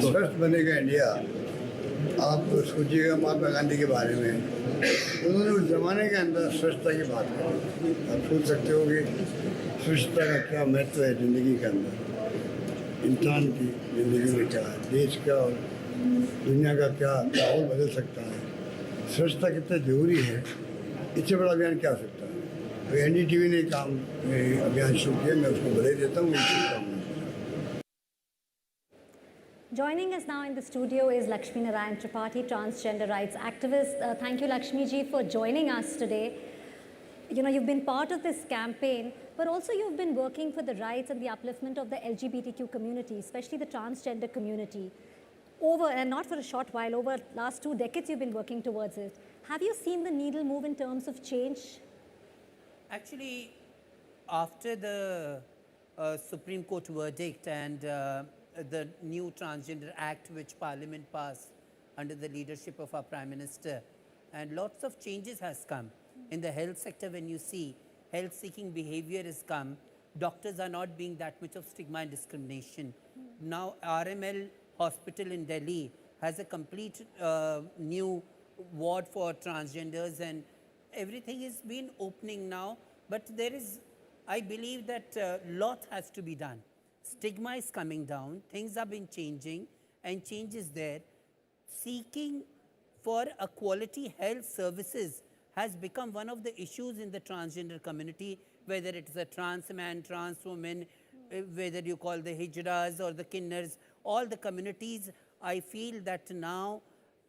Speaker 9: स्वस्थ बनेगा India. आप सोचिएगा महात्मा गांधी के बारे में, उन्होंने उस जमाने के अंदर स्वच्छता की बात करी। आप सोच सकते हो कि स्वच्छता का क्या महत्व है ज़िंदगी के अंदर, इंसान की ज़िंदगी में क्या है, देश का और दुनिया का क्या माहौल बदल सकता है, स्वच्छता कितना जरूरी है, इससे बड़ा अभियान क्या हो सकता है। तो NDTV ने काम अभियान शुरू किया, मैं उसको बधाई देता हूँ।
Speaker 8: Joining us now in the studio is Lakshmi Narayan Tripathi, transgender rights activist. Thank you, Lakshmi ji, for joining us today. You've been part of this campaign, but also you've been working for the rights and the upliftment of the LGBTQ community, especially the transgender community. And not for a short while, over last 2 decades you've been working towards it. Have you seen the needle move in terms of change?
Speaker 20: Actually, after the Supreme Court verdict and the new Transgender Act which Parliament passed under the leadership of our Prime Minister, and lots of changes has come. In the health sector, when you see health-seeking behavior has come, doctors are not being that much of stigma and discrimination. Now RML Hospital in Delhi has a complete new ward for transgenders, and everything is been opening now, but there is, I believe that lot has to be done. Stigma is coming down, things have been changing, and change is there. Seeking for a quality health services has become one of the issues in the transgender community, whether it is a trans man, trans woman, whether you call the hijras or the kinnars, all the communities, I feel that now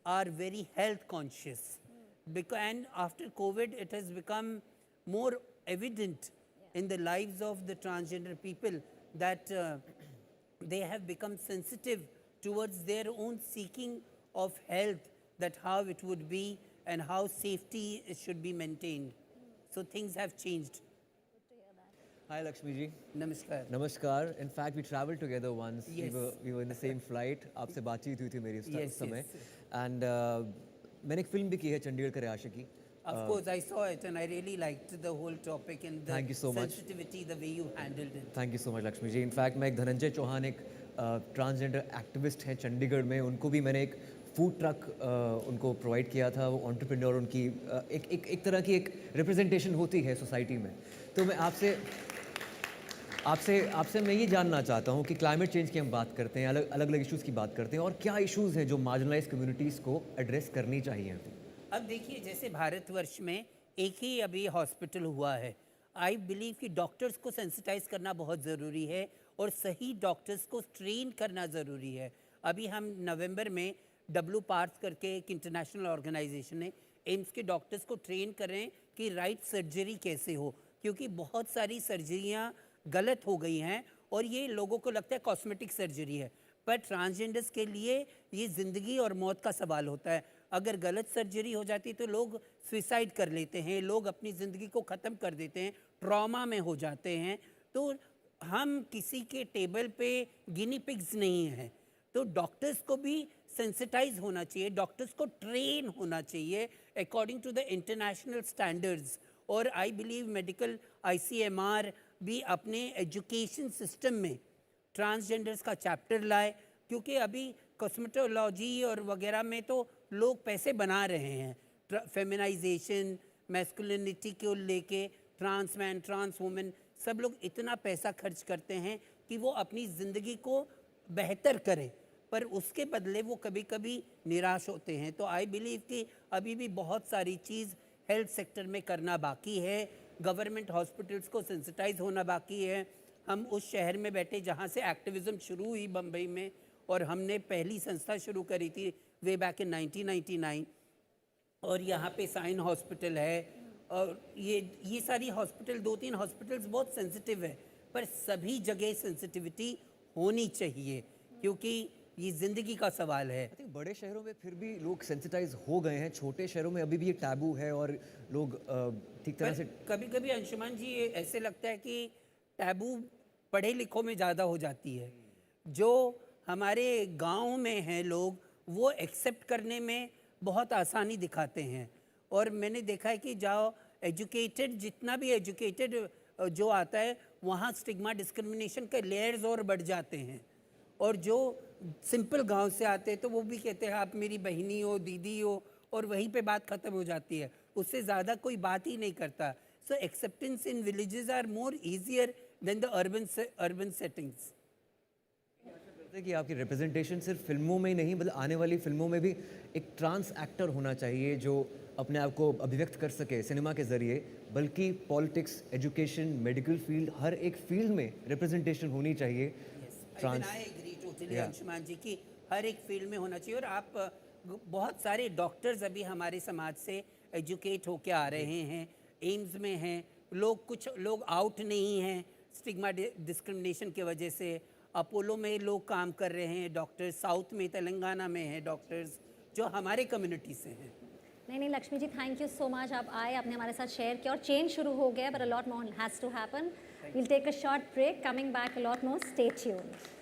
Speaker 20: are very health conscious. And after COVID, it has become more evident in the lives of the transgender people that they have become sensitive towards their own seeking of health, that how it would be and how safety should be maintained. So things have changed.
Speaker 1: Hi Lakshmi ji.
Speaker 20: Namaskar.
Speaker 1: Namaskar. In fact, we traveled together once.
Speaker 20: Yes.
Speaker 1: We were in the same flight. आपसे बातचीत हुई थी मेरी उस समय.
Speaker 20: Yes.
Speaker 1: And मैंने एक film भी की है चंडीगढ़ के आशिकी.
Speaker 20: Of course, I saw it and I really liked the whole topic and the
Speaker 1: Thank you so much.
Speaker 20: sensitivity, the way you handled it.
Speaker 1: Thank you so much Lakshmi ji. In fact, मैं एक धनंजय चौहान एक transgender activist हैं चंडीगढ़ में. उनको भी मैंने एक food truck उनको प्रोवाइड किया था. वो एंटरप्रेन्योर, उनकी एक तरह की एक रिप्रेजेंटेशन होती है सोसाइटी में. तो मैं आपसे मैं ये जानना चाहता हूँ कि क्लाइमेट चेंज की हम बात करते हैं, अलग अलग इश्यूज़ की बात करते हैं, और क्या इश्यूज़ हैं जो मार्जिनलाइज कम्युनिटीज़ को एड्रेस करनी चाहिए.
Speaker 20: अब देखिए, जैसे भारतवर्ष में एक ही अभी हॉस्पिटल हुआ है. आई बिलीव कि डॉक्टर्स को सेंसिटाइज करना बहुत ज़रूरी है और सही डॉक्टर्स को ट्रेन करना ज़रूरी है. अभी हम नवंबर में WPATH करके एक इंटरनेशनल ऑर्गेनाइजेशन है, एम्स के डॉक्टर्स को ट्रेन करें कि राइट सर्जरी कैसे हो, क्योंकि बहुत सारी सर्जरियाँ गलत हो गई हैं और ये लोगों को लगता है कॉस्मेटिक सर्जरी है, पर ट्रांसजेंडर्स के लिए ये ज़िंदगी और मौत का सवाल होता है. अगर गलत सर्जरी हो जाती तो लोग सुसाइड कर लेते हैं, लोग अपनी ज़िंदगी को ख़त्म कर देते हैं, ट्रॉमा में हो जाते हैं. तो हम किसी के टेबल पे गिनी पिग्स नहीं हैं. तो डॉक्टर्स को भी सेंसिटाइज होना चाहिए, डॉक्टर्स को ट्रेन होना चाहिए according to the international standards. और आई बिलीव मेडिकल ICMR भी अपने एजुकेशन सिस्टम में ट्रांसजेंडर्स का चैप्टर लाए, क्योंकि अभी कॉस्मेटोलॉजी और वगैरह में तो लोग पैसे बना रहे हैं, फेमिनाइजेशन, मैस्कुलिनिटी को लेके, ट्रांस मैन, ट्रांस वुमेन, सब लोग इतना पैसा खर्च करते हैं कि वो अपनी ज़िंदगी को बेहतर करें, पर उसके बदले वो कभी कभी निराश होते हैं। तो आई बिलीव कि अभी भी बहुत सारी चीज़ हेल्थ सेक्टर में करना बाकी है। गवर्नमेंट हॉस्पिटल्स को सेंसिटाइज होना बाकी है। हम उस शहर में बैठे जहाँ से एक्टिविज़म शुरू हुई बम्बई में, और हमने पहली संस्था शुरू करी थी वे बैक इन 1999, और यहाँ पे साइन हॉस्पिटल है, और ये सारी हॉस्पिटल, 2-3 हॉस्पिटल्स बहुत सेंसिटिव है, पर सभी जगह सेंसिटिविटी होनी चाहिए क्योंकि ये ज़िंदगी का सवाल है।
Speaker 1: आई थिंक बड़े शहरों में फिर भी लोग सेंसिटाइज हो गए हैं, छोटे शहरों में अभी भी ये टैबू है और लोग ठीक तरह से।
Speaker 20: कभी कभी अंशुमान जी ये ऐसे लगता है कि टैबू पढ़े लिखों में ज़्यादा हो जाती है। जो हमारे गांव में हैं लोग, वो एक्सेप्ट करने में बहुत आसानी दिखाते हैं, और मैंने देखा है कि जो एजुकेटेड, जितना भी एजुकेटेड जो आता है, वहाँ स्टिग्मा डिस्क्रिमिनेशन के लेयर्स और बढ़ जाते हैं, और जो सिंपल गांव से आते हैं तो वो भी कहते हैं आप मेरी बहनी हो, दीदी हो, और वहीं पे बात ख़त्म हो जाती है, उससे ज़्यादा कोई बात ही नहीं करता। So acceptance in villages are more easier than the urban settings.
Speaker 1: कि आपकी रिप्रेजेंटेशन सिर्फ फिल्मों में ही नहीं, बल्कि आने वाली फिल्मों में भी एक ट्रांस एक्टर होना चाहिए जो अपने आप को अभिव्यक्त कर सके सिनेमा के ज़रिए, बल्कि पॉलिटिक्स, एजुकेशन, मेडिकल फील्ड, हर एक फील्ड में रिप्रेजेंटेशन होनी चाहिए। ट्रांस
Speaker 20: अंशुमान जी की हर एक फील्ड में होना चाहिए। और आप बहुत सारे डॉक्टर्स अभी हमारे समाज से एजुकेट होके आ रहे हैं, एम्स में हैं, कुछ लोग आउट नहीं हैं स्टिग्मा डिस्क्रिमिनेशन की वजह से। अपोलो में लोग काम कर रहे हैं, डॉक्टर्स साउथ में, तेलंगाना में हैं डॉक्टर्स जो हमारे कम्युनिटी से हैं।
Speaker 8: नहीं Lakshmi ji, thank you so much, आप आए, आपने हमारे साथ शेयर किया, और चेंज शुरू हो गया, but a lot more has to happen. We'll take a short break, coming back a lot more, stay tuned.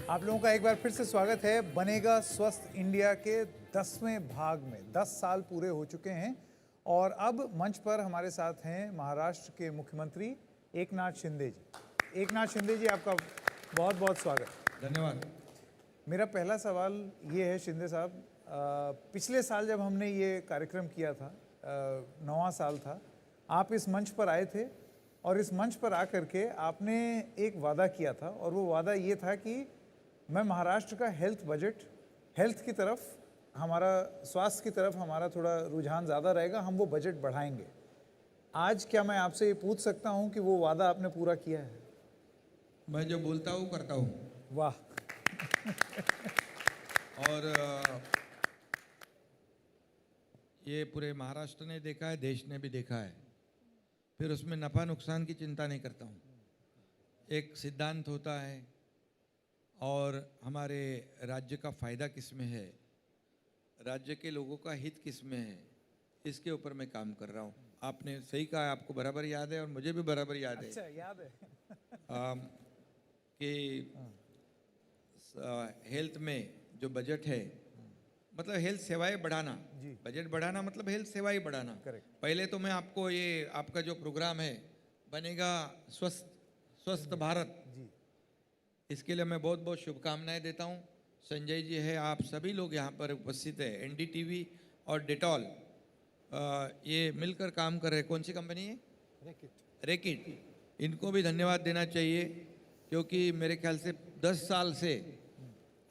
Speaker 4: आप लोगों का एक बार फिर से स्वागत है बनेगा स्वस्थ इंडिया के 10वें भाग में। 10 साल पूरे हो चुके हैं और अब मंच पर हमारे साथ हैं महाराष्ट्र के मुख्यमंत्री एकनाथ शिंदे जी। एकनाथ शिंदे जी, आपका बहुत बहुत स्वागत।
Speaker 3: धन्यवाद।
Speaker 4: मेरा पहला सवाल ये है शिंदे साहब, पिछले साल जब हमने ये कार्यक्रम किया था, 9वां साल था, आप इस मंच पर आए थे और इस मंच पर आकर के आपने एक वादा किया था, और वो वादा ये था कि मैं महाराष्ट्र का हेल्थ बजट, हेल्थ की तरफ, हमारा स्वास्थ्य की तरफ हमारा थोड़ा रुझान ज़्यादा रहेगा, हम वो बजट बढ़ाएंगे। आज क्या मैं आपसे ये पूछ सकता हूँ कि वो वादा आपने पूरा किया है?
Speaker 3: मैं जो बोलता हूँ करता हूँ।
Speaker 4: वाह।
Speaker 3: और ये पूरे महाराष्ट्र ने देखा है, देश ने भी देखा है। फिर उसमें नफ़ा नुकसान की चिंता नहीं करता हूँ। एक सिद्धांत होता है और हमारे राज्य का फ़ायदा किस में है, राज्य के लोगों का हित किस में है, इसके ऊपर मैं काम कर रहा हूँ। आपने सही कहा, आपको बराबर याद है और मुझे भी बराबर याद है।
Speaker 4: अच्छा, याद है
Speaker 3: कि हेल्थ में जो बजट है, मतलब हेल्थ सेवाएं बढ़ाना, बजट बढ़ाना मतलब हेल्थ सेवाएं बढ़ाना। पहले तो मैं आपको ये आपका जो प्रोग्राम है बनेगा स्वस्थ भारत, इसके लिए मैं बहुत बहुत शुभकामनाएं देता हूँ। संजय जी है, आप सभी लोग यहाँ पर उपस्थित है, NDTV और डेटॉल ये मिलकर काम कर रहे हैं। कौन सी कंपनी है? रैकेट। इनको भी धन्यवाद देना चाहिए क्योंकि मेरे ख्याल से 10 साल से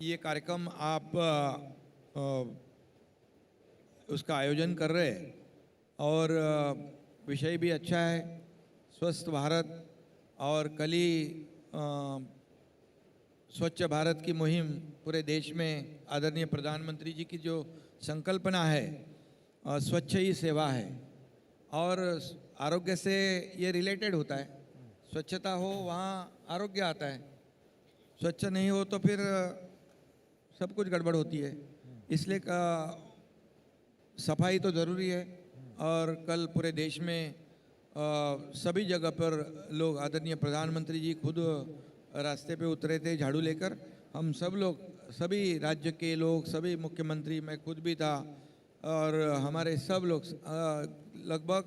Speaker 3: ये कार्यक्रम आप उसका आयोजन कर रहे हैं और विषय भी अच्छा है, स्वस्थ भारत। और कल ही स्वच्छ भारत की मुहिम पूरे देश में आदरणीय प्रधानमंत्री जी की जो संकल्पना है, स्वच्छ ही सेवा है, और आरोग्य से ये रिलेटेड होता है। स्वच्छता हो वहाँ आरोग्य आता है, स्वच्छ नहीं हो तो फिर सब कुछ गड़बड़ होती है। इसलिए सफाई तो ज़रूरी है। और कल पूरे देश में सभी जगह पर लोग, आदरणीय प्रधानमंत्री जी खुद रास्ते पे उतरे थे झाड़ू लेकर। हम सब लोग, सभी राज्य के लोग, सभी मुख्यमंत्री, मैं खुद भी था, और हमारे सब लोग लगभग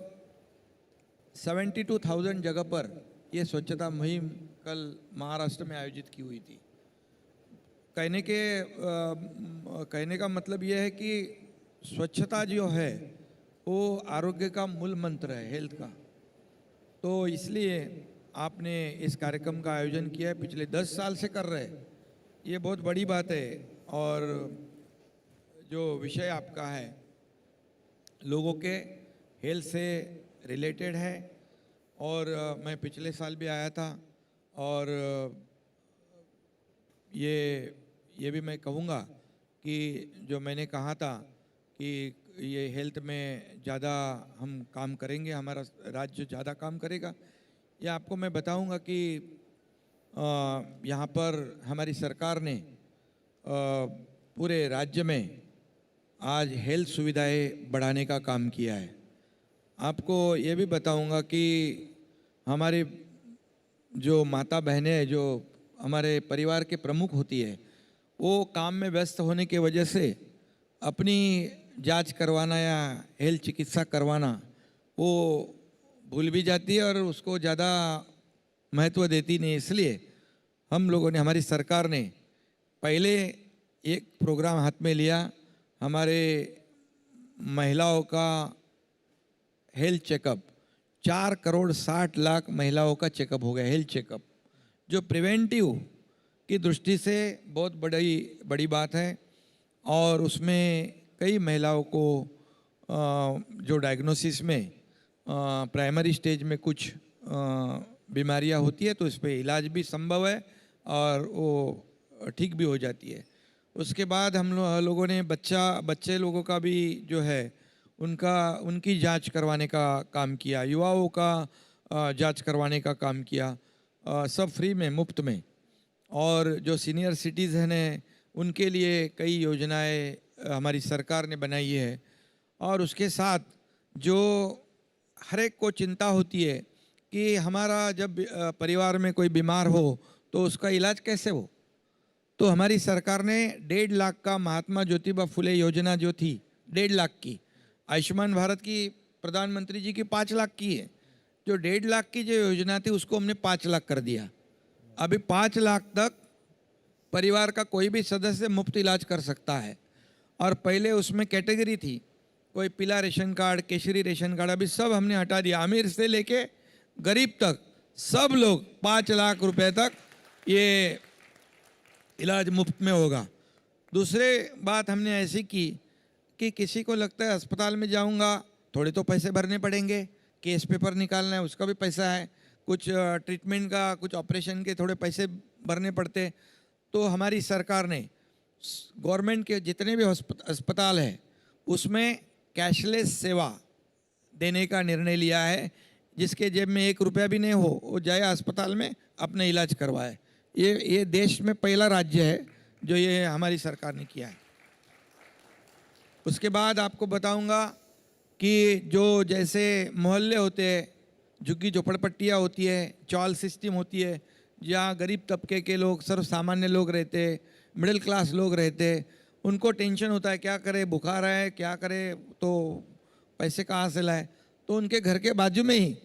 Speaker 3: 72,000 जगह पर ये स्वच्छता मुहिम कल महाराष्ट्र में आयोजित की हुई थी। कहने का मतलब ये है कि स्वच्छता जो है वो आरोग्य का मूल मंत्र है, हेल्थ का। तो इसलिए आपने इस कार्यक्रम का आयोजन किया है, पिछले 10 साल से कर रहे हैं, ये बहुत बड़ी बात है। और जो विषय आपका है लोगों के हेल्थ से रिलेटेड है। और मैं पिछले साल भी आया था और ये भी मैं कहूँगा कि जो मैंने कहा था कि ये हेल्थ में ज़्यादा हम काम करेंगे, हमारा राज्य ज़्यादा काम करेगा। ये आपको मैं बताऊंगा कि यहाँ पर हमारी सरकार ने पूरे राज्य में आज हेल्थ सुविधाएं बढ़ाने का काम किया है। आपको ये भी बताऊंगा कि हमारी जो माता बहनें हैं, जो हमारे परिवार के प्रमुख होती है, वो काम में व्यस्त होने की वजह से अपनी जांच करवाना या हेल्थ चिकित्सा करवाना वो भूल भी जाती है और उसको ज़्यादा महत्व देती नहीं। इसलिए हम लोगों ने, हमारी सरकार ने पहले एक प्रोग्राम हाथ में लिया, हमारे महिलाओं का हेल्थ चेकअप। 4,60,00,000 महिलाओं का चेकअप हो गया, हेल्थ चेकअप, जो प्रिवेंटिव की दृष्टि से बहुत बड़ी बात है। और उसमें कई महिलाओं को जो डायग्नोसिस में प्राइमरी स्टेज में कुछ बीमारियां होती है तो इस पर इलाज भी संभव है और वो ठीक भी हो जाती है। उसके बाद हम लोगों ने बच्चे लोगों का भी जो है उनकी जांच करवाने का काम किया, युवाओं का जांच करवाने का काम किया, सब फ्री में, मुफ्त में। और जो सीनियर सिटीज़न हैं उनके लिए कई योजनाएं हमारी सरकार ने बनाई है। और उसके साथ जो हर एक को चिंता होती है कि हमारा जब परिवार में कोई बीमार हो तो उसका इलाज कैसे हो, तो हमारी सरकार ने 1.5 लाख का महात्मा ज्योतिबा फुले योजना जो थी 1.5 लाख की, आयुष्मान भारत की प्रधानमंत्री जी की 5 लाख की है, जो 1.5 लाख की जो योजना थी उसको हमने 5 लाख कर दिया। अभी 5 लाख तक परिवार का कोई भी सदस्य मुफ्त इलाज कर सकता है। और पहले उसमें कैटेगरी थी, कोई पीला ration card, Kesari ration card, अभी सब हमने हटा दिया। अमीर से लेके गरीब तक सब लोग 5 लाख रुपए तक ये इलाज मुफ्त में होगा। दूसरे बात हमने ऐसी की कि किसी को लगता है अस्पताल में जाऊंगा थोड़े तो पैसे भरने पड़ेंगे, केस पेपर निकालना है उसका भी पैसा है, कुछ ट्रीटमेंट का, कुछ ऑपरेशन के थोड़े पैसे भरने पड़ते। तो हमारी सरकार ने गवर्नमेंट के जितने भी अस्पताल है उसमें कैशलेस सेवा देने का निर्णय लिया है। जिसके जेब में 1 रुपया भी नहीं हो वो जाए अस्पताल में अपने इलाज करवाए। ये देश में पहला राज्य है जो ये हमारी सरकार ने किया है। उसके बाद आपको बताऊंगा कि जो जैसे मोहल्ले होते हैं, झुग्गी झोपड़पट्टियाँ होती है, चॉल सिस्टम होती है, जहाँ गरीब तबके के लोग, सर्व सामान्य लोग रहते, मिडिल क्लास लोग रहते, उनको टेंशन होता है क्या करे, बुखार है क्या करे, तो पैसे कहाँ से लाए। तो उनके घर के बाजू में ही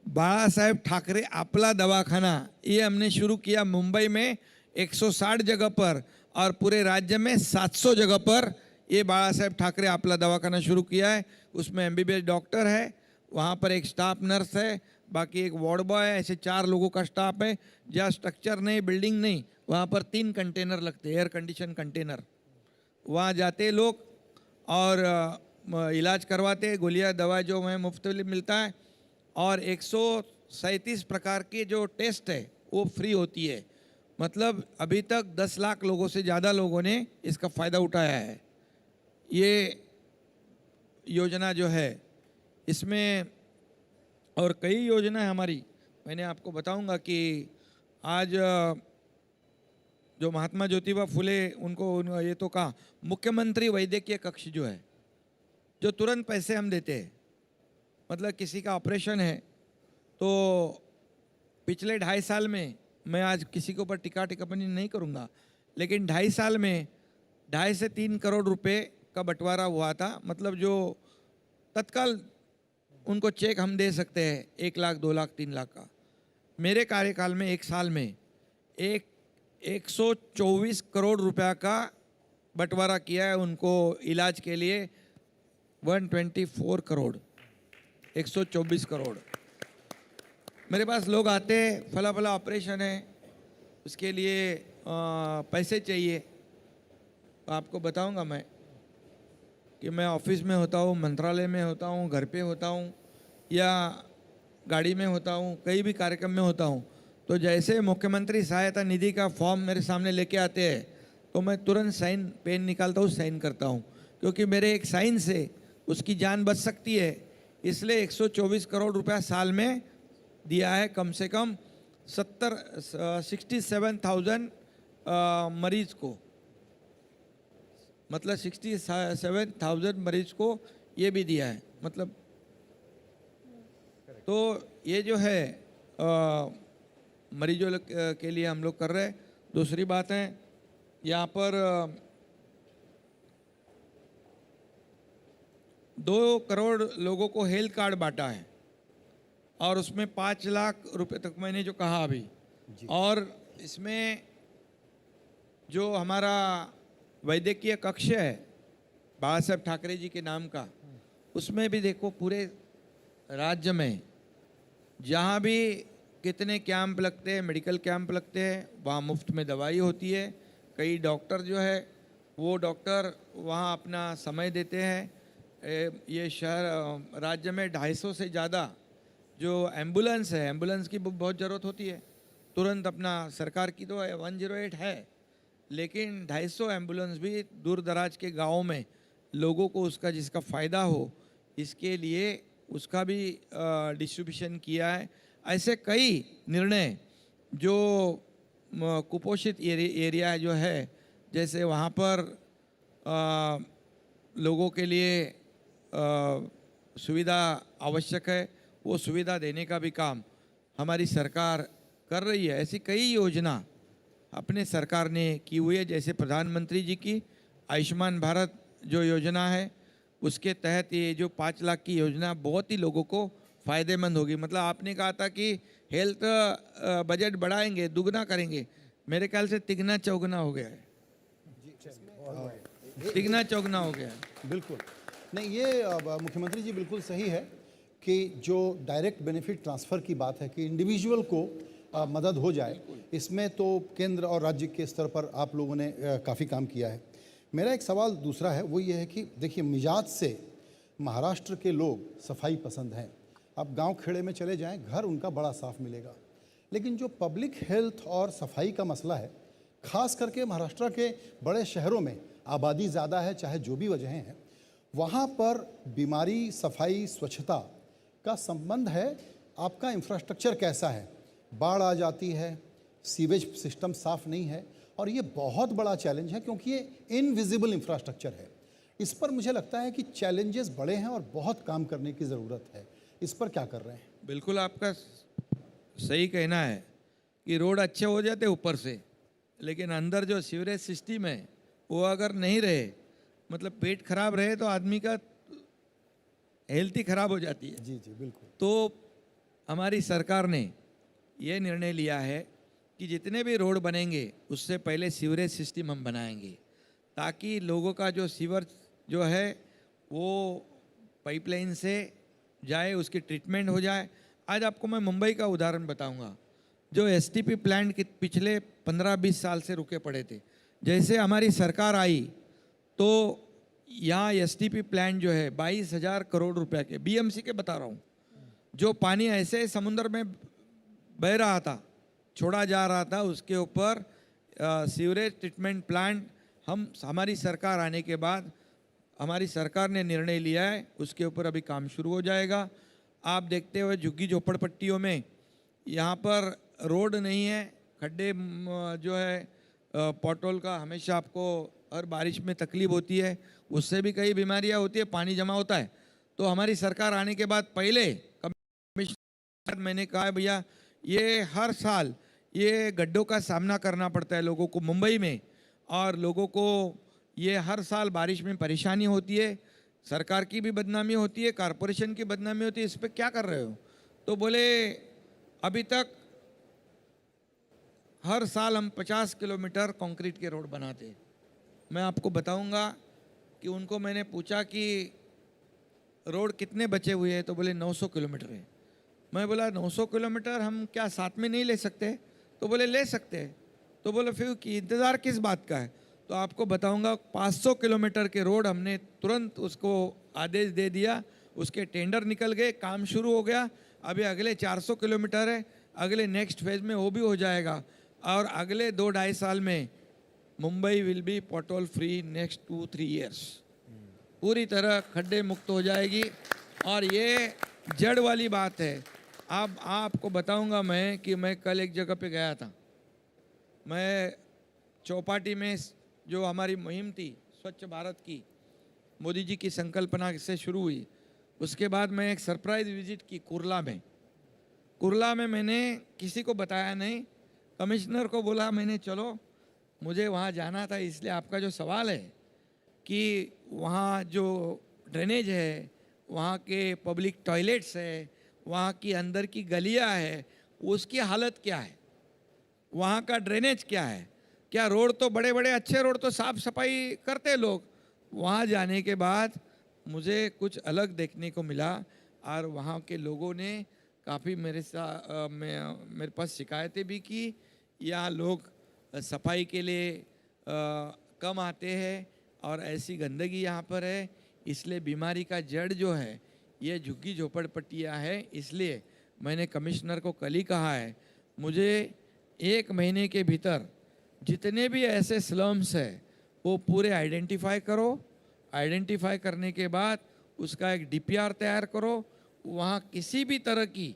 Speaker 3: बाला साहेब ठाकरे आपला दवाखाना ये हमने शुरू किया। मुंबई में 160 जगह पर और पूरे राज्य में 700 जगह पर ये बाला साहेब ठाकरे आपला दवाखाना शुरू किया है। उसमें MBBS डॉक्टर है, वहाँ पर एक स्टाफ नर्स है, बाकी एक वार्ड बॉय है, ऐसे 4 लोगों का स्टाफ है। जहाँ स्ट्रक्चर नहीं, बिल्डिंग नहीं, वहाँ पर 3 कंटेनर लगते, एयर कंडीशन कंटेनर। वहाँ जाते लोग और इलाज करवाते, गोलियाँ दवा जो है मुफ्त में मिलता है। और 137 प्रकार के जो टेस्ट है वो फ्री होती है। मतलब अभी तक 10 लाख लोगों से ज़्यादा लोगों ने इसका फ़ायदा उठाया है। ये योजना जो है इसमें और कई योजना है हमारी, मैंने आपको बताऊंगा कि आज जो महात्मा ज्योतिबा फुले उनको ये तो कहा, मुख्यमंत्री वैद्यकीय कक्ष जो है, जो तुरंत पैसे हम देते हैं। मतलब किसी का ऑपरेशन है तो पिछले 2.5 साल में, मैं आज किसी के ऊपर टिक्का टिप्पणी नहीं करूँगा, लेकिन 2.5 साल में 2.5 से 3 करोड़ रुपए का बंटवारा हुआ था। मतलब जो तत्काल उनको चेक हम दे सकते हैं 1 लाख 2 लाख 3 लाख का। मेरे कार्यकाल में 1 साल में 124 करोड़ रुपया का बंटवारा किया है उनको इलाज के लिए। 124 करोड़, 124 करोड़। मेरे पास लोग आते हैं, फला फला ऑपरेशन है, उसके लिए पैसे चाहिए। तो आपको बताऊंगा मैं कि मैं ऑफिस में होता हूँ, मंत्रालय में होता हूँ, घर पे होता हूँ या गाड़ी में होता हूँ, कहीं भी कार्यक्रम में होता हूँ, तो जैसे मुख्यमंत्री सहायता निधि का फॉर्म मेरे सामने लेके आते हैं तो मैं तुरंत साइन पेन निकालता हूँ, साइन करता हूँ, क्योंकि मेरे एक साइन से उसकी जान बच सकती है। इसलिए 124 करोड़ रुपया साल में दिया है कम से कम 67,000 मरीज को, मतलब 67,000 मरीज को ये भी दिया है। मतलब तो ये जो है मरीजों के लिए हम लोग कर रहे हैं। दूसरी बात है, यहाँ पर 2 करोड़ लोगों को हेल्थ कार्ड बांटा है और उसमें 5 लाख रुपए तक मैंने जो कहा अभी, और इसमें जो हमारा वैद्यकीय कक्ष है बाबा साहब ठाकरे जी के नाम का, उसमें भी देखो पूरे राज्य में जहाँ भी कितने कैंप लगते हैं, मेडिकल कैंप लगते हैं, वहाँ मुफ्त में दवाई होती है। कई डॉक्टर जो है वो डॉक्टर वहाँ अपना समय देते हैं। ये शहर राज्य में 250 से ज़्यादा जो एम्बुलेंस है, एम्बुलेंस की बहुत ज़रूरत होती है। तुरंत अपना सरकार की तो 108 है, लेकिन 250 एम्बुलेंस भी दूर दराज के गाँवों में लोगों को उसका जिसका फ़ायदा हो, इसके लिए उसका भी डिस्ट्रीब्यूशन किया है। ऐसे कई निर्णय जो कुपोषित एरिया जो है, जैसे वहाँ पर लोगों के लिए सुविधा आवश्यक है, वो सुविधा देने का भी काम हमारी सरकार कर रही है। ऐसी कई योजना अपने सरकार ने की हुई है, जैसे प्रधानमंत्री जी की आयुष्मान भारत जो योजना है, उसके तहत ये जो 5 लाख की योजना बहुत ही लोगों को फ़ायदेमंद होगी। मतलब आपने कहा था कि हेल्थ बजट बढ़ाएंगे, दुगना करेंगे, मेरे ख्याल से तिगना चौगुना हो गया है, तिगना चौगुना हो गया है।
Speaker 6: बिल्कुल नहीं, ये मुख्यमंत्री जी बिल्कुल सही है कि जो डायरेक्ट बेनिफिट ट्रांसफ़र की बात है कि इंडिविजुअल को मदद हो जाए, इसमें तो केंद्र और राज्य के स्तर पर आप लोगों ने काफ़ी काम किया है। मेरा एक सवाल दूसरा है, वो ये है कि देखिए, मिजाज से महाराष्ट्र के लोग सफाई पसंद हैं। आप गांव खेड़े में चले जाएं, घर उनका बड़ा साफ मिलेगा, लेकिन जो पब्लिक हेल्थ और सफाई का मसला है, ख़ास करके महाराष्ट्र के बड़े शहरों में आबादी ज़्यादा है, चाहे जो भी वजहें हैं, वहाँ पर बीमारी, सफाई, स्वच्छता का संबंध है। आपका इंफ्रास्ट्रक्चर कैसा है, बाढ़ आ जाती है, सीवेज सिस्टम साफ़ नहीं है, और ये बहुत बड़ा चैलेंज है क्योंकि ये इनविजिबल इंफ्रास्ट्रक्चर है। इस पर मुझे लगता है कि चैलेंजेस बड़े हैं और बहुत काम करने की ज़रूरत है। इस पर क्या कर रहे हैं?
Speaker 3: बिल्कुल आपका सही कहना है कि रोड अच्छे हो जाते ऊपर से, लेकिन अंदर जो सीवरेज सिस्टम है वो अगर नहीं रहे, मतलब पेट खराब रहे, तो आदमी का हेल्थ ही खराब हो जाती है।
Speaker 6: जी जी बिल्कुल।
Speaker 3: तो हमारी सरकार ने ये निर्णय लिया है कि जितने भी रोड बनेंगे उससे पहले सीवरेज सिस्टम हम बनाएंगे, ताकि लोगों का जो सीवर जो है वो पाइपलाइन से जाए, उसकी ट्रीटमेंट हो जाए। आज आपको मैं मुंबई का उदाहरण बताऊंगा, जो एसटीपी प्लांट के पिछले 15-20 साल से रुके पड़े थे। जैसे हमारी सरकार आई तो यहाँ एसटीपी प्लांट जो है 22,000 करोड़ रुपए के, बीएमसी के बता रहा हूँ, जो पानी ऐसे समुद्र में बह रहा था, छोड़ा जा रहा था, उसके ऊपर सीवरेज ट्रीटमेंट प्लांट हमारी सरकार आने के बाद हमारी सरकार ने निर्णय लिया है, उसके ऊपर अभी काम शुरू हो जाएगा। आप देखते हुए झुग्गी झोपड़पट्टियों में यहाँ पर रोड नहीं है, खड्डे जो है पॉटहोल का हमेशा आपको हर बारिश में तकलीफ होती है, उससे भी कई बीमारियाँ होती है, पानी जमा होता है। तो हमारी सरकार आने के बाद पहले मैंने कहा भैया ये हर साल ये गड्ढों का सामना करना पड़ता है लोगों को मुंबई में, और लोगों को ये हर साल बारिश में परेशानी होती है। सरकार की भी बदनामी होती है, कारपोरेशन की बदनामी होती है, इस पे क्या कर रहे हो? तो बोले अभी तक हर साल हम 50 किलोमीटर कंक्रीट के रोड बनाते हैं। मैं आपको बताऊंगा कि उनको मैंने पूछा कि रोड कितने बचे हुए हैं, तो बोले 900 किलोमीटर है। मैं बोला 900 किलोमीटर हम क्या साथ में नहीं ले सकते? तो बोले ले सकते हैं। तो बोले फिर कि इंतज़ार किस बात का है? तो आपको बताऊंगा 500 किलोमीटर के रोड हमने तुरंत उसको आदेश दे दिया, उसके टेंडर निकल गए, काम शुरू हो गया। अभी अगले 400 किलोमीटर है, अगले नेक्स्ट फेज में वो भी हो जाएगा और अगले 2-2.5 साल में Mumbai will be pothole free next 2-3 years. पूरी तरह खड्डे मुक्त हो जाएगी और ये जड़ वाली बात है। अब आपको बताऊंगा मैं कि मैं कल एक जगह पे गया था। मैं चौपाटी में जो हमारी मुहिम थी स्वच्छ भारत की, मोदी जी की संकल्पना से शुरू हुई, उसके बाद मैं एक सरप्राइज विजिट की कुर्ला में। कुर्ला में मैंने किसी को बताया नहीं, कमिश्नर को बोला मैंने चलो मुझे वहाँ जाना था। इसलिए आपका जो सवाल है कि वहाँ जो ड्रेनेज है, वहाँ के पब्लिक टॉयलेट्स है, वहाँ की अंदर की गलियाँ है, उसकी हालत क्या है, वहाँ का ड्रेनेज क्या है, क्या रोड तो बड़े बड़े अच्छे रोड तो साफ सफाई करते लोग, वहाँ जाने के बाद मुझे कुछ अलग देखने को मिला। और वहाँ के लोगों ने काफ़ी मेरे पास शिकायतें भी की, यहाँ लोग सफाई के लिए कम आते हैं और ऐसी गंदगी यहाँ पर है, इसलिए बीमारी का जड़ जो है ये झुग्गी झोपड़पट्टियाँ है। इसलिए मैंने कमिश्नर को कल ही कहा है, मुझे 1 महीने के भीतर जितने भी ऐसे स्लम्स है वो पूरे आइडेंटिफाई करो। आइडेंटिफाई करने के बाद उसका एक डीपीआर तैयार करो। वहाँ किसी भी तरह की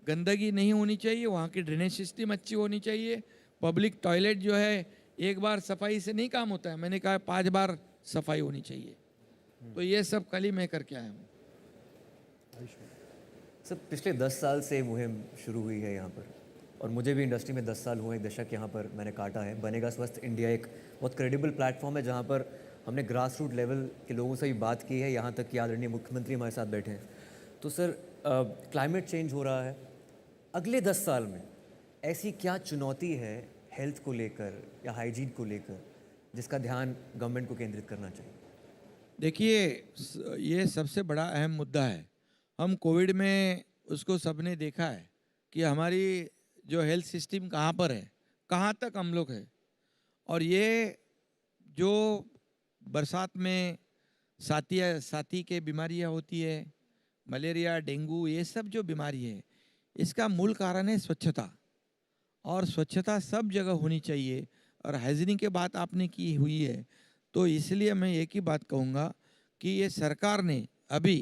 Speaker 3: गंदगी नहीं होनी चाहिए, वहाँ की ड्रेनेज सिस्टम अच्छी होनी चाहिए। पब्लिक टॉयलेट जो है एक बार सफाई से नहीं काम होता है, मैंने कहा 5 बार सफाई होनी चाहिए। तो ये सब कल ही मैं करके आया हूँ।
Speaker 1: सर पिछले 10 साल से मुहिम शुरू हुई है यहाँ पर, और मुझे भी इंडस्ट्री में 10 साल हुए, 1 दशक यहाँ पर मैंने काटा है। बनेगा स्वस्थ इंडिया एक बहुत क्रेडिबल प्लेटफॉर्म है जहाँ पर हमने ग्रास रूट लेवल के लोगों से भी बात की है, यहाँ तक कि आदरणीय मुख्यमंत्री हमारे साथ बैठे हैं। तो सर क्लाइमेट चेंज हो रहा है, अगले 10 साल में ऐसी क्या चुनौती है हेल्थ को लेकर या हाइजीन को लेकर जिसका ध्यान गवर्नमेंट को केंद्रित करना चाहिए?
Speaker 3: देखिए ये सबसे बड़ा अहम मुद्दा है। हम कोविड में उसको सबने देखा है कि हमारी जो हेल्थ सिस्टम कहाँ पर है, कहाँ तक हम लोग है। और ये जो बरसात में साथी के बीमारियाँ होती है, मलेरिया, डेंगू, ये सब जो बीमारी है, इसका मूल कारण है स्वच्छता। और स्वच्छता सब जगह होनी चाहिए। और हाइजीन की बात आपने की हुई है, तो इसलिए मैं एक ही बात कहूँगा कि ये सरकार ने अभी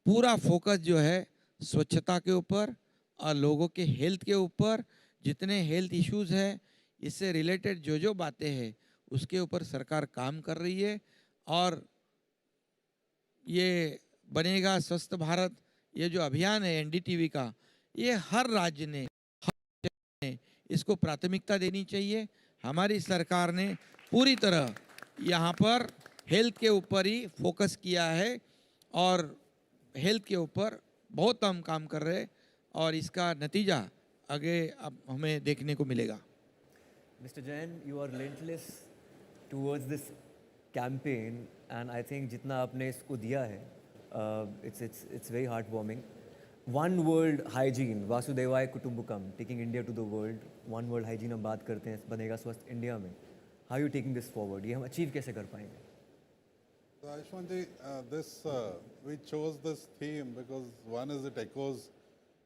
Speaker 3: पूरा फोकस जो है स्वच्छता के ऊपर और लोगों के हेल्थ के ऊपर, जितने हेल्थ इश्यूज़ हैं इससे रिलेटेड जो बातें हैं उसके ऊपर सरकार काम कर रही है। और ये बनेगा स्वस्थ भारत, ये जो अभियान है एनडीटीवी का, ये हर राज्य ने इसको प्राथमिकता देनी चाहिए। हमारी सरकार ने पूरी तरह यहाँ पर हेल्थ के ऊपर ही फोकस किया है और हेल्थ के ऊपर बहुत हम काम कर रहे हैं और इसका नतीजा आगे अब हमें देखने को मिलेगा।
Speaker 1: Mr. Jain, you are relentless towards this campaign and I think जितना आपने इसको दिया है, it's very heartwarming. One World Hygiene, वासुदेवाय कुटुंबकम, taking India to the world. One World Hygiene हम बात करते हैं बनेगा स्वस्थ इंडिया में. How are you taking this forward? ये हम अचीव कैसे कर पाएंगे?
Speaker 7: So Ayushmann ji, we chose this theme because one is it echoes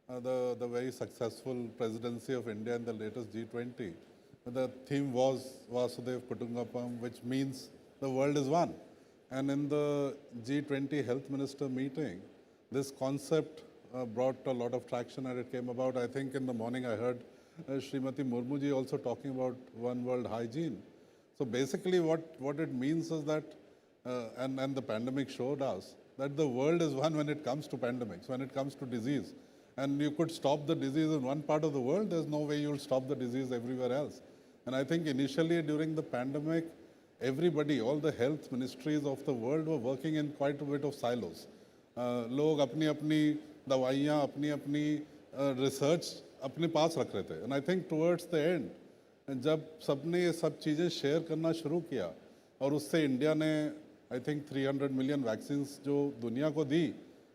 Speaker 7: the very successful presidency of India in the latest G20. The theme was Vasudev Kutumbakam, which means the world is one. And in the G20 health minister meeting, this concept brought a lot of traction and it came about. I think in the morning I heard Srimati Murmu ji also talking about One World Hygiene. So basically what it means is that, and the pandemic showed us, that the world is one when it comes to pandemics, when it comes to disease. And you could stop the disease in one part of the world, there's no way you'll stop the disease everywhere else. And I think initially during the pandemic, everybody, all the health ministries of the world were working in quite a bit of silos. लोग अपनी अपनी दवाइयाँ, अपनी अपनी research अपने पास रख रहे थे. And I think towards the end, जब सबने ये सब चीज़ें शेयर करना शुरू किया और उससे इंडिया ने I think 300 million vaccines जो दुनिया को दी,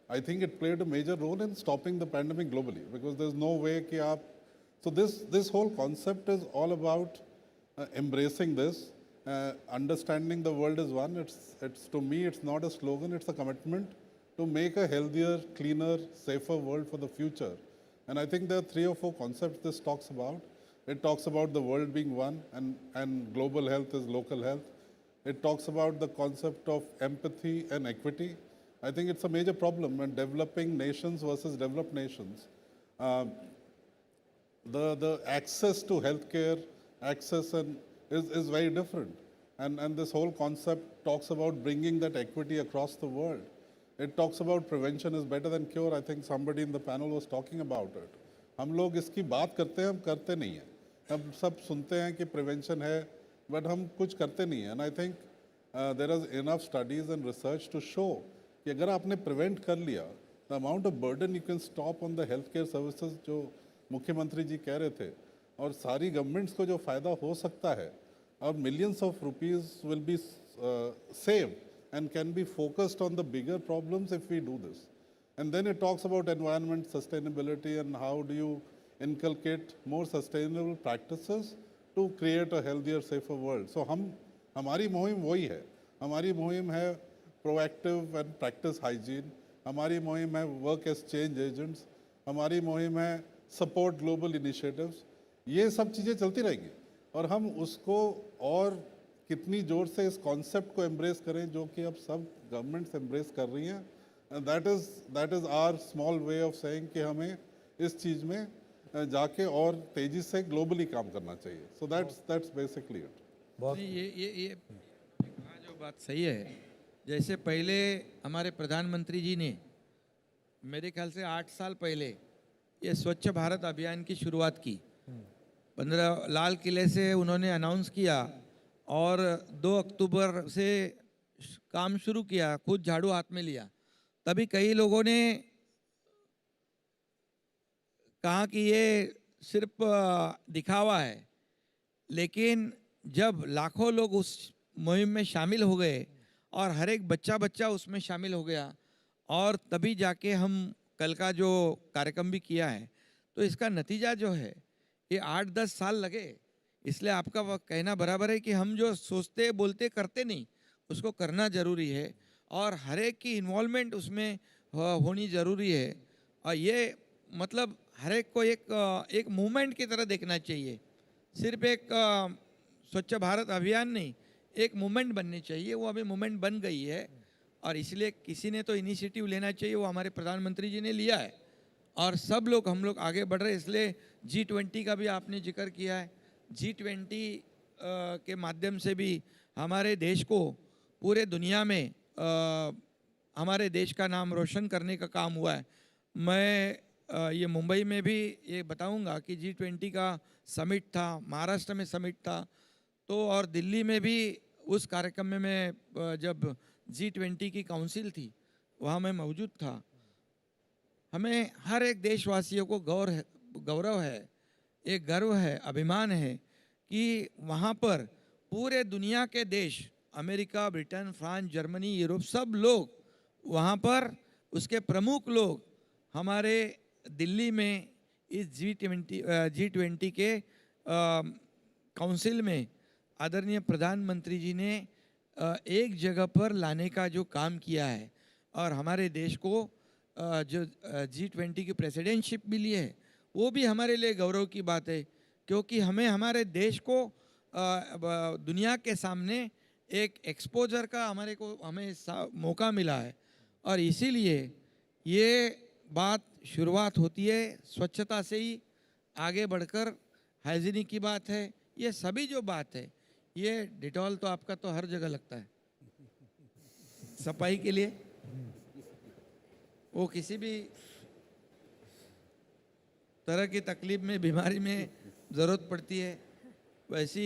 Speaker 7: I think it played a major role in stopping the pandemic globally, because there's no way कि आप, so this whole concept is all about embracing this, understanding the world is one. It's to me, it's not a slogan, it's a commitment to make a healthier, cleaner, safer world for the future. And I think there are 3 or 4 concepts this talks about. It talks about the world being one, and global health is local health. It talks about the concept of empathy and equity. I think it's a major problem when developing nations versus developed nations. The access to healthcare, access is very different. And this whole concept talks about bringing that equity across the world. It talks about prevention is better than cure. I think somebody in the panel was talking about it. हम लोग इसकी बात करते हैं, हम करते नहीं हैं. हम सब सुनते हैं कि prevention है, but हम कुछ करते नहीं हैं. And I think there is enough studies and research to show कि अगर आपने prevent कर लिया, the amount of burden you can stop on the healthcare services जो मुख्यमंत्री जी कह रहे थे, और सारी गवर्नमेंट्स को जो फ़ायदा हो सकता है, और millions of rupees will be saved and can be focused on the bigger problems if we do this. And then it talks about environment sustainability and how do you inculcate more sustainable practices to create a healthier, safer world. So हमारी मुहिम वही है. हमारी मुहिम है proactive and practice hygiene. हमारी मुहिम है work as change agents. हमारी मुहिम है support global initiatives. ये सब चीज़ें चलती रहेंगी और हम उसको और कितनी जोर से इस कॉन्सेप्ट को एम्ब्रेस करें जो कि अब सब गवर्नमेंट्स एम्ब्रेस कर रही हैं. And that is our small way of saying कि हमें इस चीज़ में जाके और तेज़ी से ग्लोबली काम करना चाहिए. So that's basically it.
Speaker 3: ये जो बात सही है. जैसे पहले हमारे प्रधानमंत्री जी ने मेरे ख्याल से 8 साल पहले ये स्वच्छ भारत अभियान की शुरुआत की. 15 लाल किले से उन्होंने अनाउंस किया और 2 अक्टूबर से काम शुरू किया. खुद झाड़ू हाथ में लिया. तभी कई लोगों ने कहा कि ये सिर्फ दिखावा है, लेकिन जब लाखों लोग उस मुहिम में शामिल हो गए और हर एक बच्चा उसमें शामिल हो गया और तभी जाके हम कल का जो कार्यक्रम भी किया है, तो इसका नतीजा जो है ये 8-10 साल लगे. इसलिए आपका कहना बराबर है कि हम जो सोचते बोलते करते नहीं, उसको करना ज़रूरी है और हर एक की इन्वॉल्वमेंट उसमें होनी ज़रूरी है. और ये मतलब हर एक को एक मूवमेंट की तरह देखना चाहिए. सिर्फ एक स्वच्छ भारत अभियान नहीं, एक मूवमेंट बननी चाहिए. वो अभी मूवमेंट बन गई है और इसलिए किसी ने तो इनिशिएटिव लेना चाहिए. वो हमारे प्रधानमंत्री जी ने लिया है और सब लोग हम लोग आगे बढ़ रहे हैं. इसलिए G20 का भी आपने जिक्र किया है. G20 के माध्यम से भी हमारे देश को पूरे दुनिया में हमारे देश का नाम रोशन करने का काम हुआ है. मैं ये मुंबई में भी ये बताऊंगा कि G20 का समिट था, महाराष्ट्र में समिट था, तो और दिल्ली में भी उस कार्यक्रम में मैं जब G20 की काउंसिल थी वहाँ मैं मौजूद था. हमें हर एक देशवासियों को गौरव है, एक गर्व है, अभिमान है कि वहाँ पर पूरे दुनिया के देश, America, Britain, France, Germany, Europe, सब लोग वहाँ पर उसके प्रमुख लोग हमारे दिल्ली में इस G20 के काउंसिल में आदरणीय प्रधानमंत्री जी ने एक जगह पर लाने का जो काम किया है और हमारे देश को जो G20 की प्रेसिडेंटशिप मिली है, वो भी हमारे लिए गौरव की बात है, क्योंकि हमें हमारे देश को दुनिया के सामने एक एक्सपोजर का हमें मौका मिला है. और इसीलिए ये बात शुरुआत होती है स्वच्छता से ही, आगे बढ़कर हाइजीनिक की बात है. ये सभी जो बात है, ये डिटॉल तो आपका तो हर जगह लगता है सफाई के लिए. वो किसी भी तरह की तकलीफ में, बीमारी में ज़रूरत पड़ती है, वैसी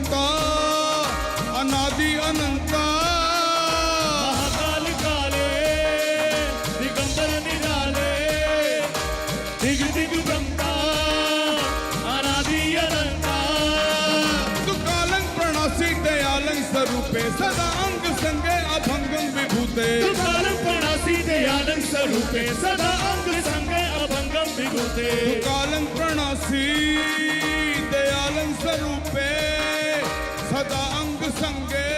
Speaker 10: निरंता अनादि अनंता
Speaker 16: महाकाल काले दिगंबर निराले दिग दिग ब्रह्मा अनादि अनंता
Speaker 10: तू कालं प्रणासी दयालं स्वरूपे सदा अंग संगे अभंगं विभूते
Speaker 16: तू कालं प्रणासी दयालं स्वरूपे सदा अंग संगे अभंगं विभूते
Speaker 10: तू कालं प्रणासी दयालं स्वरूपे सदा अंग संगे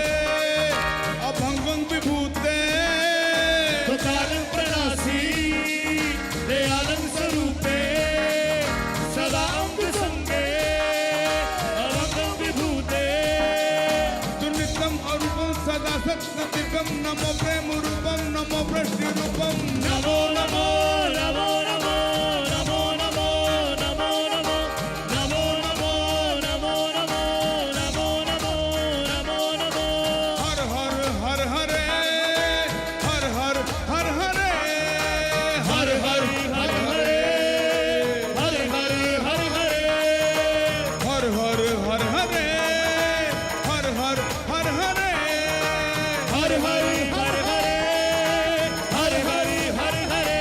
Speaker 10: अभंगं विभूते
Speaker 16: तू कालं प्रणासी दयालं स्वरूपे सदा अंग संगे अभंगं विभूते
Speaker 10: तू नित्यं अरूपं सदा सत्सदिव्यं नमो प्रेम रूपं नमो वृष्टि रूपं
Speaker 16: नमो नमो नमो नमो नमो नमो नमो नमो नमो नमो नमो नमो नमो नमो नमो नमो
Speaker 10: हर हर हर हरे हर हर हर हरे
Speaker 16: हर हर हर हरे हर हर हर हरे
Speaker 10: हर हर हर हरे हर हर हर हरे
Speaker 16: हर हर हर हरे हर हर हर हरे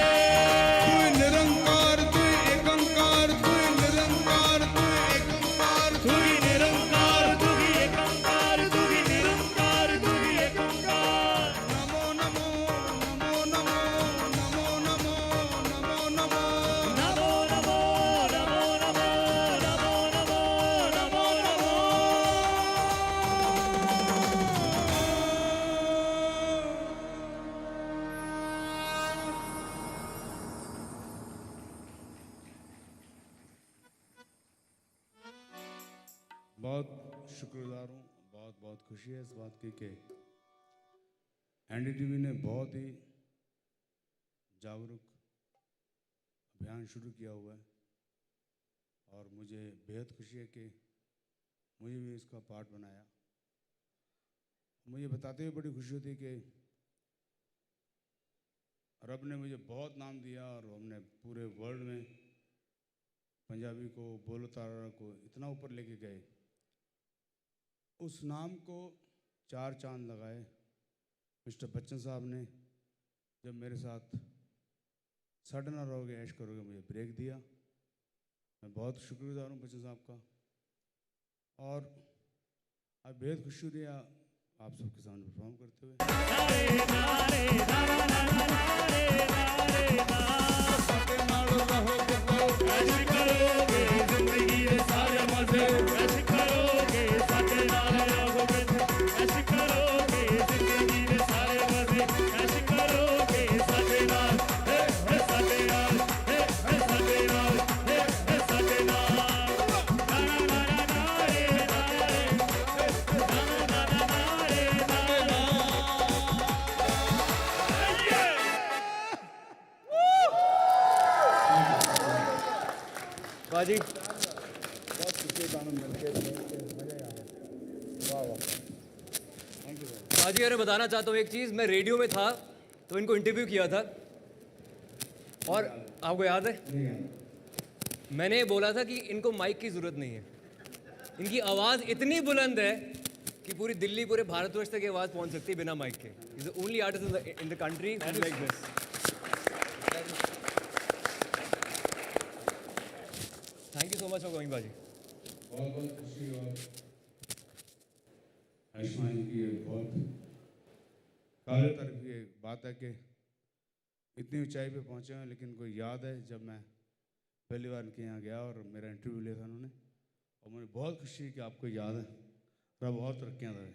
Speaker 10: तू निरंकार तू एकंकार तू निरंकार तू एकंकार
Speaker 16: तू ही निरंकार तू ही एकंकार तू ही निरंकार तू ही एकंकार
Speaker 10: नमो नमो नमो नमो नमो नमो नमो नमो
Speaker 16: नमो नमो नमो नमो नमो नमो नमो नमो
Speaker 12: बहुत शुक्रगुजार हूँ, बहुत बहुत खुशी है इस बात की कि एनडीटीवी ने बहुत ही जागरूक अभियान शुरू किया हुआ है और मुझे बेहद खुशी है कि मुझे भी इसका पार्ट बनाया। मुझे बताते हुए बड़ी खुशी होती है कि रब ने मुझे बहुत नाम दिया और हमने पूरे वर्ल्ड में पंजाबी को बोलो तारा को इतना ऊपर लेके गए। उस नाम को 4 चांद लगाए मिस्टर बच्चन साहब ने जब मेरे साथ सडन रहोगे ऐश करोगे मुझे ब्रेक दिया। मैं बहुत शुक्रगुजार हूँ बच्चन साहब का और अब बेहद खुशी हुई है आप सबके सामने परफॉर्म करते हुए।
Speaker 16: ऐश करोगे जिंदगी के सारे मजे ऐश करोगे साथे नाल रहोगे ऐश करोगे जिंदगी के सारे मजे ऐश करोगे साथे नाल साथे नाल साथे नाल साथे नाल ना ना ना ना रे ना रे ना ना ना ना रे ना
Speaker 1: बाजी
Speaker 6: बहुत खुशी गाना मिलकर मजा आ गया। वाह वाह, थैंक यू।
Speaker 1: बाजी अरे बताना चाहता हूँ एक चीज़, मैं रेडियो में था तो इनको इंटरव्यू किया था और आपको याद है मैंने बोला था कि इनको माइक की ज़रूरत नहीं है। इनकी आवाज़ इतनी बुलंद है कि पूरी दिल्ली पूरे भारतवर्ष तक ये आवाज़ पहुंच सकती है बिना माइक के। Is the only artist in the country like this. Thank you so much for going बाजी।
Speaker 12: बहुत बहुत खुशी और आयुष्मान जी की बहुत काबिल तारीफ की बात है कि इतनी ऊंचाई पे पहुंचे हैं। लेकिन कोई याद है जब मैं पहली बार इनके यहाँ गया और मेरा इंटरव्यू लिया था उन्होंने, और मुझे बहुत खुशी है कि आपको याद है। रब बहुत तरक्कियाँ दे।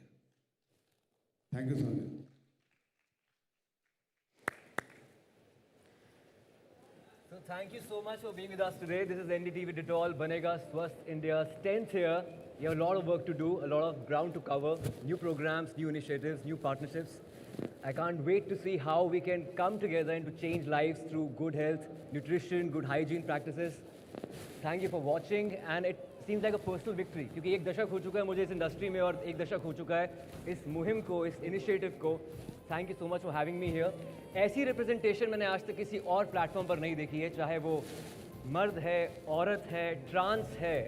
Speaker 12: Thank you so much.
Speaker 1: So thank you so much for being with us today. This is NDTV-Dettol, Banega Swasth India's 10th year. You have a lot of work to do, a lot of ground to cover, new programs, new initiatives, new partnerships. I can't wait to see how we can come together and to change lives through good health, nutrition, good hygiene practices. Thank you for watching, and it seems like a personal victory क्योंकि एक दशक हो चुका है मुझे इस industry में और एक दशक हो चुका है इस मुहिम को, इस इनिशिएटिव को। Thank you so much for having me here. ऐसी रिप्रेजेंटेशन मैंने आज तक किसी और प्लेटफॉर्म पर नहीं देखी है, चाहे वो मर्द है, औरत है, ट्रांस है,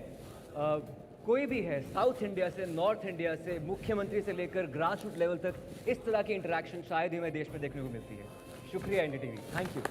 Speaker 1: कोई भी है, साउथ इंडिया से, नॉर्थ इंडिया से, मुख्यमंत्री से लेकर ग्रास रूट लेवल तक, इस तरह की इंटरेक्शन शायद ही हमें देश में देखने को मिलती है। शुक्रिया NDTV, थैंक यू।